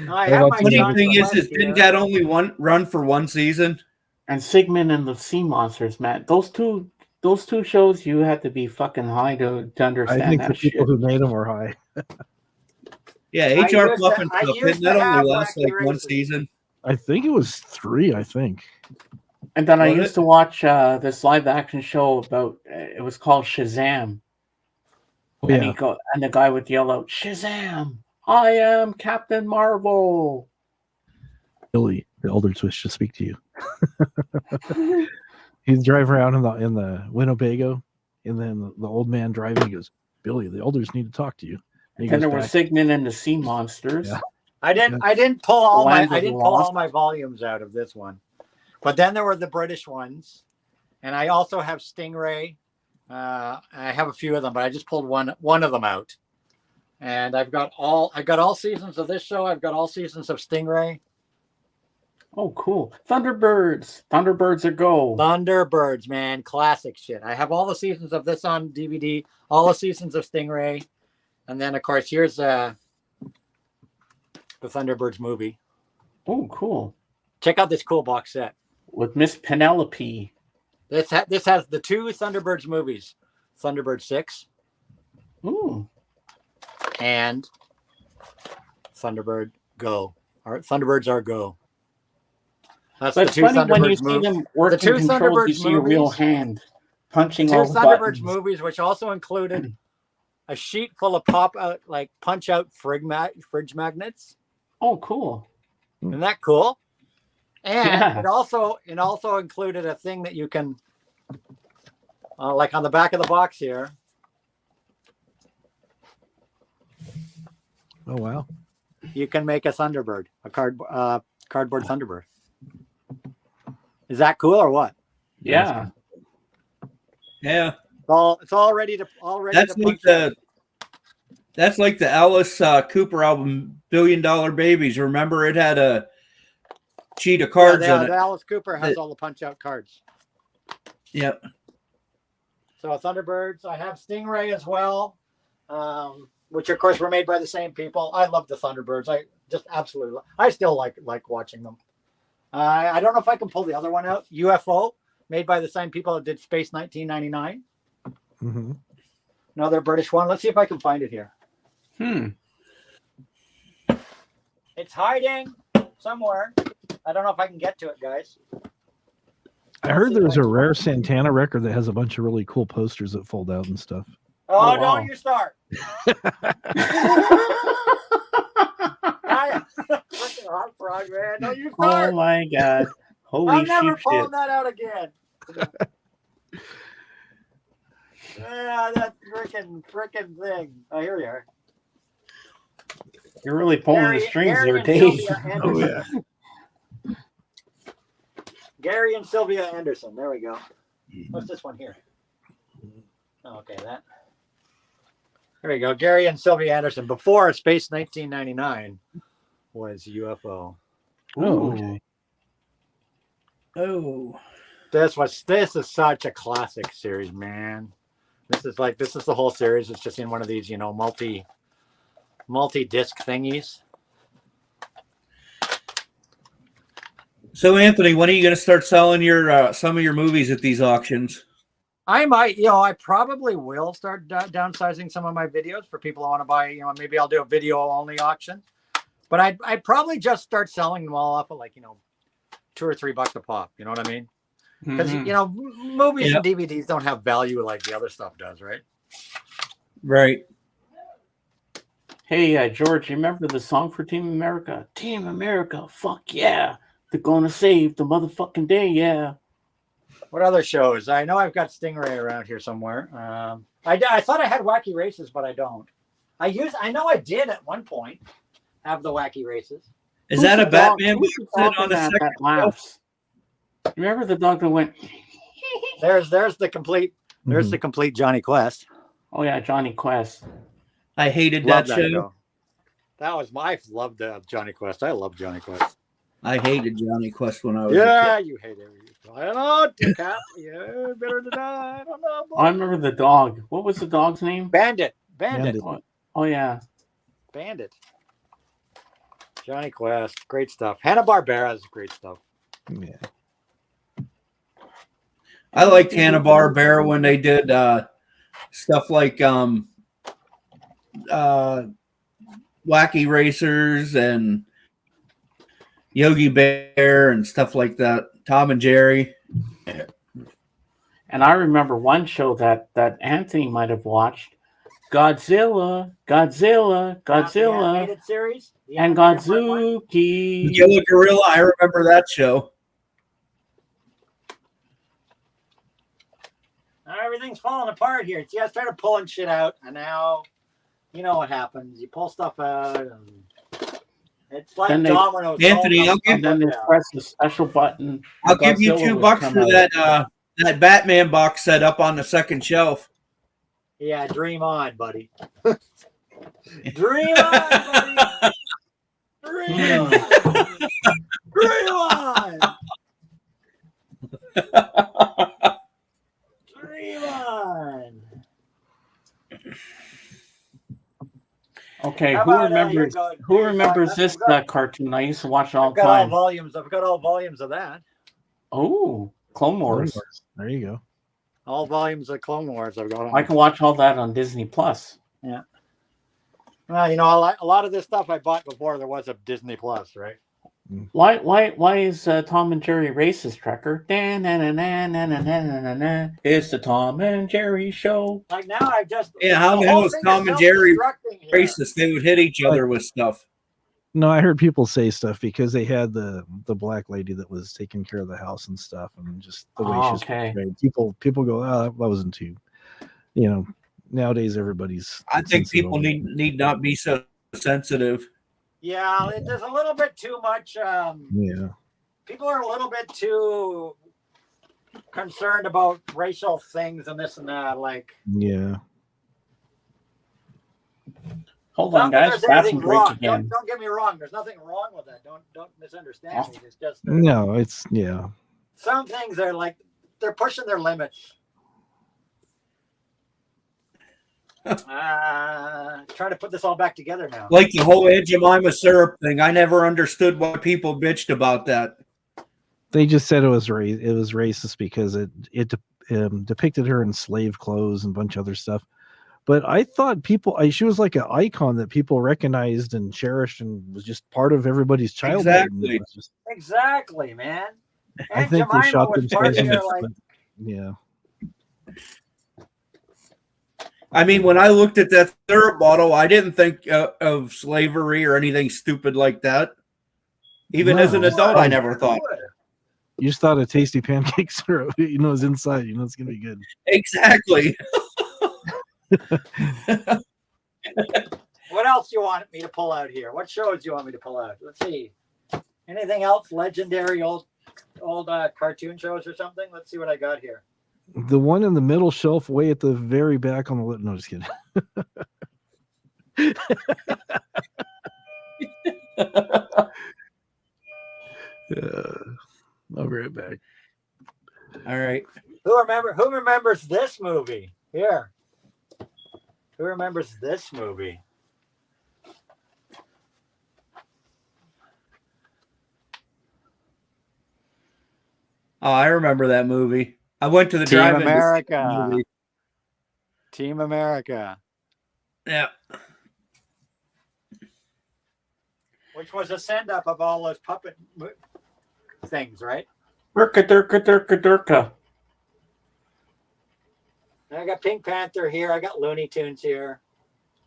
I have my Funny Johnny thing is, Quest didn't here. that only run for one season? And Sigmund and the Sea Monsters, man. Those two shows, you had to be fucking high to understand I think that the shit. people who made them were high. Yeah, I HR used Puffin to- I stuff. used Didn't to that have only last Wacky like one Races. season? I think it was 3. I think. And then I Was used it? to watch this live action show about it was called Shazam. Oh, And yeah. and the guy would yell out, "Shazam! I am Captain Marvel." Billy, the elders wish to speak to you. He's driving around in the Winnebago, and then the old man driving goes, "Billy, the elders need to talk to you." And he Then goes there was back. Sigmund and the Sea Monsters. Yeah. I didn't pull all Land of Lost. my volumes out of this one. But then there were the British ones. And I also have Stingray. I have a few of them, but I just pulled one of them out. And I've got all seasons of this show. I've got all seasons of Stingray. Oh, cool. Thunderbirds. Thunderbirds are go. Thunderbirds, man, classic shit. I have all the seasons of this on DVD, all the seasons of Stingray. And then of course here's the Thunderbirds movie. Oh, cool. Check out this cool box set. With Miss Penelope. This has the 2 Thunderbirds movies, Thunderbird 6 Ooh. and Thunderbird Go. Or Thunderbirds Are Go. That's But the it's 2 funny when you Thunderbirds see movies. them working two controls, you Thunderbirds see a real movies. hand punching 2 all the Thunderbirds buttons. movies, which also included a sheet full of punch out fridge magnets. Oh, cool. Isn't that cool? And Yeah. it also included a thing that you can, like on the back of the box here. Oh wow. You can make a Thunderbird, a cardboard Thunderbird. Is that cool or what? Yeah. Yeah. It's all ready to That's like the Alice Cooper album, $1 Billion Babies. Remember, it had a sheet of cards in it. The Alice Cooper has all the punch out cards. Yep. So Thunderbirds, I have Stingray as well, which of course were made by the same people. I love the Thunderbirds. I just absolutely, I still like watching them. I don't know if I can pull the other one out. UFO, made by the same people that did Space 1999. Mm-hmm. Another British one. Let's see if I can find it here. It's hiding somewhere. I don't know if I can get to it, guys. I heard there's a rare Santana record that has a bunch of really cool posters that fold out and stuff. Oh, wow. don't you start. Freaking hot frog, man. Don't you start. Oh my God. Holy I'm never sheep pulling shit. that out again. Yeah, that freaking thing. Oh, here we are. You're really pulling the strings there, and Dave. Sylvia Oh Anderson. yeah. Gary and Sylvia Anderson. There we go. What's this one here? Oh, okay, that. There we go. Gary and Sylvia Anderson. Before Space 1999 was UFO. Oh, okay. Oh, This is such a classic series, man. This is the whole series. It's just in one of these, multi-disc thingies. so Anthony, when are you going to start selling your some of your movies at these auctions? I might, I probably will start downsizing some of my videos for people who want to buy, maybe I'll do a video only auction, but I'd probably just start selling them all off at like, $2 or $3 a pop. You know what I mean? Because, movies and DVDs don't have value like the other stuff does, right? Right. Hey, George, you remember the song for Team America? Team America, fuck yeah. They're going to save the motherfucking day, yeah. What other shows? I know I've got Stingray around here somewhere. I thought I had Wacky Races, but I don't. I know I did at one point have the Wacky Races. Is that a Batman Who's the dog on the that second laughs? Remember the dog that went? There's the complete the complete Johnny Quest. Oh yeah, Johnny Quest. I hated Love that show. show. That was loved Johnny Quest. I love Johnny Quest. I hated Johnny Quest when I was Yeah, a kid. you hate it. I don't know, Cap. Yeah, better than I don't know. I remember the dog. What was the dog's name? Bandit. Oh yeah. Bandit. Johnny Quest. Great stuff. Hanna-Barbera is great stuff. Yeah. I liked Hanna-Barbera when they did stuff like Wacky Racers and Yogi Bear and stuff like that. Tom and Jerry. And I remember one show that Anthony might have watched. Godzilla, The animated series? The and animated one? Godzuki. Killer Gorilla. I remember that show. Everything's falling apart here. See, I started pulling shit out, and now you know what happens. You pull stuff out, and it's like Then they- dominoes. Anthony, I'll give And then they press the special button. I'll give you Godzilla would $2 come for out. that Batman box set up on the second shelf. Yeah, dream on, buddy. Dream on, buddy. Dream on. Dream on. Dream on. Okay, How who about, remembers? you're going- Who you're remembers going- this cartoon? I used to watch it all I've the got all time. volumes. I've got all volumes of that. Oh, Clone Wars. There you go. All volumes of Clone Wars. I've got. I can watch all that on Disney Plus. Yeah. Well, a lot of this stuff I bought before there was a Disney Plus, right? Why is Tom and Jerry racist, Trekker? It's the Tom and Jerry show. Like now, I just How the hell is Tom and Jerry racist? They would hit each other with stuff. No, I heard people say stuff because they had the black lady that was taking care of the house and stuff, and just the way Oh, she's okay. portrayed. People go, oh, that wasn't too. Nowadays everybody's. I think sensitive people on it. need not be so sensitive. Yeah, there's a little bit too much. Yeah. People are a little bit too concerned about racial things and this and that. Like, Yeah. Hold not on, that guys. there's Bathroom anything break wrong. again. Don't get me wrong. There's nothing wrong with that. Don't misunderstand me. It's just No, it's yeah. some things are like they're pushing their limits. Trying to put this all back together now. Like the whole Aunt Jemima syrup thing. I never understood why people bitched about that. They just said it was racist because it depicted her in slave clothes and a bunch of other stuff. But I thought she was like an icon that people recognized and cherished and was just part of everybody's childhood. Exactly. Exactly, man. I And think they Jemima shot was them part of special your, effects, like, but yeah. I mean, when I looked at that syrup bottle, I didn't think of slavery or anything stupid like that. Even as an No. adult, I never thought. You just thought a tasty pancake syrup, is inside. It's gonna be good. Exactly. What else you want me to pull out here? What shows do you want me to pull out? Let's see. Anything else? Legendary old cartoon shows or something? Let's see what I got here. The one in the middle shelf, way at the very back on the list. No, just kidding. I'll be right back. All right. Who remembers this movie? Here. Who remembers this movie? Oh, I remember that movie. I went to the Team drive-in. America. Movie. Team America. Yeah. Which was a send-up of all those puppet things, right? Durka, durka, durka, durka. I got Pink Panther here. I got Looney Tunes here.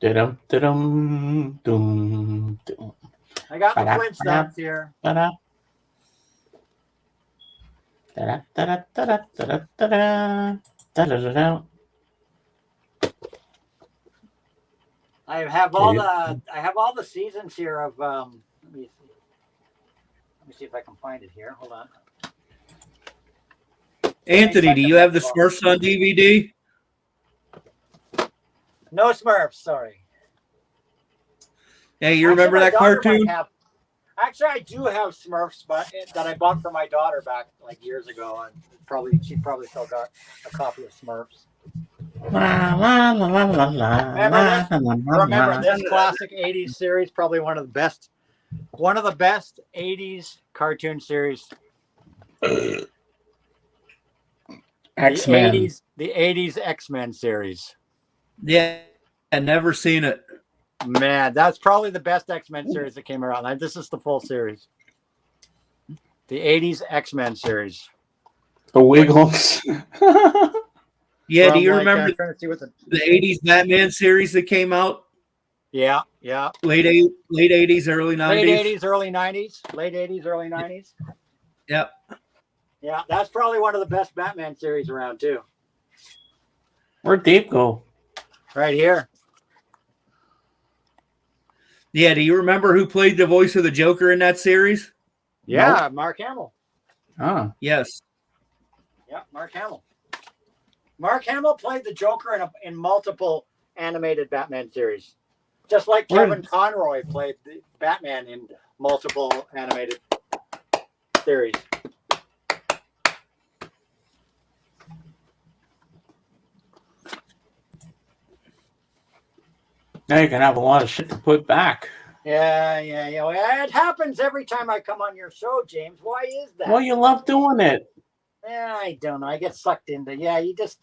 Dum dum dum dum. I got the Ba-da, Flintstones here. Da-da. Da-da, da-da, da-da, da-da, da-da. Da-da-da-da. I have all the seasons here of let me see if I can find it here. Hold on. Anthony, do you have the Smurfs on DVD? No Smurfs, sorry. Hey, you remember Actually, that my daughter cartoon? might have- Actually, I do have Smurfs, but that I bought for my daughter back like years ago, and she probably still got a copy of Smurfs. La, la, la, la, la, la, Remember this la. classic '80s series? Probably one of the best '80s cartoon series. X-Men. The '80s X-Men series. Yeah, I never seen it. Man, that's probably the best X-Men series that came around. This is the full series. The '80s X-Men series. The Wiggles. Yeah, do From, you like, remember trying to see what the '80s Batman series that came out? Yeah. Late '80s, early '90s. Late '80s, early '90s. Late '80s, early '90s. Yep. Yeah, that's probably one of the best Batman series around too. Where'd Dave go? Right here. Yeah, do you remember who played the voice of the Joker in that series? Yeah, Mark Hamill. Ah. Yes. Yeah, Mark Hamill. Mark Hamill played the Joker in multiple animated Batman series. Just like Kevin Conroy played the Batman in multiple animated series. Now you're gonna have a lot of shit to put back. Yeah. Well, it happens every time I come on your show, James. Why is that? Well, you love doing it. Yeah, I don't know. I get sucked into. Yeah, you just,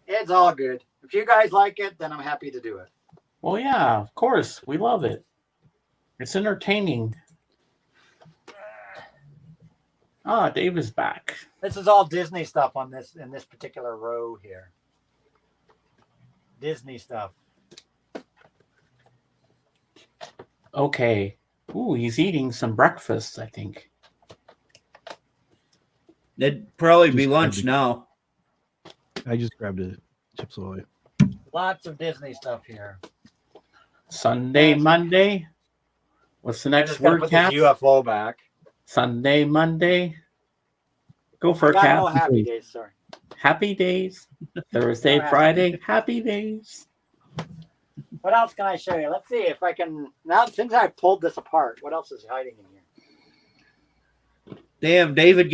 it's all good. If you guys like it, then I'm happy to do it. Well, yeah, of course. We love it. It's entertaining. Ah, Dave is back. This is all Disney stuff in this particular row here. Disney stuff. Okay. Ooh, he's eating some breakfast, I think. It'd probably be lunch now. I just grabbed a Chips Ahoy. Lots of Disney stuff here. Sunday, Monday. What's the next Just gotta word, put Cap? the UFO back. Sunday, Monday. Go for it, Got Cap. no happy days, sorry. Happy days. Thursday, happy Friday. Happy days. What else can I show you? Let's see if I can. Now, since I pulled this apart, what else is hiding in here? Damn, Dave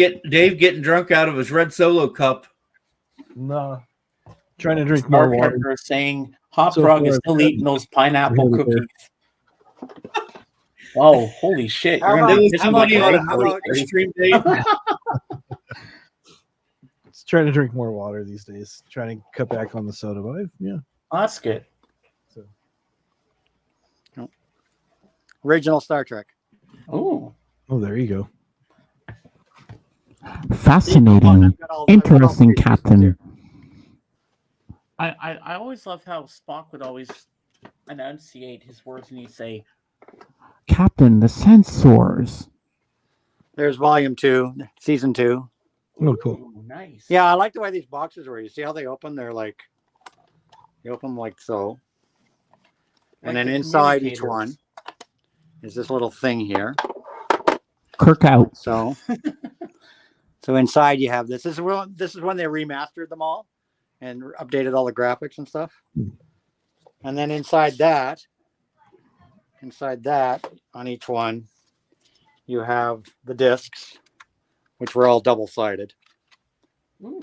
getting drunk out of his red Solo cup. No. Trying to drink more water. Parker saying Hot So Frog far, is still I've eating those pineapple really cookies. Oh, holy shit. How You're gonna about- piss how me like about- a how rainbow, about buddy. Extreme Dave. It's trying to drink more water these days. Trying to cut back on the soda. But yeah. Oh, that's good. Original Star Trek. Oh. Oh, there you go. Fascinating. Interesting, Captain. I always love how Spock would always enunciate his words and he'd say, Captain, the sensors. There's volume 2, season 2. Oh, cool. Ooh, nice. Yeah, I like the way these boxes were. You see how they open? They're like, you open them like so. And Like then the inside each communicators. one is this little thing here. Kirk out. So, so inside you have this. This is when they remastered them all and updated all the graphics and stuff. And then inside that on each one, you have the discs, which were all double-sided. Ooh.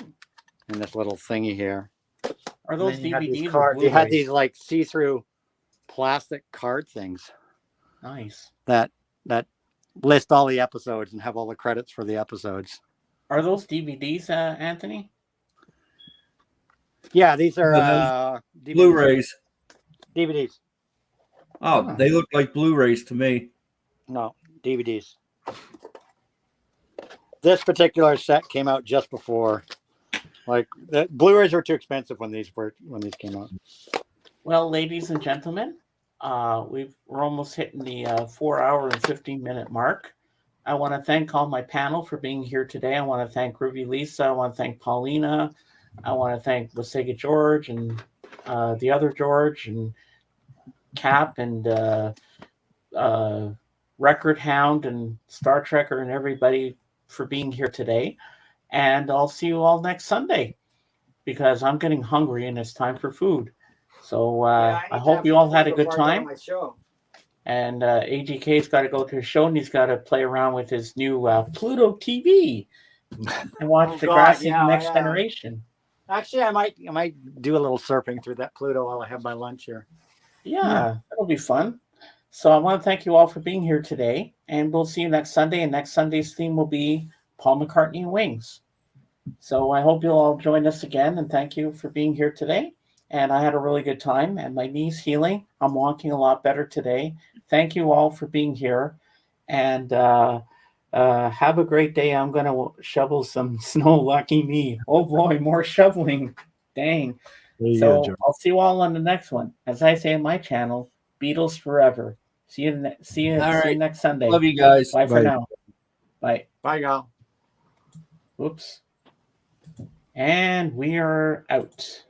And this little thingy here. Are And those then you had these DVDs or cards. You had Blu-rays? these like see-through plastic card things Nice. that list all the episodes and have all the credits for the episodes. Are those DVDs, Anthony? Yeah, these are DVDs. Blu-rays. DVDs. Oh, they look like Blu-rays to me. No, DVDs. This particular set came out just before. Like the Blu-rays were too expensive when these came out. Well, ladies and gentlemen, we're almost hitting the 4-hour and 15-minute mark. I want to thank all my panel for being here today. I want to thank Ruby Lisa. I want to thank Paulina. I want to thank Wasega George and the other George and Cap and Record Hound and Star Trekker and everybody for being here today. And I'll see you all next Sunday because I'm getting hungry and it's time for food. So I hope you all had a good time. And AGK's got to go to his show and he's got to play around with his new Pluto TV and watch the Grassy Next Generation. Actually, I might do a little surfing through that Pluto while I have my lunch here. Yeah, that'll be fun. So I want to thank you all for being here today, and we'll see you next Sunday. And next Sunday's theme will be Paul McCartney and Wings. So I hope you'll all join us again, and thank you for being here today. And I had a really good time, and my knee's healing. I'm walking a lot better today. Thank you all for being here, and have a great day. I'm going to shovel some snow. Lucky me. Oh boy, more shoveling. Dang. So I'll see you all on the next one. As I say in my channel, Beatles forever. See you next Sunday. Love you guys. Bye for now. Bye. Bye, y'all. Whoops. And we are out.